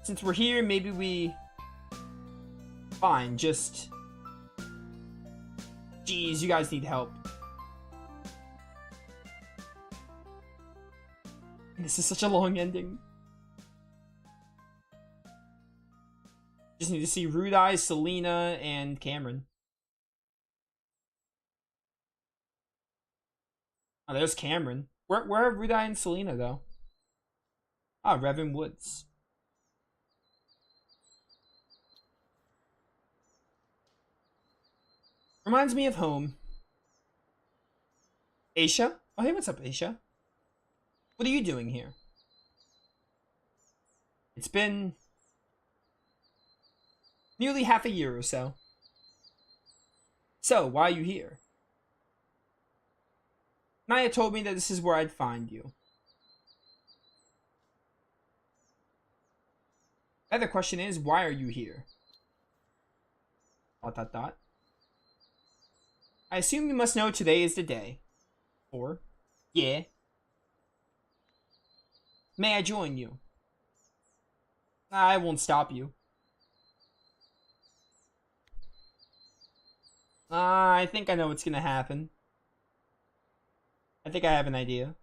Since we're here, maybe we... Fine, just... Jeez, you guys need help. This is such a long ending. Just need to see Rudai, Selena, and Cameron. Oh, there's Cameron. Where are Rudai and Selena, though? Ah, Revan Woods. Reminds me of home. Aisha? Oh, hey, what's up, Aisha? What are you doing here? It's been nearly half a year or so. So, why are you here? Naya told me that this is where I'd find you. The other question is, why are you here? ... I assume you must know today is the day. Or, yeah. May I join you? I won't stop you. I think I know what's gonna happen. I think I have an idea.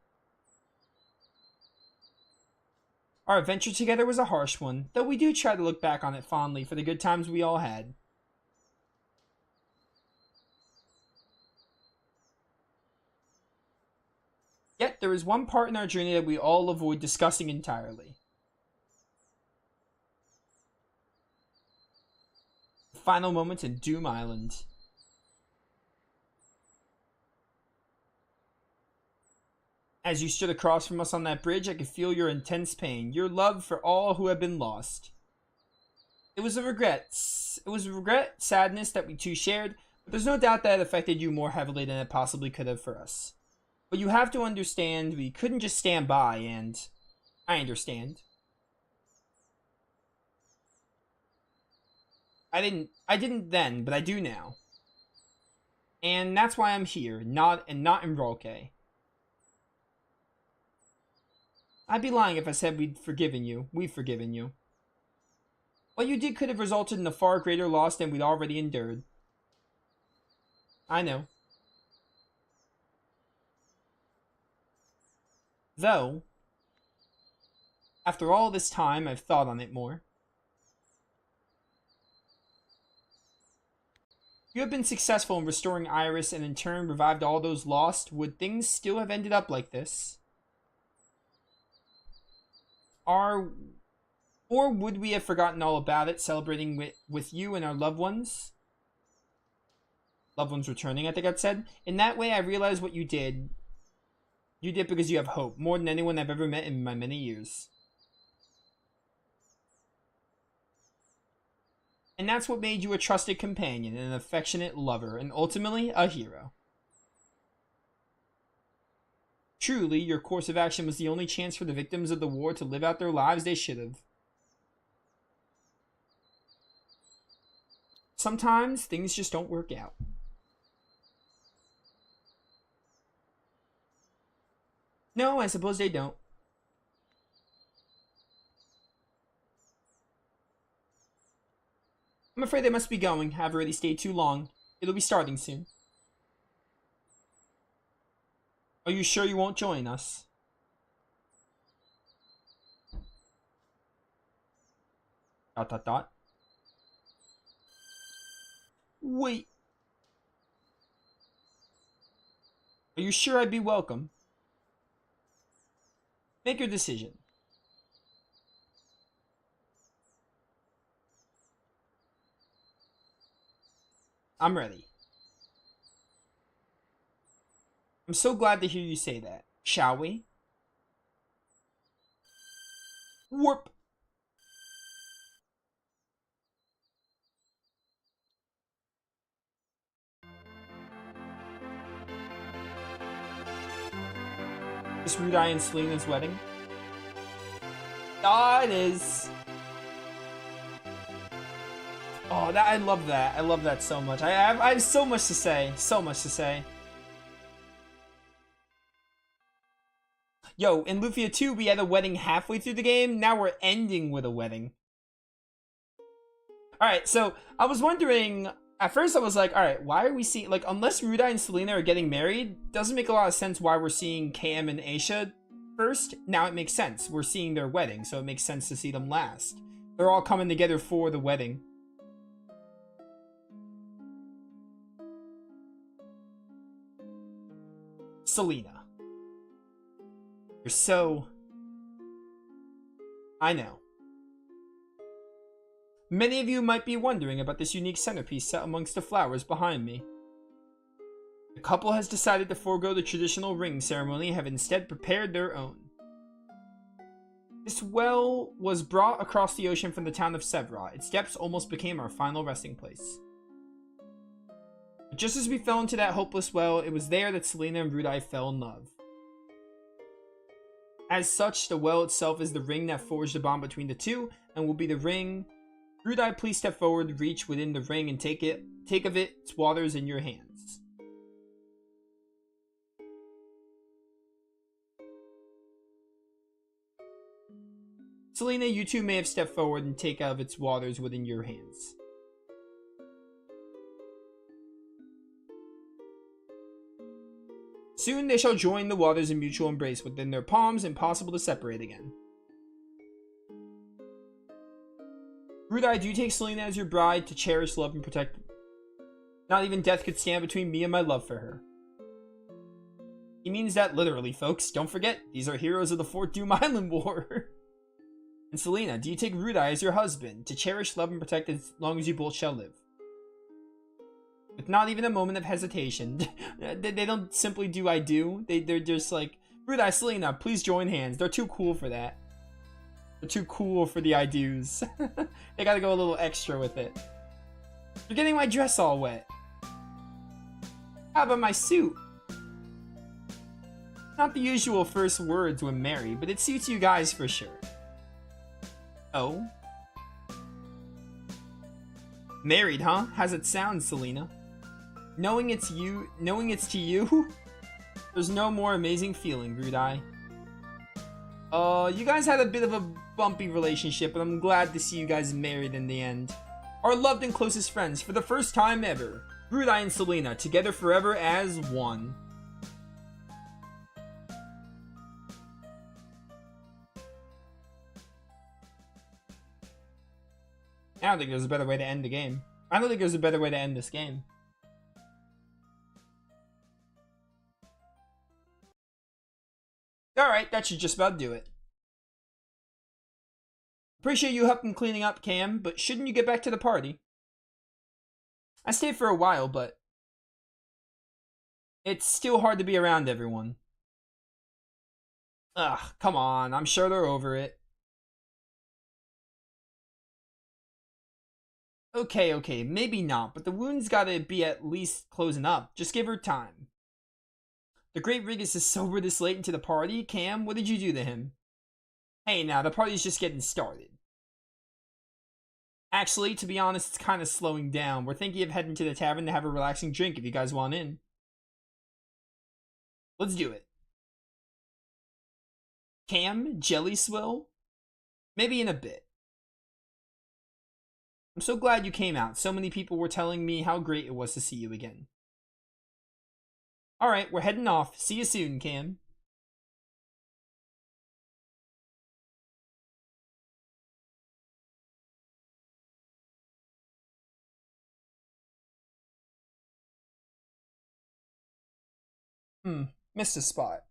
Our adventure together was a harsh one, though we do try to look back on it fondly for the good times we all had. Yet there is one part in our journey that we all avoid discussing entirely. The final moments in Doom Island. As you stood across from us on that bridge, I could feel your intense pain, your love for all who have been lost. It was a regret, sadness that we two shared, but there's no doubt that it affected you more heavily than it possibly could have for us. But you have to understand, we couldn't just stand by, and I understand. I didn't then, but I do now. And that's why I'm here, not in Roque. I'd be lying if I said we've forgiven you. What you did could have resulted in a far greater loss than we'd already endured. I know. Though, after all this time, I've thought on it more. You have been successful in restoring Iris and in turn revived all those lost. Would things still have ended up like this? Or would we have forgotten all about it, celebrating with you and our loved ones? Loved ones returning, I think I'd said. In that way, I realized what you did. You did because you have hope, more than anyone I've ever met in my many years. And that's what made you a trusted companion, an affectionate lover, and ultimately, a hero. Truly, your course of action was the only chance for the victims of the war to live out their lives they should have. Sometimes, things just don't work out. No, I suppose they don't. I'm afraid I must be going. I've already stayed too long. It'll be starting soon. Are you sure you won't join us? Wait. Are you sure I'd be welcome? Make your decision. I'm ready. I'm so glad to hear you say that. Shall we? Warp. Is Rudai and Selena's wedding? Ah, it is. Oh, that I love that. I love that so much. I have so much to say. So much to say. Yo, in Lufia 2, we had a wedding halfway through the game. Now we're ending with a wedding. Alright, so I was wondering... At first I was like, alright, why are we seeing... Like, unless Rudai and Selena are getting married, doesn't make a lot of sense why we're seeing KM and Aisha first. Now it makes sense. We're seeing their wedding, so it makes sense to see them last. They're all coming together for the wedding. Selena. You're so... I know. Many of you might be wondering about this unique centerpiece set amongst the flowers behind me. The couple has decided to forego the traditional ring ceremony and have instead prepared their own. This well was brought across the ocean from the town of Sevra. Its depths almost became our final resting place. But just as we fell into that hopeless well, it was there that Selena and Rudai fell in love. As such, the well itself is the ring that forged the bond between the two, and will be the ring. Rudai, please step forward, reach within the ring, and take of its waters in your hands. Selena, you two may have stepped forward and take of its waters within your hands. Soon they shall join the waters in mutual embrace within their palms, impossible to separate again. Rudai, do you take Selena as your bride to cherish, love, and protect? Not even death could stand between me and my love for her. He means that literally, folks. Don't forget, these are heroes of the Fort Doom Island War. And Selena, do you take Rudai as your husband to cherish, love, and protect as long as you both shall live? With not even a moment of hesitation. They don't simply do I do. They're just like, Rudai, Selena, please join hands. They're too cool for that. They're too cool for the I do's. They gotta go a little extra with it. You're getting my dress all wet. How about my suit? Not the usual first words when married, but it suits you guys for sure. Oh? Married, huh? How's it sound, Selena? Knowing it's to you? There's no more amazing feeling, Rudai. You guys had a bit of a bumpy relationship, but I'm glad to see you guys married in the end. Our loved and closest friends for the first time ever. Rudai and Selena, together forever as one. I don't think there's a better way to end the game. I don't think there's a better way to end this game. Alright, that should just about do it. Appreciate you helping cleaning up, Cam, but shouldn't you get back to the party? I stayed for a while, but it's still hard to be around everyone. Ugh, come on, I'm sure they're over it. Okay, maybe not, but the wound's gotta be at least closing up. Just give her time. The Great Rigus is sober this late into the party? Cam, what did you do to him? Hey now, the party's just getting started. Actually, to be honest, it's kind of slowing down. We're thinking of heading to the tavern to have a relaxing drink if you guys want in. Let's do it. Cam, Jelly Swill? Maybe in a bit. I'm so glad you came out. So many people were telling me how great it was to see you again. Alright, we're heading off. See you soon, Cam. Missed a spot.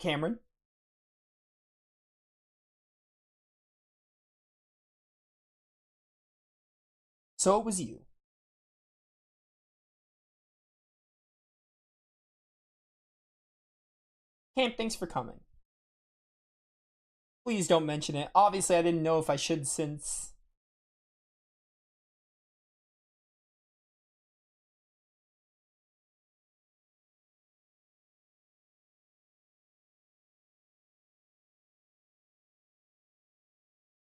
Cameron? So it was you. Cam, thanks for coming. Please don't mention it. Obviously, I didn't know if I should since...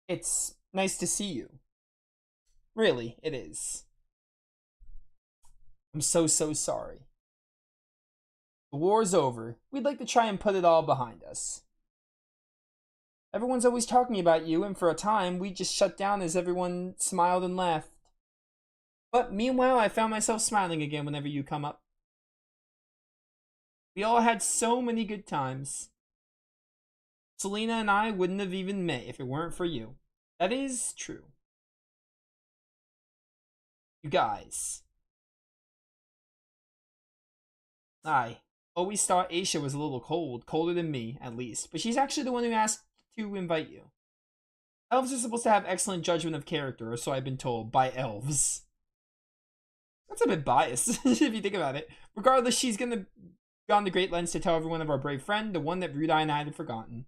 It's nice to see you. Really, it is. I'm so sorry. The war's over. We'd like to try and put it all behind us. Everyone's always talking about you, and for a time, we just shut down as everyone smiled and laughed. But meanwhile, I found myself smiling again whenever you come up. We all had so many good times. Selena and I wouldn't have even met if it weren't for you. That is true. You guys. I always thought Aisha was a little cold, colder than me, at least. But she's actually the one who asked to invite you. Elves are supposed to have excellent judgment of character, or so I've been told, by elves. That's a bit biased, if you think about it. Regardless, she's gonna go on the great lengths to tell everyone of our brave friend, the one that Rudai and I had forgotten.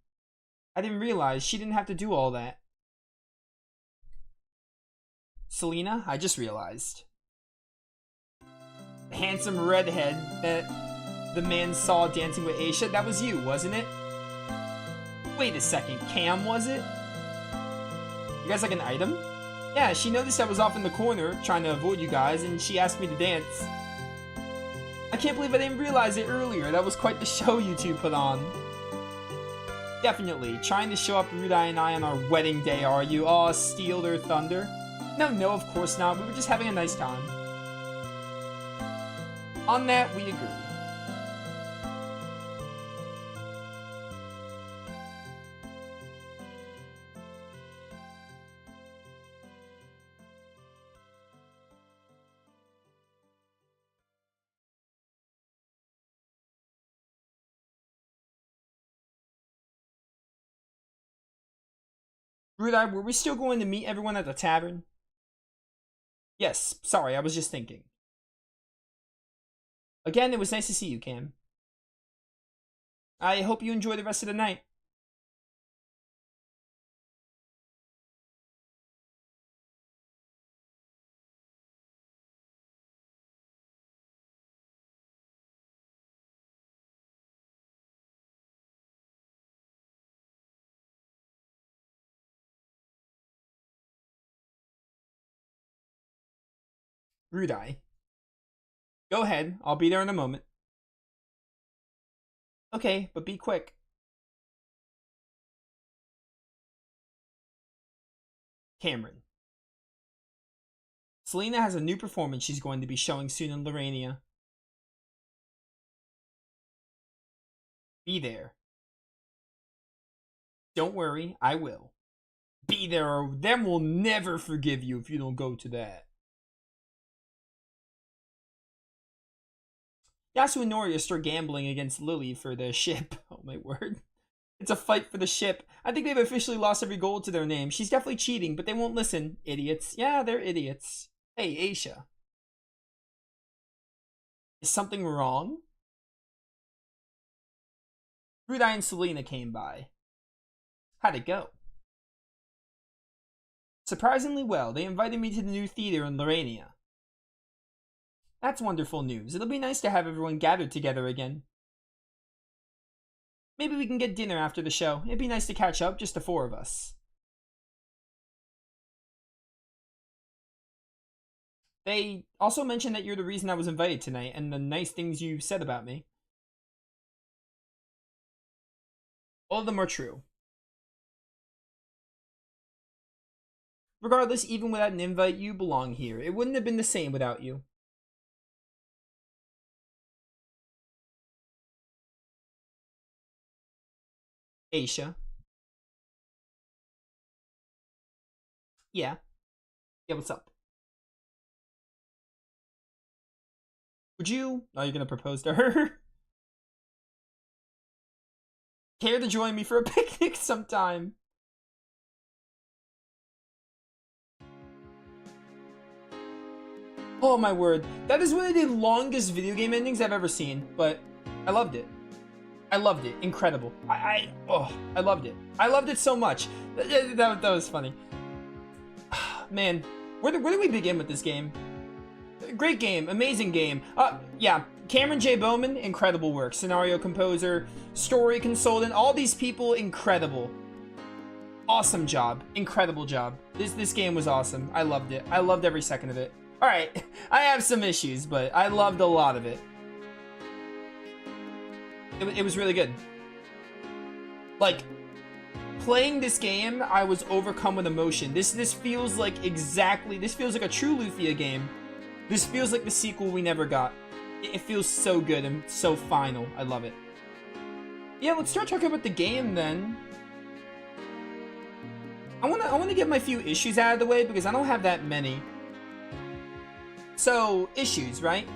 I didn't realize she didn't have to do all that. Selena, I just realized. The handsome redhead that the man saw dancing with Aisha, that was you, wasn't it? Wait a second, Cam, was it? You guys like an item? Yeah, she noticed I was off in the corner, trying to avoid you guys, and she asked me to dance. I can't believe I didn't realize it earlier. That was quite the show you two put on. Definitely. Trying to show up Rudai and I on our wedding day, are you? Aw, steal their thunder? No, of course not. We were just having a nice time. On that, we agree. Rudai, were we still going to meet everyone at the tavern? Yes, sorry, I was just thinking. Again, it was nice to see you, Cam. I hope you enjoy the rest of the night. Rudai. Go ahead, I'll be there in a moment. Okay, but be quick. Cameron. Selena has a new performance she's going to be showing soon in Lorania. Be there. Don't worry, I will. Be there or them will never forgive you if you don't go to that. Yasu and Noria start gambling against Lily for the ship. Oh my word. It's a fight for the ship. I think they've officially lost every gold to their name. She's definitely cheating, but they won't listen. Idiots. Yeah, they're idiots. Hey, Aisha. Is something wrong? Rudai and Selena came by. How'd it go? Surprisingly well. They invited me to the new theater in Lorania. That's wonderful news. It'll be nice to have everyone gathered together again. Maybe we can get dinner after the show. It'd be nice to catch up, just the four of us. They also mentioned that you're the reason I was invited tonight, and the nice things you said about me. All of them are true. Regardless, even without an invite, you belong here. It wouldn't have been the same without you. Aisha. Yeah. Yeah, what's up? Would you? Oh, you're gonna propose to her? Care to join me for a picnic sometime? Oh my word. That is one of the longest video game endings I've ever seen, but I loved it. I loved it. Incredible. I loved it. I loved it so much. That was funny. Man, where do we begin with this game? Great game. Amazing game. Yeah. Cameron J. Bowman, incredible work. Scenario composer, story consultant, all these people, incredible. Awesome job. Incredible job. This game was awesome. I loved it. I loved every second of it. Alright, I have some issues, but I loved a lot of it. It was really good. Like, playing this game, I was overcome with emotion. This feels like this feels like a true Lufia game. This feels like the sequel we never got. It feels so good and so final. I love it. Yeah, let's start talking about the game then. I wanna get my few issues out of the way because I don't have that many. So, issues, right?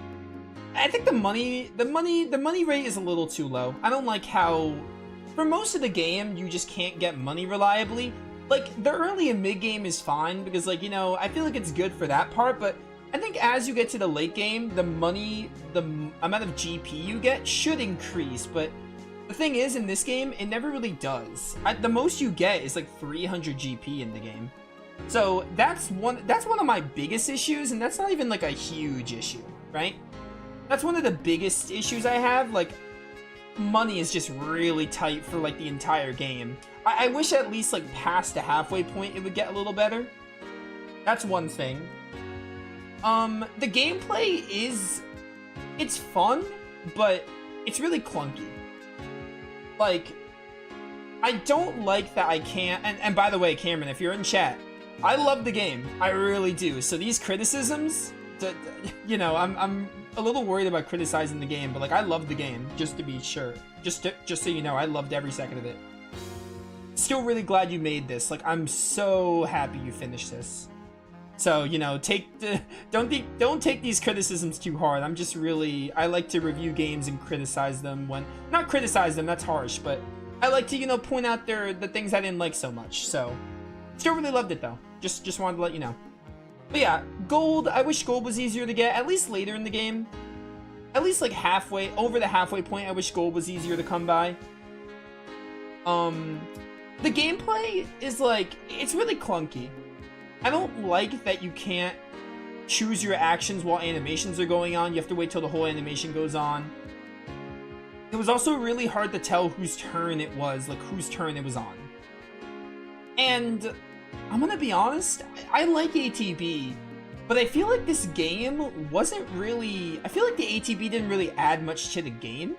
I think the money rate is a little too low. I don't like how, for most of the game, you just can't get money reliably. Like, the early and mid game is fine because, like, you know, I feel like it's good for that part, but I think as you get to the late game, the money, the amount of GP you get should increase, but the thing is, in this game, it never really does. The most you get is like 300 GP in the game. So that's one of my biggest issues, and that's not even like a huge issue, right? That's one of the biggest issues I have. Like, money is just really tight for like the entire game. I wish at least like past the halfway point it would get a little better. That's one thing. The gameplay it's fun, but it's really clunky. Like, I don't like that I can't, and by the way, Cameron, if you're in chat, I love the game. I really do. So these criticisms, you know, I'm a little worried about criticizing the game, but like, I love the game, just to be sure. Just so you know, I loved every second of it. Still really glad you made this. Like, I'm so happy you finished this. So, you know, don't take these criticisms too hard. I'm just really, I like to review games and criticize them when, not criticize them, that's harsh, but I like to, you know, point out the things I didn't like so much. So, still really loved it though. Just wanted to let you know. But yeah, gold, I wish gold was easier to get, at least later in the game. At least like halfway, over the halfway point, I wish gold was easier to come by. The gameplay is like, it's really clunky. I don't like that you can't choose your actions while animations are going on. You have to wait till the whole animation goes on. It was also really hard to tell whose turn it was, like whose turn it was on. And I'm gonna be honest, I like ATB, but I feel like this game wasn't really, I feel like the ATB didn't really add much to the game.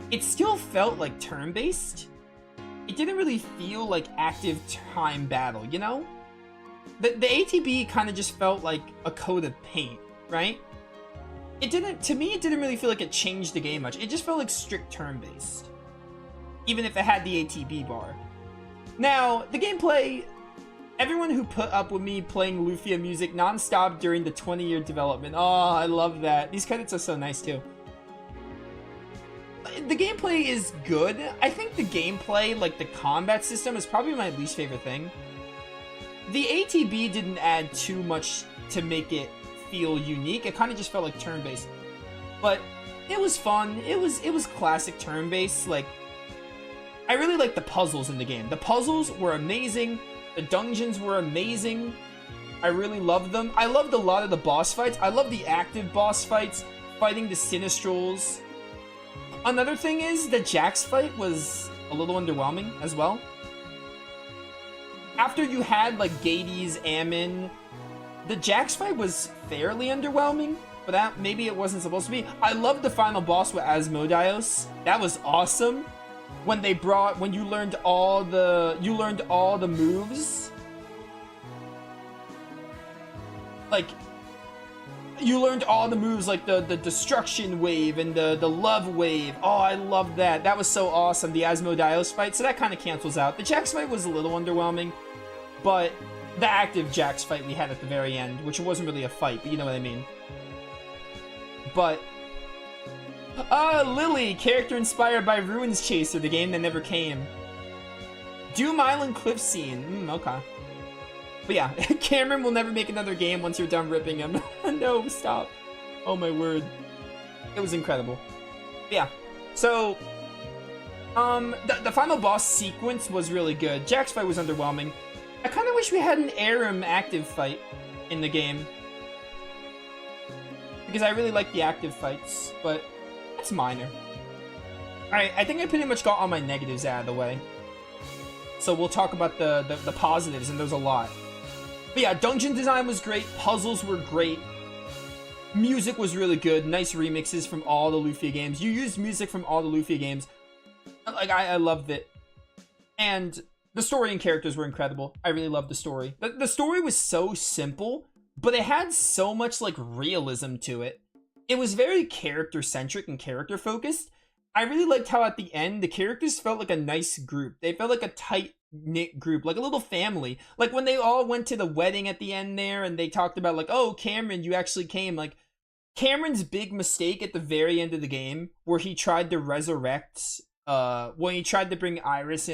It still felt like turn-based. It didn't really feel like active time battle, you know? The ATB kind of just felt like a coat of paint, right? It didn't, to me, it didn't really feel like it changed the game much. It just felt like strict turn-based. Even if it had the ATB bar. Now, the gameplay, everyone who put up with me playing Lufia music non-stop during the 20-year development. Oh, I love that. These credits are so nice, too. The gameplay is good. I think the gameplay, like the combat system, is probably my least favorite thing. The ATB didn't add too much to make it feel unique. It kind of just felt like turn-based. But it was fun. It was classic turn-based. Like, I really liked the puzzles in the game. The puzzles were amazing. The dungeons were amazing. I really loved them. I loved a lot of the boss fights. I love the active boss fights, fighting the Sinistrals. Another thing is, the Jax fight was a little underwhelming as well. After you had, like, Gades, Ammon, the Jax fight was fairly underwhelming, but that maybe it wasn't supposed to be. I loved the final boss with Asmodeus. That was awesome. When you learned all the moves. Like, you learned all the moves, like the destruction wave and the love wave. Oh, I loved that. That was so awesome, the Asmodeus fight. So that kind of cancels out. The Jax fight was a little underwhelming, but the active Jax fight we had at the very end, which wasn't really a fight, but you know what I mean. But, Lily, character inspired by Ruins Chaser, the game that never came. Doom Island Cliff Scene, okay. But yeah, Cameron will never make another game once you're done ripping him. No, stop. Oh my word. It was incredible. But yeah, so, the final boss sequence was really good. Jax fight was underwhelming. I kind of wish we had an Aram active fight in the game. Because I really like the active fights, but it's minor. Alright, I think I pretty much got all my negatives out of the way. So we'll talk about the positives, and there's a lot. But yeah, dungeon design was great, puzzles were great, music was really good, nice remixes from all the Lufia games. You used music from all the Lufia games. Like, I loved it. And the story and characters were incredible. I really loved the story. The story was so simple, but it had so much, like, realism to it. It was very character-centric and character-focused. I really liked how at the end, the characters felt like a nice group. They felt like a tight-knit group, like a little family. Like, when they all went to the wedding at the end there, and they talked about, like, oh, Cameron, you actually came. Like, Cameron's big mistake at the very end of the game, where he tried to resurrect when he tried to bring Iris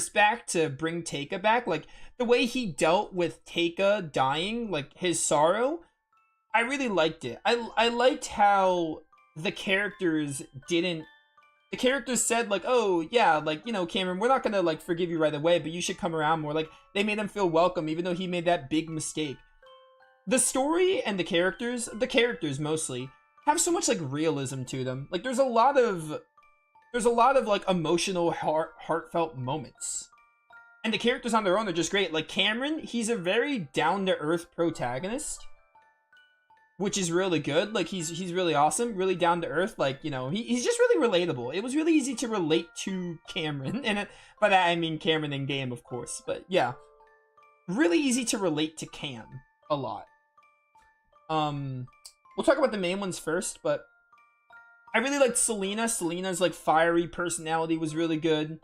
back to bring Teika back, like the way he dealt with Teika dying, like his sorrow, I really liked it. I liked how the characters said like, oh yeah, like, you know, Cameron, we're not gonna like forgive you right away, but you should come around more. Like they made him feel welcome even though he made that big mistake. The story and the characters mostly have so much like realism to them. Like there's a lot of like emotional heartfelt moments. And the characters on their own are just great. Like Cameron, he's a very down-to-earth protagonist, which is really good. Like he's really awesome, really down to earth. Like, you know, he's just really relatable. It was really easy to relate to Cameron, and by that I mean Cameron in game, of course. But yeah, really easy to relate to Cam a lot. We'll talk about the main ones first, but I really liked Selena. Selena's like fiery personality was really good.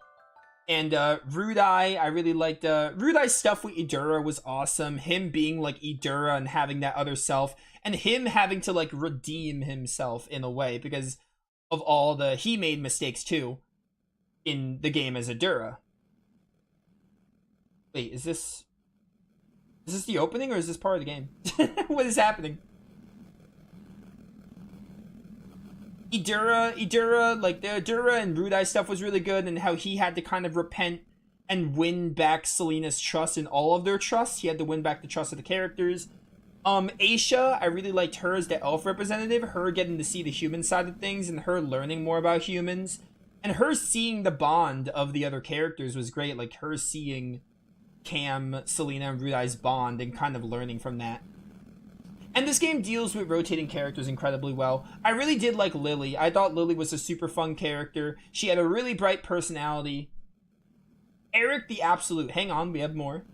And Rudai, I really liked Rudai's stuff with Idura was awesome. Him being like Idura and having that other self, and him having to like redeem himself in a way because of all the he made mistakes too in the game as Idura. Wait, is this the opening or is this part of the game? What is happening? Idura, like the Idura and Rudai stuff was really good, and how he had to kind of repent and win back Selena's trust and all of their trust. He had to win back the trust of the characters. Aisha, I really liked her as the elf representative, her getting to see the human side of things and her learning more about humans. And her seeing the bond of the other characters was great, like her seeing Cam, Selena, and Rudai's bond and kind of learning from that. And this game deals with rotating characters incredibly well. I really did like Lily. I thought Lily was a super fun character. She had a really bright personality. Eric the Absolute. Hang on, we have more.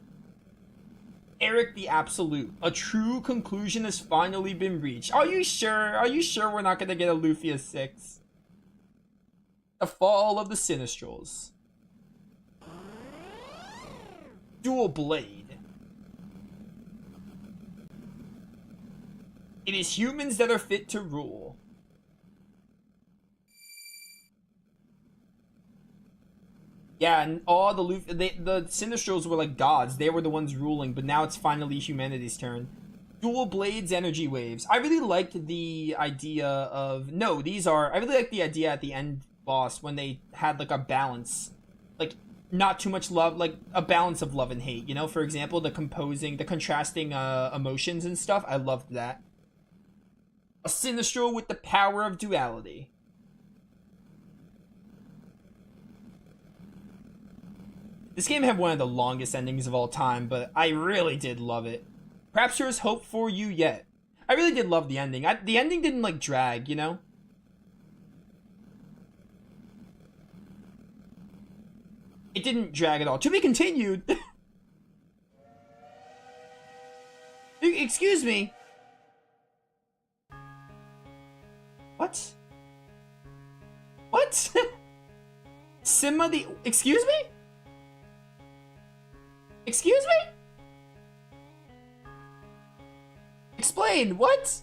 Eric the Absolute. A true conclusion has finally been reached. Are you sure? Are you sure we're not going to get a Lufia 6? The Fall of the Sinistrals. Dual Blade. It is humans that are fit to rule. Yeah, and all the Sinistrals were like gods. They were the ones ruling, but now it's finally humanity's turn. Dual Blades Energy Waves. I really liked the idea of... No, these are... I really liked the idea at the end boss when they had like a balance. Like, not too much love, like a balance of love and hate. You know, for example, the contrasting emotions and stuff. I loved that. A Sinistral with the power of duality. This game had one of the longest endings of all time, but I really did love it. Perhaps there is hope for you yet. I really did love the ending. The ending didn't like drag, you know? It didn't drag at all. To be continued. Excuse me. What? What? Simma the... Excuse me? Excuse me? Explain, what?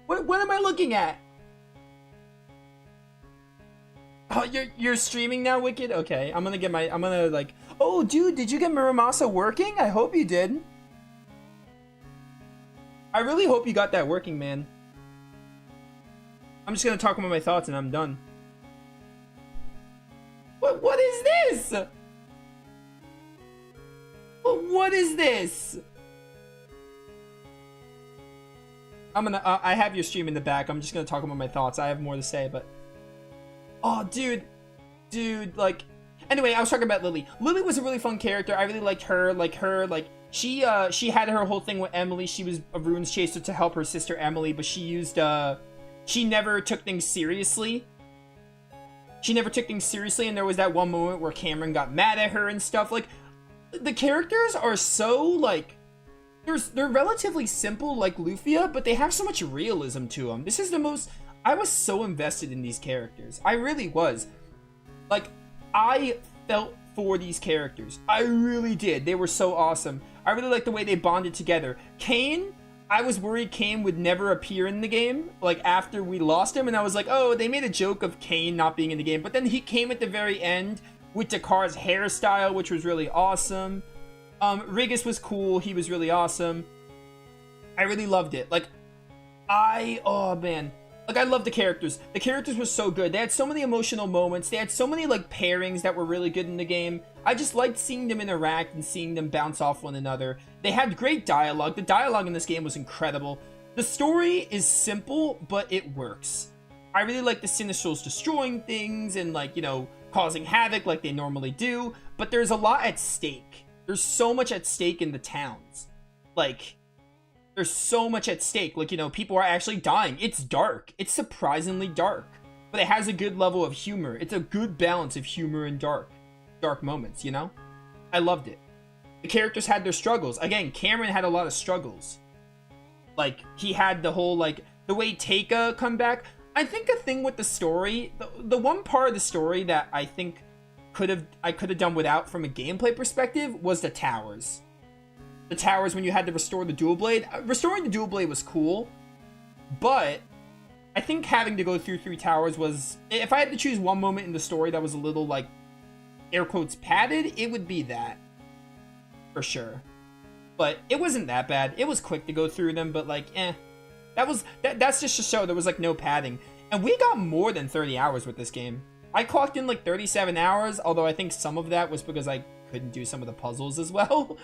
What am I looking at? Oh, you're streaming now, Wicked? Okay, I'm gonna like... Oh, dude, did you get Muramasa working? I hope you did. I really hope you got that working, man. I'm just gonna talk about my thoughts and I'm done. What is this? What is this? I have your stream in the back. I'm just gonna talk about my thoughts. I have more to say, but... Oh, dude, like... Anyway, I was talking about Lily. Lily was a really fun character. I really liked her. She had her whole thing with Emily. She was a runes chaser to help her sister Emily, but she never took things seriously. And there was that one moment where Cameron got mad at her and stuff. Like, the characters are so, like... They're relatively simple, like Lufia, but they have so much realism to them. This is the most... I was so invested in these characters. I really was. Like, I felt for these characters. I really did. They were so awesome. I really liked the way they bonded together. Kane, I was worried Kane would never appear in the game, like after we lost him, and I was like, oh, they made a joke of Kane not being in the game, but then he came at the very end with Dakar's hairstyle, which was really awesome. Rigus was cool, he was really awesome. I really loved it. Like, oh man. Like, I love the characters. The characters were so good. They had so many emotional moments. They had so many, like, pairings that were really good in the game. I just liked seeing them interact and seeing them bounce off one another. They had great dialogue. The dialogue in this game was incredible. The story is simple, but it works. I really like the Sinistrals destroying things and, like, you know, causing havoc like they normally do. But there's a lot at stake. There's so much at stake in the towns. Like, there's so much at stake. Like, you know, people are actually dying. It's dark. It's surprisingly dark. But it has a good level of humor. It's a good balance of humor and dark moments, you know? I loved it. The characters had their struggles. Again, Cameron had a lot of struggles. Like, he had the whole, like, the way Taika come back. I think a thing with the story, the one part of the story that I think I could have done without from a gameplay perspective was the towers. The towers when you had to restore the dual blade. Restoring the dual blade was cool, but I think having to go through 3 towers was, if I had to choose one moment in the story that was a little, like, air quotes padded, it would be that, for sure. But it wasn't that bad. It was quick to go through them, but like, that's just to show there was like no padding. And we got more than 30 hours with this game. I clocked in like 37 hours, although I think some of that was because I couldn't do some of the puzzles as well.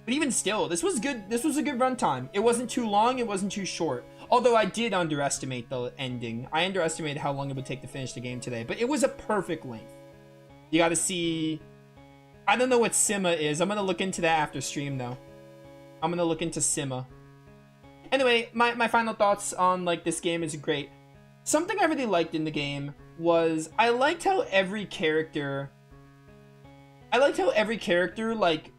But even still, this was good. This was a good runtime. It wasn't too long, it wasn't too short. Although I did underestimate the ending. I underestimated how long it would take to finish the game today, but it was a perfect length. You gotta see... I don't know what Sima is. I'm gonna look into that after stream, though. I'm gonna look into Sima. Anyway, my final thoughts on, like, this game is great. Something I really liked in the game was... I liked how every character... like...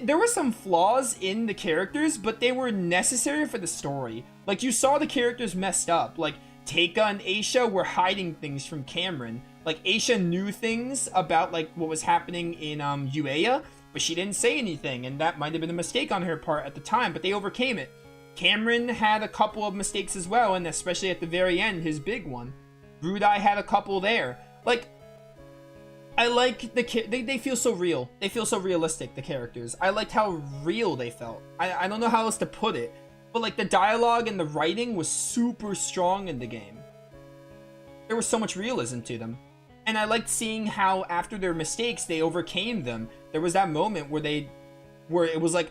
There were some flaws in the characters, but they were necessary for the story. Like, you saw the characters messed up. Like, Taika and Aisha were hiding things from Cameron. Like, Aisha knew things about, like, what was happening in, Uea, but she didn't say anything, and that might have been a mistake on her part at the time, but they overcame it. Cameron had a couple of mistakes as well, and especially at the very end, his big one. Rudai had a couple there. Like, I like they feel so real. They feel so realistic, the characters. I liked how real they felt. I don't know how else to put it, but, like, the dialogue and the writing was super strong in the game. There was so much realism to them. And I liked seeing how after their mistakes, they overcame them. There was that moment where it was like,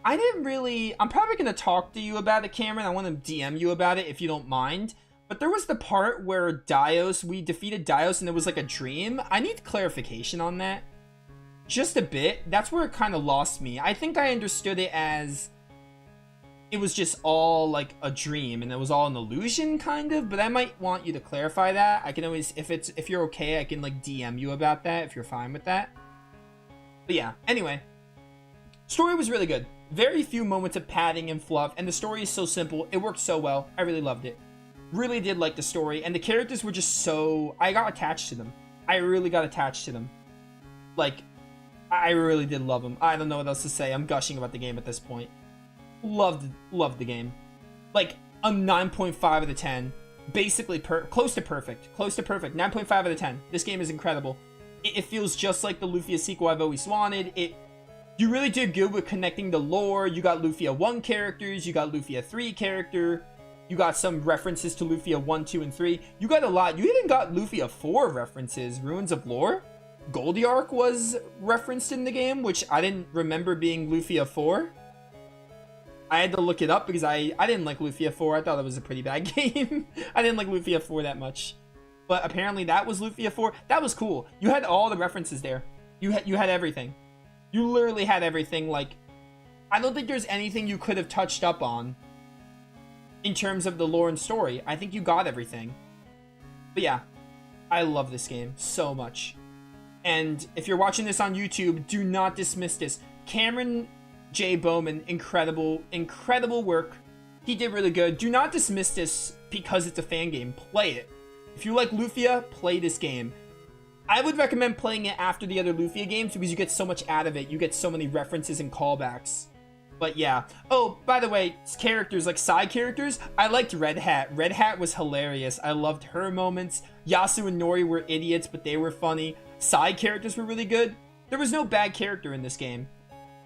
I'm probably going to talk to you about it, Cameron. I want to DM you about it if you don't mind. But there was the part where we defeated Dios and it was like a dream. I need clarification on that. Just a bit. That's where it kind of lost me. I think I understood it as it was just all like a dream and it was all an illusion kind of, but I might want you to clarify that. I can always, if you're okay, I can like DM you about that if you're fine with that. But yeah, anyway, story was really good. Very few moments of padding and fluff, and the story is so simple. It worked so well. I really loved it. Really did like the story, and the characters were just so... I got attached to them. I really got attached to them. Like, I really did love them. I don't know what else to say. I'm gushing about the game at this point. Loved the game. Like, a 9.5 out of 10. Basically, close to perfect. 9.5 out of 10. This game is incredible. It feels just like the Lufia sequel I've always wanted. You really did good with connecting the lore. You got Lufia 1 characters. You got Lufia 3 character. You got some references to Lufia 1, 2, and 3. You got a lot. You even got Lufia 4 references. Ruins of Lore. Goldiark was referenced in the game, which I didn't remember being Lufia 4. I had to look it up because I didn't like Lufia 4. I thought it was a pretty bad game. I didn't like Lufia 4 that much. But apparently that was Lufia 4. That was cool. You had all the references there. You had everything. You literally had everything. Like, I don't think there's anything you could have touched up on in terms of the lore and story. I think you got everything. But yeah, I love this game so much. And if you're watching this on YouTube, do not dismiss this. Cameron J. Bowman, incredible work. He did really good. Do not dismiss this because it's a fan game. Play it. If you like Lufia, play this game. I would recommend playing it after the other Lufia games because you get so much out of it. You get so many references and callbacks. But yeah. Oh, by the way, characters, like side characters, I liked Red Hat. Red Hat was hilarious. I loved her moments. Yasu and Nori were idiots, but they were funny. Side characters were really good. There was no bad character in this game.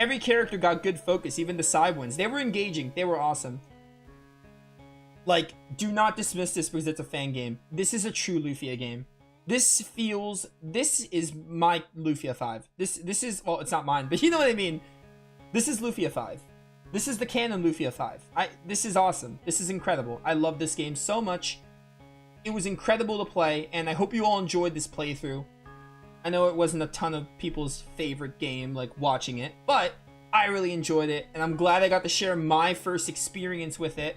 Every character got good focus, even the side ones. They were engaging. They were awesome. Like, do not dismiss this because it's a fan game. This is a true Lufia game. This is my Lufia 5. This is, well, it's not mine, but you know what I mean. This is Lufia 5. This is the canon Lufia 5. This is awesome. This is incredible. I love this game so much. It was incredible to play, and I hope you all enjoyed this playthrough. I know it wasn't a ton of people's favorite game, like, watching it, but I really enjoyed it, and I'm glad I got to share my first experience with it.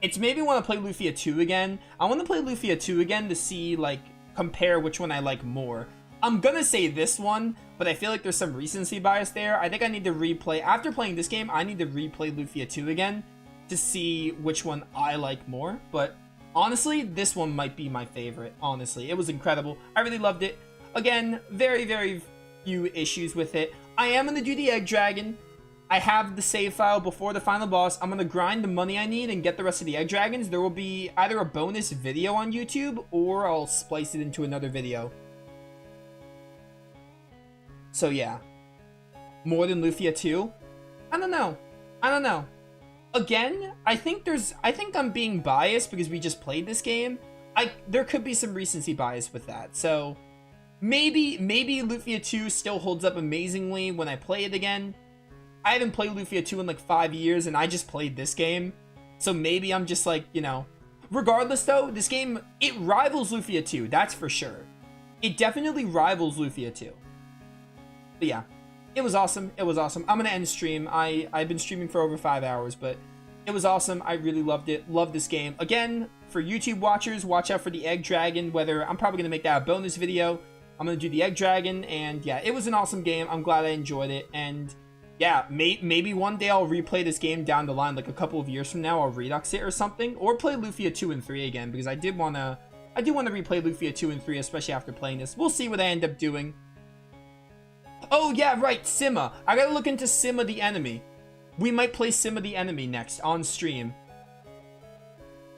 It's made me want to play Lufia 2 again. I want to play Lufia 2 again to see, like, compare which one I like more. I'm gonna say this one, but I feel like there's some recency bias there. I think I need to replay, after playing this game, I need to replay Lufia 2 again to see which one I like more. But honestly, this one might be my favorite, honestly. It was incredible. I really loved it. Again, very, very few issues with it. I am gonna do the Egg Dragon. I have the save file before the final boss. I'm gonna grind the money I need and get the rest of the Egg Dragons. There will be either a bonus video on YouTube or I'll splice it into another video. So yeah, more than Lufia 2? I don't know. Again, I think I'm being biased because we just played this game. There could be some recency bias with that. So maybe Lufia 2 still holds up amazingly when I play it again. I haven't played Lufia 2 in like 5 years and I just played this game. So maybe I'm just like, you know. Regardless though, this game, it rivals Lufia 2, that's for sure. It definitely rivals Lufia 2. But yeah, it was awesome. It was awesome. I'm gonna end stream. I've been streaming for over 5 hours, but it was awesome. I really loved it. Loved this game. Again, for YouTube watchers, watch out for the Egg Dragon. Whether I'm probably gonna make that a bonus video. I'm gonna do the Egg Dragon, and yeah, it was an awesome game. I'm glad I enjoyed it, and yeah, maybe one day I'll replay this game down the line, like a couple of years from now. I'll redux it or something, or play Lufia 2 and 3 again because I do want to replay Lufia 2 and 3, especially after playing this. We'll see what I end up doing. Oh, yeah, right, Sima. I gotta look into Sima the enemy. We might play Sima the enemy next on stream.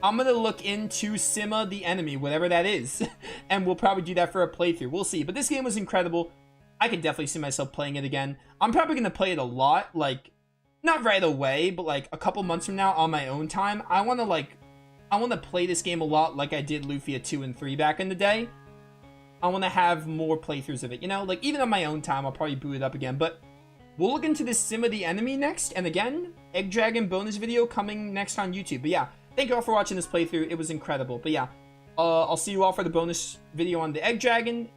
I'm gonna look into Sima the enemy, whatever that is. And we'll probably do that for a playthrough. We'll see. But this game was incredible. I could definitely see myself playing it again. I'm probably gonna play it a lot. Like, not right away, but like a couple months from now on my own time. I wanna play this game a lot like I did Lufia 2 and 3 back in the day. I want to have more playthroughs of it, you know? Like, even on my own time, I'll probably boot it up again. But we'll look into this Sima the enemy next. And again, Egg Dragon bonus video coming next on YouTube. But yeah, thank you all for watching this playthrough. It was incredible. But yeah, I'll see you all for the bonus video on the Egg Dragon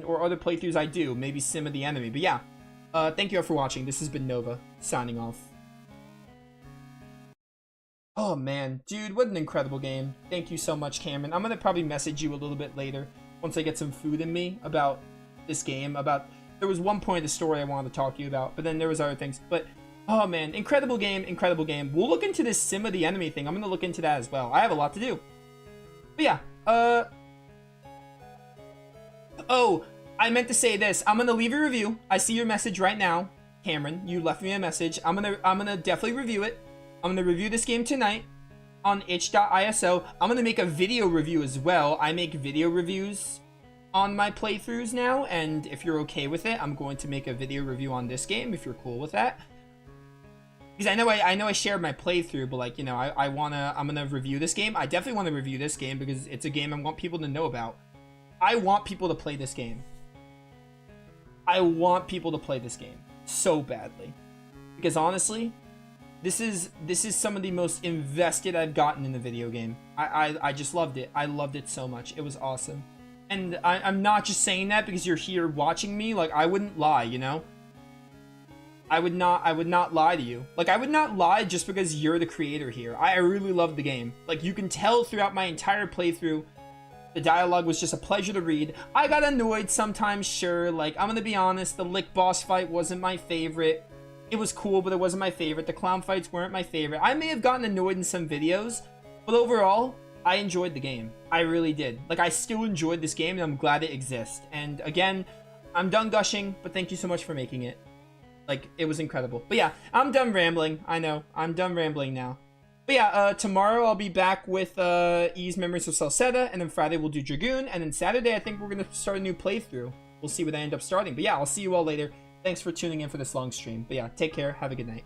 or other playthroughs I do. Maybe Sima the enemy. But yeah, thank you all for watching. This has been Nova, signing off. Oh, man. Dude, what an incredible game. Thank you so much, Cameron. I'm going to probably message you a little bit later once I get some food in me about this game. There was one point of the story I wanted to talk to you about, but then there was other things. But, oh, man. Incredible game. Incredible game. We'll look into this Sima the enemy thing. I'm going to look into that as well. I have a lot to do. But yeah. Oh, I meant to say this. I'm going to leave a review. I see your message right now. Cameron, you left me a message. I'm gonna definitely review it. I'm gonna review this game tonight on itch.iso. I'm gonna make a video review as well. I make video reviews on my playthroughs now, and if you're okay with it, I'm going to make a video review on this game if you're cool with that. Because I know I shared my playthrough, but like, you know, I'm gonna review this game. I definitely want to review this game because it's a game I want people to know about. I want people to play this game. I want people to play this game so badly. Because honestly, this is some of the most invested I've gotten in a video game. I just loved it. I loved it so much. It was awesome. And I'm not just saying that because you're here watching me. Like, I wouldn't lie, you know? I would not lie to you. Like, I would not lie just because you're the creator here. I really loved the game. Like, you can tell throughout my entire playthrough, the dialogue was just a pleasure to read. I got annoyed sometimes, sure. Like, I'm gonna be honest, the Lick boss fight wasn't my favorite. It was cool, but it wasn't my favorite. The clown fights weren't my favorite. I may have gotten annoyed in some videos, but overall, I enjoyed the game. I really did. Like, I still enjoyed this game, and I'm glad it exists. And again, I'm done gushing, but thank you so much for making it. Like, it was incredible. But yeah, I'm done rambling. I know. I'm done rambling now. But yeah, tomorrow I'll be back with E's Memories of Salsetta, and then Friday we'll do Dragoon, and then Saturday I think we're going to start a new playthrough. We'll see what I end up starting. But yeah, I'll see you all later. Thanks for tuning in for this long stream. But yeah, take care. Have a good night.